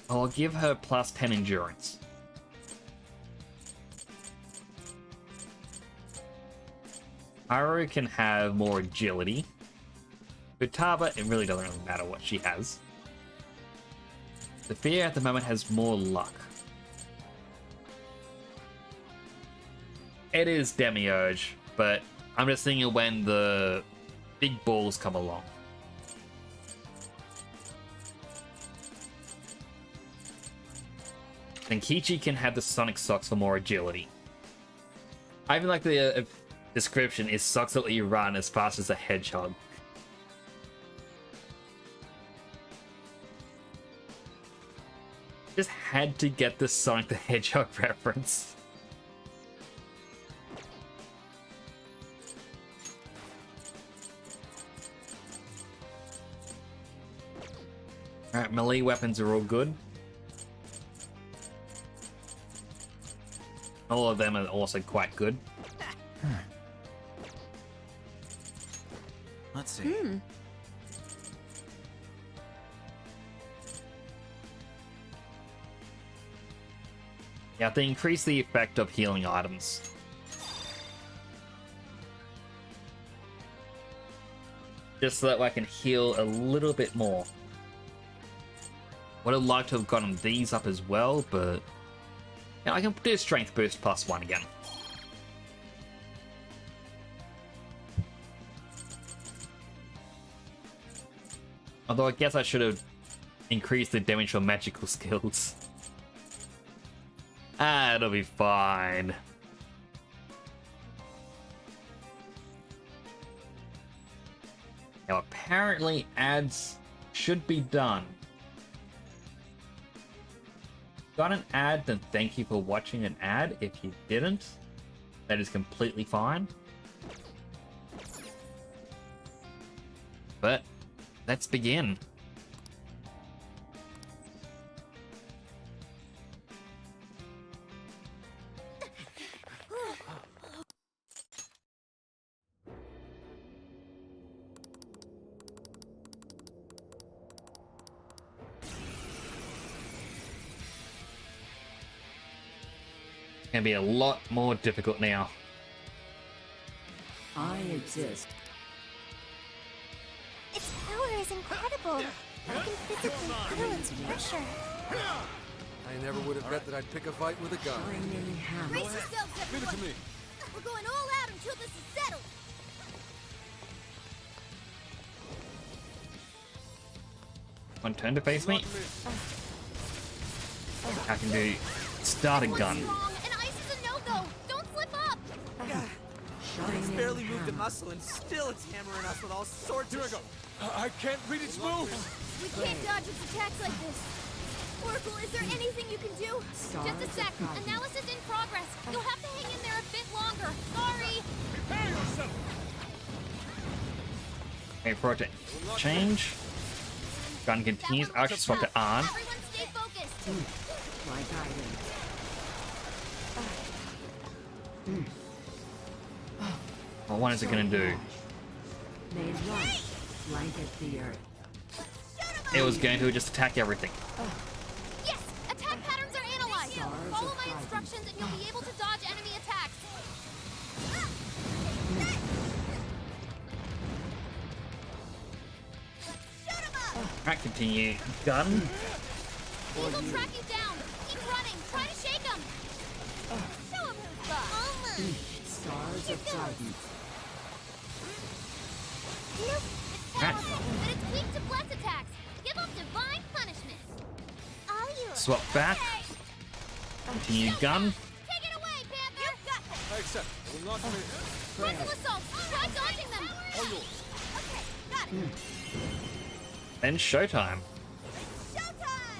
I'll give her plus 10 endurance. Haru can have more agility. Futaba, it really doesn't really matter what she has. Sophia at the moment has more luck. It is Demiurge, but I'm just thinking when the big balls come along. And Kichi can have the Sonic Socks for more agility. I even like the description is socks that let you run as fast as a hedgehog. Just had to get the Sonic the Hedgehog reference. Alright, melee weapons are all good. All of them are also quite good. Let's see. Yeah, they increase the effect of healing items. Just so that I can heal a little bit more. Would have liked to have gotten these up as well, but yeah, I can do strength boost plus 1 again. Although I guess I should have increased the damage for magical skills. Ah, it'll be fine. Now apparently ads should be done. Got an ad, then thank you for watching an ad. If you didn't, that is completely fine. But let's begin. Gonna be a lot more difficult now. I exist. Its power is incredible. I can physically feel its pressure. I never would have bet that I'd pick a fight with a gun. Shining hammer. Brace yourselves, Leave it everyone. to me. We're going all out until this is settled. One turn to face me. I can do start a gun. Strong, and ice is a no-go. Don't slip up. It's barely moved a muscle, and still it's hammering us with all sorts Here I of go. I can't read its moves. We can't dodge its attacks like this. Oracle, is there anything you can do? Stars Just a sec. of guidance. Analysis in progress. You'll have to hang in there a bit longer. Sorry. Prepare yourself! Wait for it to change. Gun continues. I actually swapped it on. Everyone stay focused. My guidance. What one is it gonna do? Main rush. Blanket the earth. It was going to just attack everything. Yes, attack patterns are analyzed. Stars Follow of my guidance. instructions and you'll be able to dodge enemy attacks. Alright, continue. Gun. These will track you down. Keep running. Try to shake them. Show 'em who's boss. Stars of guidance. It's powerful, but it's weak to bless attacks. Give 'em divine punishment. All yours. Swap back. Continue gun. Take it away, Panther. You've got this. I accept. I will not miss. Frontal assault. Try dodging them. All yours. Okay, got it. Then showtime. Showtime!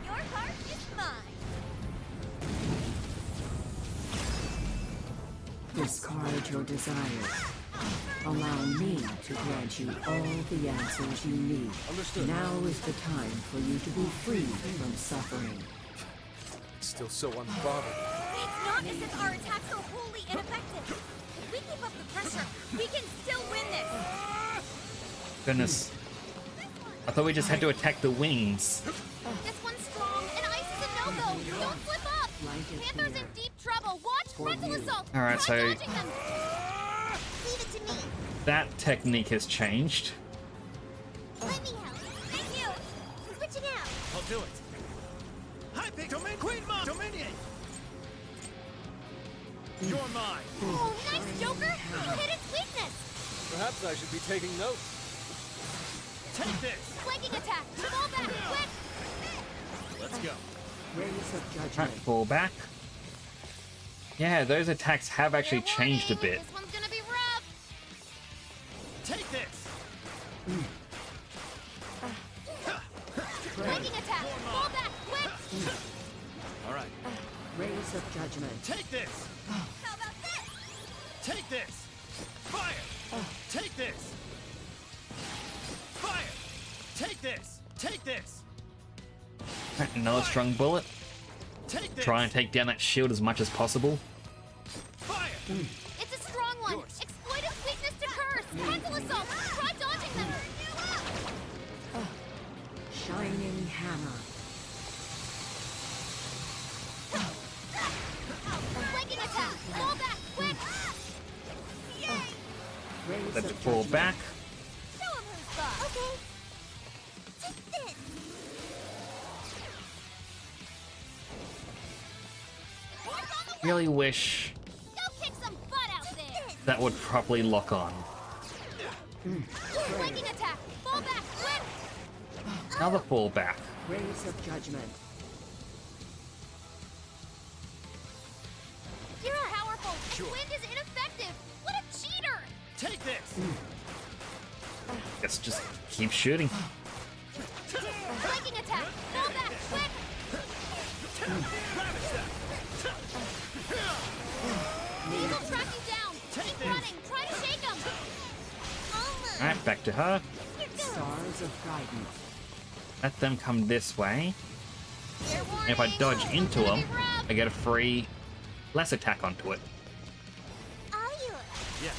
Your heart is mine. Discard your desires. Allow me to grant you all the answers you need. Understood. Now is the time for you to be free from suffering. Still so unbothered. It's not as if our attacks are wholly ineffective. If we keep up the pressure, we can still win this. Goodness. I thought we just had to attack the wings. This one's strong, and Ice is a no-go. Don't slip up. Blanket Panther's here. in deep trouble. Watch frontal assault. Alright, Try so- dodging them. Leave it to me. That technique has changed. Let me help. Thank you. Switching out. I'll do it. Hypixel Dominion! Queen Mom! Dominion! You're mine! Oh, nice, Joker. You hit its weakness. Perhaps I should be taking notes. Take this! Flanking attack. Fall back, quick. Let's go. Rays of Alright, judgment. fall back. Yeah, those attacks have actually Fair changed a warning, bit. This one's gonna be rough. Take this! Flanking attack. Fall back, quick. All right. Rays of judgment. Take this! How about this? Take this! Fire! Take this! Fire! Take this! Take this! Alright, another strong bullet. Take this! Try and take down that shield as much as possible. Fire! It's a strong one. Yours. Exploit its weakness to curse. Frontal assault. Try dodging them. Shining hammer. Flanking attack. Fall back, quick. Rays Let's of fall judgment. back. Show 'em who's boss. Okay. Take this. Horse on the Really wish Go kick some butt out there. that would properly lock on. Flanking attack. Fall back, quick. Another fall back. Rays of judgment. You're powerful. And wind is ineffective. What a cheater. Take this! Let's just keep shooting. Flanking attack. Fall back, quick. These will track you down. Keep running. Try to shake them. Alright, back to her. Stars of guidance. Let them come this way. Fair warning. And if I dodge into It's gonna them, be rough. I get a free less attack onto it. All yours. Yeah.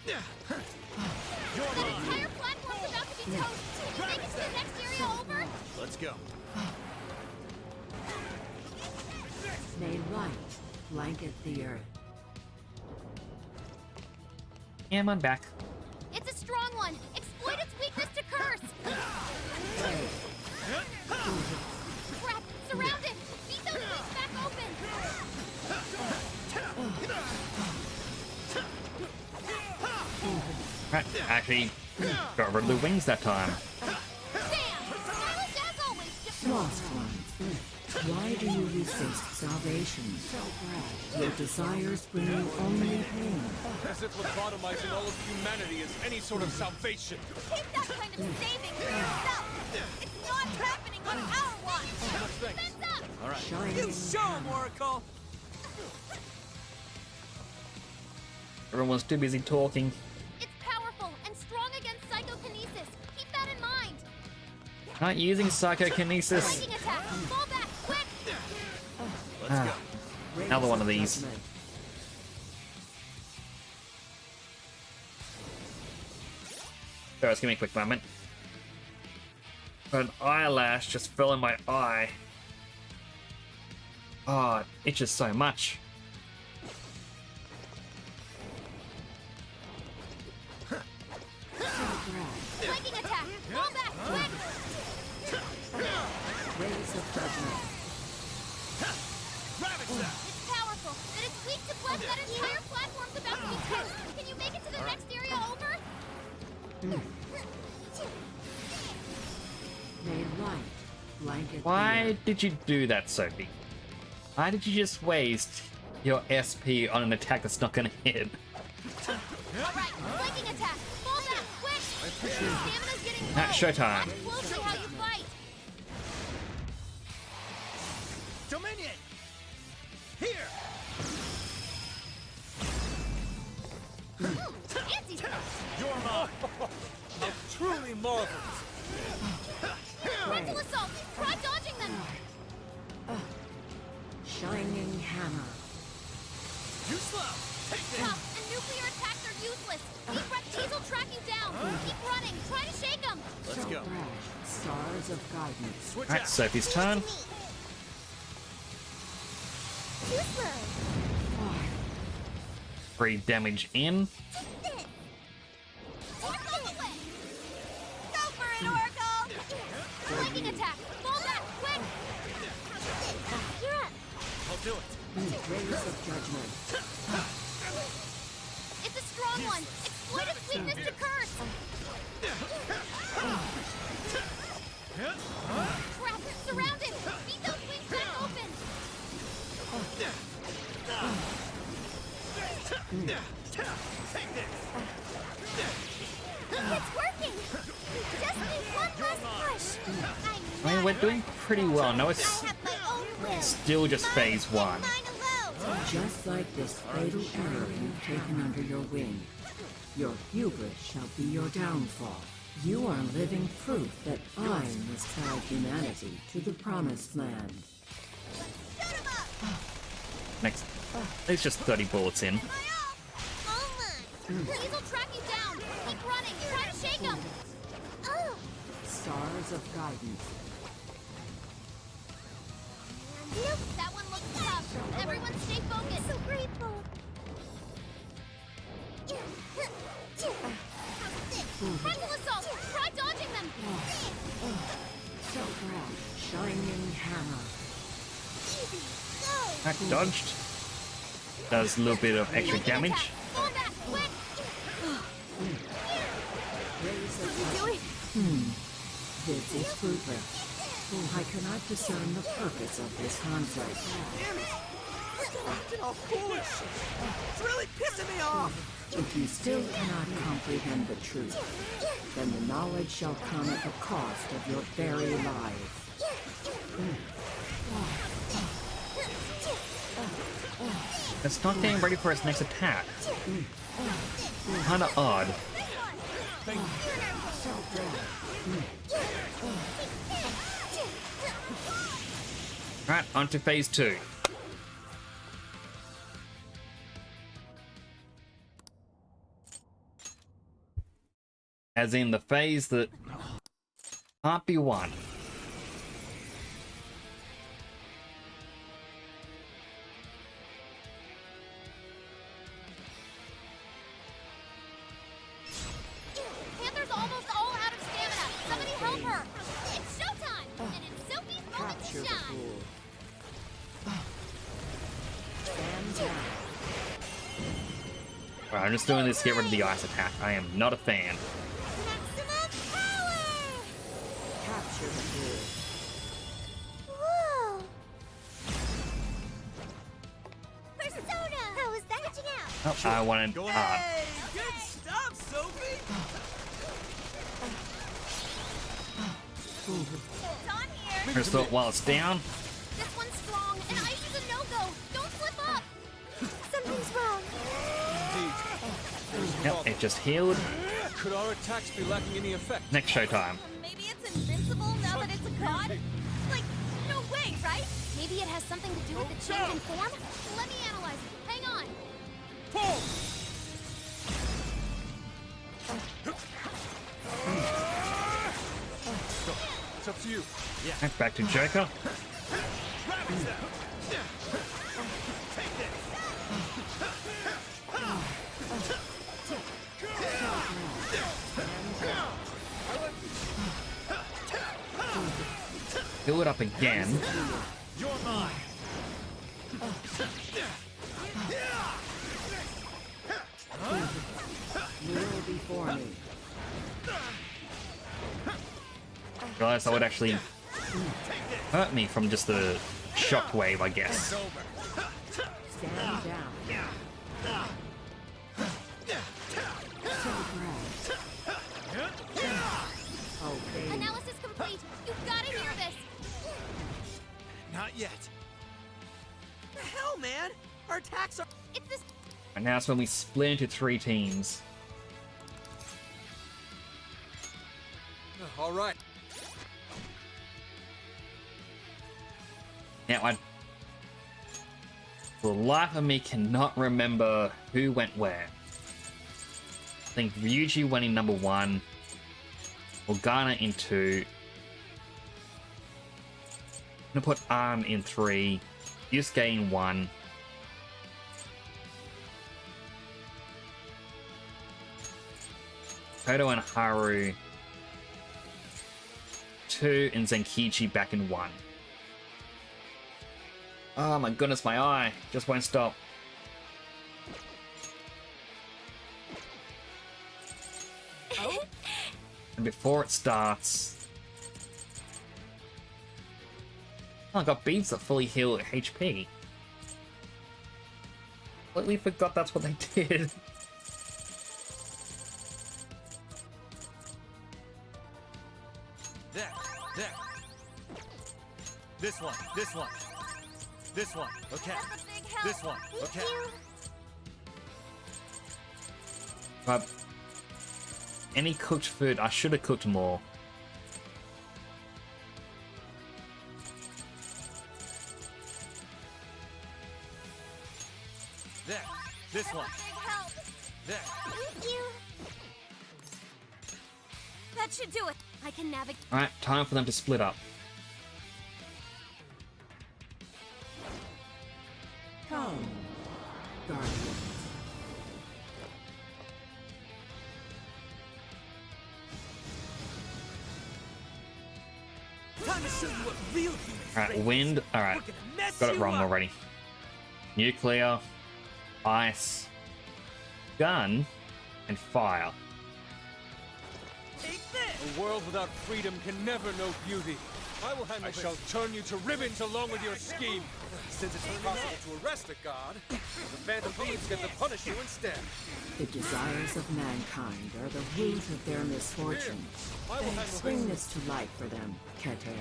You're That mine! entire platform's about to be toast. Can you make it to the next area over? Let's go. May light blanket the earth. Yeah, I'm on back. It's a strong one. Exploit its weakness to curse. Crap! Surrounded. Beat those wings back open. Right, actually got rid of the wings that time. Bam! Silent as always. Lost ones. Why do you resist salvation? Your desires bring you only pain. As if lobotomizing all of humanity is any sort of salvation. Keep that kind of saving for yourself. It's not happening on our watch! Fence up! All right. Shining You show him, Oracle! Everyone's too busy talking. It's powerful and strong against psychokinesis. Keep that in mind. Not using psychokinesis. Flanking attack. Fall back, quick! Let's go. Another one of these. Judgment. Sorry, just give me a quick moment. An eyelash just fell in my eye. Oh, it itches so much. Flanking attack. Fall back, quick! Rays of judgment. It's powerful, but it's weak to blood. That entire platform's about to be toast. Can you make it to the next area over? May light blanket. Why did you do that, Sophie? Why did you just waste your SP on an attack that's not gonna hit? Alright, flanking attack. Fall back, quick! Stamina's getting low. At showtime. Watch closely how you fight. Dominion! Here! Anti-stress. You're mine. How truly marvelous. Frontal assault. Try dodging them. Shining hammer. You slow! Take this! Tough, and nuclear attacks are useless. Keep Reptiles track you down. Keep running. Try to shake them. Let's So go. fresh. Stars of guidance. Switch Alright, out. Sophie's turn. Too slow. 3 damage in. Oracle away. Go for it, Oracle. Flanking attack. Fall back, quick. You're up. I'll do it. Rays of judgment. It's a strong one. Exploit its weakness to curse. Crap, surrounded. Beat those wings back open. It's working. Just need one last push. I mean, we're doing pretty well. No, I it's have my own will. still just phase 1. Mine alone. Just like this fatal error you've taken under your wing, your hubris shall be your downfall. You are living proof that I must guide humanity to the promised land. Shoot 'em up. Next. There's just 30 bullets in. My all mine. These will track you down. Keep running. Try to shake them. Oh. Stars of guidance. Nope, that one looks tough. Everyone stay focused. So grateful. Frontal assault. Try dodging them. So fresh. Shining hammer. Easy. Go. Attack dodged. Does a little bit of extra Flanking damage. attack. Fall back, quick. Rays of Do it. This is fruitless. I cannot discern the purpose of this conflict. Damn it! Still acting all foolish! It's really pissing me off! If you still cannot comprehend the truth, then the knowledge shall come at the cost of your very life. It's not getting ready for its next attack. Kinda odd. Right, on to phase 2. As in the phase that can't be won. Panther's almost all out of stamina. Somebody help her. It's showtime, and it's Sophie's moment to Capture the shine. fool. Stand down. Right, I'm just doing this to get rid of the ice attack. I am not a fan. Maximum power. Capture the fool. Whoa. Persona. How was that? Reaching out. Oh, I wanted Go hard. ahead! Good stuff, Sophie! It's on here. First thought while it's down. This one's strong, and ice is a no-go. Don't slip up. Something's wrong. Indeed. Yep, it just healed. Could our attacks be lacking any effect? Next showtime. Maybe it's invincible now that it's a god? Like, no way, right? Maybe it has something to do with the change in form? Let me analyze it. Hang on. Pull! It's up to you. Back to Joker. Fill it up again. You're mine. Kneel before me. Realized that would actually hurt me from just the shockwave, I guess. Stand down. Okay. Analysis complete. You've got to hear this. Not yet. The hell, man? Our attacks are. It's this. And now it's when we split into 3 teams. All right. Now, for the life of me, cannot remember who went where. I think Ryuji went in number 1, Morgana in 2. I'm gonna put Arn in 3, Yusuke in 1. Kodo and Haru 2, and Zenkichi back in 1. Oh my goodness, my eye just won't stop. And before it starts... Oh, I got beads that fully heal HP. Completely forgot that's what they did. There. This one. This one. Okay. That's a big help. This one. Okay. But any cooked food, I should have cooked more. There. This one. Big help. There. Thank you. That should do it. I can navigate. Alright, time for them to split up. Come, Guardians. Time to show you what real humans Alright, raise. wind. Alright, We're gonna mess got it you wrong up. already. Nuclear, ice, gun, and fire. Take this. A world without freedom can never know beauty. I will handle this. I shall turn you to ribbons along with your scheme. Since it's impossible to arrest a god, the Phantom Thieves get to punish you instead. The desires of mankind are the root of their misfortune. I will handle Bring this. this to light for them, Keter.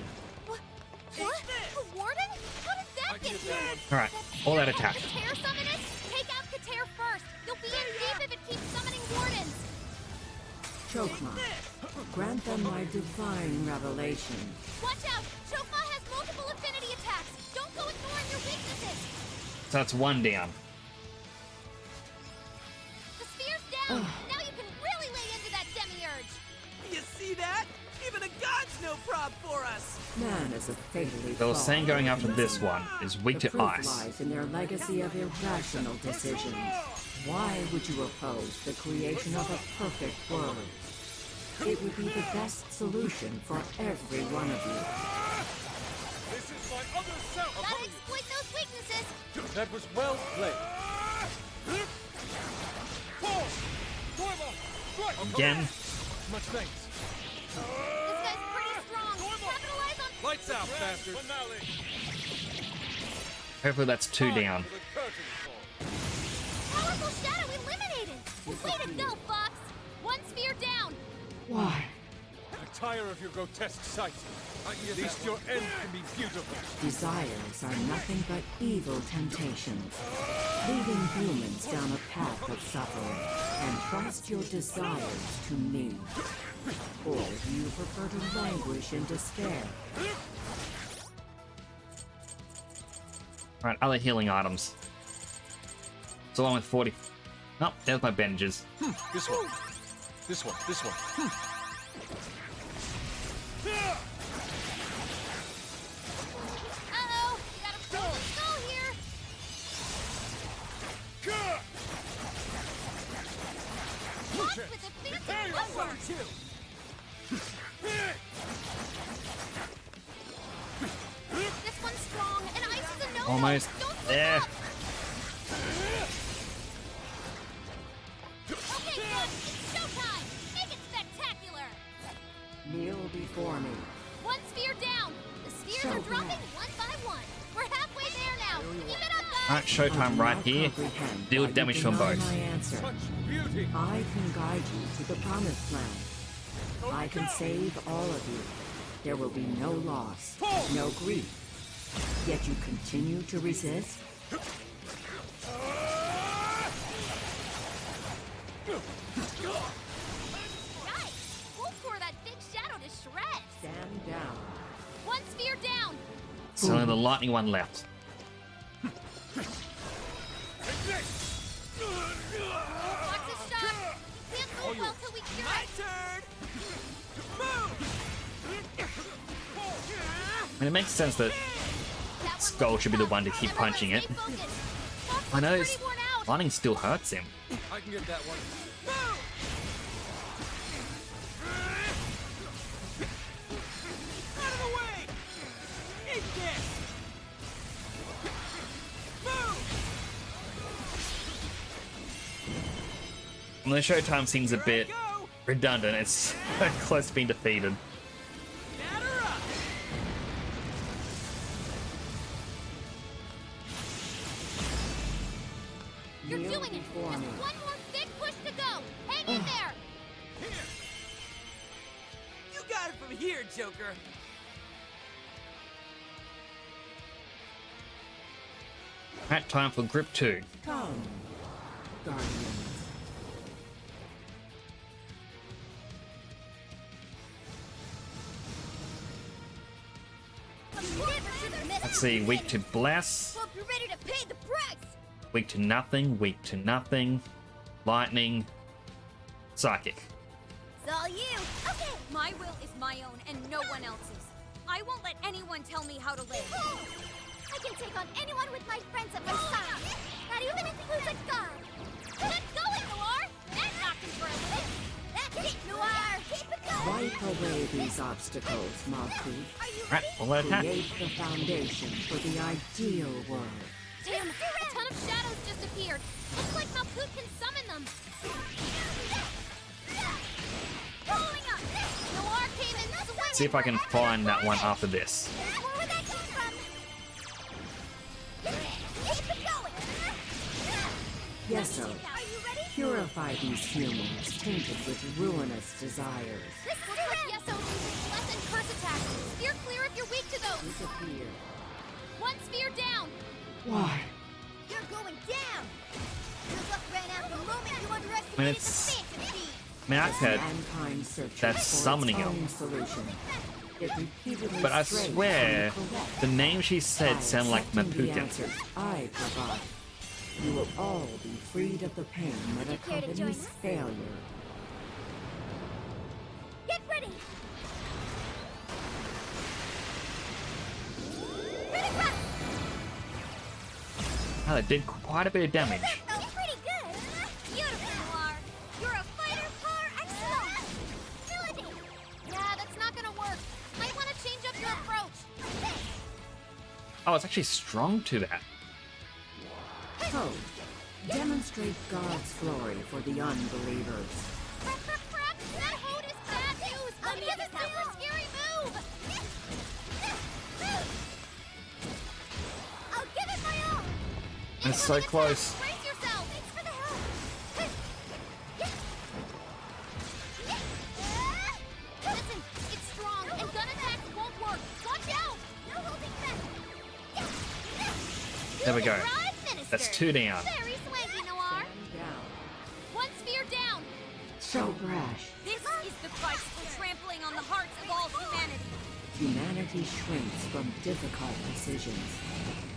What? A warden? How did that I get did here? that one. Alright, all that attack. Kater summon it? Take out Kater first. You'll be in deep if it keeps summoning wardens. Chokma, grant them my divine revelation. Watch out! Chokma has multiple affinity attacks. Don't go ignoring your weaknesses. So that's 1 down. The sphere's down. Now you can really lay into that demiurge. You see that? Even a god's no prob for us. Man is a fatally They were flawed saying going after organism. this one is weak The to proof ice. lies in their legacy of irrational decisions. Why would you oppose the creation of a perfect world? It would be the best solution for every one of you. This is my other self. Gotta exploit those weaknesses. That was well played. Pull! Goemon! Strike! Again. Much thanks. This guy's pretty strong. Capitalize on. Lights out, bastards. Finale. Hopefully that's 2 down. For the curtain call. Powerful shadow eliminated. Way to go, Fox. One sphere down. Why? tire of your grotesque sight. At least your end can be beautiful. Desires are nothing but evil temptations, leading humans down a path of suffering. And trust your desires to me. Or do you prefer to languish in despair? Alright, other healing items. So along with 40. Nope, there's my bandages. This one. This one. This one. Uh-oh! You got a frozen skull here! Watch with the fancy footwork! This one's strong, and Ice is a no-no! Almost there. Okay, good! It's showtime! Make it spectacular! Kneel before me. One sphere down! The spheres are dropping one by one! We're halfway there now! Keep it up, guys! Alright, showtime right here. Deal with damage from both. My answer. Beauty. I can guide you to the promised land. I can save all of you. There will be no loss, no grief. Yet you continue to resist? Yikes! We'll tore that big shadow to shreds! Stand down. One sphere down! So only the lightning one left. Fox is shot! You can't move well till we cure My it! turn! Move! I mean, it makes sense that Skull should be the one to keep punching it. I know lightning still hurts him. I can get that one. Move! Out of the way! Eat this! Move! And the showtime seems a bit redundant. It's so close to being defeated. Batter up! You're Kneel doing it! before Just me. one more big push to go! Hang in there! You got it from here, Joker! Alright, time for grip 2. Come, guardians. Let's see, weak to bless, Hope you're ready to pay the price! weak to nothing, lightning, psychic. It's all you! Okay! My will is my own and no one else's. I won't let anyone tell me how to live. I can take on anyone with my friends at my side. Not even includes a god. Get going, Noir! That's not controllable! That's it, Noir! Keep it going! Wipe away these obstacles, Malkuth. Alright, we'll let it happen. Create the foundation for the ideal world. Damn! A ton of shadows just appeared! Looks like Malkuth can summon them! Following up! Noir came in swinging! See if I can find that one after this. Where would that come from? Keep it going! Yeso, Are you ready? purify these humans tainted with ruinous desires. This looks like Yeso uses bless and curse attacks. Steer clear if you're weak to those. Disappear. One sphere down. Why? You're going down. Your luck ran out the moment you underestimated I mean, the it's- Phantom Beast. I mean, I've heard, Mankind searches that's for summoning its him. own solution. It repeatedly but I strays swear, from the correct. the name she said By sounded like accepting the Mapukin. answers I provide, you will all be freed of the pain that you care to join accompanies us? failure. Get ready. Ready, run. Oh, that did quite a bit of damage. Felt pretty good. Beautiful, Noir. You're a fighter par excellence. Melody. Yeah, that's not gonna work. Might want to change up your approach. Oh, it's actually strong to that. Code. Demonstrate God's glory for the unbelievers. Crap, crap, crap. That hold is bad news. Let me Because get it's that super one. scary move. I'll give it my all. It's so close. Brace yourself. Thanks for the help. Listen, if There we go. Prime Minister. That's 2 down. Very swanky, Noir. Down. One sphere down. So brash. This is the price for trampling on the hearts of all humanity. Humanity shrinks from difficult decisions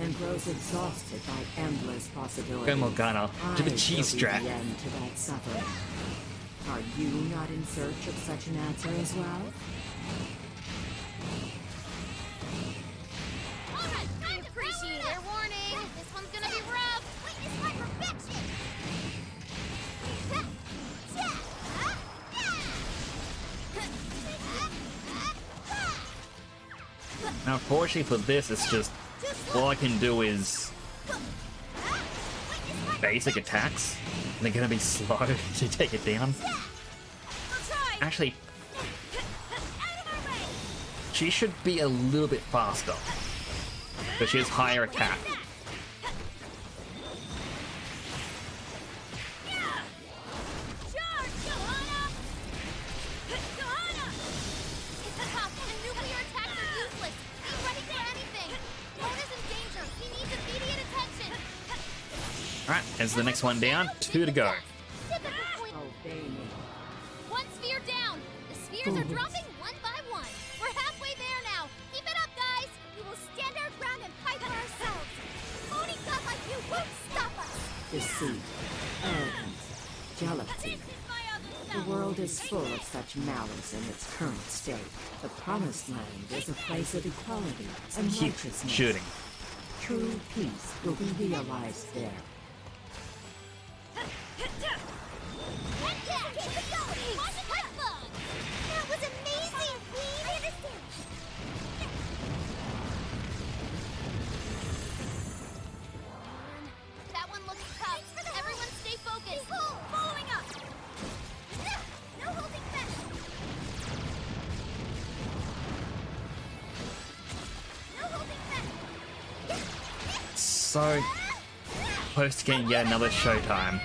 and grows exhausted by endless possibilities. Go Morgana, to the I cheese will be strap. the end to that suffering. Are you not in search of such an answer as well? Alright, I appreciate their warning. This one's gonna be rough. Witness my perfection. Now, unfortunately for this, it's just all I can do is basic attacks. And they're gonna be slow to take it down. Actually, she should be a little bit faster, but she has higher attack. Alright, here's the next one down. 2 to go. Obey me. One sphere down. The spheres are dropping one by one. We're halfway there now. Keep it up, guys. We will stand our ground and fight for ourselves. Only God like you won't stop us. Deceit, arrogance, jealousy. The world is full of such malice in its current state. The Promised Land is a place of equality and Keep righteousness. shooting. True peace will be realized there. That was amazing, Queen! I understand. That one looks tough. Everyone stay focused. Following up. No holding back. No holding back. So close to getting yet another showtime.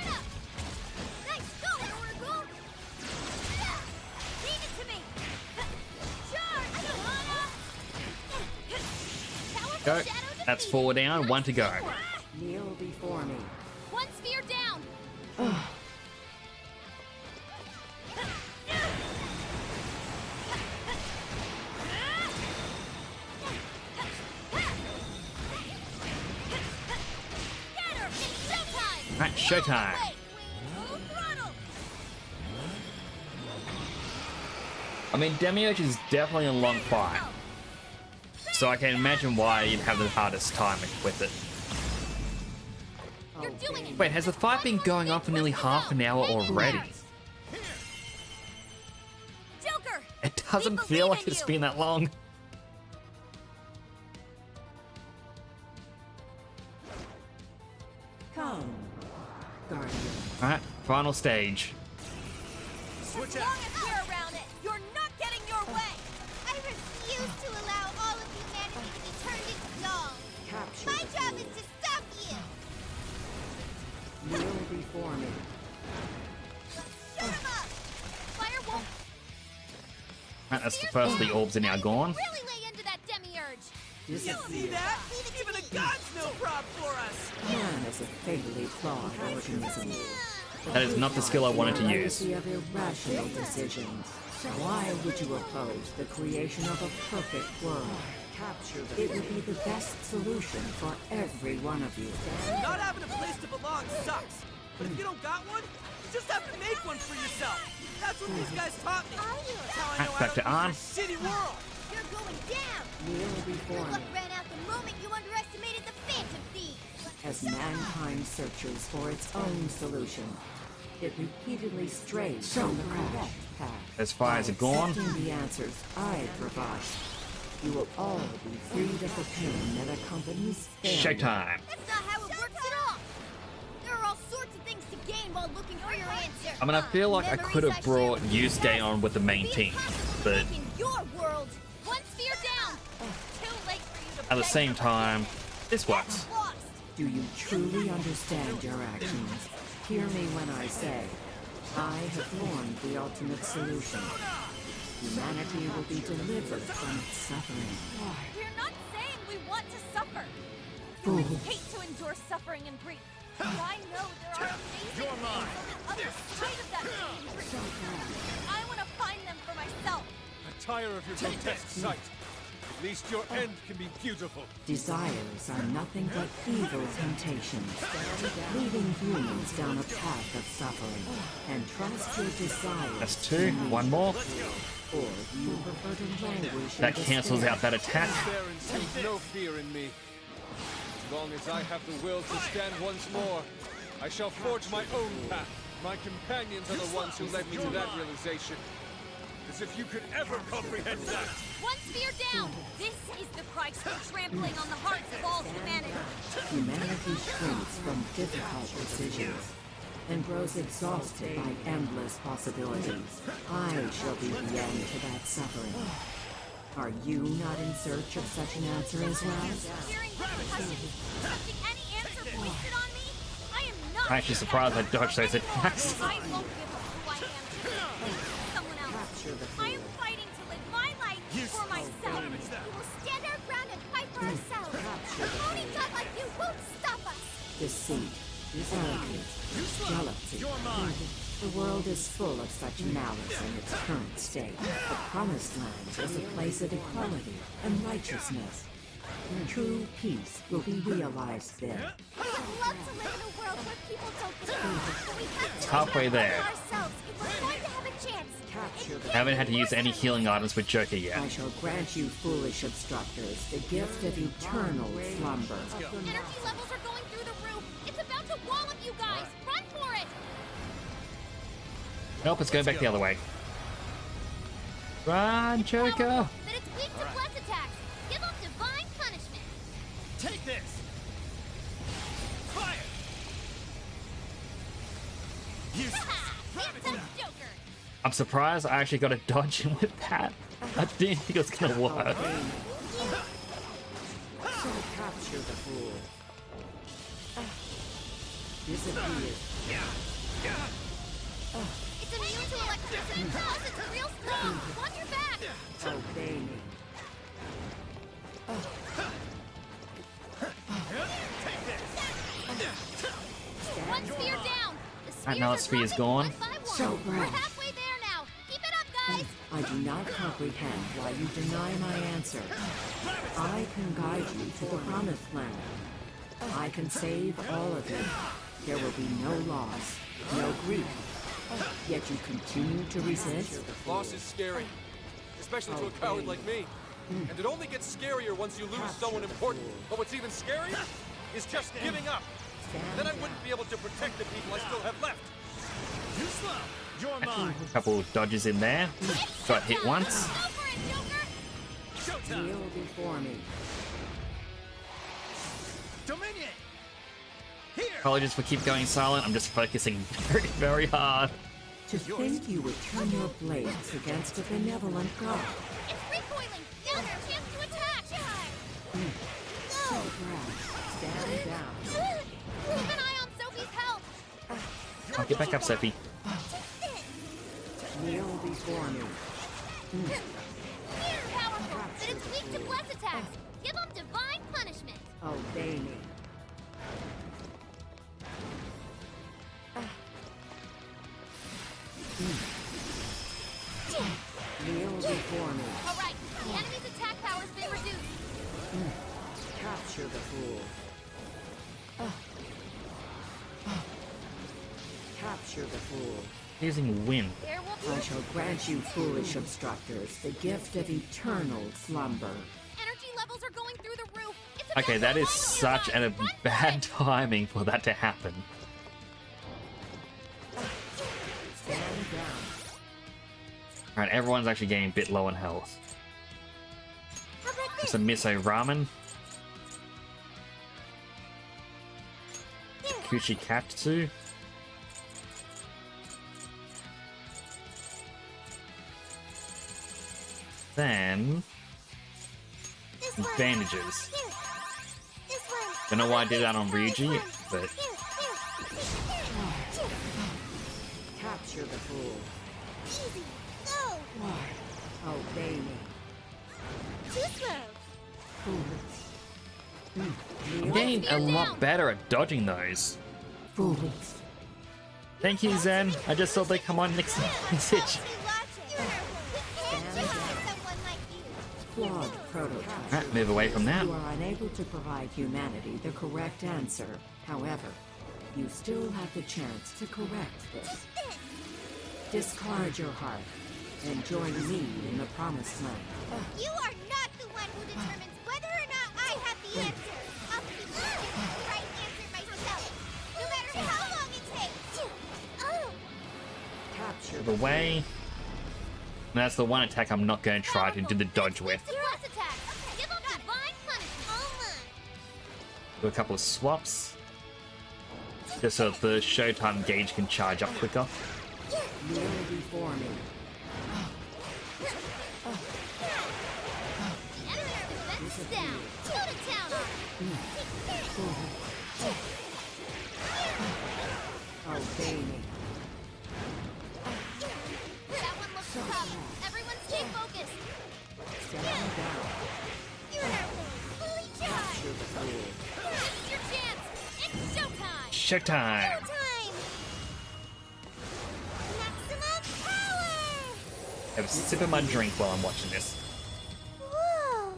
Nice, go, Oracle. Leave it to me. Charge, Johanna. Go. That's 4 down, 1 to go. Kneel before me. One sphere down. Get her! It's showtime! Alright, showtime. Full throttle! I mean, Demiurge is definitely a long fight, so I can imagine why you'd have the hardest time with it. You're doing it! Wait, has the fight been going on for nearly half an hour already? Joker! It doesn't feel like it's been that long. Come, Guardian. Alright, final stage. As long as we're around it, you're not getting your way! I refuse to allow all of humanity to be turned into dolls. Capture My the job fool. is to stop you. Kneel before me. Shut him up. Fire won't Alright, that's the first of the orbs are now gone. really lay into that demiurge. You see Disappear. that? Even a god's no prob for us! Man is a fatally flawed organism. That is not the skill I wanted to A use. legacy of irrational decisions. Why would you oppose the creation of a perfect world? Capture the It would be the best solution for every one of you. Not having a place to belong sucks. But if you don't got one, you just have to make one for yourself. That's what these guys taught me. That's how I know Back to I on. don't live in your shitty world. You're going down. Kneel before Luck me. ran out the moment you underestimated the Phantom Thief. As mankind searches for its own solution, it repeatedly strays from the correct path. As far as By it gone. accepting the answers I provide, you will all be freed of the pain that accompanies failure. Showtime. That's not how it works at all. There are all sorts of things to gain while looking for your answer. I mean, I feel like I could have brought Yusuke on with the main team, but In your world, one sphere down. Too late for you to at the beg same for time, this works. lost. Do you truly understand your actions? Hear me when I say, I have formed the ultimate solution. Humanity will be delivered from its suffering. We're not saying we want to suffer. Fool. hate to endure suffering and grief. But I know there are amazing things on the other side of that pain and grief. I want to find them for myself. I tire of your grotesque sight. At least your end can be beautiful. Desires are nothing but evil temptations, leading humans down a path of suffering. And trust your desires. That's two. One more. Or do you prefer to languish That in cancels despair? out that attack. Despair insees no fear in me. As long as I have the will to stand once more, I shall forge my own path. My companions are the ones who led me to that realization. As if you could ever comprehend that! One spear down! This is the price for trampling on the hearts of all humanity. Humanity shrinks from difficult decisions and grows exhausted by endless possibilities. I shall be the end to that suffering. Are you not in search of such an answer as well? Hearing repercussions, accepting any answer foisted on me, I am not. I'm actually surprised I dodged those attacks. I won't give up who I am to someone else. I am fighting to live my life for myself. We will stand our ground and fight for ourselves. A phony god like you won't stop us. Deceit, arrogance, jealousy. The world is full of such malice in its current state. The Promised Land is a place of equality and righteousness. True peace will be realized there. We would love to live in a world where people don't get hurt, but we have to Halfway there. ourselves if we're going to have a chance. Haven't had to use any healing items with Joker yet. I shall grant you foolish obstructors the gift of eternal slumber. Energy levels are going through the roof. It's about to wallop you guys. Run for it. Nope, it's going back the other way. Run, Joker! That it's weak to bless attacks. Give them divine punishment. Take this! Fire! It's a Joker. I'm surprised I actually got a dodge in with that. I didn't think it was gonna work. So capture the fool. Disappear. It's immune to electricity. Plus, it's real strong. Watch your back. Obey me. One spear down. The Alright, now that spears spear is are gone. dropping one by one. So We're brash. halfway there now. Keep it up, guys. I do not comprehend why you deny my answer. I can guide you to the Promised Land. I can save all of you. There will be no loss, no grief. Yet you continue to resist? Loss is scary, especially to a coward like me. And it only gets scarier once you lose someone important. But what's even scarier is just giving up. Then I wouldn't be able to protect the people I still have left. You slow! You're mine! A couple dodges in there. Got hit once. Go for it, Joker. Showtime! Kneel before me. Dominion! Here! Apologies for keep going silent. I'm just focusing very, very hard. To think you would turn your blades against a benevolent god. It's recoiling. Now's our chance to attack. So brash. Stand down. Keep an eye on Sophie's health. I'll get back up, Sophie. Kneel before me. Powerful, but it's weak to bless attacks. Give them divine punishment. Obey me. Kneel before me. All right, the enemy's attack power's been reduced. Capture the fool. Capture the fool. Using wind. There will be I shall grant you foolish obstructors the gift of eternal slumber. energy levels are going through the roof. It's about Okay, to that is wallop you such guys. a Run for bad it. timing for that to happen. Stand down. Alright, everyone's actually getting a bit low on health. How about this? Some miso ramen. Kuchikatsu. Then This one. bandages. Here. This one. Don't know why I did that on Ryuji, but Here. Capture the fool. Easy. Go. Obey me. Too slow. Foolish. I'm getting a lot better at dodging those. Fools. Thank you, Zen. I just saw they come on next message. Flawed prototype. Alright, move away from that. You are unable to provide humanity the correct answer. However, you still have the chance to correct this. Discard your heart and join me in the promised land. You are not the one who determines whether or not I have the answer. I'll keep looking for the right answer myself, no matter how long it takes. Oh. Capture Move away. And that's the one attack I'm not going to try to do the dodge with. Surprise attack. Give them divine punishment. Do a couple of swaps. Just so the Showtime gauge can charge up quicker. kneel before me. Down. Go to town on Obey me. That one looks tough. Everyone stay focused. Stand down. You're in our way. Fully charged. Capture the fool. This is your chance. It's showtime. Showtime! Showtime. Maximum power. Have a sip of my drink while I'm watching this. Whoa.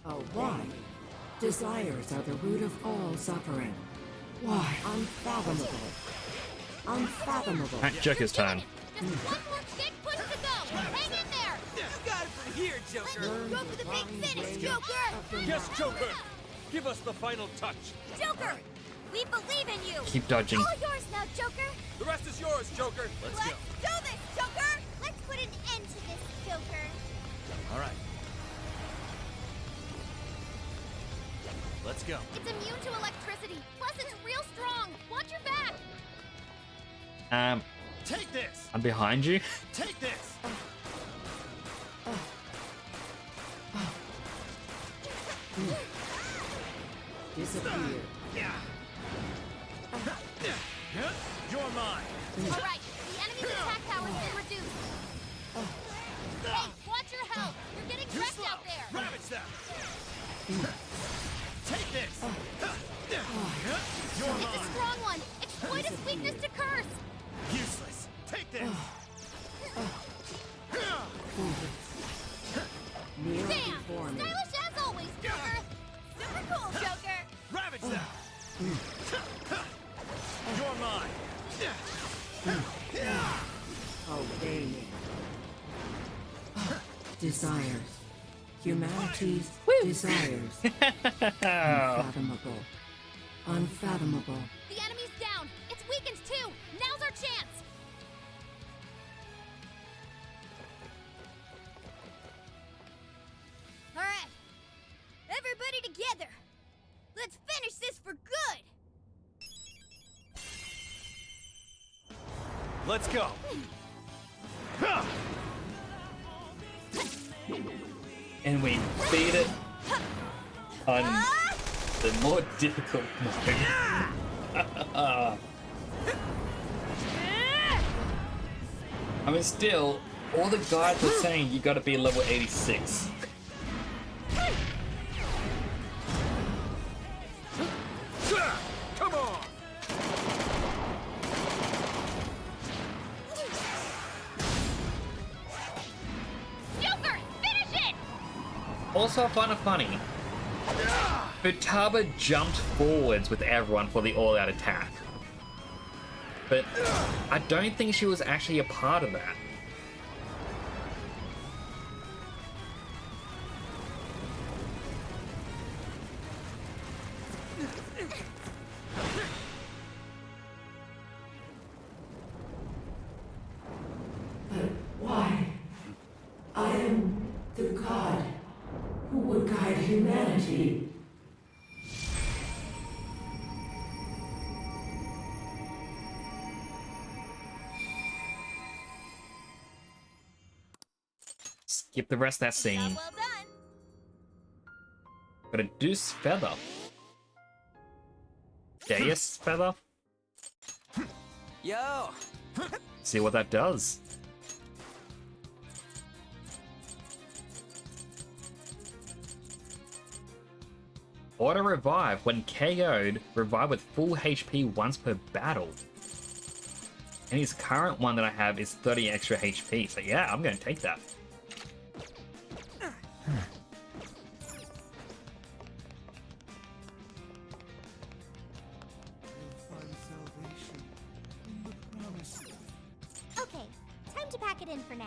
Oh, why? Desires are the root of all suffering. Why? Unfathomable. Unfathomable. Alright, Joker's turn. Just one more big push to go. Hang in there. You got it from here, Joker. Let's go for the big finish, Joker. Yes, Joker! Give us the final touch. Joker, we believe in you. Keep dodging. All yours now, Joker. The rest is yours, Joker. Let's go. do this, Joker. Let's put an end to this, Joker. All right. Let's go. It's immune to electricity. Plus, it's real strong. Watch your back. Take this. I'm behind you. Take this. Disappear. You're mine. All right, the enemy's attack power's been reduced. Hey, watch your health. You're getting Too wrecked slow. out there. Ravage them. Take this. You're It's a mine. strong one. Exploit its weakness to curse. Useless. Take this. Kneel Bam! before me. Stylish as always, Joker. Super cool, Joker. Ravage them. You're mine. Obey me. Desires. Humanity's desires. Unfathomable. Unfathomable. The enemy's down. It's weakened too. Now's our chance. All right. Everybody together. Let's finish this for good. Let's go. And we beat it on the more difficult mode. I mean, still, all the guides were saying you gotta be level 86. Come on! Joker, finish it! Also, I find it funny. Futaba jumped forwards with everyone for the all-out attack. But I don't think she was actually a part of that. But why? I am the god who would guide humanity. Skip the rest of that scene. Job well done. Got a Deuce Feather. Deus Feather? Yo! See what that does. Auto revive. When KO'd, revive with full HP once per battle. And his current one that I have is 30 extra HP. So yeah, I'm going to take that. Okay, time to pack it in for now.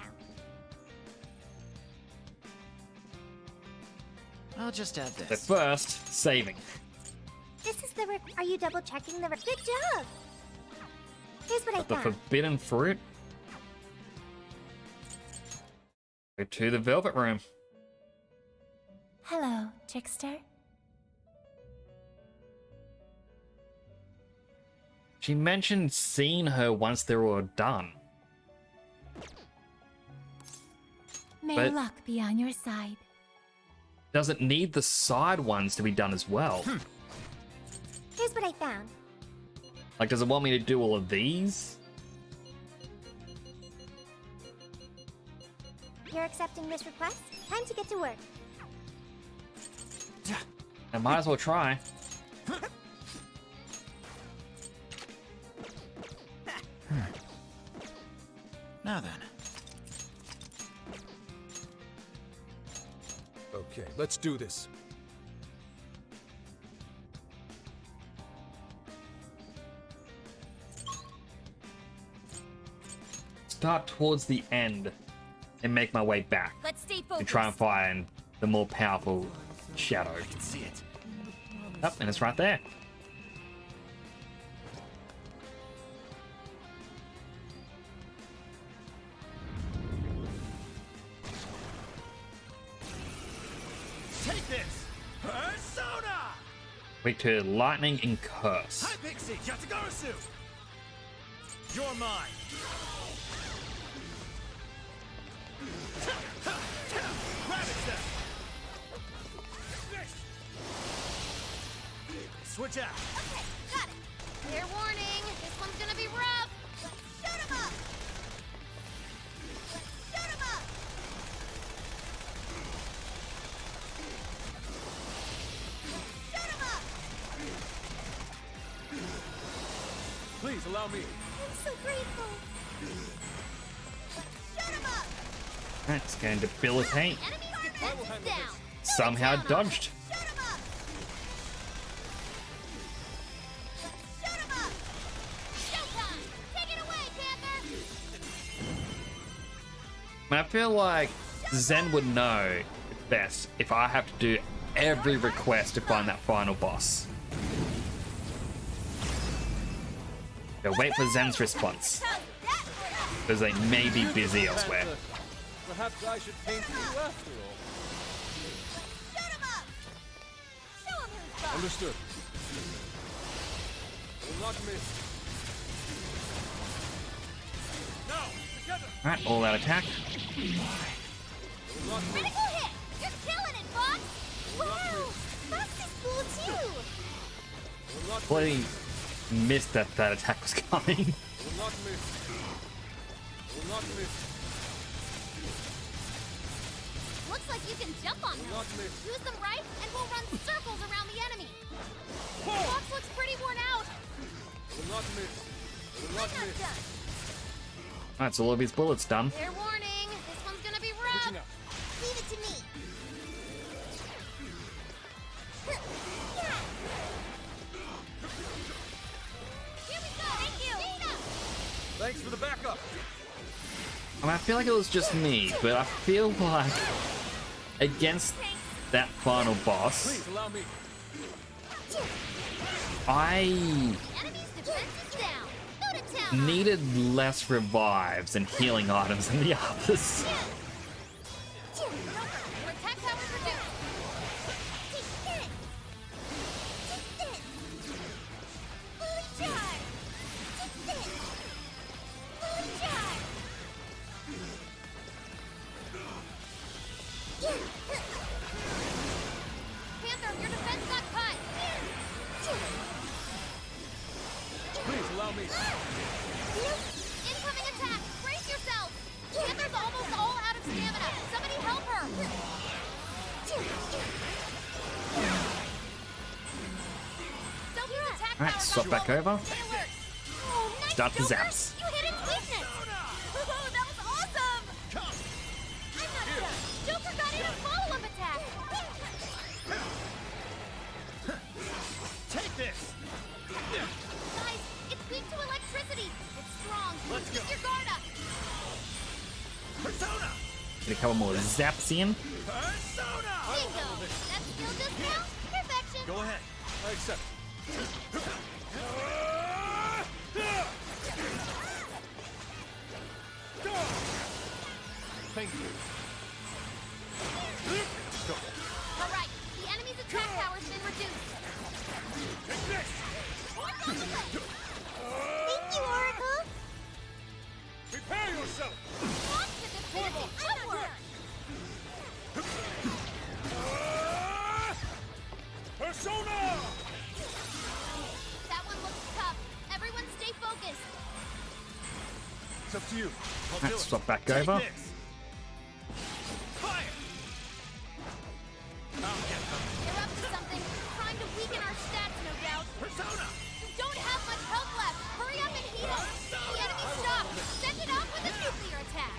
I'll just add So this. first, saving. This is the Are you double checking the Good job! Here's what I The found. forbidden fruit. Go to the Velvet Room. Hello, trickster. She mentioned seeing her once they were all done. May But- luck be on your side. Does it need the side ones to be done as well? Here's what I found. Like, does it want me to do all of these? You're accepting this request? Time to get to work. I might as well try. Now then. Okay, let's do this. Start towards the end and make my way back Let's stay to focused. try and find the more powerful shadow. I can see it. Yep, and it's right there. Take this! Persona! Weak to lightning and curse. Hi, Pixie! Yatagarasu! You're mine! Ravage them! Switch out! Okay, got it. Fair warning, this one's gonna be rough. Let's shoot 'em up! Let's shoot 'em up! Let's shoot 'em up! Please allow me. I'm so grateful. Let's shoot 'em up! That's going to debilitate. Enemy's defense is down! Somehow dodged. Shoot 'em up! Let's shoot 'em up! Showtime! Take it away, Panther! I feel like Zen would know best if I have to do every request to find that final boss. So wait for Zen's response, How's that for you? because they may be busy elsewhere. Panther, perhaps I should paint you after all. Shoot 'em up! Show 'em who's boss! Understood. Will not miss. Now, together. Alright, all out attack. Will not miss. Critical hit! You're killing it, Fox! Wow! Fox is cool too! Will not Bloody missed that attack was coming. Will not miss. Will not miss. Looks like you can jump on Will not those. miss. Use them right, and we'll run circles around the enemy. Fox looks pretty worn out. Will not miss. Will not I'm not miss. done. Alright, so all of his bullets done. Fair warning, this one's gonna be rough. Pushing up. Leave it to me. Here we go. Thank you. Dana. Thanks for the backup. I mean, I feel like it was just me, but I feel like against that final boss, Please allow me. I Enemy's defense is down. Go to town. needed less revives and healing items than the others. Your attack power's reduced. Panther, your defense got cut. Please allow me. Incoming attack. Brace yourself. Panther's almost all out of stamina. Somebody help her. Alright, swap back over. Oh, nice, Start the Joker. zaps. You hit its weakness. Oh, that was awesome! I'm not done. Joker got in a follow-up attack. Take this! Guys, it's weak to electricity. It's strong. Let's Keep go. your guard up. Persona! Get a couple more zaps in. Persona! Bingo. That skill just now? Perfection. Go ahead. I accept. Thank you. All right. The enemy's attack power's been reduced. Take this! Thank you, Oracle. Prepare yourself! Launch the definitive upward. Persona! That one looks tough. Everyone stay focused. It's up to you. I'll do Alright, it. swap back Take over. this. Fire! I'll get them. They're up to something. Trying to weaken our stats, no doubt. Persona! We don't have much health left. Hurry up and heal. The enemy stopped. Send it off with a nuclear attack.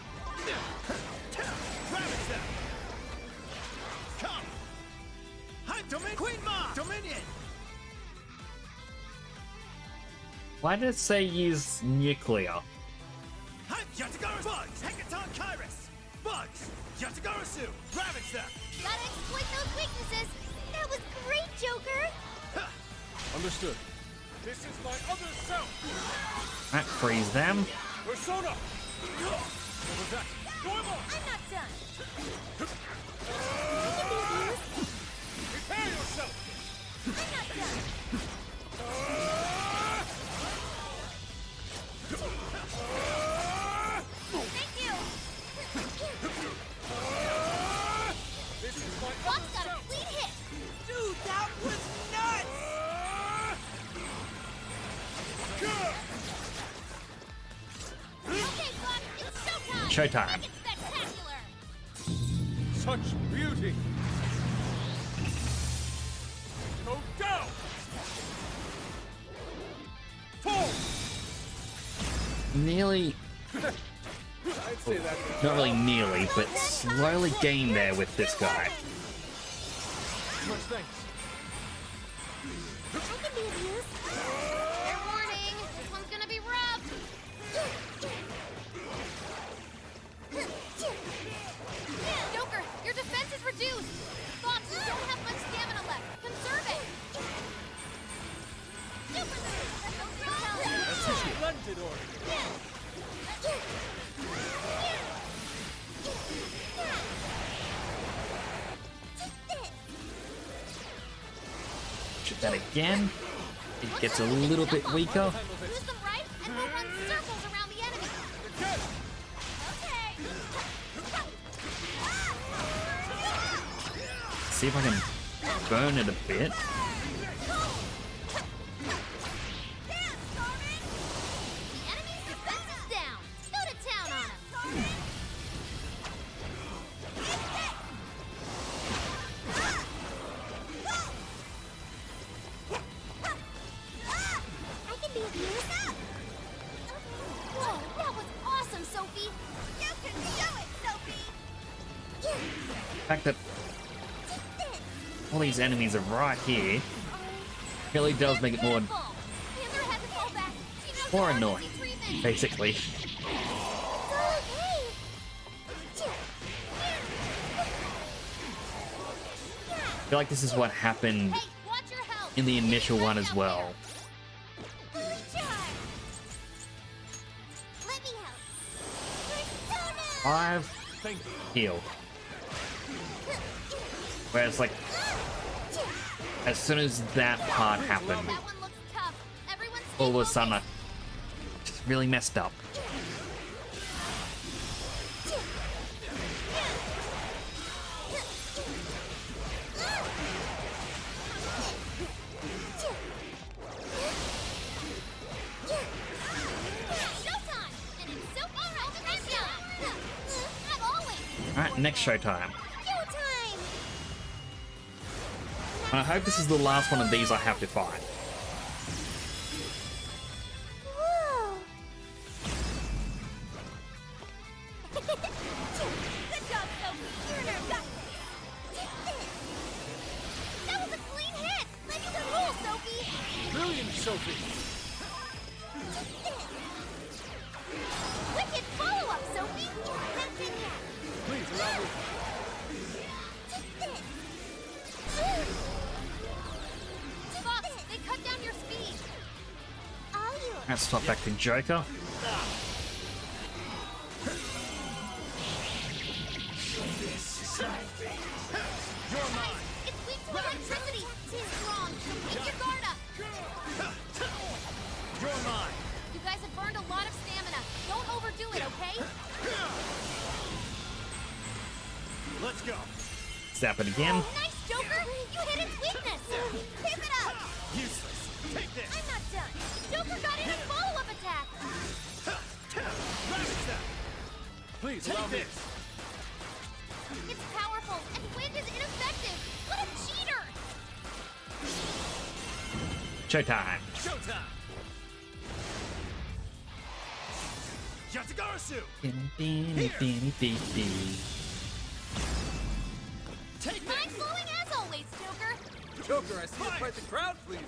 Ravage them! Come! Hi, Dominion! Queen Ma! Dominion! Why did it say use nuclear? Hi, Yatagarasu! Bugs! Hecaton Kairos! Bugs! Yatagarasu! Ravage them! Gotta exploit those weaknesses. That was great, Joker. Understood. This is my other self! Alright, freeze them. Persona! What was that? Normal! I'm not done. Prepare yourself! I'm not done. Thank you. This is my Bot's other got a self! clean hit. Dude, that was nuts! Okay, Bot, it's showtime. Showtime. Make it spectacular. Such beauty! Go down! Fall! Nearly, I'd say that. not really nearly, but slowly getting there with this guy. Much thanks. I can be of use. Fair warning, this one's gonna be rough. Joker, your defense is reduced. Fox, you don't have much stamina left. Conserve it. Splendid order. Shoot that again. It gets a little bit weaker. Use them right, and we'll run circles around the enemy. Okay. See if I can burn it a bit. The enemy's defense is down. Go to town on him. I can be of use. Whoa, that was awesome, Sophie. You can show it, Sophie. The fact that all these enemies are right here really does make it more Panther had to fall back. She knows more the annoying, emergency treatment. basically. Okay. I feel like this is what happened Hey, watch your health. in the initial one as well. Let me help. Persona! I've Thank you. healed. Where it's like, as soon as that part happened, That one looks tough. Everyone stay all of a focused. sudden I just really messed up. Showtime! And it's so alright to miss ya! Not always! Alright, next showtime. Showtime! And I hope this is the last one of these I have to fight. Sophie. Wicked follow-up, Sophie! That's in yet. Please allow me. Fox, they cut down your speed. All you. Let's swap back to Joker. You're mine. It's weak to electricity. Too strong. Keep your guard up. You're mine. You guys have burned a lot of stamina. Don't overdo it, okay? Let's go. Zap it again. Nice, Joker. You hit its weakness. Keep it up! Useless. Take this. I'm not done. Joker got in a follow-up attack. Ravage them. Please Take allow me. this. It's powerful, and wind is ineffective. What a cheater! Showtime. Showtime. Yatagarasu. Take this. Mind-blowing as always, Joker. Joker, I see you fight the crowd, please.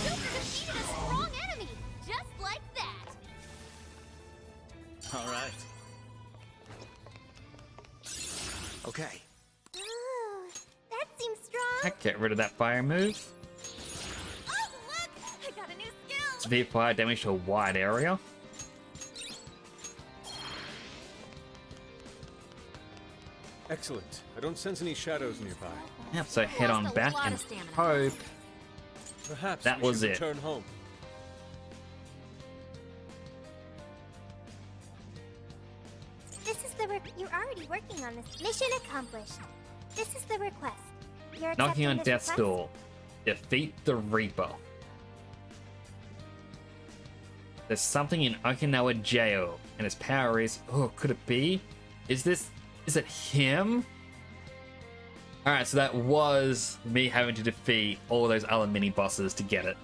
Joker defeated a strong enemy, just like that. All right. Okay. Ooh, that seems strong. Get rid of that fire move. Oh, look! I got a new skill. Severe fire damage to a wide area. Excellent. I don't sense any shadows nearby. Yep, so head on Lost a back lot and of stamina. hope. Perhaps That we was should it. return home. This is the you're already working on this. Mission accomplished. This is the request. You're Knocking accepting on this death's request? door. Defeat the Reaper. There's something in Okinawa jail, and his power is. Oh, could it be? Is it him? Alright, so that was me having to defeat all those other mini bosses to get it.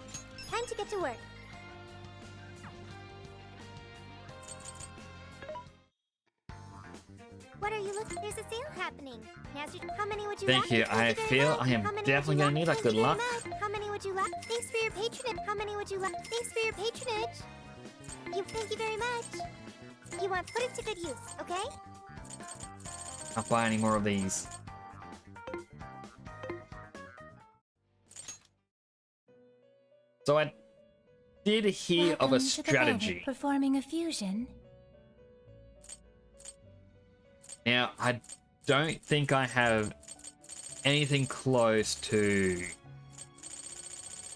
Time to get to work. What are you looking? There's a sale happening. Now's your. How many would you Thank like? you. I very feel much. I am How many would definitely you gonna like? need that. Thank you Good very luck. much. How many would you like? Thanks for your patronage. How many would you like? Thanks for your patronage. Thank you very much. You want put it to good use, okay? Can't buy any more of these. So I did hear of a Welcome to the Velvet strategy. performing a fusion. Now, I don't think I have anything close to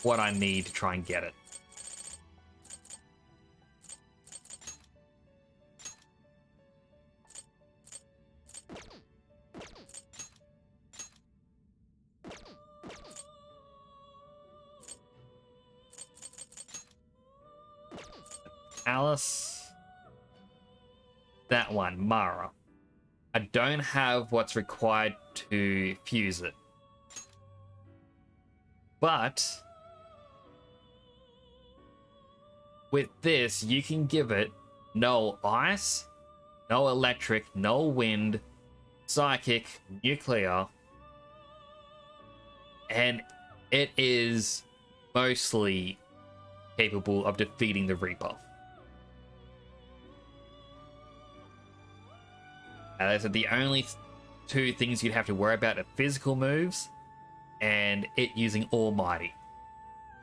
what I need to try and get it. Alice. That one, Mara. I don't have what's required to fuse it. But with this, you can give it no ice, no electric, no wind, psychic, nuclear, and it is mostly capable of defeating the Reaper. Those are the only two things you'd have to worry about are physical moves and it using Almighty.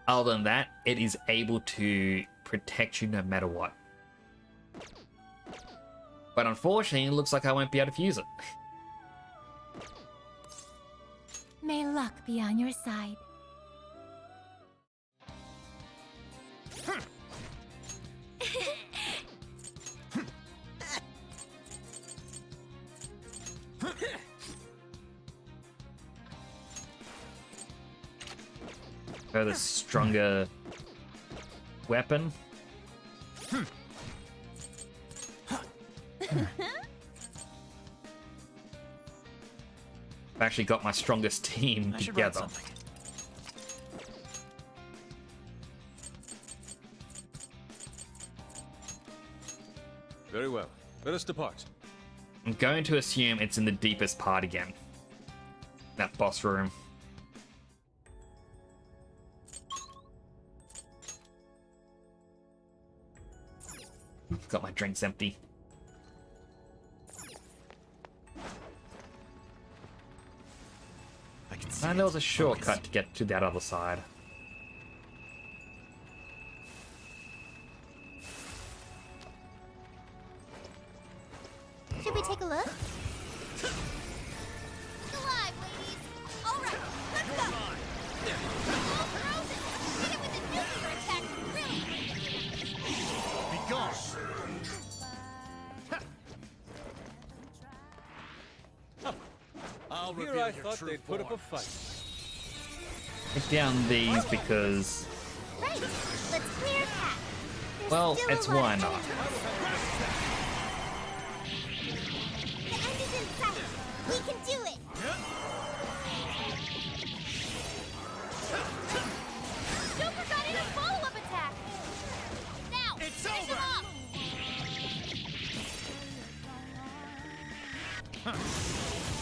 Other than that, it is able to protect you no matter what. But unfortunately, it looks like I won't be able to fuse it. May luck be on your side. The stronger weapon. I've actually got my strongest team I should write together. something. Very well. Let us depart. I'm going to assume it's in the deepest part again. That boss room. Forgot my drink's empty. I can see And there it. was a shortcut to get to that other side. Should we take a look? Alive, ladies! Alright, let's go! All frozen! Hit it with a nuclear attack! Really! Be gone. I'll Here reveal I your thought true they'd put up a form. fight. Take down these because, Right. Let's clear a path. There's well, still it's a lot why of not. enemies. The end is in sight. We can do it. Joker got in a follow-up attack! Now! It's finish over. him off!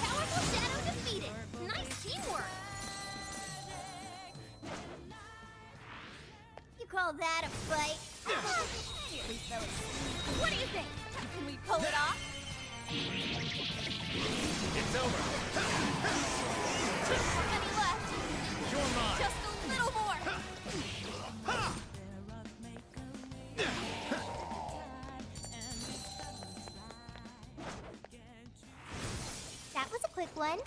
Powerful Shadow defeated! Nice teamwork! You call that a fight? Silly fellas. What do you think? Can we pull it off? It's over. How many left? You're mine. Just a little more! That was a quick one.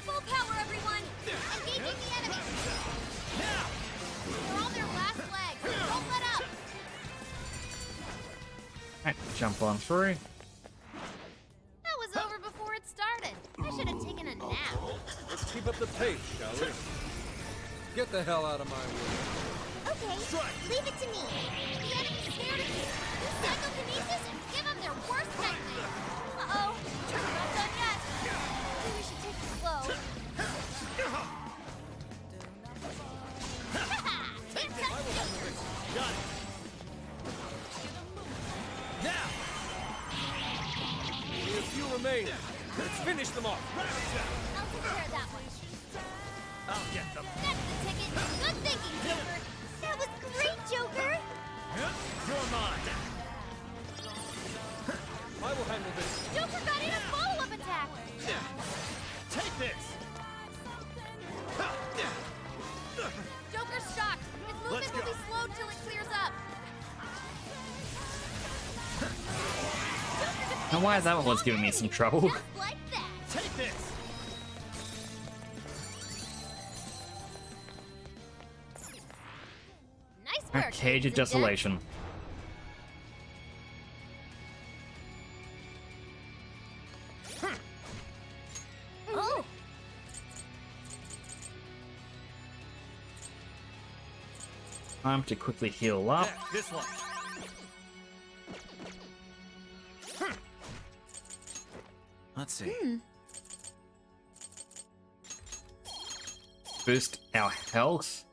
Full power, everyone! Engaging the enemy! Now. They're on their last legs! Don't let up! Alright, jump on through. That was over before it started. I should have taken a nap. Let's keep up the pace, shall we? Get the hell out of my way. Okay, leave it to me. The enemy's scared of you. Use psychokinesis and give them their worst nightmare. Uh-oh. We're not done yet. Maybe we should take it slow. Can't touch Joker. Got it. Now. Only a few remain. Let's finish them off. I'll take care of that one. I'll get them. That's the ticket. Good thinking, Joker. That was great, Joker. You're mine. I will handle this. Joker got in a follow-up attack. Take this. Joker's shocked. His movement Let's will go. be slowed till it clears up. And why is that one giving me some trouble? Just like that. Take this. Nice work. Cage of ladies and gents. Desolation. Oh, Time to quickly heal up. Yeah, this one. Let's see. Boost our health.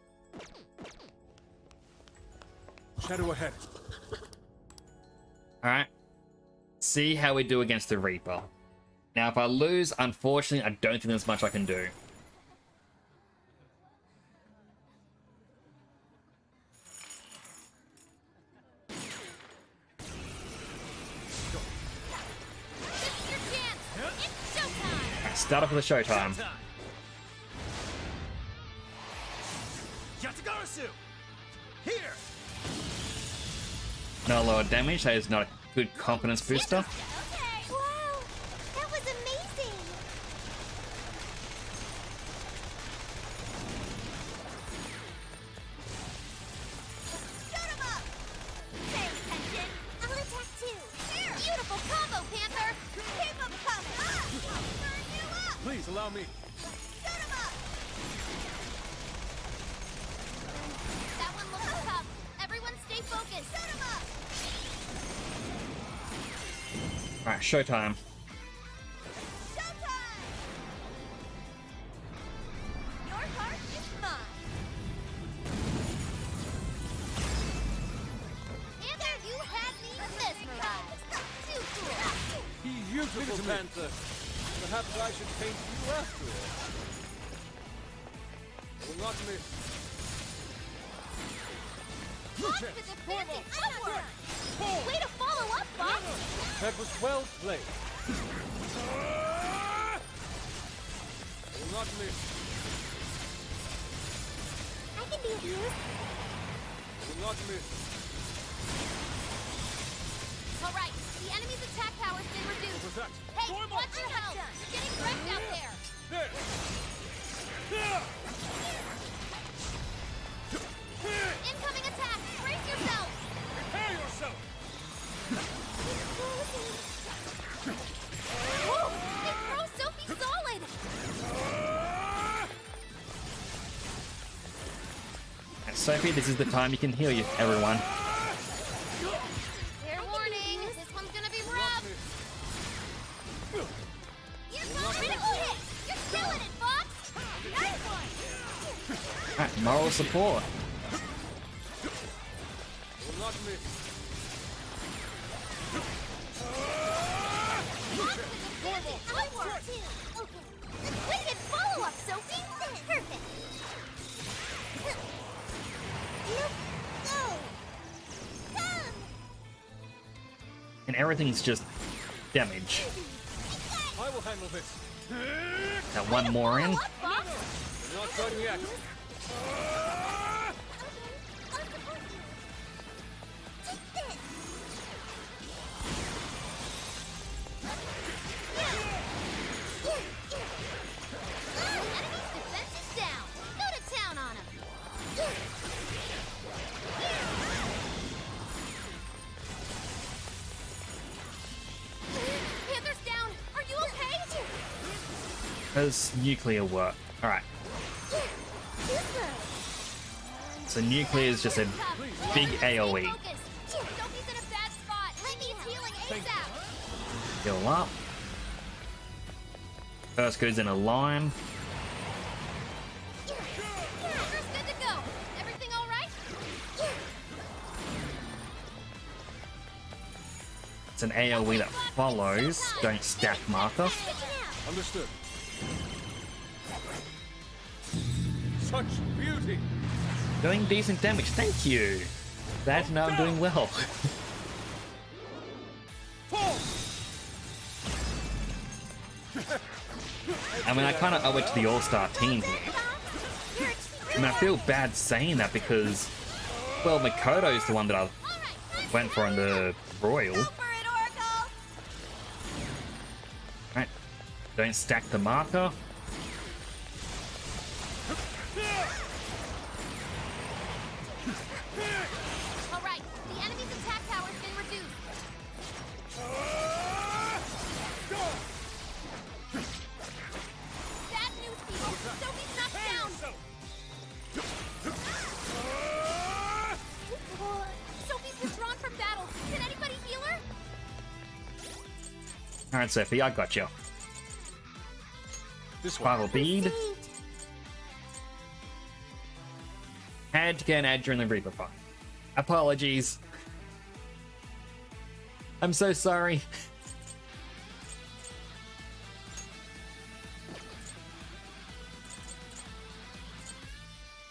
Shadow ahead. Alright. See how we do against the Reaper. Now, if I lose, unfortunately, I don't think there's much I can do. this is your chance. It's showtime. Alright, start off with a showtime. Time. Yatagarasu! Here! No lower damage, that is not a good confidence booster. Okay. Wow, that was amazing. Shoot him up. Pay attention. I'll attack too. Here. Beautiful combo, Panther. Keep him coming. Burn you up. Please allow me. Shoot him up. That one looks tough. Everyone stay focused. Shoot him up. Alright, showtime. Showtime. Your heart is mine. Panther, you had me mesmerized. Too cool. Beautiful Panther. Perhaps I should paint you after all. I will not miss. Fox with the fancy footwork! Way to follow up, Fox! That was well played. Will not miss. I can be of use. Will not miss. All right, the enemy's attack power's been reduced. What was that? Hey, watch your health! You're getting wrecked out there! There! Incoming attack! Brace yourself! Prepare yourself! Whoa! They throw Sophie solid! Sophie, this is the time you can heal you, everyone. Fair warning, this one's gonna be rough! Critical hit! You're killing it, Fox! Nice one! Alright, moral support. Will not miss. Wicked follow-up, Sophie! Perfect! Look, go! Come! And everything is just damage. I will handle this. Now one more in. Not done yet. Enemy's defense is down! Go to town on him! Panther's down! Are you okay? Does nuclear work? Alright. So nuclear is just a big AoE. Focus. Sophie's in a bad spot! He needs healing ASAP! Heal up. First goes in a line. Panther's good to go! Everything alright? It's an AoE that follows. Don't stack marker. Understood. Such beauty! Doing decent damage, thank you. Glad to know I'm doing well. I mean, I kind of owe it to the all-star team here. I mean, I feel bad saying that because, well, Makoto's the one that I went for in the Royal. Right, don't stack the marker. Alright, the enemy's attack power's been reduced. Bad news, people! Sophie's knocked down! Sophie's withdrawn from battle. Can anybody heal her? Alright, Sophie, I got you. This one. Spiral bead. Had to get an ad during the Reaper fight. Apologies. I'm so sorry.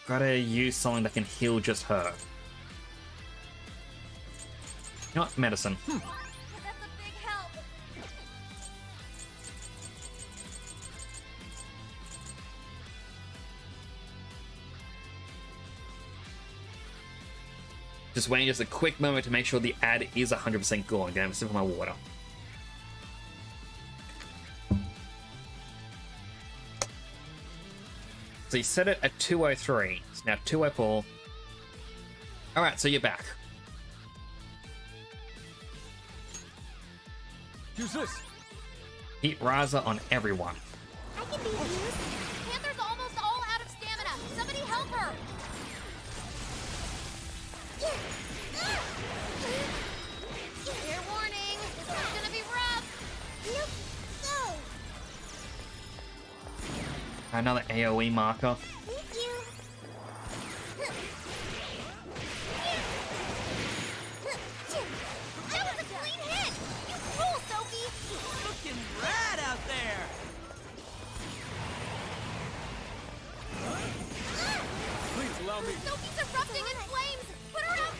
Gotta use something that can heal just her. Not medicine. That's a big help. Just waiting just a quick moment to make sure the ad is 100% gone. Gonna have a sip of my water. So you set it at 203. It's now 204. Alright, so you're back. Use this. Heat Riser on everyone. I can be of use. Panther's almost all out of stamina. Somebody help her. Fair warning, this one's gonna be rough. Look, go! Another AoE marker. Thank you. That was a clean hit. You rule, Sophie. Looking rad out there! Please allow me. Sophie's erupting in flames. Put her out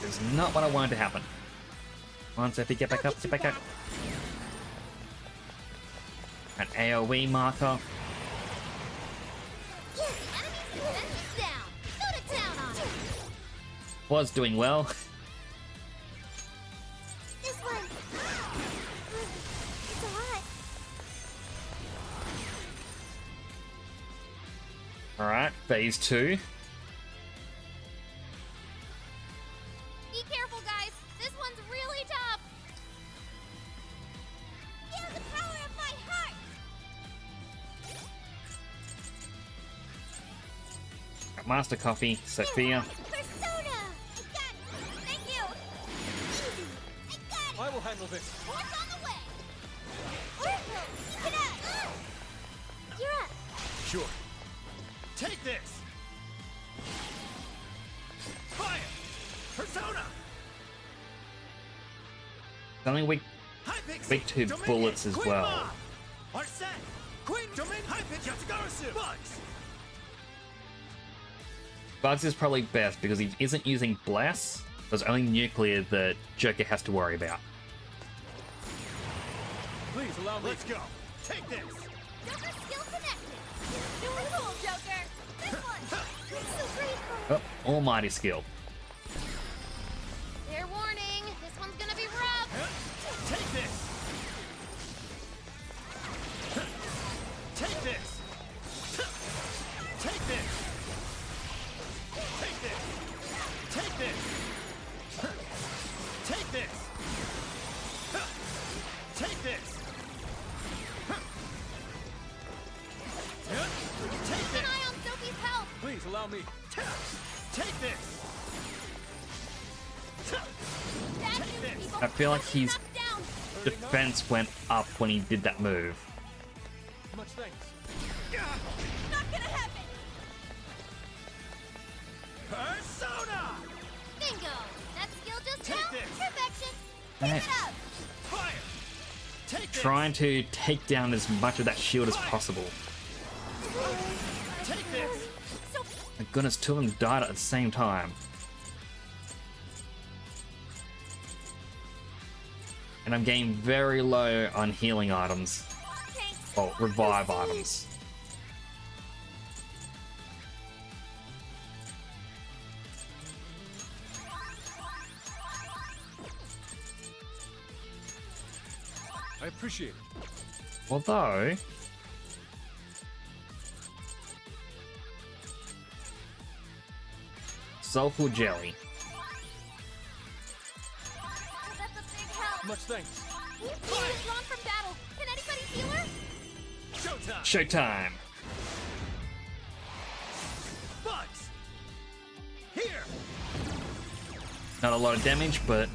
It's not what I wanted to happen. Come on, Sophie, get back up, get back up. An AoE marker. Enemy's defense is down. Go to town on it. Was doing well. This one. It's a lot. Alright, phase 2. Be careful, guys. This one's really tough. Feel the power of my heart. Master Coffee, Sophia. Persona. I got it. Thank you. Easy. I got it. I will handle this. What's on the way? Oracle, keep it up. You're up. Sure. Take this! Fire! Persona! Something weak Hypixie! weak to Dominion! bullets as Queen well. Ma! Arsene! Queen Dominion! Hypixie! Yatagarasu! Bugs! Bugs is probably best because he isn't using Bless. There's only nuclear that Joker has to worry about. Please allow me. Let's go! Take this! Joker skill connected. Beautiful, Joker. This one. I'm so grateful. Oh, almighty skill. Fair warning. This one's gonna be rough. Take this! Take this! Take this! Take this! Take this! Take this! Take this! Take Keep an eye on Sophie's health. Please allow me. Take this! Bad news, people. I feel like his Knocked down. defense went up when he did that move. Much thanks. Not gonna happen. Persona! Bingo. That skill just Take now. this. Perfection. Right. Keep it up. Fire! Take this! Trying to take down as much of that shield as possible. Take this! My goodness, two of them died at the same time. And I'm getting very low on healing items. Thanks. Oh, revive items. I appreciate it. Although... Soulful Jelly. That's a big help. Much thanks. She's withdrawn from battle. Can anybody heal her? Showtime! Showtime! Bugs! Here! Not a lot of damage, but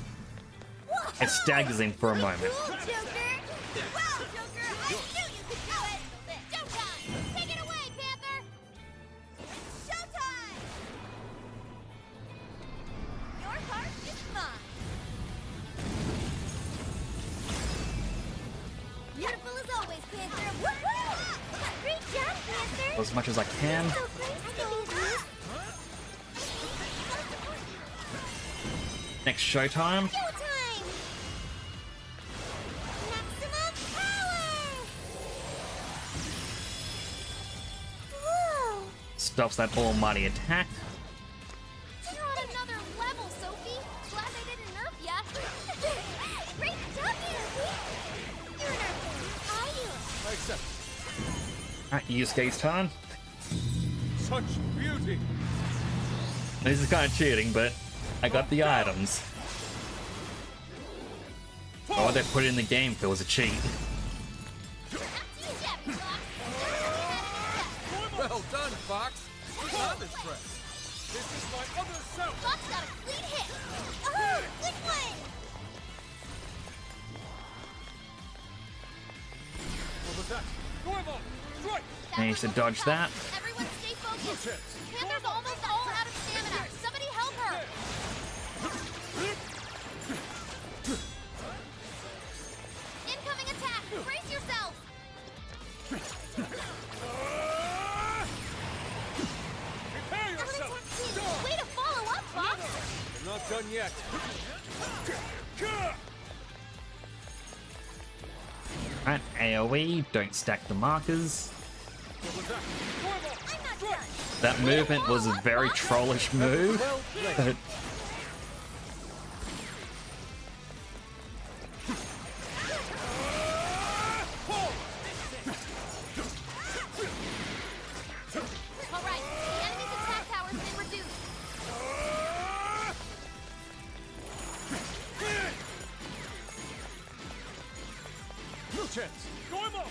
it staggers him for a moment. Cool, Joker. Wow, Joker. I knew you could do it. Showtime. Take it away, Panther. Showtime. Your heart is mine. Beautiful as always, Panther. Woohoo! Great job, Panther. As much as I can. So graceful. Next Showtime. Showtime! Maximum power! Whoa! Stops that almighty attack. You're on another level, Sophie. Glad they didn't nerf ya. Great job, Sophie! You're an earthling. Are you? I accept. Alright, Yusuke's turn. Such beauty. This is kind of cheating, but I got the items. Why would they put it in the game if it was a cheat? Well done, Fox. I'm impressed. This is my other self. Fox got a clean hit. Oh, good one! What was that? Goemon, strike! Managed to dodge that. Everyone stay focused. Chance. Panther's almost all out of stamina. Somebody help her. Incoming attack. Brace yourself. Prepare yourself. Way to follow up, Fox. I'm not done yet. Alright, AoE, don't stack the markers. That movement was a very trollish move. But Alright, the enemy's attack power's been reduced. No chance. Gormo!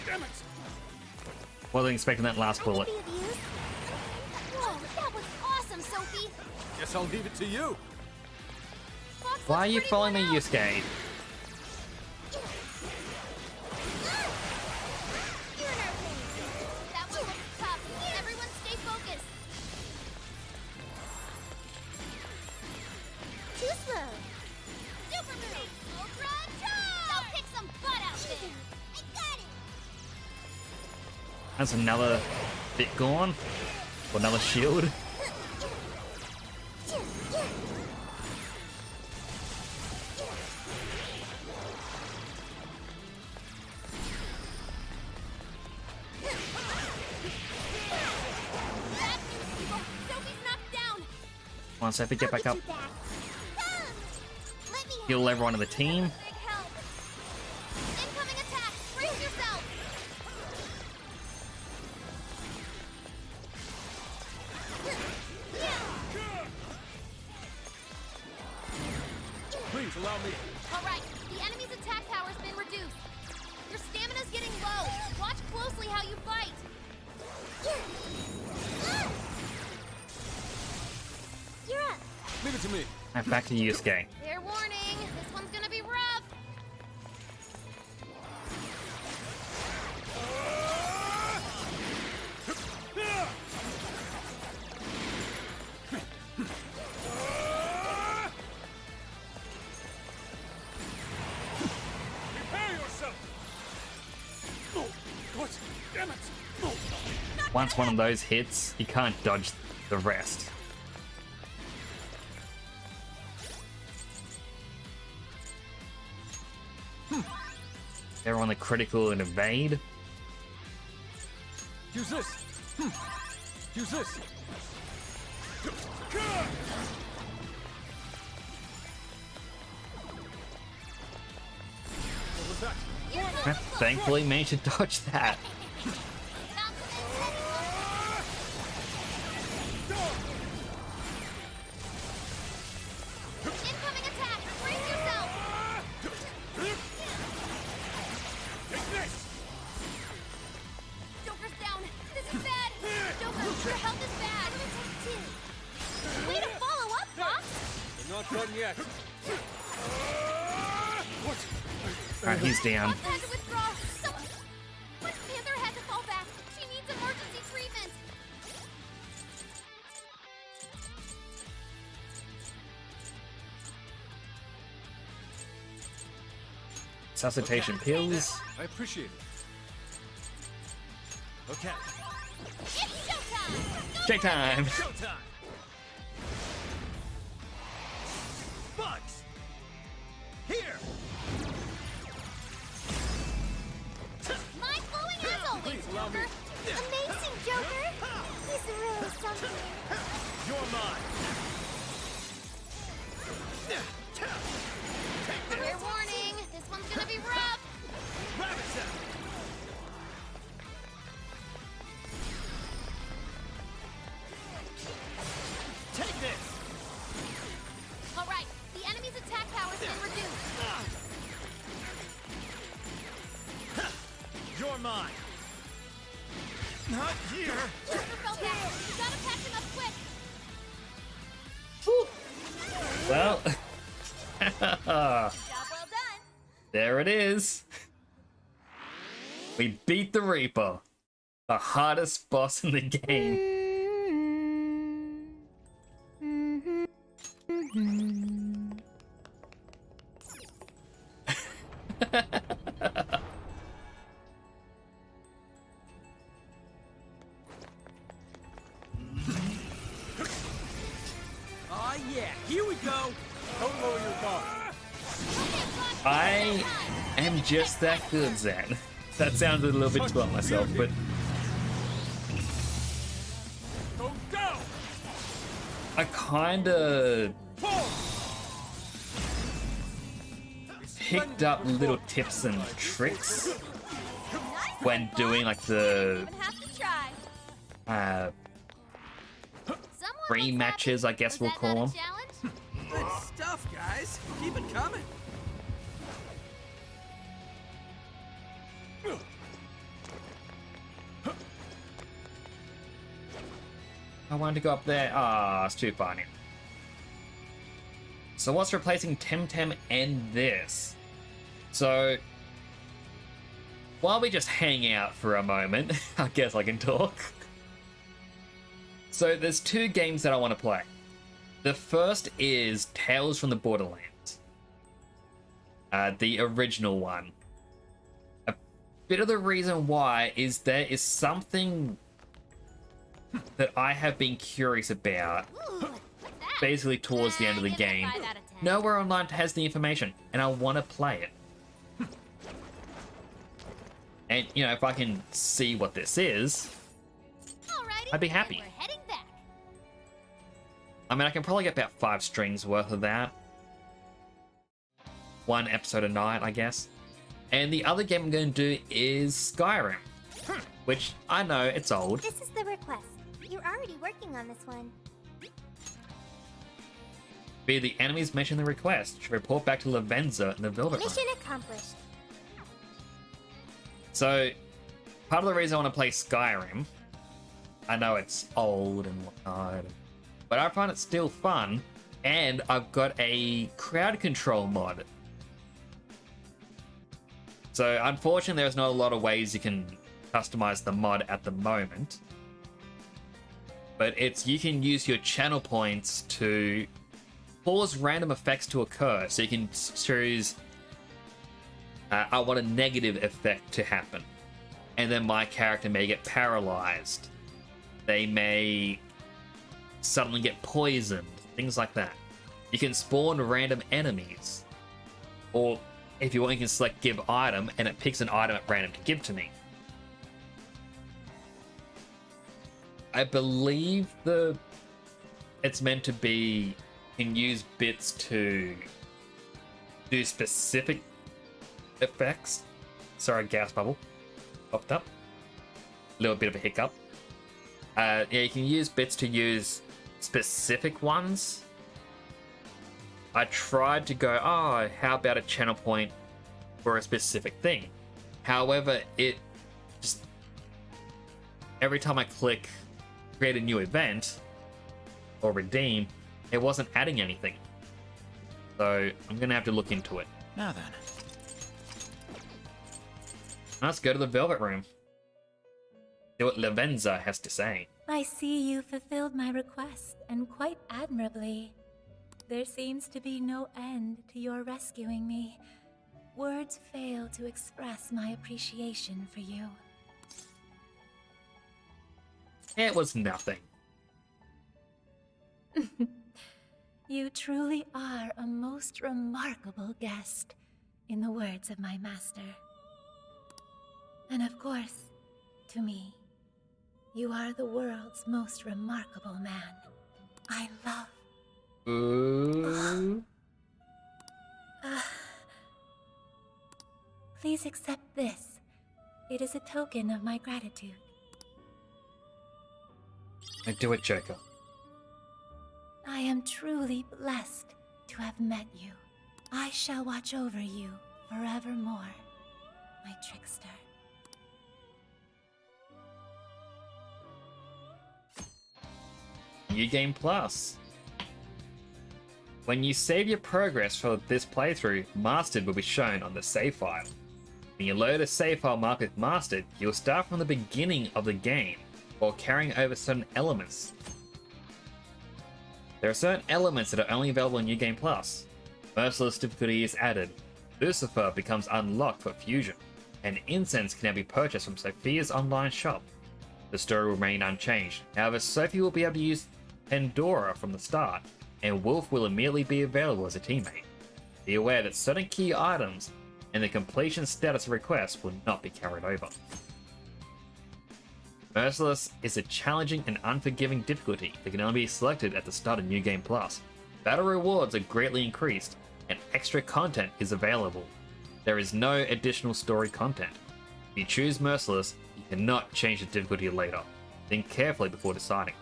Damn it! wasn't expecting that last bullet. Whoa, that was awesome, Sophie! Guess I'll leave it to you. Fox Why are looks you pretty following me, worn out. Yusuke? You're in our phase. That one looks tough. Everyone stay focused. Too slow. Super move! Ultra charge! Go kick some butt out there! I got it! That's another bit gone. Or another shield. Bad news, people! Sophie's knocked down! Come on, Sophie, get back up. Let me Heal everyone on the team. Big help! Incoming attack! Brace yourself! Please allow me. Alright, the enemy's attack power's been reduced. Your stamina's getting low. Watch closely how you fight. You're up. Leave it to me. Alright, back to Yusuke. Fair warning, this one's gonna be rough. Prepare yourself. What? Damn it! Once one of those hits, you can't dodge the rest. They're on the critical and evade. Use this. Use this. What was that? Thankfully managed to dodge that. Incoming attack! Brace yourself! Take this. Joker's down! This is bad! Joker, your health is bad! Way to follow up, Fox! We're not done yet. What? Alright, he's down. Fox had to withdraw! Panther had to fall back! She needs emergency treatment! Resuscitation pills. I appreciate it. Okay. It's showtime! Check time. Showtime! Bugs! Here! Mind blowing as always, Please allow me. Joker! Amazing, Joker. He's really something. You're mine! Fair warning, this one's gonna be rough! Ravage them! Take this! Alright, the enemy's attack power's been reduced. You're mine! Not here! Joker fell back. You gotta patch him up quick. Well, Job well done. there it is. We beat the Reaper, the hardest boss in the game. Aw, yeah. go. Don't lower your guard. I am just that good, Zan. That sounded a little bit too on myself, but Go! I kinda picked up little tips and tricks when doing like the rematches, I guess we'll call them. Good stuff, guys. Keep it coming. I wanted to go up there. Ah, it's too far now. So what's replacing Temtem and this? So while we just hang out for a moment, I guess I can talk. So there's two games that I want to play. The first is Tales from the Borderlands. The original one. A bit of the reason why is there is something that I have been curious about basically towards the end of the game. Nowhere online has the information, and I want to play it. And, you know, if I can see what this is, I'd be happy. I mean, I can probably get about 5 strings worth of that. 1 episode a night, I guess. And the other game I'm going to do is Skyrim, which I know it's old. This is the request. You're already working on this one. Be the enemies mentioned in the request. Should report back to Lavenza in the Velvet Room. Mission accomplished. So, part of the reason I want to play Skyrim, I know it's old and whatnot, but I find it still fun, and I've got a crowd control mod. So, unfortunately, there's not a lot of ways you can customize the mod at the moment. But it's you can use your channel points to cause random effects to occur. So you can choose, I want a negative effect to happen. And then my character may get paralyzed. They may suddenly get poisoned. Things like that. You can spawn random enemies. Or if you want, you can select give item and it picks an item at random to give to me. I believe it's meant to be you can use bits to do specific effects. Sorry, gas bubble popped up. A little bit of a hiccup. Yeah, you can use bits to use specific ones. I tried to go, oh, how about a channel point for a specific thing? However, it just every time I click create a new event or redeem, it wasn't adding anything. So I'm gonna have to look into it. Now then. Let's go to the Velvet Room. See what Lavenza has to say. I see you fulfilled my request, and quite admirably. There seems to be no end to your rescuing me. Words fail to express my appreciation for you. It was nothing. You truly are a most remarkable guest, in the words of my master. And of course, to me, you are the world's most remarkable man. I love... Ooh. Please accept this. It is a token of my gratitude. I do it, Joker. I am truly blessed to have met you. I shall watch over you forevermore, my trickster. New Game Plus. When you save your progress for this playthrough, Mastered will be shown on the save file. When you load a save file marked with Mastered, you'll start from the beginning of the game, while carrying over certain elements. There are certain elements that are only available in New Game Plus. Merciless difficulty is added. Lucifer becomes unlocked for Fusion, and Incense can now be purchased from Sophia's online shop. The story will remain unchanged. However, Sophie will be able to use Pandora from the start, and Wolf will immediately be available as a teammate. Be aware that certain key items and the completion status request will not be carried over. Merciless is a challenging and unforgiving difficulty that can only be selected at the start of New Game Plus. Battle rewards are greatly increased, and extra content is available. There is no additional story content. If you choose Merciless, you cannot change the difficulty later. Think carefully before deciding.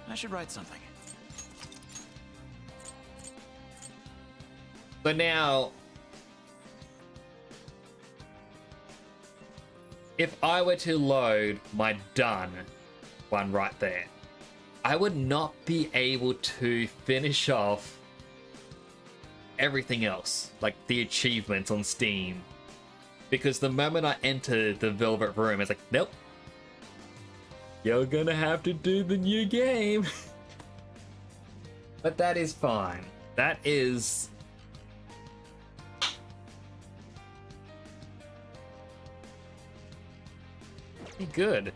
I should write something. So now, if I were to load my done one right there, I would not be able to finish off everything else, like the achievements on Steam. Because the moment I enter the Velvet Room, it's like, nope. You're gonna have to do the new game. But that is fine. That is... good,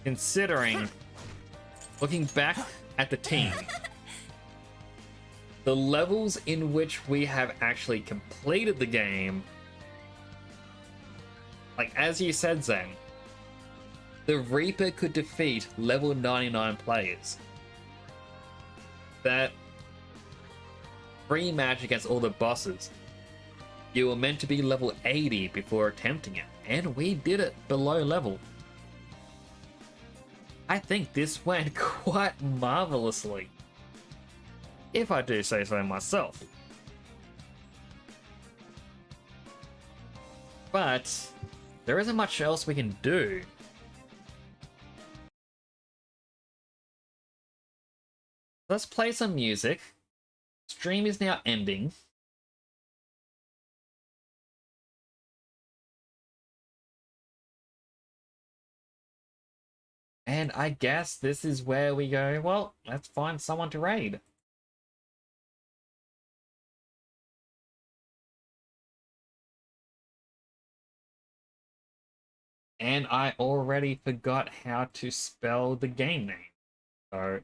considering, looking back at the team, the levels in which we have actually completed the game, like as you said, Zen, the Reaper could defeat level 99 players. That free match against all the bosses, you were meant to be level 80 before attempting it, and we did it below level. I think this went quite marvelously, if I do say so myself. But there isn't much else we can do. Let's play some music. Stream is now ending. And I guess this is where we go, well, let's find someone to raid. And I already forgot how to spell the game name. So...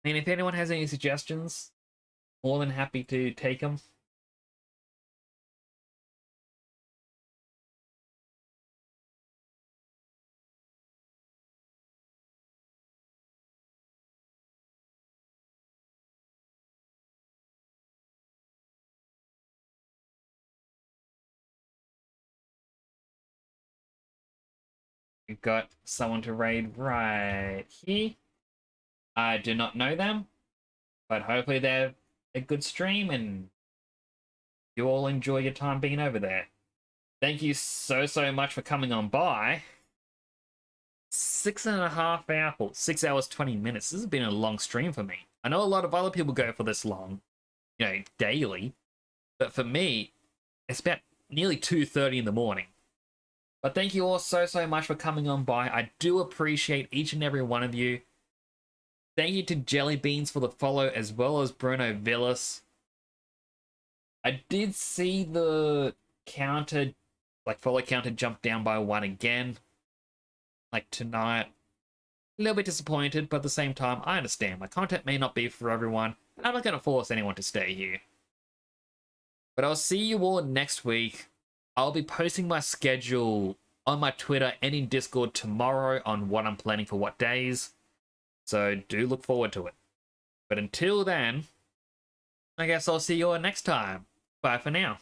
and if anyone has any suggestions, more than happy to take them. We've got someone to raid right here. I do not know them, but hopefully they're a good stream and you all enjoy your time being over there. Thank you so much for coming on by. 6.5 hours, 6 hours 20 minutes. This has been a long stream for me. I know a lot of other people go for this long, you know, daily, but for me, it's about nearly 2:30 in the morning. But thank you all so much for coming on by. I do appreciate each and every one of you. Thank you to Jellybeans for the follow, as well as Bruno Villas. I did see the counter, like follow counter, jump down by 1 again, like tonight. A little bit disappointed, but at the same time, I understand. My content may not be for everyone, and I'm not going to force anyone to stay here. But I'll see you all next week. I'll be posting my schedule on my Twitter and in Discord tomorrow on what I'm planning for what days. So do look forward to it. But until then, I guess I'll see you all next time. Bye for now.